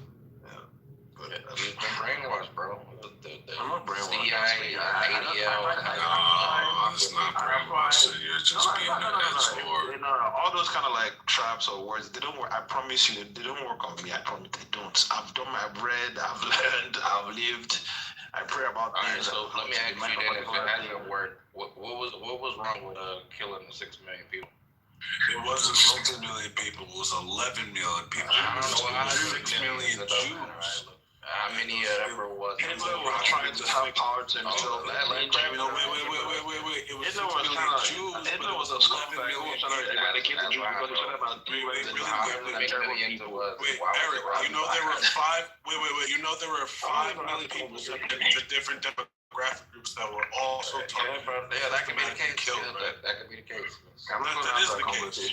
You've been brainwashed, bro. I'm not brainwashed. CIA, ADL. No, it's not brainwashing. You're just being an asshole. All those kind of like traps or words, they don't work. I promise you, they don't work on me. I promise they don't. I've done my bread. I've learned. I've lived. I pray about things. So let me ask you then, if it hasn't worked, what was wrong with killing 6 million people? It wasn't 6 million people. It was 11 million people. It was 6 million Jews. How many ever was it? Hitler was trying to have power to himself. Wait. It was 6 million Jews. Hitler was a scumbag who was trying to eradicate the Jews because he said about Wait, Eric, you know there were 5. You know there were 5 million people separated into different demographic groups that were also targeted. Yeah, that could be the case. That could be the case. That is the case.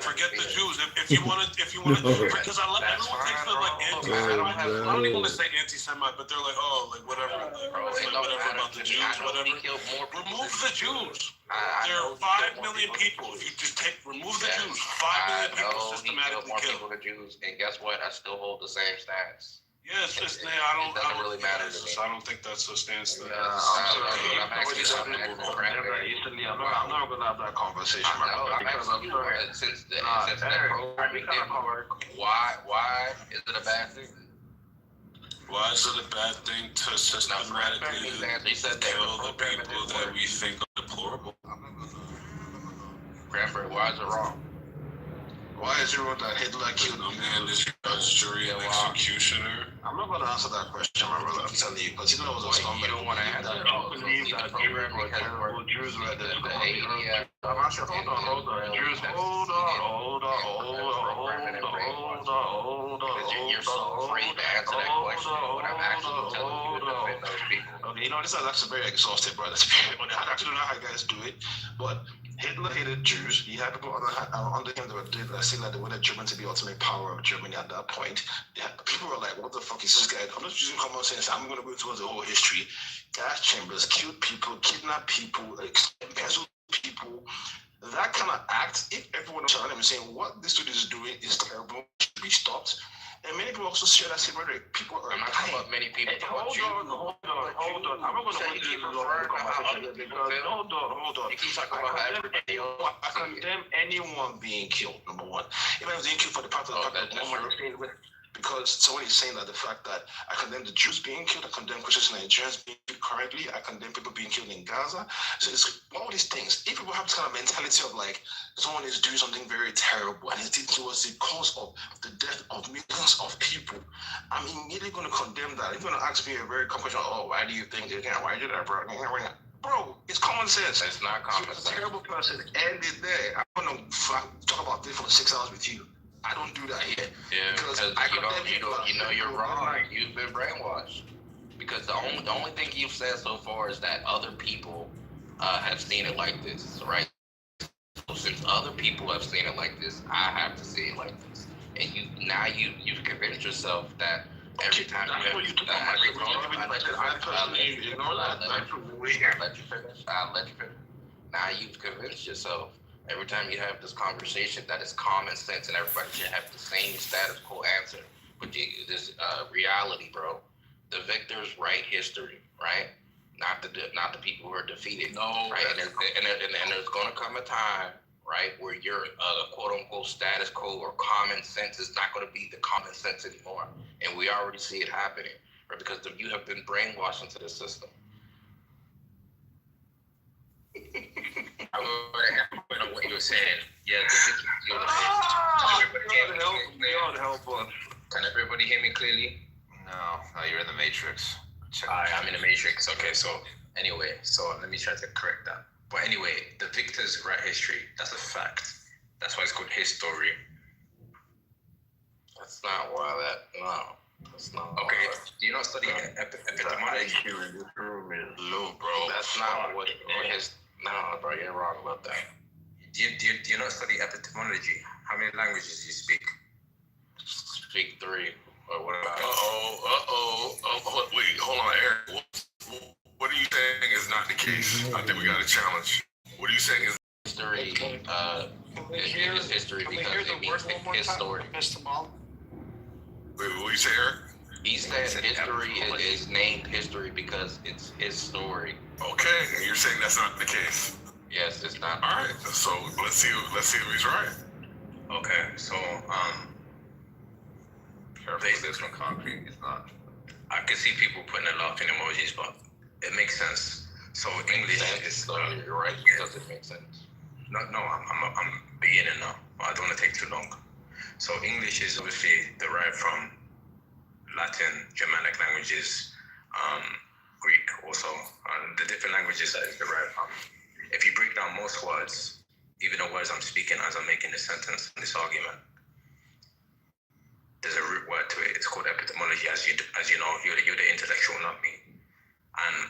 Forget the Jews. If you want to, because everyone takes the like I don't even want to say anti-Semite, but they're like, oh, like whatever, whatever about the Jews, whatever. Remove the Jews. There are 5 million people. If you just remove the Jews, 5 million people systematically killed. The Jews, and guess what? I still hold the same stance. Yeah, it's just I don't really matter to me. I don't think that's a stance that. I'm not gonna have that conversation. Since that program didn't work, why is it a bad thing? Why is it a bad thing to systematically kill the people that we think are deplorable? Cranberry, why is it wrong? Why is it wrong that Hitler killed no man is judge, jury, and executioner? I'm not going to answer that question, my brother. I'm telling you, because Hitler was a scumbag. You don't want to answer that. I don't believe that Jews were terrible. Jews were the I'm actually, hold on. Jews, hold on. You're so afraid to answer that question when I'm actually telling you to defend those people. Okay, this is actually very exhaustive, brother. I actually don't know how you guys do it, but Hitler hated Jews. He had people under him that were saying that they wanted Germany to be ultimate power of Germany at that point. People were like, what the fuck is this guy? I'm just using common sense. I'm going to go towards the whole history. Gas chambers, killed people, kidnapped people, embezzled people. That kind of act, if everyone was around him saying what this dude is doing is terrible, should be stopped. And many people also share that same rhetoric. People are talking about many people. Hold on. I'm not going to go into the hold on. You keep talking about I condemn anyone being killed, number one. Even if they being killed for the part of the moment you're saying with. Because someone is saying that the fact that I condemn the Jews being killed, I condemn Christians and Nigerians being killed currently, I condemn people being killed in Gaza. So it's all these things. If people have this kind of mentality of like someone is doing something very terrible and it was the cause of the death of millions of people, I'm immediately going to condemn that. You're going to ask me a very common question, why do you think they can't? Why did that, bro? Bro, it's common sense. It's not common sense. You're a terrible person. End it there. I'm going to talk about this for 6 hours with you. I don't do that here. Yeah, because you know you're wrong. You've been brainwashed. Because the only thing you've said so far is that other people have seen it like this, right? So since other people have seen it like this, I have to see it like this. And you've convinced yourself that every time you have I'll let you finish. Now you've convinced yourself. Every time you have this conversation, that is common sense, and everybody should have the same status quo answer. But this reality, bro, the victors write history, right? Not the people who are defeated. No, right? And there's going to come a time, right, where your quote unquote status quo or common sense is not going to be the common sense anymore, and we already see it happening, right? Because you have been brainwashed into the system. I'm going to what you were saying. Yeah, the victims. Can everybody hear me clearly? No, you're in the Matrix. I'm in the Matrix. Okay, so anyway, so let me try to correct that. But anyway, the victors write history. That's a fact. That's why it's called history. That's not why that. No. That's not. Okay, do you not study epidemiology? Low, bro. That's not what his. No, bro, you're wrong about that. Do you not study epidemiology? How many languages do you speak? Speak 3 or whatever. Wait, hold on, Eric. What are you saying is not the case? I think we got a challenge. What are you saying is history? It's history because it means his story. Wait, what you say, Eric? He said history is named history because it's his story. Okay, and you're saying that's not the case. Yes, it's not. All right, so let's see if he's right. Okay, so Careful with this one, concrete. It's not. I can see people putting the laughing emojis, but it makes sense. So English is. You're right because it makes sense. No, I'm beginning now. I don't want to take too long. So English is obviously derived from Latin, Germanic languages, Greek also, and the different languages that is derived from. If you break down most words, even the words I'm speaking as I'm making this sentence, this argument, there's a root word to it. It's called epistemology. As you know, you're the intellectual, not me. And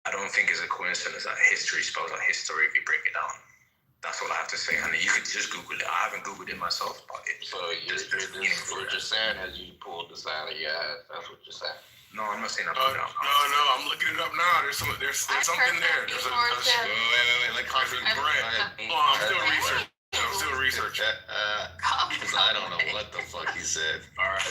I don't think it's a coincidence that history spells out history if you break it down. That's all I have to say. And you could just Google it. I haven't Googled it myself, but So you're just saying as you pulled this out of your ass. That's what you're saying. No, I'm not saying that. No, I'm looking it up now. There's something there. Wait, like concrete bread. Oh, I'm still researching. Because I don't know what the fuck he said. All right.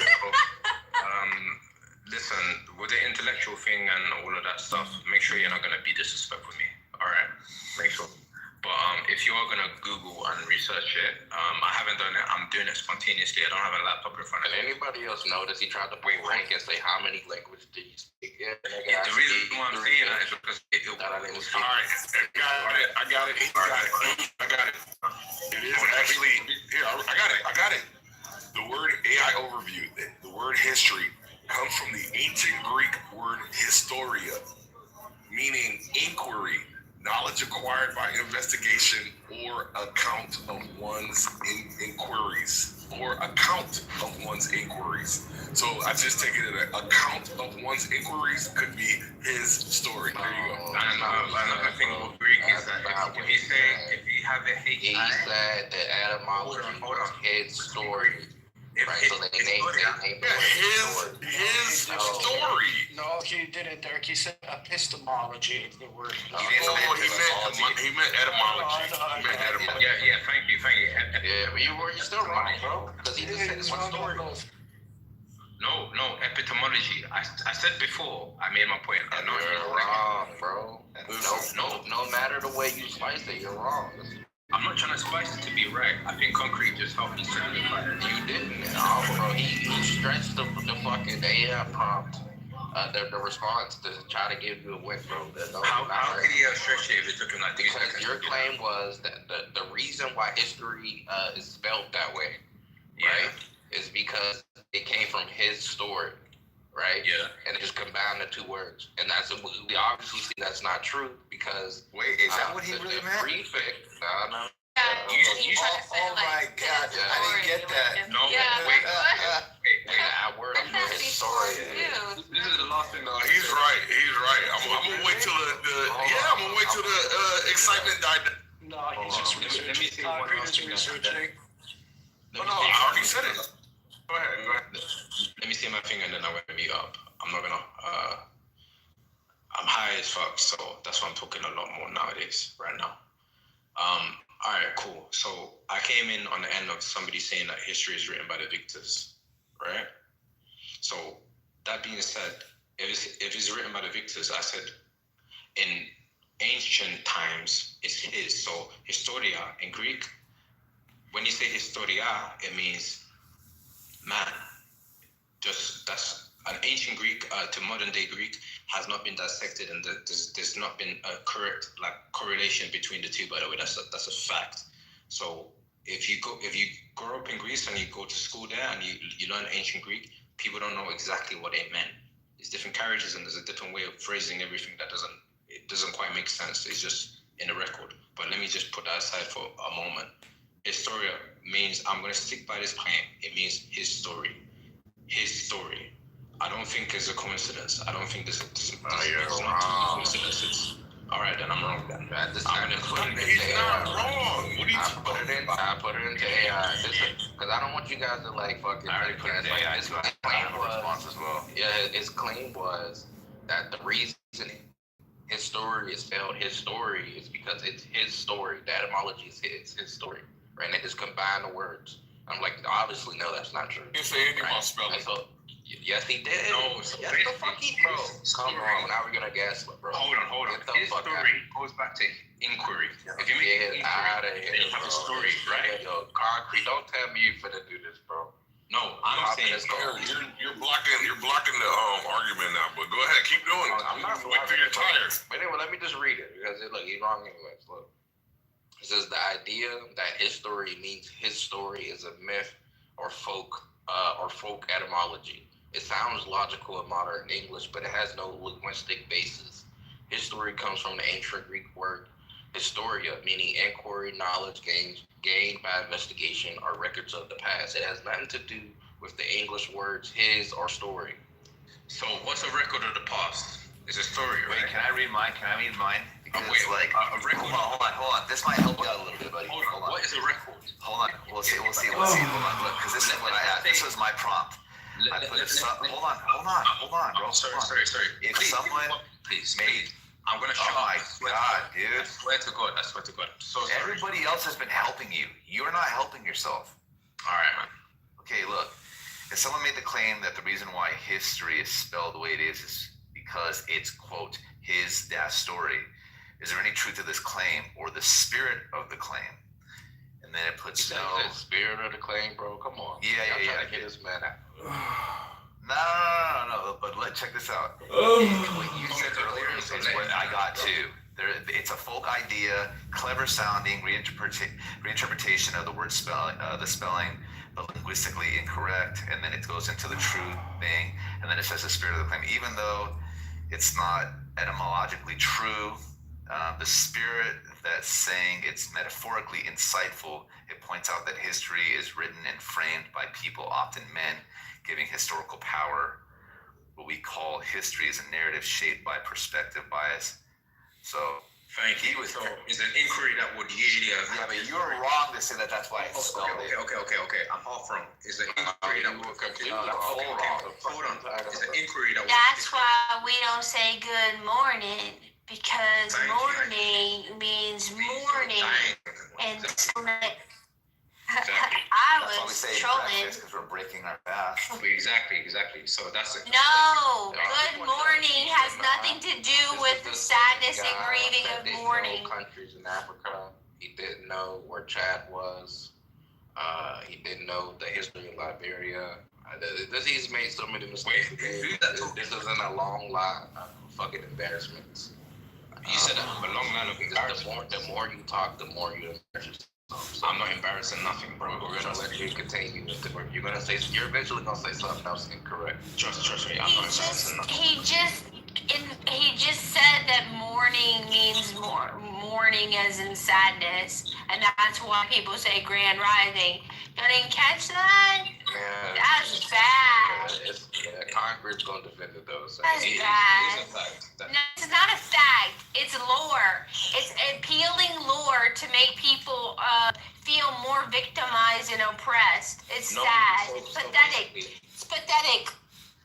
Listen, with the intellectual thing and all of that stuff, make sure you're not gonna be disrespectful with me. All right, make sure. But if you are gonna Google and research it, I haven't done it. I'm doing it spontaneously. I don't have a laptop in front of me. Anybody else notice he tried to rank and say how many languages do you speak? Yeah, the reason why I'm saying that is because it was all right, I got it. It is actually here. I got it. The word AI overview. The word history comes from the ancient Greek word historia, meaning inquiry, knowledge acquired by investigation or account of one's inquiries. So I just take it as an account of one's inquiries could be his story. There you go. And another thing with Greek is that if he have a H, he said that etymology was his story. Right, so they named his story. No, he didn't, Derek. He said epistemology is the word. He meant etymology. Yeah, thank you. Yeah, but you're still wrong, bro. Because he just said it's one story. No, epistemology. I said before, I made my point. You're wrong, bro. No matter the way you slice it, you're wrong. I'm not trying to spice it to be right. I think concrete just helped me simplify it. You didn't. Oh, bro, he stretched the fucking AI prompt, the response to try to give you a win, bro. How could he stretch it if it took him like 3 seconds? Because your claim was that the reason why history is spelled that way, right, is because it came from his story, right? Yeah. And it just combined the two words. And that's we obviously see that's not true because wait, is that what he really meant? Prefix, no. Oh my God, I didn't get that. No, wait. That word is his story. This is the last thing. He's right. I'm gonna wait till the excitement died down. No, he's just researching. Concrete is researching. No, I already said it. Go ahead. Let me see my finger and then I'm gonna mute up. I'm not gonna. I'm high as fuck, so that's why I'm talking a lot more nowadays, right now. All right, cool. So I came in on the end of somebody saying that history is written by the victors, right? So that being said, if it's written by the victors, I said in ancient times it's his. So historia in Greek, when you say historia, it means man. Just that's an ancient Greek to modern day Greek has not been dissected, and there's not been a correct correlation between the two. By the way, that's a fact. So if you grow up in Greece and you go to school there and you learn ancient Greek, people don't know exactly what it meant. There's different carriages and there's a different way of phrasing everything that doesn't quite make sense. It's just in the record. But let me just put that aside for a moment. Historia means, I'm going to stick by this claim, it means his story. His story. I don't think it's a coincidence. I don't think there's coincidences. All right, then I'm wrong then. I'm going to put it into AI. Wrong. What are you I put it into AI. Because I don't want you guys to like fucking. I already put it into AI. His claim was, response as well. Yeah, his claim was that the reason his story is spelled his story is because it's his story. The etymology is his story, right? And they just combine the words. I'm like, obviously, no, that's not true. You say anything about spelling. So, yes, he did. No, yes, the fuck he bro. Come on, now we're gonna gaslight, bro. Hold on. His story goes back to inquiry. If you make an inquiry, then you have a story, right? Yo, concrete, don't tell me you finna do this, bro. No, I'm saying you're blocking the argument now. But go ahead, keep doing it. I'm not wait till you're tired. But anyway, let me just read it because look, he's wrong anyways. Look, it says the idea that his story means his story is a myth or folk etymology. It sounds logical in modern English, but it has no linguistic basis. His story comes from the ancient Greek word historia, meaning inquiry, knowledge gained by investigation, or records of the past. It has nothing to do with the English words his or story. So what's a record of the past? It's a story, right? Wait, can I read mine? Because a record. Hold on. This might help you out a little bit, buddy. Hold on. What is a record? Hold on. We'll see. Hold on. Look, because this is what I had. This was my prompt. Hold on, bro. Sorry. If someone made... I'm gonna show. Oh my God, dude! I swear to God. So sorry. Everybody else has been helping you. You're not helping yourself. All right, man. Okay, look. If someone made the claim that the reason why history is spelled the way it is because it's, quote, his story, is there any truth to this claim or the spirit of the claim? And then it puts the spirit of the claim, bro. Come on. Yeah. Trying to get this man out. No. But check this out. What you said earlier is what I got too. It's a folk idea, clever sounding reinterpretation of the word spelling, the spelling, but linguistically incorrect. And then it goes into the true thing. And then it says the spirit of the claim, even though it's not etymologically true. The spirit that's saying it's metaphorically insightful. It points out that history is written and framed by people, often men, giving historical power. What we call history is a narrative shaped by perspective bias. So thank you. So it's an inquiry that would usually have. Yeah, but you're wrong to say that that's why it's spelled it. Okay. I'm off wrong. It's an inquiry that would completely wrong. Hold on. It's an inquiry that would. That's why we don't say good morning, because morning means morning. And I was trolling. Because we're breaking our fast. Exactly. So that's it. No, good morning has nothing to do with the sadness and grieving of mourning. Countries in Africa. He didn't know where Chad was. He didn't know the history of Liberia. He's made so many mistakes. This isn't a long line of fucking embarrassments. You said a long line of embarrassments. The more you talk, the more you embarrass yourself. I'm not embarrassing nothing, bro. We're gonna let you continue. You're eventually gonna say something else incorrect. Trust me. I'm not embarrassing nothing. He just said that mourning means mourning as in sadness, and that's why people say grand rising. You didn't catch that? Man, that's bad. Congress gonna defend it though. So that's bad. No, it's not a fact. It's lore. It's appealing lore to make people feel more victimized and oppressed. It's sad. It's pathetic. It's pathetic.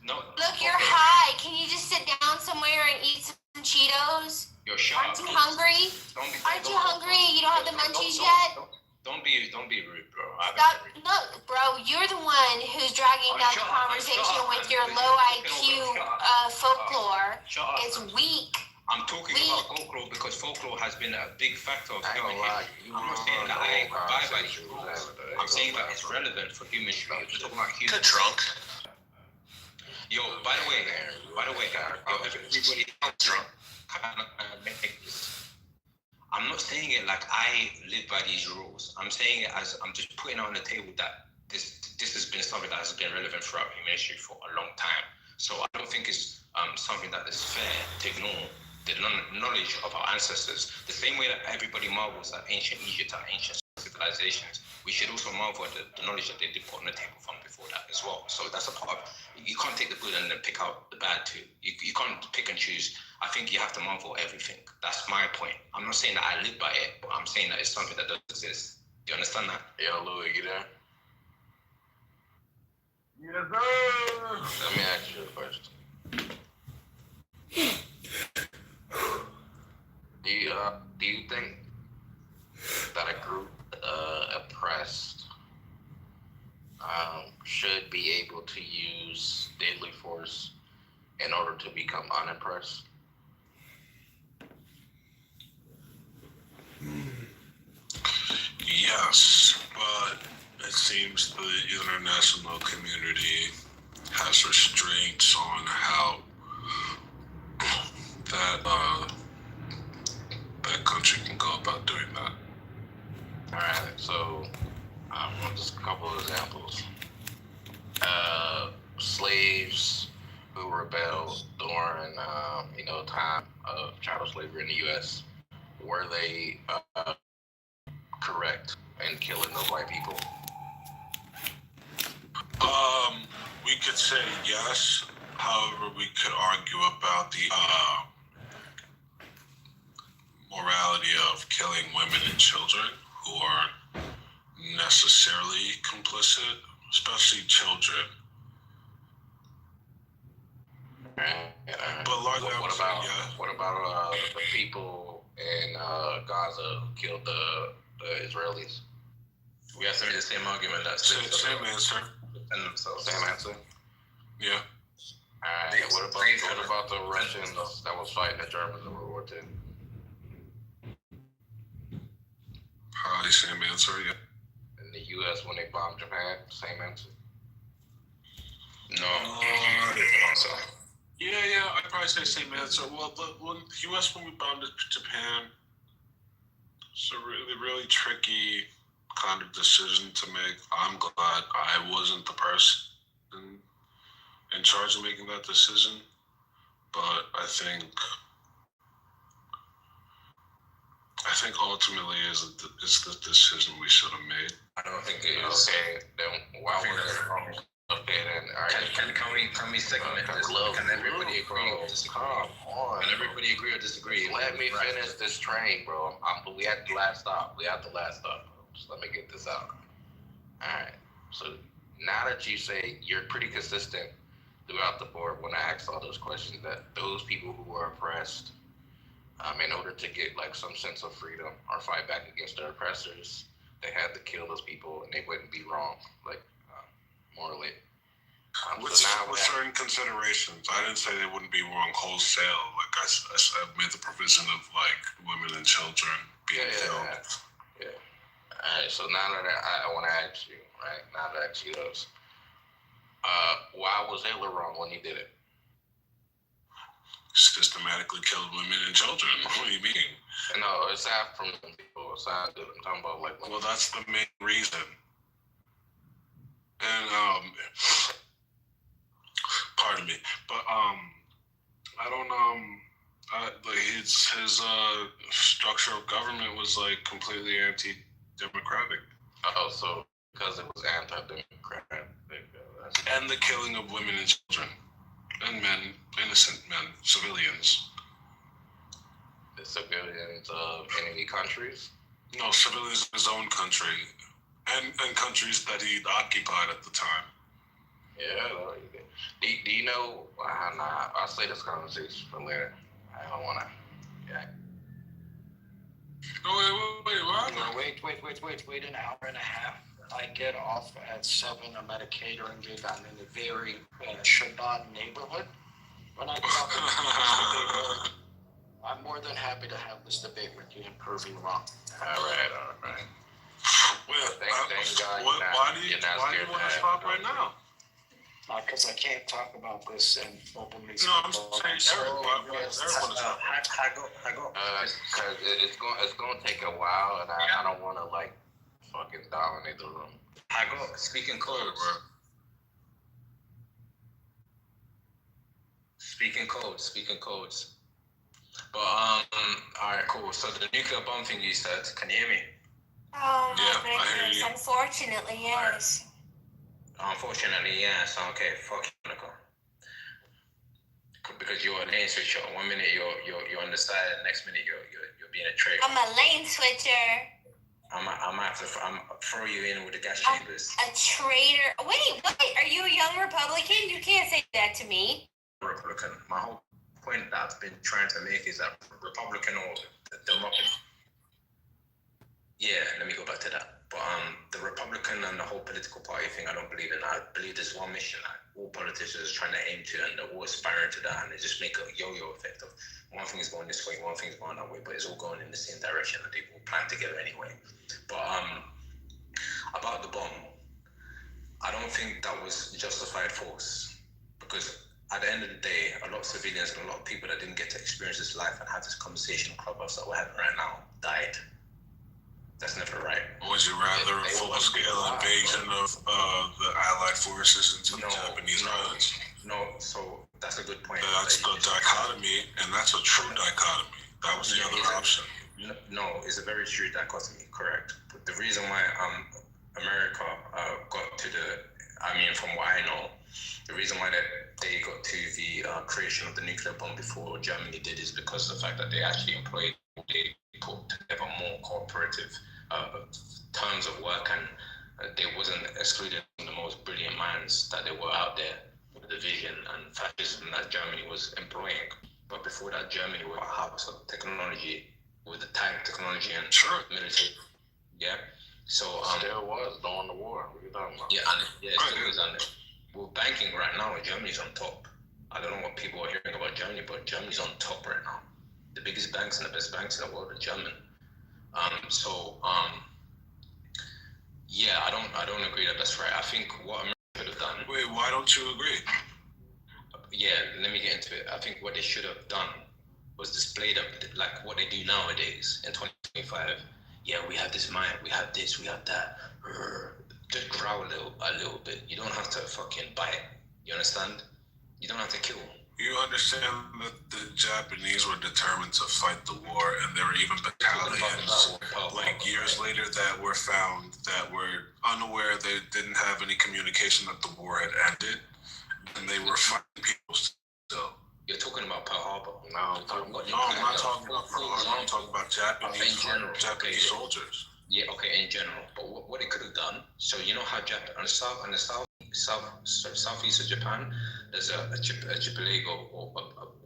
No. Look, you're high. Can you just sit down somewhere and eat some Cheetos? Aren't you hungry? Aren't you hungry? You don't have the munchies yet? Don't be rude, bro. Look, bro, you're the one who's dragging down the conversation with your low IQ folklore. It's weak. I'm talking about folklore because folklore has been a big factor of human history. I'm not saying that I abide by these rules. I'm saying that it's relevant for human history. We're talking about human history. Drunk. Yo, by the way, everybody, drunk. I'm not saying it like I live by these rules. I'm saying it as I'm just putting it on the table that this has been something that has been relevant throughout human history for a long time. So I don't think it's something that is fair to ignore the knowledge of our ancestors. The same way that everybody marvels at ancient Egypt, at ancient civilizations, we should also marvel at the knowledge that they did put on the table from before that as well. So that's a part of, you can't take the good and then pick out the bad too. You can't pick and choose. I think you have to marvel at everything. That's my point. I'm not saying that I live by it, but I'm saying that it's something that does exist. Do you understand that? Yo, Louis, you there? Yes, sir. Let me ask you a question. Do you think that a group oppressed should be able to use deadly force in order to become unoppressed? Yes, but it seems the international community has restraints on how that country can go about doing that. All right, so just a couple of examples. Slaves who rebelled during time of chattel slavery in the U.S. Were they correct in killing those white people? We could say yes. However, we could argue about the morality of killing women and children who are necessarily complicit, especially children. But largely, what about the people in Gaza who killed the Israelis? We have to make the same argument. That's same answer. Same answer. Yeah. Alright. What about the Russians that was fighting the Germans in World War II? Probably same answer. Yeah. In the U.S. when they bombed Japan, same answer. No. Yeah, I'd probably say same answer. Well, the U.S. when we bombed Japan, it's a really tricky kind of decision to make. I'm glad I wasn't the person in charge of making that decision, but I think ultimately is the decision we should have made. I don't think it is. Okay, then why was it wrong? Okay, then all right. Can we segment this? Can everybody agree or disagree? Come on. Can everybody agree or disagree? Let me finish this train, bro. We at the last stop. Just let me get this out. All right. So now that you say you're pretty consistent throughout the board when I asked all those questions, that those people who were oppressed, in order to get like some sense of freedom or fight back against their oppressors, they had to kill those people, and they wouldn't be wrong, like morally. With certain considerations, I didn't say they wouldn't be wrong wholesale. Like I made the provision of like women and children being killed. Yeah. All right. So now that I want to ask you, right? Now that I ask you those, why was Hitler wrong when he did it? Systematically killed women and children. What do you mean? No, aside from people, I'm talking about like. Well, that's the main reason. And pardon me, but I don't like his structure of government was like completely anti-democratic. Oh, so because it was anti-democratic. And the killing of women and children. And men, innocent men, civilians. The civilians of enemy countries? No, civilians of his own country, and countries that he occupied at the time. Yeah. Do you know? Nah, I'll say this conversation for later. I don't want to. Yeah. Oh, wait, what? No, wait an hour and a half. I get off at 7. I'm at a catering gig. I'm in a very Shabbat neighborhood. When I get off at I'm more than happy to have this debate with you and prove you wrong. All right. Well, thank God why do you want to stop right now? Because I can't talk about this in openly. No, I'm saying Eric. Eric want to talk. Because it's going to take a while, and I don't want to like fucking dominate the room. I go speaking codes. Speaking codes. But alright, cool. So the nuclear bomb thing you said, can you hear me? Oh Yeah, my I hear goodness, you. unfortunately, yes. Unfortunately, yes. Okay, fuck you, Monica. Because you're a lane switcher. 1 minute you're on the side, next minute you're being a trick. I'm a lane switcher. I might have to throw you in with the gas chambers. A traitor. Wait, are you a young Republican? You can't say that to me. Republican. My whole point that I've been trying to make is that Republican or the Democrat. Yeah, let me go back to that. But the Republican and the whole political party thing, I don't believe in. I believe there's one mission that all politicians are trying to aim to, and they're all aspiring to that, and they just make a yo-yo effect of one thing is going this way, one thing is going that way, but it's all going in the same direction, and they all plan together anyway. But about the bomb, I don't think that was justified force, because at the end of the day, a lot of civilians and a lot of people that didn't get to experience this life and have this conversation in Clubhouse that we're having right now died. That's never right. Would you rather a full-scale invasion of the Allied forces into the Japanese islands? No, so that's a good point. That's the dichotomy, and that's a true dichotomy. That was the other option. No, it's a very true dichotomy, correct. But the reason why America got to from what I know, the reason why they got to the creation of the nuclear bomb before Germany did is because of the fact that they actually they put together more cooperative terms of work, and they wasn't excluding the most brilliant minds that they were out there with the vision and fascism that Germany was employing. But before that, Germany was a house of technology with the tank technology and military. Yeah. So still was during the war. What are you talking about? Yeah, and it still is. And with banking right now, Germany's on top. I don't know what people are hearing about Germany, but Germany's on top right now. The biggest banks and the best banks in the world are German. Yeah, I don't agree that that's right. I think what America could have done. Wait, why don't you agree? Yeah, let me get into it. I think what they should have done was displayed like what they do nowadays in 2025. Yeah, we have this mind, we have this, we have that. Just growl a little bit. You don't have to fucking bite. You understand? You don't have to kill. You understand that the Japanese were determined to fight the war, and there were even battalions, like years later, that were found that were unaware they didn't have any communication that the war had ended, and they were fighting people still. You're talking about Pearl Harbor. No, I'm not talking about Pearl Harbor. I'm talking about Japanese soldiers. Yeah, okay, in general. But what they could have done, so you know how Japan, on the southeast of Japan, there's a archipelago or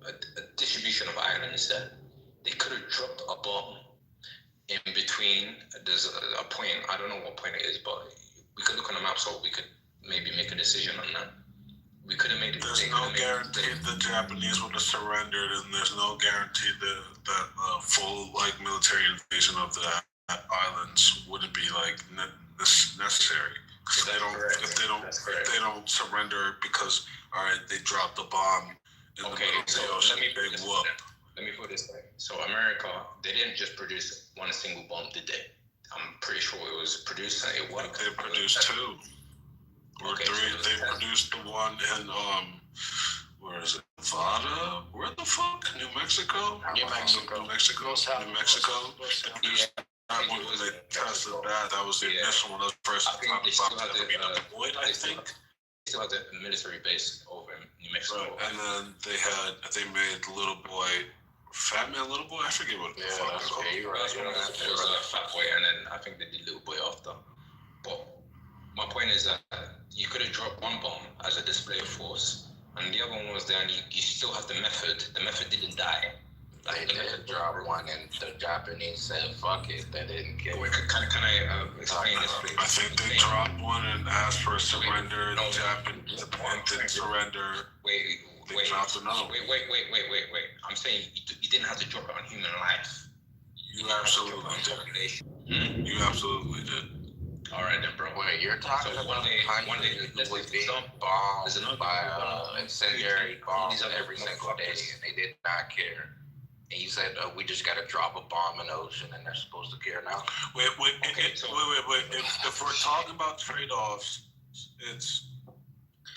a distribution of islands there. They could have dropped a bomb in between. There's a point, I don't know what point it is, but we could look on the map so we could maybe make a decision on that. We could have made it. There's no guarantee the Japanese would have surrendered, and there's no guarantee that full military invasion of the islands wouldn't be necessary. If they don't surrender because they dropped the bomb in the middle of the ocean, big whoop. Let me put it this way. So America, they didn't just produce one single bomb, did they? I'm pretty sure it was produced and it worked. They produced two or three. They produced the one in where is it? Nevada? Where the fuck? New Mexico. New Mexico. That one when they tested that. That was the initial one. That was the first time they still had I think. They still had the military base over in New Mexico. Right. And then they made Little Boy, Fat Man, Little Boy. I forget what the fuck it's called. It was Fat Boy, and then I think they did Little Boy after. But my point is that you could have dropped one bomb as a display of force, and the other one was there, and you still have the method. The method didn't die. They did drop one, and the Japanese said, "Fuck it," they didn't kill. Can I explain this, please? I think they dropped one and asked for a surrender. The Japanese didn't surrender. Wait. Dropped another. Wait. I'm saying you didn't have to drop it on human life. You absolutely did. You absolutely did. All right then, bro. Wait, you're talking about one day who was being bombed by incendiary bombs every single day, and they did not care. And you said we just got to drop a bomb in the ocean, and they're supposed to care now. Wait. If we're talking about trade-offs, it's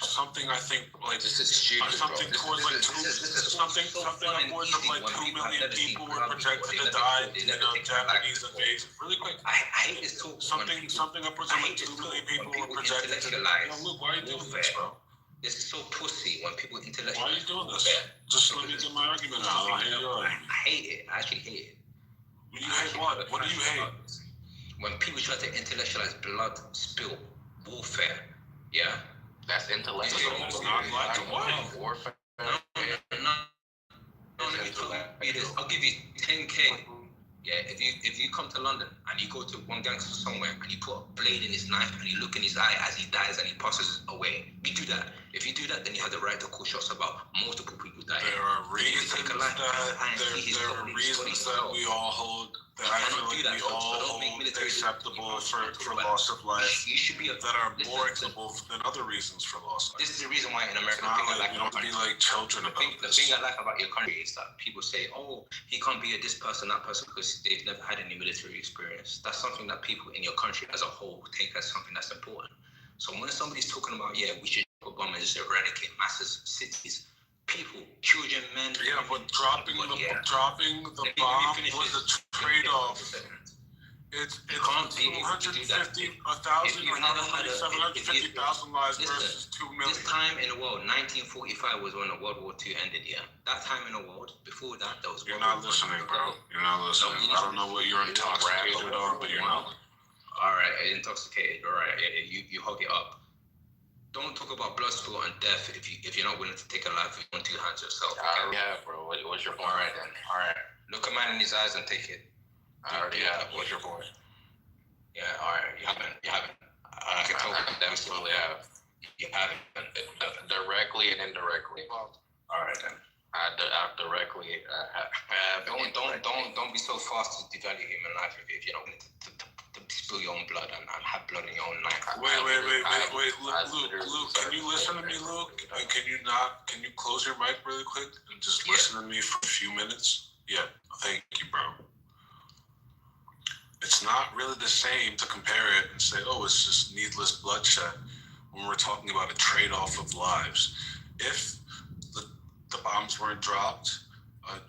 something I think like this is stupid, something bro. towards like something upwards of like 2 million people were projected to die in Japanese invasion. Really quick, I hate this talk. Something upwards of like 2 million people were projected to die. Look, why are you doing this, bro? This is so pussy when people intellectualize. Why are you doing this? Just let me get my argument out. I hate it. I actually hate it. You hate what? What do you hate? When people try to intellectualize blood spill warfare, yeah. That's intellectual. It's not black and white. Warfare. No, I'll give you 10K. Yeah, if you come to London and you go to one gangster somewhere and you put a blade in his knife and you look in his eye as he dies and he passes away, you do that. If you do that, then you have the right to call shots about multiple people dying. There are reasons that we all hold that I feel like we all hold acceptable for loss of life. You should be that are more acceptable than other reasons for loss of life. This is the reason why in America, we don't be like children about the thing I like about your country is that people say, oh, he can't be this person, that person, because they've never had any military experience. That's something that people in your country as a whole take as something that's important. So when somebody's talking about, yeah, we should bomb and just eradicate masses, cities, people, children, men. Yeah, but dropping the bomb was a trade-off. It's 250,000 or 750,000 lives versus 2 million. This time in the world, 1945 was when the World War II ended, yeah? That time in the world, before that, there was... You're not listening, bro. You're not listening. I don't know what you're intoxicated on, but you're not. All right, intoxicated. All right, you hug it up. Don't talk about blood spill and death if you're not willing to take a life with 2 hands yourself. Okay? Yeah, bro. What's your point? All right, then. All right. Look a man in his eyes and take it. What's your point? Yeah, all right. You haven't. I can tell you definitely have. You haven't. Directly and indirectly. All right, then. Directly. Don't be so fast to devalue human life if you don't need to spill your own blood and have blood in your own life. Wait, Luke, can you listen to me, Luke? And can you close your mic really quick and just listen to me for a few minutes? Yeah, thank you, bro. It's not really the same to compare it and say, oh, it's just needless bloodshed when we're talking about a trade-off of lives. If the bombs weren't dropped,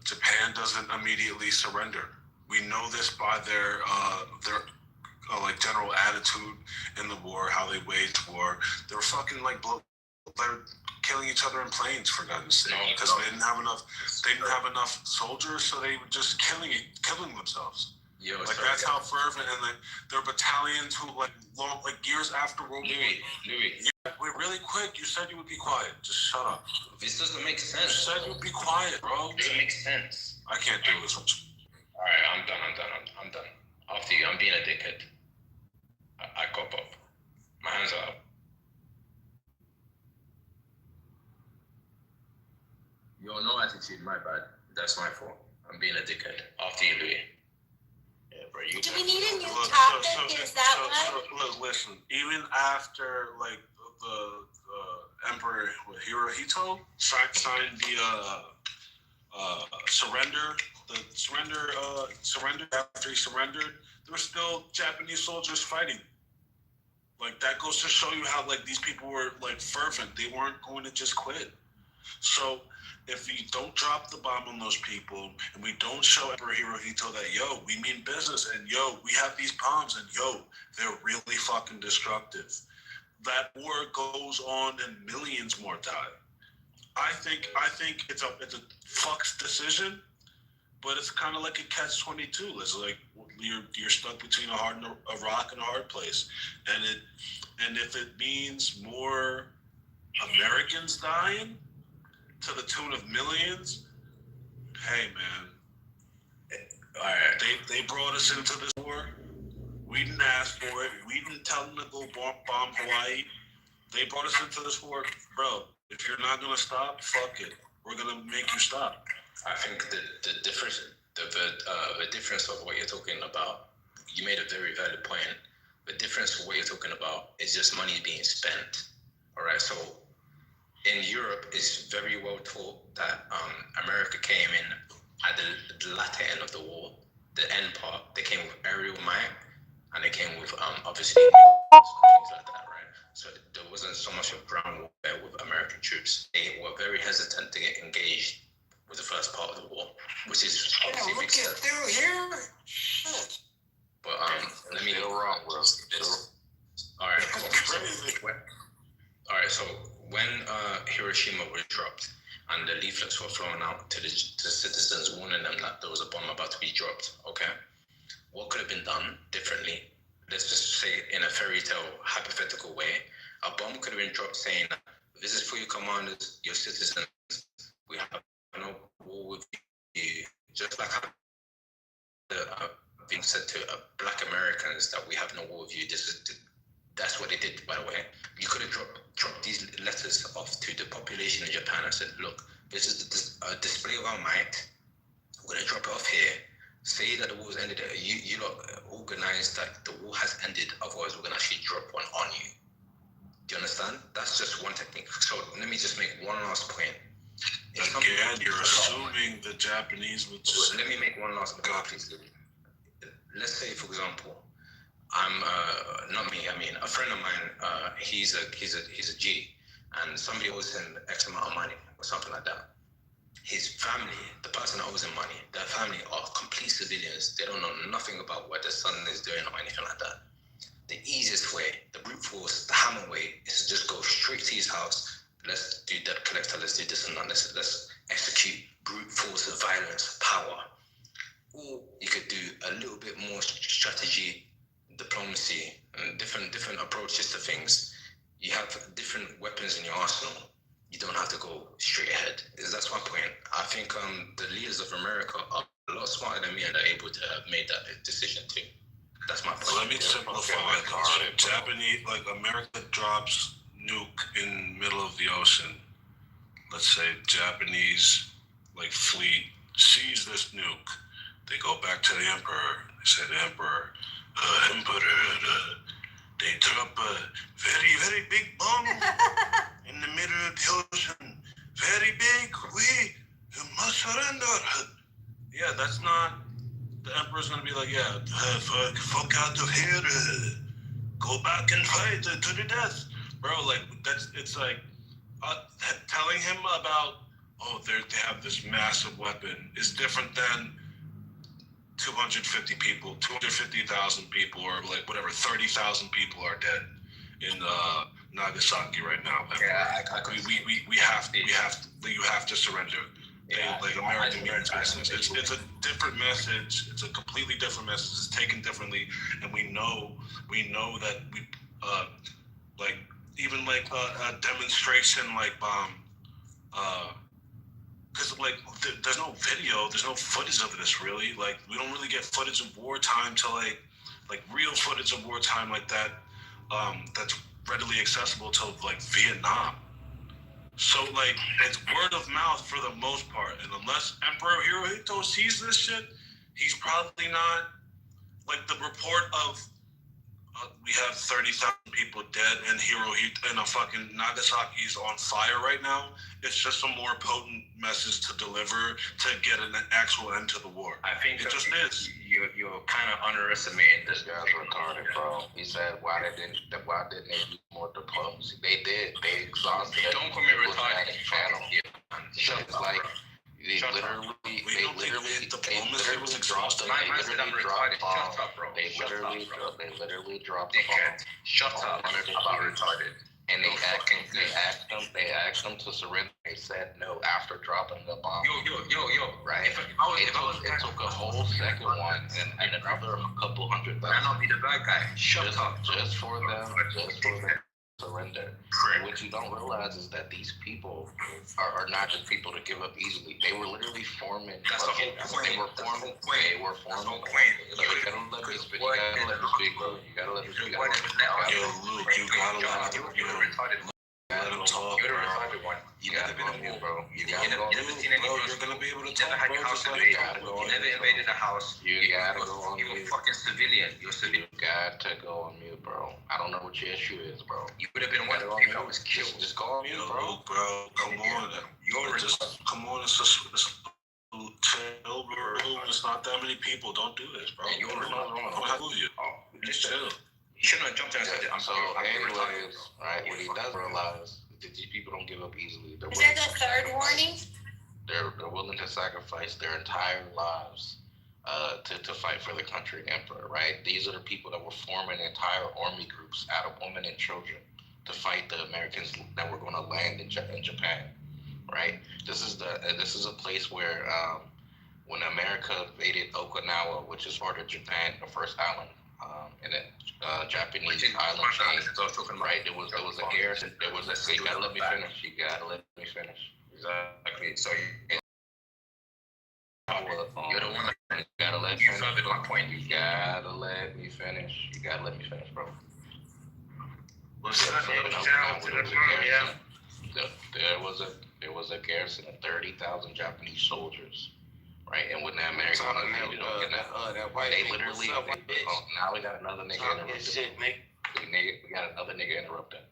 Japan doesn't immediately surrender. We know this by their like general attitude in the war, how they waged war. They were fucking they're killing each other in planes, for God's sake, because they didn't have enough soldiers, so they were just killing themselves. Yo, that's how fervent, and there are battalions who years after World War. Louis. Wait, really quick. You said you would be quiet. Just shut up. This doesn't make sense. You said you'd be quiet, bro. It doesn't make sense. I can't do this with you. All right, I'm done. After you, I'm being a dickhead. I cop up. My hands are up. Yo, no attitude. My bad. That's my fault. I'm being a dickhead. After you, Louis. Do we need a new topic? Is that what? Listen, even after the Emperor Hirohito signed the surrender after he surrendered, there were still Japanese soldiers fighting. That goes to show you how these people were fervent. They weren't going to just quit. So if you don't drop the bomb on those people and we don't show Emperor Hirohito that, yo, we mean business, and yo, we have these bombs, and yo, they're really fucking destructive, that war goes on and millions more die. I think it's a fuck's decision, but it's kind of like a catch-22. It's like you're stuck between a rock and a hard place, and if it means more Americans dying to the tune of millions, hey man, all right. They brought us into this war. We didn't ask for it. We didn't tell them to go bomb Hawaii. They brought us into this war, bro. If you're not gonna stop, fuck it. We're gonna make you stop. I think the difference of what you're talking about, you made a very valid point. the difference of what you're talking about is just money being spent. All right, so in Europe, it's very well taught that America came in at the latter end of the war. The end part, they came with aerial might, and they came with obviously things like that, right? So there wasn't so much of ground warfare with American troops. They were very hesitant to get engaged with the first part of the war, which is obviously big stuff. Through here. Shit. But let me. Still wrong, bro. All right. All right. So when Hiroshima was dropped and the leaflets were thrown out to the citizens, warning them that there was a bomb about to be dropped, okay, what could have been done differently? Let's just say in a fairy tale hypothetical way, a bomb could have been dropped saying, "This is for your commanders, your citizens. We have no war with you." Just like how being said to Black Americans that we have no war with you. That's what they did, by the way. You could have dropped these letters off to the population in Japan and said, "Look, this is a display of our might. We're gonna drop it off here. Say that the war's ended. You lot organize that the war has ended. Otherwise, we're gonna actually drop one on you." Do you understand? That's just one technique. So let me just make one last point. Again, you're assuming the Japanese would just. Let me make one last point, please. Let's say, for example, I'm not me. I mean, a friend of mine. He's a G, and somebody owes him X amount of money or something like that. His family, the person that owes him money, their family are complete civilians. They don't know nothing about what their son is doing or anything like that. The easiest way, the brute force, the hammer way, is to just go straight to his house. Let's do debt collector. Let's do this and that. Let's execute brute force, violence, power. Or you could do a little bit more strategy, diplomacy, and different approaches to things. You have different weapons in your arsenal. You don't have to go straight ahead. That's my point. I think the leaders of America are a lot smarter than me, and they're able to have made that decision too. That's my point. Let me simplify it. Japanese, like America drops nuke in middle of the ocean. Let's say Japanese, like fleet sees this nuke. They go back to the emperor. They say, "The emperor, they drop a very, very big bomb in the middle of the ocean. Very big. You must surrender." Yeah, that's not. The emperor's gonna be like, "Yeah, fuck out of here. Go back and fight to the death, bro." Like it's like telling him about, they have this massive weapon is different than 250 people, 250,000 people, or like whatever, 30,000 people are dead in Nagasaki right now. Yeah, you have to surrender. Yeah, like American business. It's a different message. It's a completely different message. It's taken differently, and we know that we like even like a demonstration like because like there's no video, there's no footage of this really. Like we don't really get footage of wartime to like real footage of wartime like that. That's readily accessible to like Vietnam. So like it's word of mouth for the most part, and unless Emperor Hirohito sees this shit, he's probably not like the report of we have 30,000 people dead and Hirohito and a fucking Nagasaki is on fire right now. It's just a more potent message to deliver to get an actual end to the war. I think it just is. You're kind of underestimating this. Guy's retarded, bro. He said, why didn't they use more diplomacy? They did. They exhausted. Don't call me retarded. It's like they literally dropped the bomb. They literally dropped the bomb. Shut up about retarded. And they asked them to surrender. They said no after dropping the bomb. Yo. Right. It took a whole second one and another couple hundred. I'll be the bad guy. Shut up. Just for them surrender. What you don't realize is that these people are not just people to give up easily. They were literally forming. That's the whole point. They were forming. You gotta let me speak. Bro. You gotta let me speak. Yo, Luke, you gotta let him to talk, You're the bro. retarded one. You never been a mule, bro. You never seen any bro, you're gonna be able to talk, never had bro. your house Just like invaded. You never invaded a house. You gotta go on mute. You're a fucking civilian. You're a civilian. You got to go on mute, bro. I don't know what your issue is, bro. You would have been one of the people that was killed. Just go on mute, bro. Bro, come on. Come on, it's chill, bro. It's not that many people. Don't do this, bro. You're wrong. How do you? Just chill. You shouldn't have jumped in and said, I'm So, sorry. anyways, right, what he does realize is that these people don't give up easily. Is that the third warning? They're willing to sacrifice their entire lives to fight for the country and emperor, right? These are the people that were forming entire army groups out of women and children to fight the Americans that were going to land in Japan, right? This is a place where when America invaded Okinawa, which is part of Japan, the first island in the Japanese island chain, right? There was a garrison. There was a. You gotta let me finish. Exactly. So you're the one that gotta let me finish. My point. You gotta let me finish. Bro. There was a garrison of 30,000 Japanese soldiers, right? And when the Americans invaded Okinawa, they literally. Now we got another nigga interrupted. We got another nigga interrupted.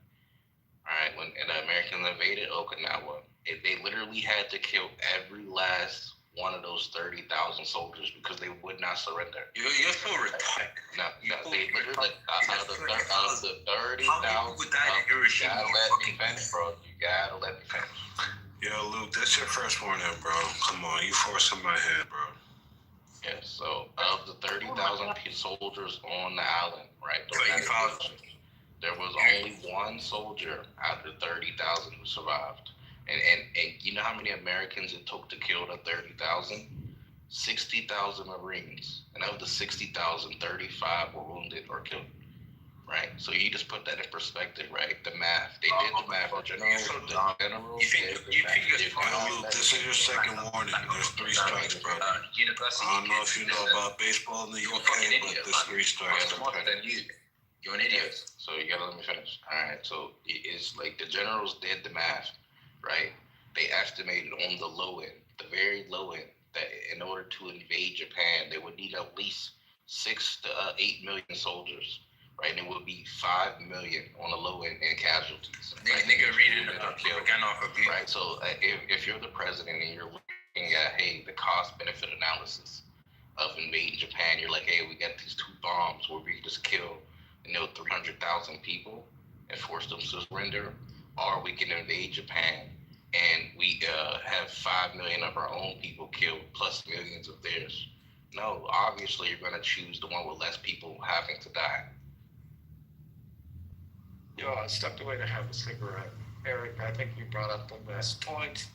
All right, when the Americans invaded Okinawa, they literally had to kill every last one of those 30,000 soldiers because they would not surrender. You're so retarded. No, they literally out of the 30,000. You gotta let me finish, bro. You gotta let me finish. Yo, Luke, that's your first warning, bro. Come on, you forcing my hand, bro. Yeah, so of the 30,000 soldiers on the island, right? There was only one soldier out of the 30,000 who survived. And you know how many Americans it took to kill the 30,000? 60,000 Marines. And of the 60,000, 35 were wounded or killed. Right? So you just put that in perspective, right? The math. They did the math. The generals did the math. This is your second warning. There's 3 strikes, bro. I don't know if you know about baseball in the UK, but there's 3 strikes. You're an idiot. So you gotta let me finish. All right. So it's like the generals did the math, right? They estimated on the low end, the very low end, that in order to invade Japan, they would need at least 6 to 8 million soldiers, right? And it would be 5 million on the low end in casualties. Nigga reading the right? So if you're the president and you're looking at, hey, the cost-benefit analysis of invading Japan, you're like, hey, we got these 2 bombs where we can just kill 300,000 people and force them to surrender, or we can invade Japan and we have 5 million of our own people killed plus millions of theirs. No, obviously you're going to choose the one with less people having to die. Yo, I stepped away to have a cigarette. Eric, I think you brought up the best point.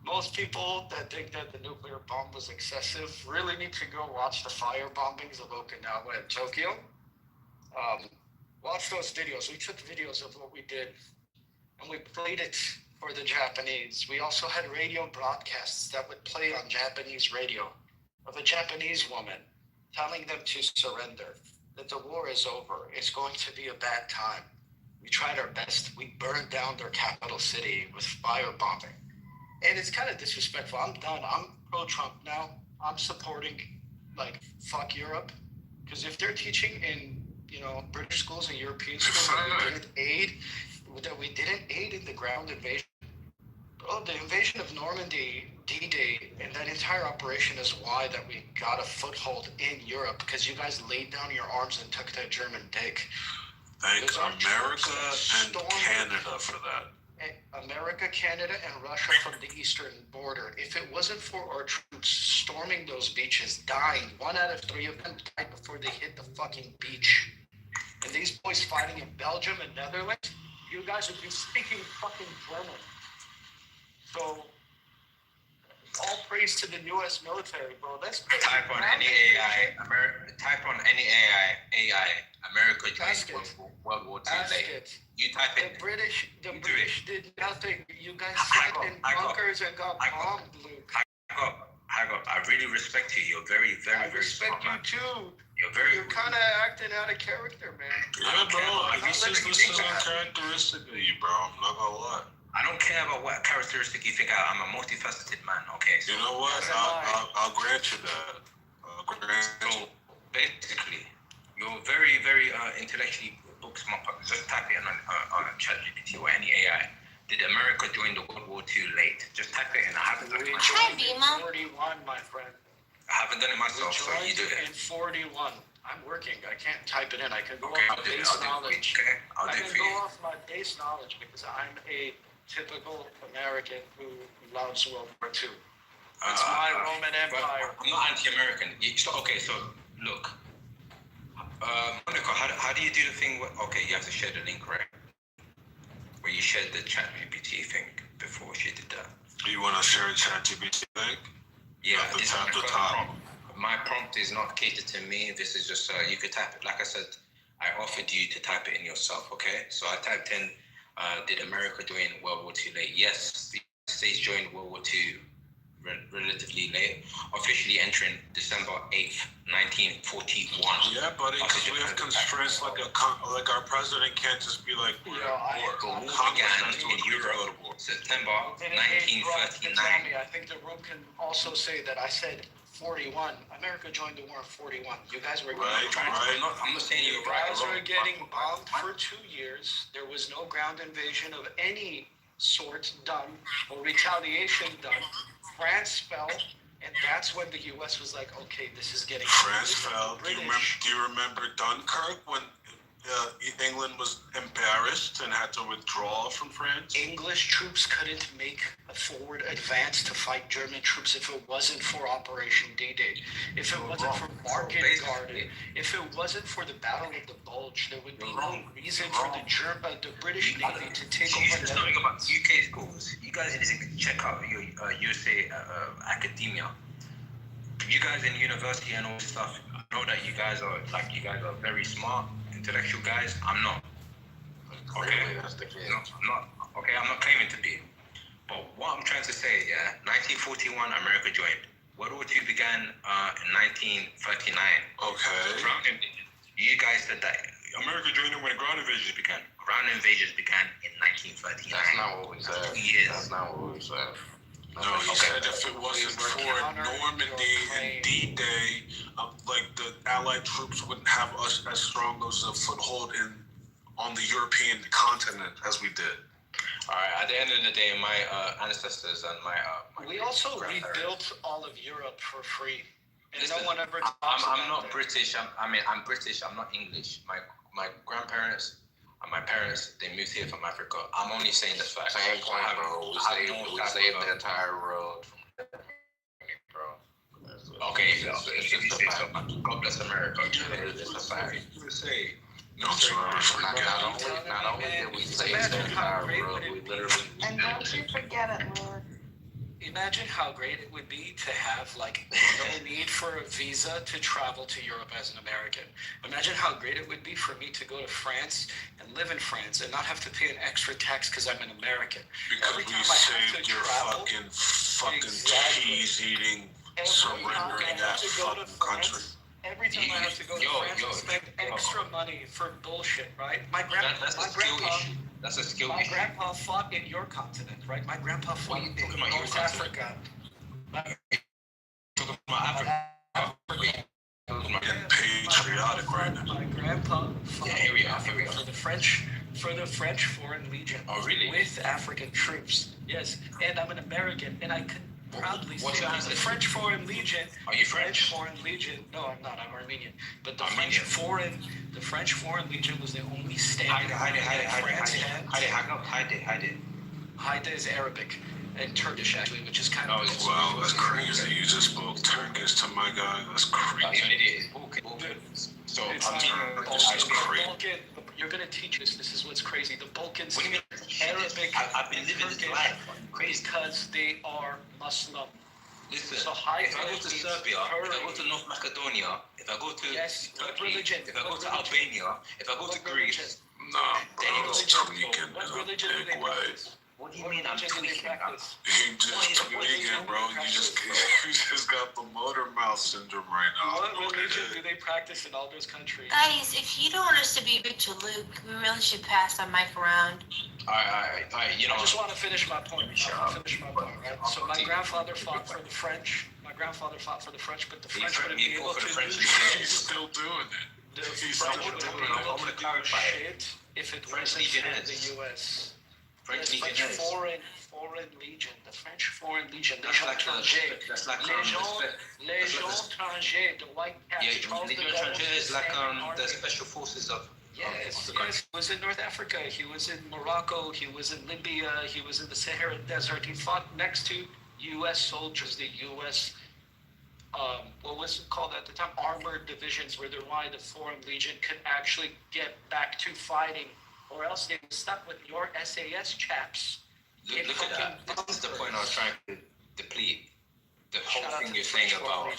Most people that think that the nuclear bomb was excessive really need to go watch the fire bombings of Okinawa and Tokyo. Watch those videos. We took videos of what we did and we played it for the Japanese. We also had radio broadcasts that would play on Japanese radio of a Japanese woman telling them to surrender, that the war is over. It's going to be a bad time. We tried our best. We burned down their capital city with firebombing. And it's kind of disrespectful. I'm done. I'm pro-Trump now. I'm supporting, fuck Europe. Because if they're teaching in British schools and European schools that we didn't aid in the ground invasion. Bro, the invasion of Normandy, D-Day, and that entire operation is why that we got a foothold in Europe, because you guys laid down your arms and took that German dick. Thank America and Canada for that. America, Canada, and Russia from the eastern border. If it wasn't for our troops storming those beaches, dying, 1 out of 3 of them died before they hit the fucking beach. And these boys fighting in Belgium and Netherlands, you guys would be speaking fucking German. So, all praise to the U.S. military, bro. That's type on any AI. America joined World War II. You type it. The British did nothing. You guys sat in bunkers and got bombed, Luke. I really respect you. You're very, very, very respect you too. You're kind of acting out of character, man. Yeah, bro. This is uncharacteristic of you, bro. I'm not gonna lie. I don't care about what characteristic you think I'm a multifaceted man, okay? So, you know what? I'll grant you that. So basically, you're very, very intellectually book smart. Just type it on ChatGPT or any AI. Did America join the World War II late? Just type it in. I haven't done it myself. Hi, Bima. 41, my friend. I haven't done it myself, so you do it. In 41. I'm working. I can't type it in. I can go Okay, off my base knowledge. I'll do it for you. Go off my base knowledge because I'm a typical American who loves World War II. It's my Roman Empire. I'm not anti-American. Okay, so look. Monica, how do you do the thing okay, you have to share the link, right? Where you shared the ChatGPT thing before she did that. You want to share a ChatGPT link? Yeah, at the this top. is my prompt. My prompt is not catered to me. This is just, you could type it. Like I said, I offered you to type it in yourself, okay? So I typed in, did America join World War II late? Yes, the United States joined World War II relatively late, officially entering December 8th, 1941. Yeah, buddy, because we have constraints like our president can't just be like, the war began in Europe, September 1939. I think the room can also say that I said 41. America joined the war in 41. You guys were right. I'm not saying you guys were getting bombed for 2 years. There was no ground invasion of any sort done or retaliation done. France fell, and that's when the U.S. was like, okay, this is getting... France fell. Do you remember Dunkirk when England was embarrassed and had to withdraw from France? English troops couldn't make a forward advance to fight German troops if it wasn't for Operation D-Day. If it wasn't for Market Garden, if it wasn't for the Battle of the Bulge, there would be no reason for the British Navy to take over. She's just talking about UK schools. You guys need to check out your USA academia. You guys in university and all this stuff, know that you guys are very smart, intellectual guys. I'm not. Okay? That's the case. No, I'm not. Okay, I'm not claiming to be. But what I'm trying to say, 1941, America joined. World War II began in 1939. Okay. You guys said that America joined when ground invasions began. Ground invasions began in 1939. That's not what we said. 2 years. That's not what we said. No, he said if it wasn't for Normandy and D-Day, like the Allied troops wouldn't have us as strong as a foothold on the European continent as we did. All right. At the end of the day, my ancestors and my we also rebuilt all of Europe for free. And listen, no one ever I'm not British. I'm British. I'm not English. My grandparents and my parents, they moved here from Africa. I'm only saying the facts. Same point, bro. We saved the entire world from bro. Okay, it's just a fact. God bless America. It's a fact. Say. No, not only did we save the entire world, we literally... And don't you forget it, Lord. Imagine how great it would be to have like no need for a visa to travel to Europe as an American. Imagine how great it would be for me to go to France and live in France and not have to pay an extra tax because I'm an American. Because we saved your fucking cheese-eating, surrendering ass fucking country. Every time I have to go to France, I spend extra money for bullshit, right? My grandpa fought in your continent, right? My grandpa fought in North Africa. Patriotic right now. My grandpa fought for the French Foreign Legion. Oh, really? With African troops. Yes, and I'm an American, and I could proudly say the French Foreign Legion. Are you French? Foreign Legion. No, I'm not. I'm Armenian. But the French Foreign Legion was the only standing army that France had. Haida is Arabic and Turkish actually, which is kind of. Wow, that's crazy. You just spoke Turkish to my guy. That's crazy. So that's crazy. You're gonna teach this. This is what's crazy. The Balkans. What do you mean? Arabic. I've been living this life. Crazy. Because they are Muslim. Listen, so if I go to Serbia, if I go to North Macedonia, if I go to Turkey, if I go to Albania, if I go to Greece, nah, bro, it's tweaking in a big way. What do you mean I'm tweaking? You just tweaking, bro. You just got the motor mouth syndrome right now. What religion do they practice in all those countries? Guys, if you don't want us to be good to Luke, we really should pass the mic around. All right. You know, I just want to finish my point. Right? So my grandfather fought for the French. But the French wouldn't be able to do He's still doing it. The French wouldn't be able to do shit if it wasn't for the U.S. French The Legion is. Foreign Legion, the French Foreign Legion, That's like les gens étrangers, the white caps. Yeah, Legion étrangère is like the special forces of. Yes, he was in North Africa, he was in Morocco, he was in Libya, he was in the Sahara Desert. He fought next to U.S. soldiers, the U.S. What was it called at the time? Armored divisions, where why the Foreign Legion could actually get back to fighting, or else they were stuck with your SAS chaps. Look at that. This is the point I was trying to deplete. The whole thing you're saying about.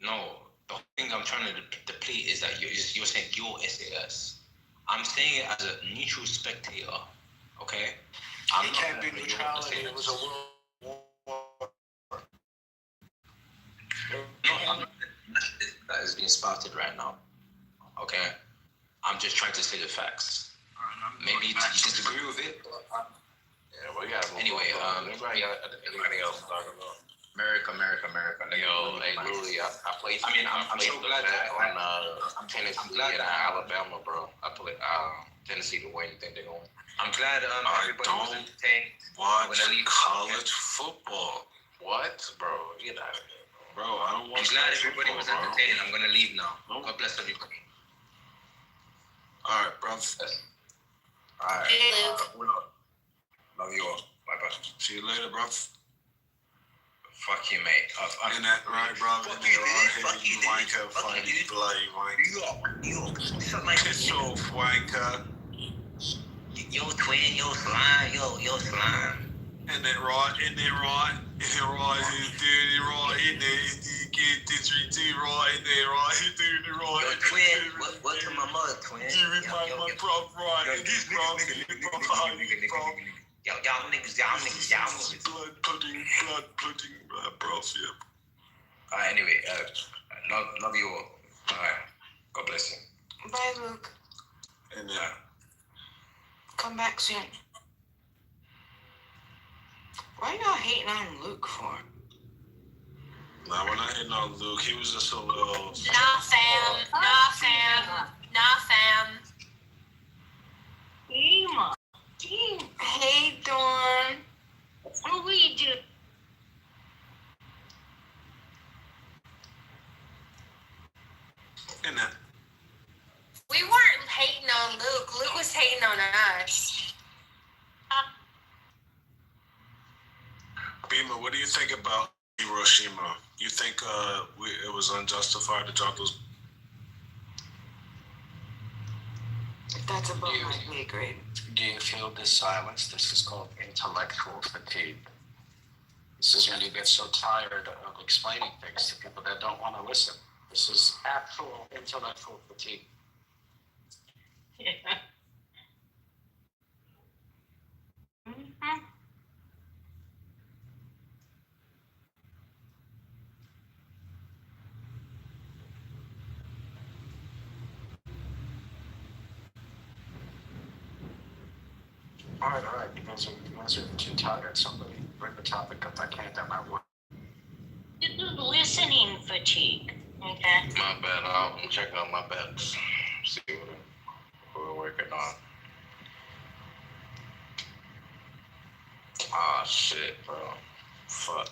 No, the whole thing I'm trying to deplete is that you're saying your SAS. I'm saying it as a neutral spectator, okay? It can't be neutrality. It was a world war. That is being spouted right now, okay? I'm just trying to say the facts. Maybe you disagree with it. Yeah, we got. Anyway, anybody else talk about? America. Yo, hey, Louis, I played. I'm so glad that on Tennessee and Alabama, bro. I played Tennessee to win. You think they're going? I'm glad everybody was entertained. Watch college football. What, bro? Get out of here, bro. I don't watch. I'm glad everybody was entertained. I'm gonna leave now. God bless everybody. All right, bro. All right. Hey, Luke. Love you all. Bye bye. See you later, bro. Fuck you, mate. And that right, bro. Fuck you, wanker. Fuck you, bloody wanker. Yo, piss off, wanker. Yo, twin, yo, slime, yo, slime. And that right, he's doing it right, in there, you get this retweet right in there, right, he's doing it right. Yo, twin, what to my mother, twin? Give me my bro, right, and this bro, y'all niggas. Blood pudding, bro, yeah. Alright, anyway, love you all. Alright, God bless you. Bye, Luke. And Come back soon. Why y'all hating on Luke for? Nah, we're not hitting on Luke. He was just a little. Nah, fam. Hey, Dawn. What we do? And that. We weren't hating on Luke. Luke was hating on us. Beamer, what do you think about Hiroshima? You think it was unjustified to drop those? That's above my pay grade. Do you feel this silence? This is called intellectual fatigue. This is when you get so tired of explaining things to people that don't want to listen. This is actual intellectual fatigue. Yeah. Mm-hmm. All right. You guys are too tired. Somebody bring the topic up. I can't. That might work. This is listening fatigue. Okay. My bad. I'm checking out my bets. See what we're working on. Ah, shit, bro. Fuck.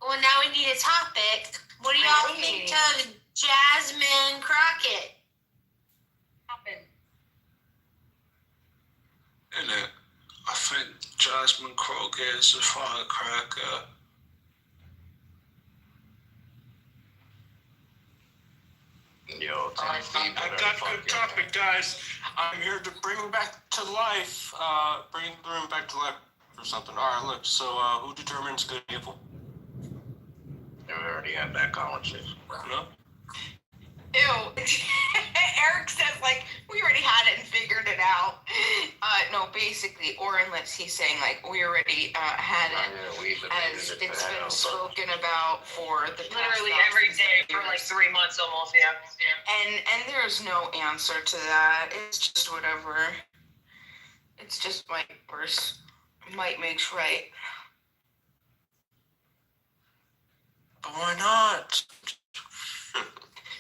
Well, now we need a topic. What do y'all think of Jasmine Crockett? And I think Jasmine Crockett is a firecracker. Yo, I got a good topic, guys. I'm here to bring back to life. for something. All right, look. So, who determines good and evil? We already had that conversation. No. Ew. Eric says, like, we already had it and figured it out. No, basically, or unless he's saying, like, we already had it as it's been spoken about for the past Literally every day for like 3 months almost, yeah. And there's no answer to that. It's just whatever. It's just might worse. Might makes right. But why not?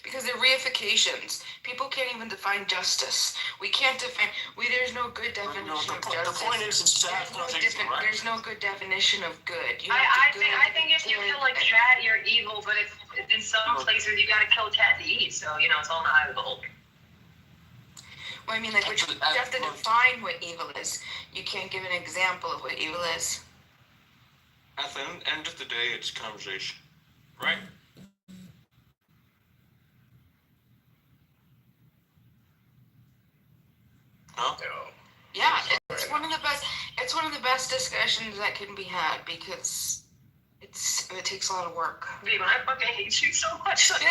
Because they're reifications. People can't even define justice. We can't define. There's no good definition of justice. The point is, it's right? There's no good definition of good. I think if you kill a cat, you're evil. But if in some places you gotta kill a cat to eat, so you know it's all in the eye of the beholder. Well, I mean, like, you have to define what evil is. You can't give an example of what evil is. At the end of the day, it's conversation, right? No? Yeah, it's one of the best. It's one of the best discussions that can be had because it takes a lot of work. Babe, I fucking hate you so much. Alright,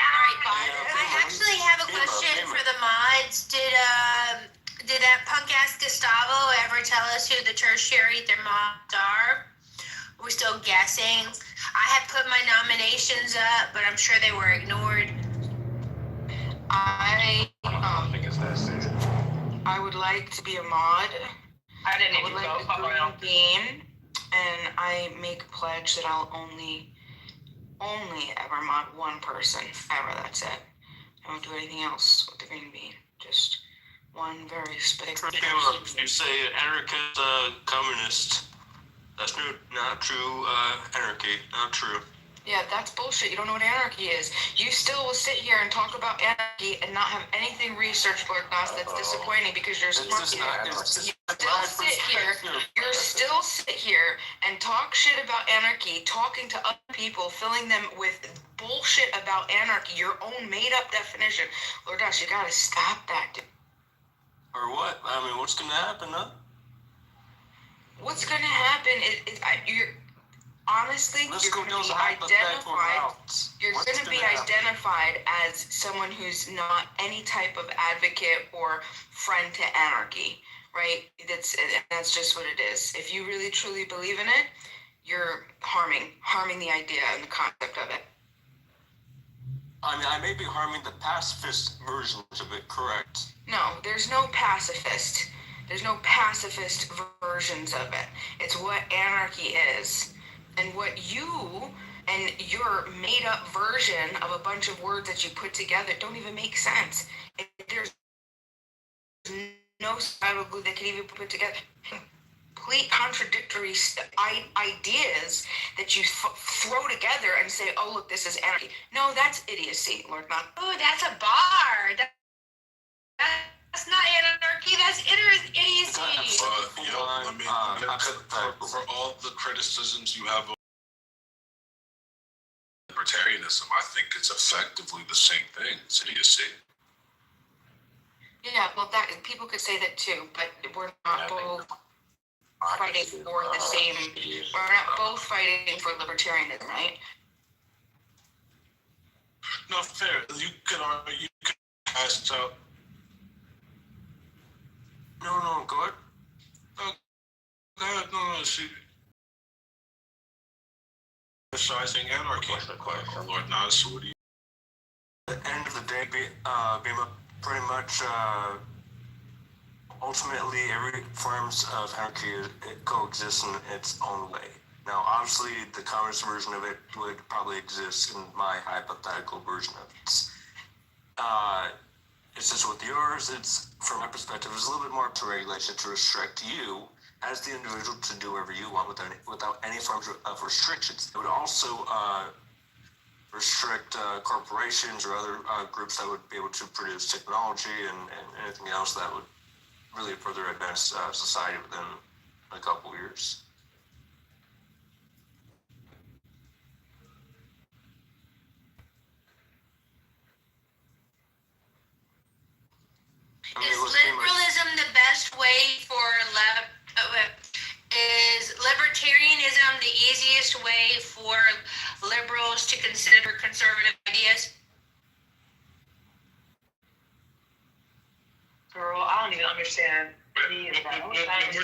I actually have a question for the mods. Did that punk ass Gustavo ever tell us who the tertiary their mods are? We're still guessing. I had put my nominations up, but I'm sure they were ignored. I don't think it's that serious. I would like to be a mod. I didn't even go. Like a green bean, and I make a pledge that I'll only ever mod one person ever. That's it. I won't do anything else with the green bean. Just one very specific. You say anarchist, communist. That's not true. Anarchy, not true. Yeah, that's bullshit. You don't know what anarchy is. You still will sit here and talk about anarchy and not have anything researched for it, Goss. That's disappointing because you're smart. You still sit here and talk shit about anarchy, talking to other people, filling them with bullshit about anarchy, your own made-up definition. Lord gosh, you gotta stop that. Or what? I mean, what's gonna happen, huh? What's gonna happen is you're honestly, you're going to be identified. You're going to be identified as someone who's not any type of advocate or friend to anarchy, right? That's just what it is. If you really truly believe in it, you're harming the idea and the concept of it. I mean, I may be harming the pacifist versions of it, correct? No, there's no pacifist. There's no pacifist versions of it. It's what anarchy is. And what you and your made-up version of a bunch of words that you put together don't even make sense. There's no spiral glue that can even put together complete contradictory ideas that you throw together and say, oh, look, this is anarchy. No, that's idiocy, Lord God. Oh, that's a bar. That's not anarchy, that's idiocy. I mean, for all the criticisms you have of libertarianism, I think it's effectively the same thing. It's idiocy. Yeah, well, that people could say that too, but we're not both fighting for the same. We're not both fighting for libertarianism, right? No, fair. You can pass out. No, go ahead. No, see. Criticizing anarchy. Lord Nas, what do you? At the end of the day, Bima, pretty much, ultimately, every forms of anarchy it coexists in its own way. Now, obviously, the communist version of it would probably exist in my hypothetical version of it. It's just with yours, it's, from my perspective, it's a little bit more to regulation to restrict you as the individual to do whatever you want without any forms of restrictions. It would also restrict corporations or other groups that would be able to produce technology and anything else that would really further advance society within a couple years. Is liberalism the best way for libertarianism the easiest way for liberals to consider conservative ideas? Girl, I don't even understand any of that. I understand. I didn't hear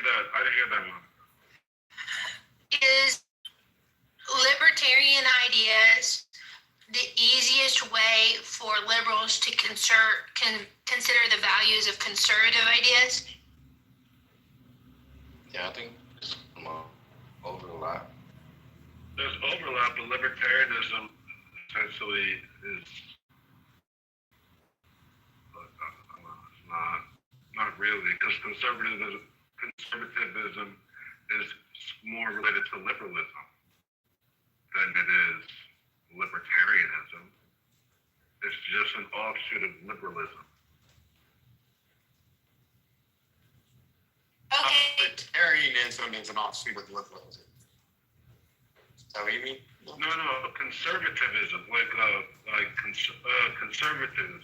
that. I didn't hear that one. Is libertarian ideas the easiest way for liberals to consider the values of conservative ideas? Yeah, I think there's overlap. There's overlap, but libertarianism essentially is not really, because conservatism is more related to liberalism than it is libertarianism. It's just an offshoot of liberalism. Okay. Libertarianism is an offshoot of liberalism. Is that what you mean? No, conservatism, conservatism.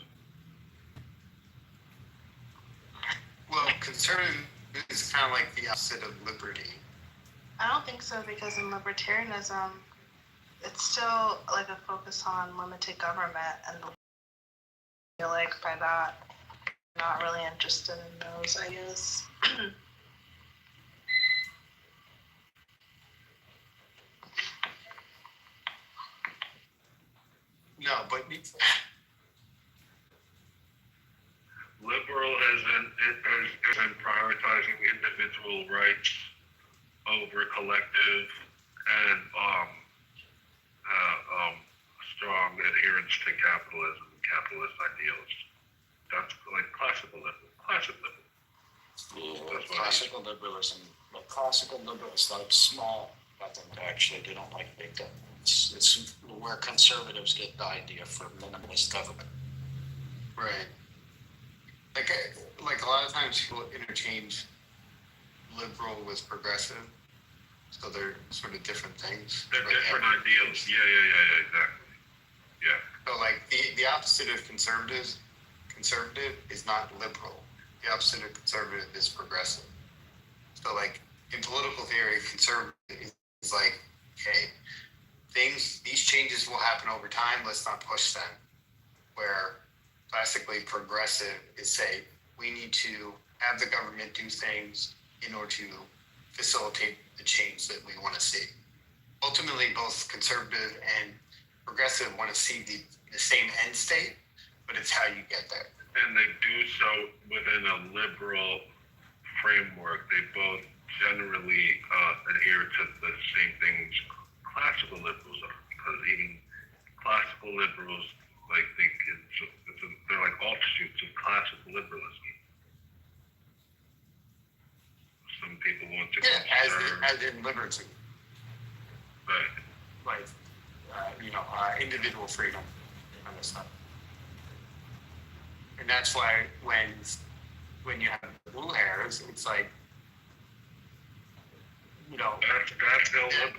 Well, conservative is kind of like the opposite of liberty. I don't think so, because in libertarianism, it's still like a focus on limited government, and I feel like by that, I'm not really interested in those ideas. No, but Liberal as in prioritizing individual rights over collective and strong adherence to capitalism and capitalist ideals. That's like classical liberal. Yeah, classical liberalism. But classical liberals like small government, actually. They don't like big government. It's where conservatives get the idea for minimalist government. right. Like a lot of times people interchange liberal with progressive, so they're sort of different things. They're different ideals. Yeah, exactly. Yeah. So like the opposite of conservative is not liberal. The opposite of conservative is progressive. So like in political theory, conservative is like, okay, these changes will happen over time, let's not push them. Where classically progressive is say, we need to have the government do things in order to facilitate the change that we want to see. Ultimately, both conservative and progressive want to see the same end state, but it's how you get there. And they do so within a liberal framework. They both generally adhere to the same things classical liberals are, because even classical liberals think they're like offshoots of classical liberalism. Some people want to as in liberty, right? Like individual freedom kind of stuff. And that's why when you have blue hairs, it's like,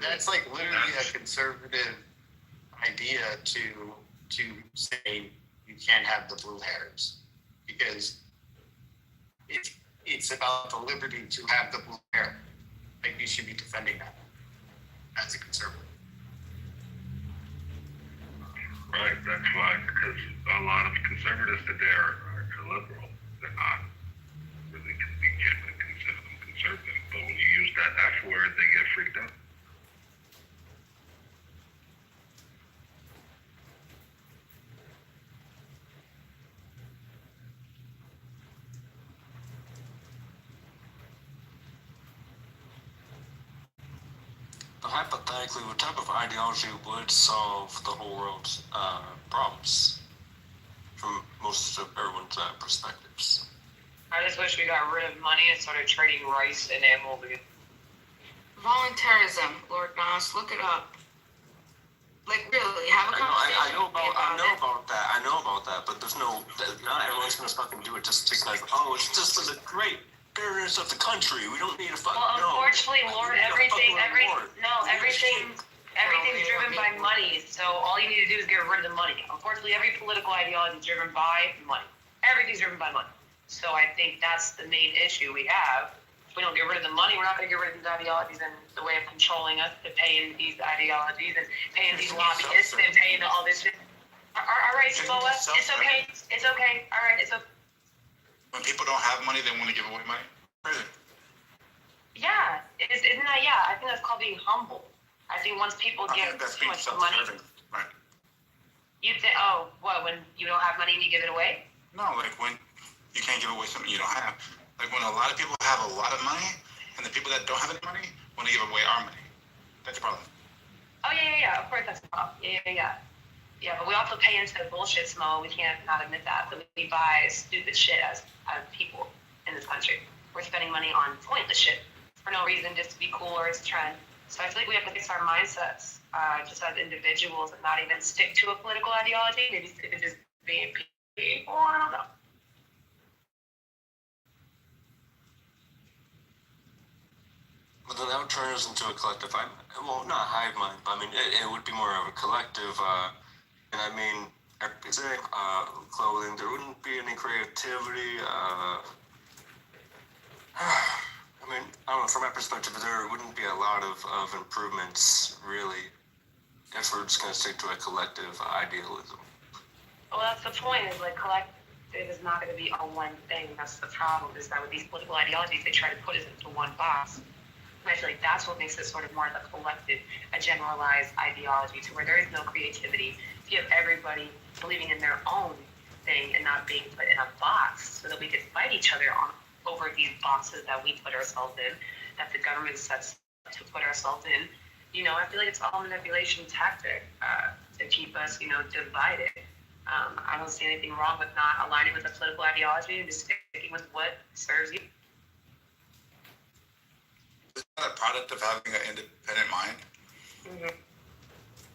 that's like literally a conservative idea to say you can't have the blue hairs, because it's about the liberty to have the blue hair. Like, you should be defending that as a conservative. Right, that's why, because a lot of conservatives today are liberal. They're not really, you can't consider them conservative, but when you use that F word, they get freaked out. Hypothetically, what type of ideology would solve the whole world's problems from most of everyone's perspectives? I just wish we got rid of money and started trading rice and animal food. Voluntarism, Lord Nas, look it up. Like, really, have a conversation. I know about that, but there's not everyone's gonna fucking do it just because, it's just for the great fairness of the country. We don't need a fucking. Well, unfortunately, Lord, everything's driven by money. So all you need to do is get rid of the money. Unfortunately, every political ideology is driven by money. Everything's driven by money. So I think that's the main issue we have. we don't get rid of the money, we're not going to get rid of these ideologies and the way of controlling us to pay in these ideologies and paying these lobbyists and paying all this shit. All right, Samoa, it's okay. It's okay. All right, it's okay. When people don't have money, they want to give away money. Crazy. Yeah, isn't that, yeah, I think that's called being humble. I think once people get too much money, right? you think, oh, what, when you don't have money and you give it away? No, like when you can't give away something you don't have. Like when a lot of people have a lot of money, and the people that don't have any money want to give away our money. That's the problem. Oh, yeah, of course that's the problem. Yeah. Yeah, but we also pay into bullshit, Smo. We can't not admit that. But we buy stupid shit as people in this country. We're spending money on pointless shit for no reason, just to be cool or it's a trend. So I feel like we have to fix our mindsets just as individuals and not even stick to a political ideology. Maybe stick to just being people. I don't know. But then that would turn us into a collective, well, not hive mind, but I mean, it would be more of a collective, and I mean, aesthetic, clothing, there wouldn't be any creativity, I mean, I don't know, from my perspective, there wouldn't be a lot of improvements, really, if we're just going to stick to a collective idealism. Well, that's the point, is like collective is not going to be a one thing. That's the problem, is that with these political ideologies, they try to put us into one box. And I feel like that's what makes it sort of more of a collective, a generalized ideology to where there is no creativity. If you have everybody believing in their own thing and not being put in a box so that we could fight each other over these boxes that we put ourselves in, that the government sets to put ourselves in, I feel like it's all a manipulation tactic to keep us, divided. I don't see anything wrong with not aligning with a political ideology and just sticking with what serves you. Isn't that a product of having an independent mind? Mm-hmm.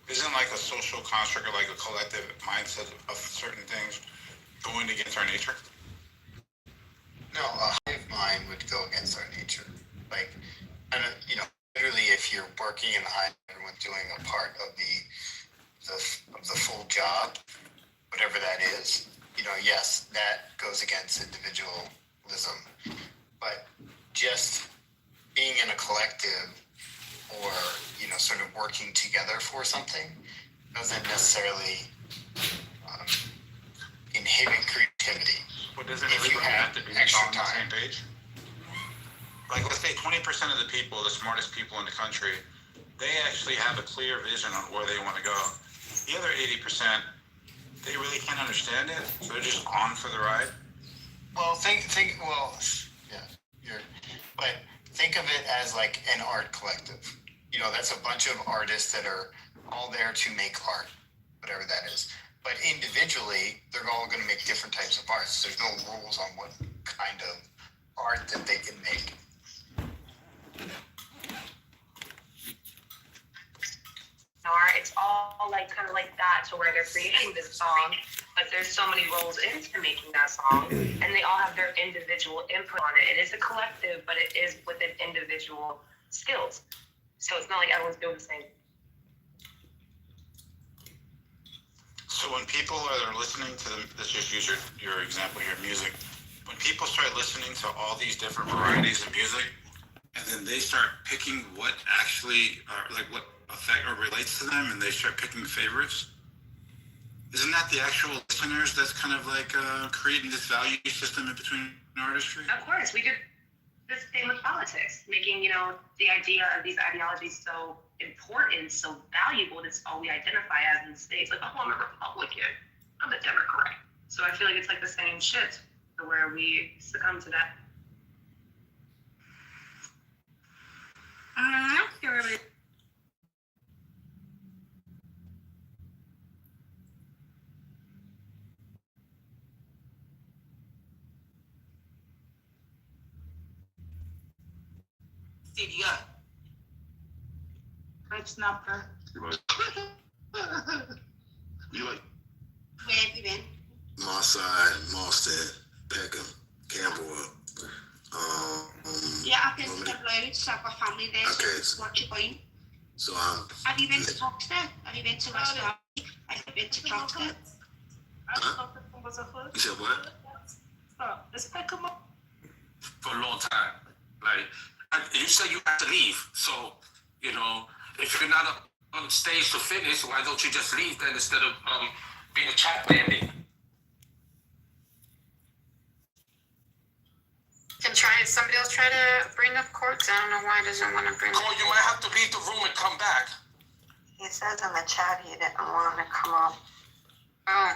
Isn't like a social construct or like a collective mindset of certain things going against our nature? No, a hive mind would go against our nature. Like, literally, if you're working in the hive, everyone's doing a part of the full job, whatever that is. Yes, that goes against individualism. But just being in a collective or, sort of working together for something doesn't necessarily inhibit creativity. Well, doesn't everybody have to be extra on the same page? Like, let's say 20% of the people, the smartest people in the country, they actually have a clear vision on where they want to go. The other 80%, they really can't understand it, so they're just on for the ride. Well, but think of it as like an art collective. That's a bunch of artists that are all there to make art, whatever that is. But individually, they're all going to make different types of arts. There's no rules on what kind of art that they can make. Art, it's all kind of like that, to where they're creating this song, but there's so many roles into making that song, and they all have their individual input on it. It is a collective, but it is within individual skills. So it's not like everyone's doing the same. So when people are listening to let's just use your example here, music. When people start listening to all these different varieties of music, and then they start picking what actually, what affect or relates to them, and they start picking favorites, isn't that the actual listeners that's kind of like creating this value system in between artistry? Of course, we do the same with politics, making, the idea of these ideologies so important, so valuable, that's all we identify as in the States. Like, oh, I'm a Republican, I'm a Democrat. So I feel like it's like the same shit, where we succumb to that. It's not her. You like Where have you been? Marseille, Marston, Peckham, Camberwell. Yeah, I've been to the road, so I've got family there, Okay. so what's your point? So Have you been to Toxteth? Have you been to West Derby? Have you been to Toxteth? You said what? Let's pick them up. For a long time. Like, you say you have to leave. So, you know, if you're not up on stage to finish, why don't you just leave then instead of being a chat bandit? Somebody else try to bring up Courts. I don't know why he doesn't want to bring Cole, you might have to leave the room and come back. He says in the chat he didn't want to come up. Oh.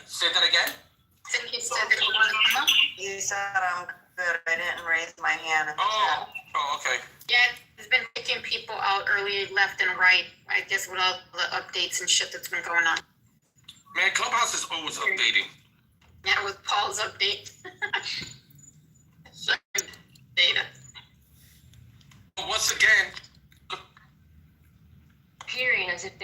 Say that again? I think he said that he wanted to come up. He said I'm good. I didn't raise my hand in the chat. Oh, okay. Yeah, he's been kicking people out early, left and right. I guess with all the updates and shit that's been going on. Man, Clubhouse is always updating. Yeah, with Paul's update. Data. Once again, Appearing as if they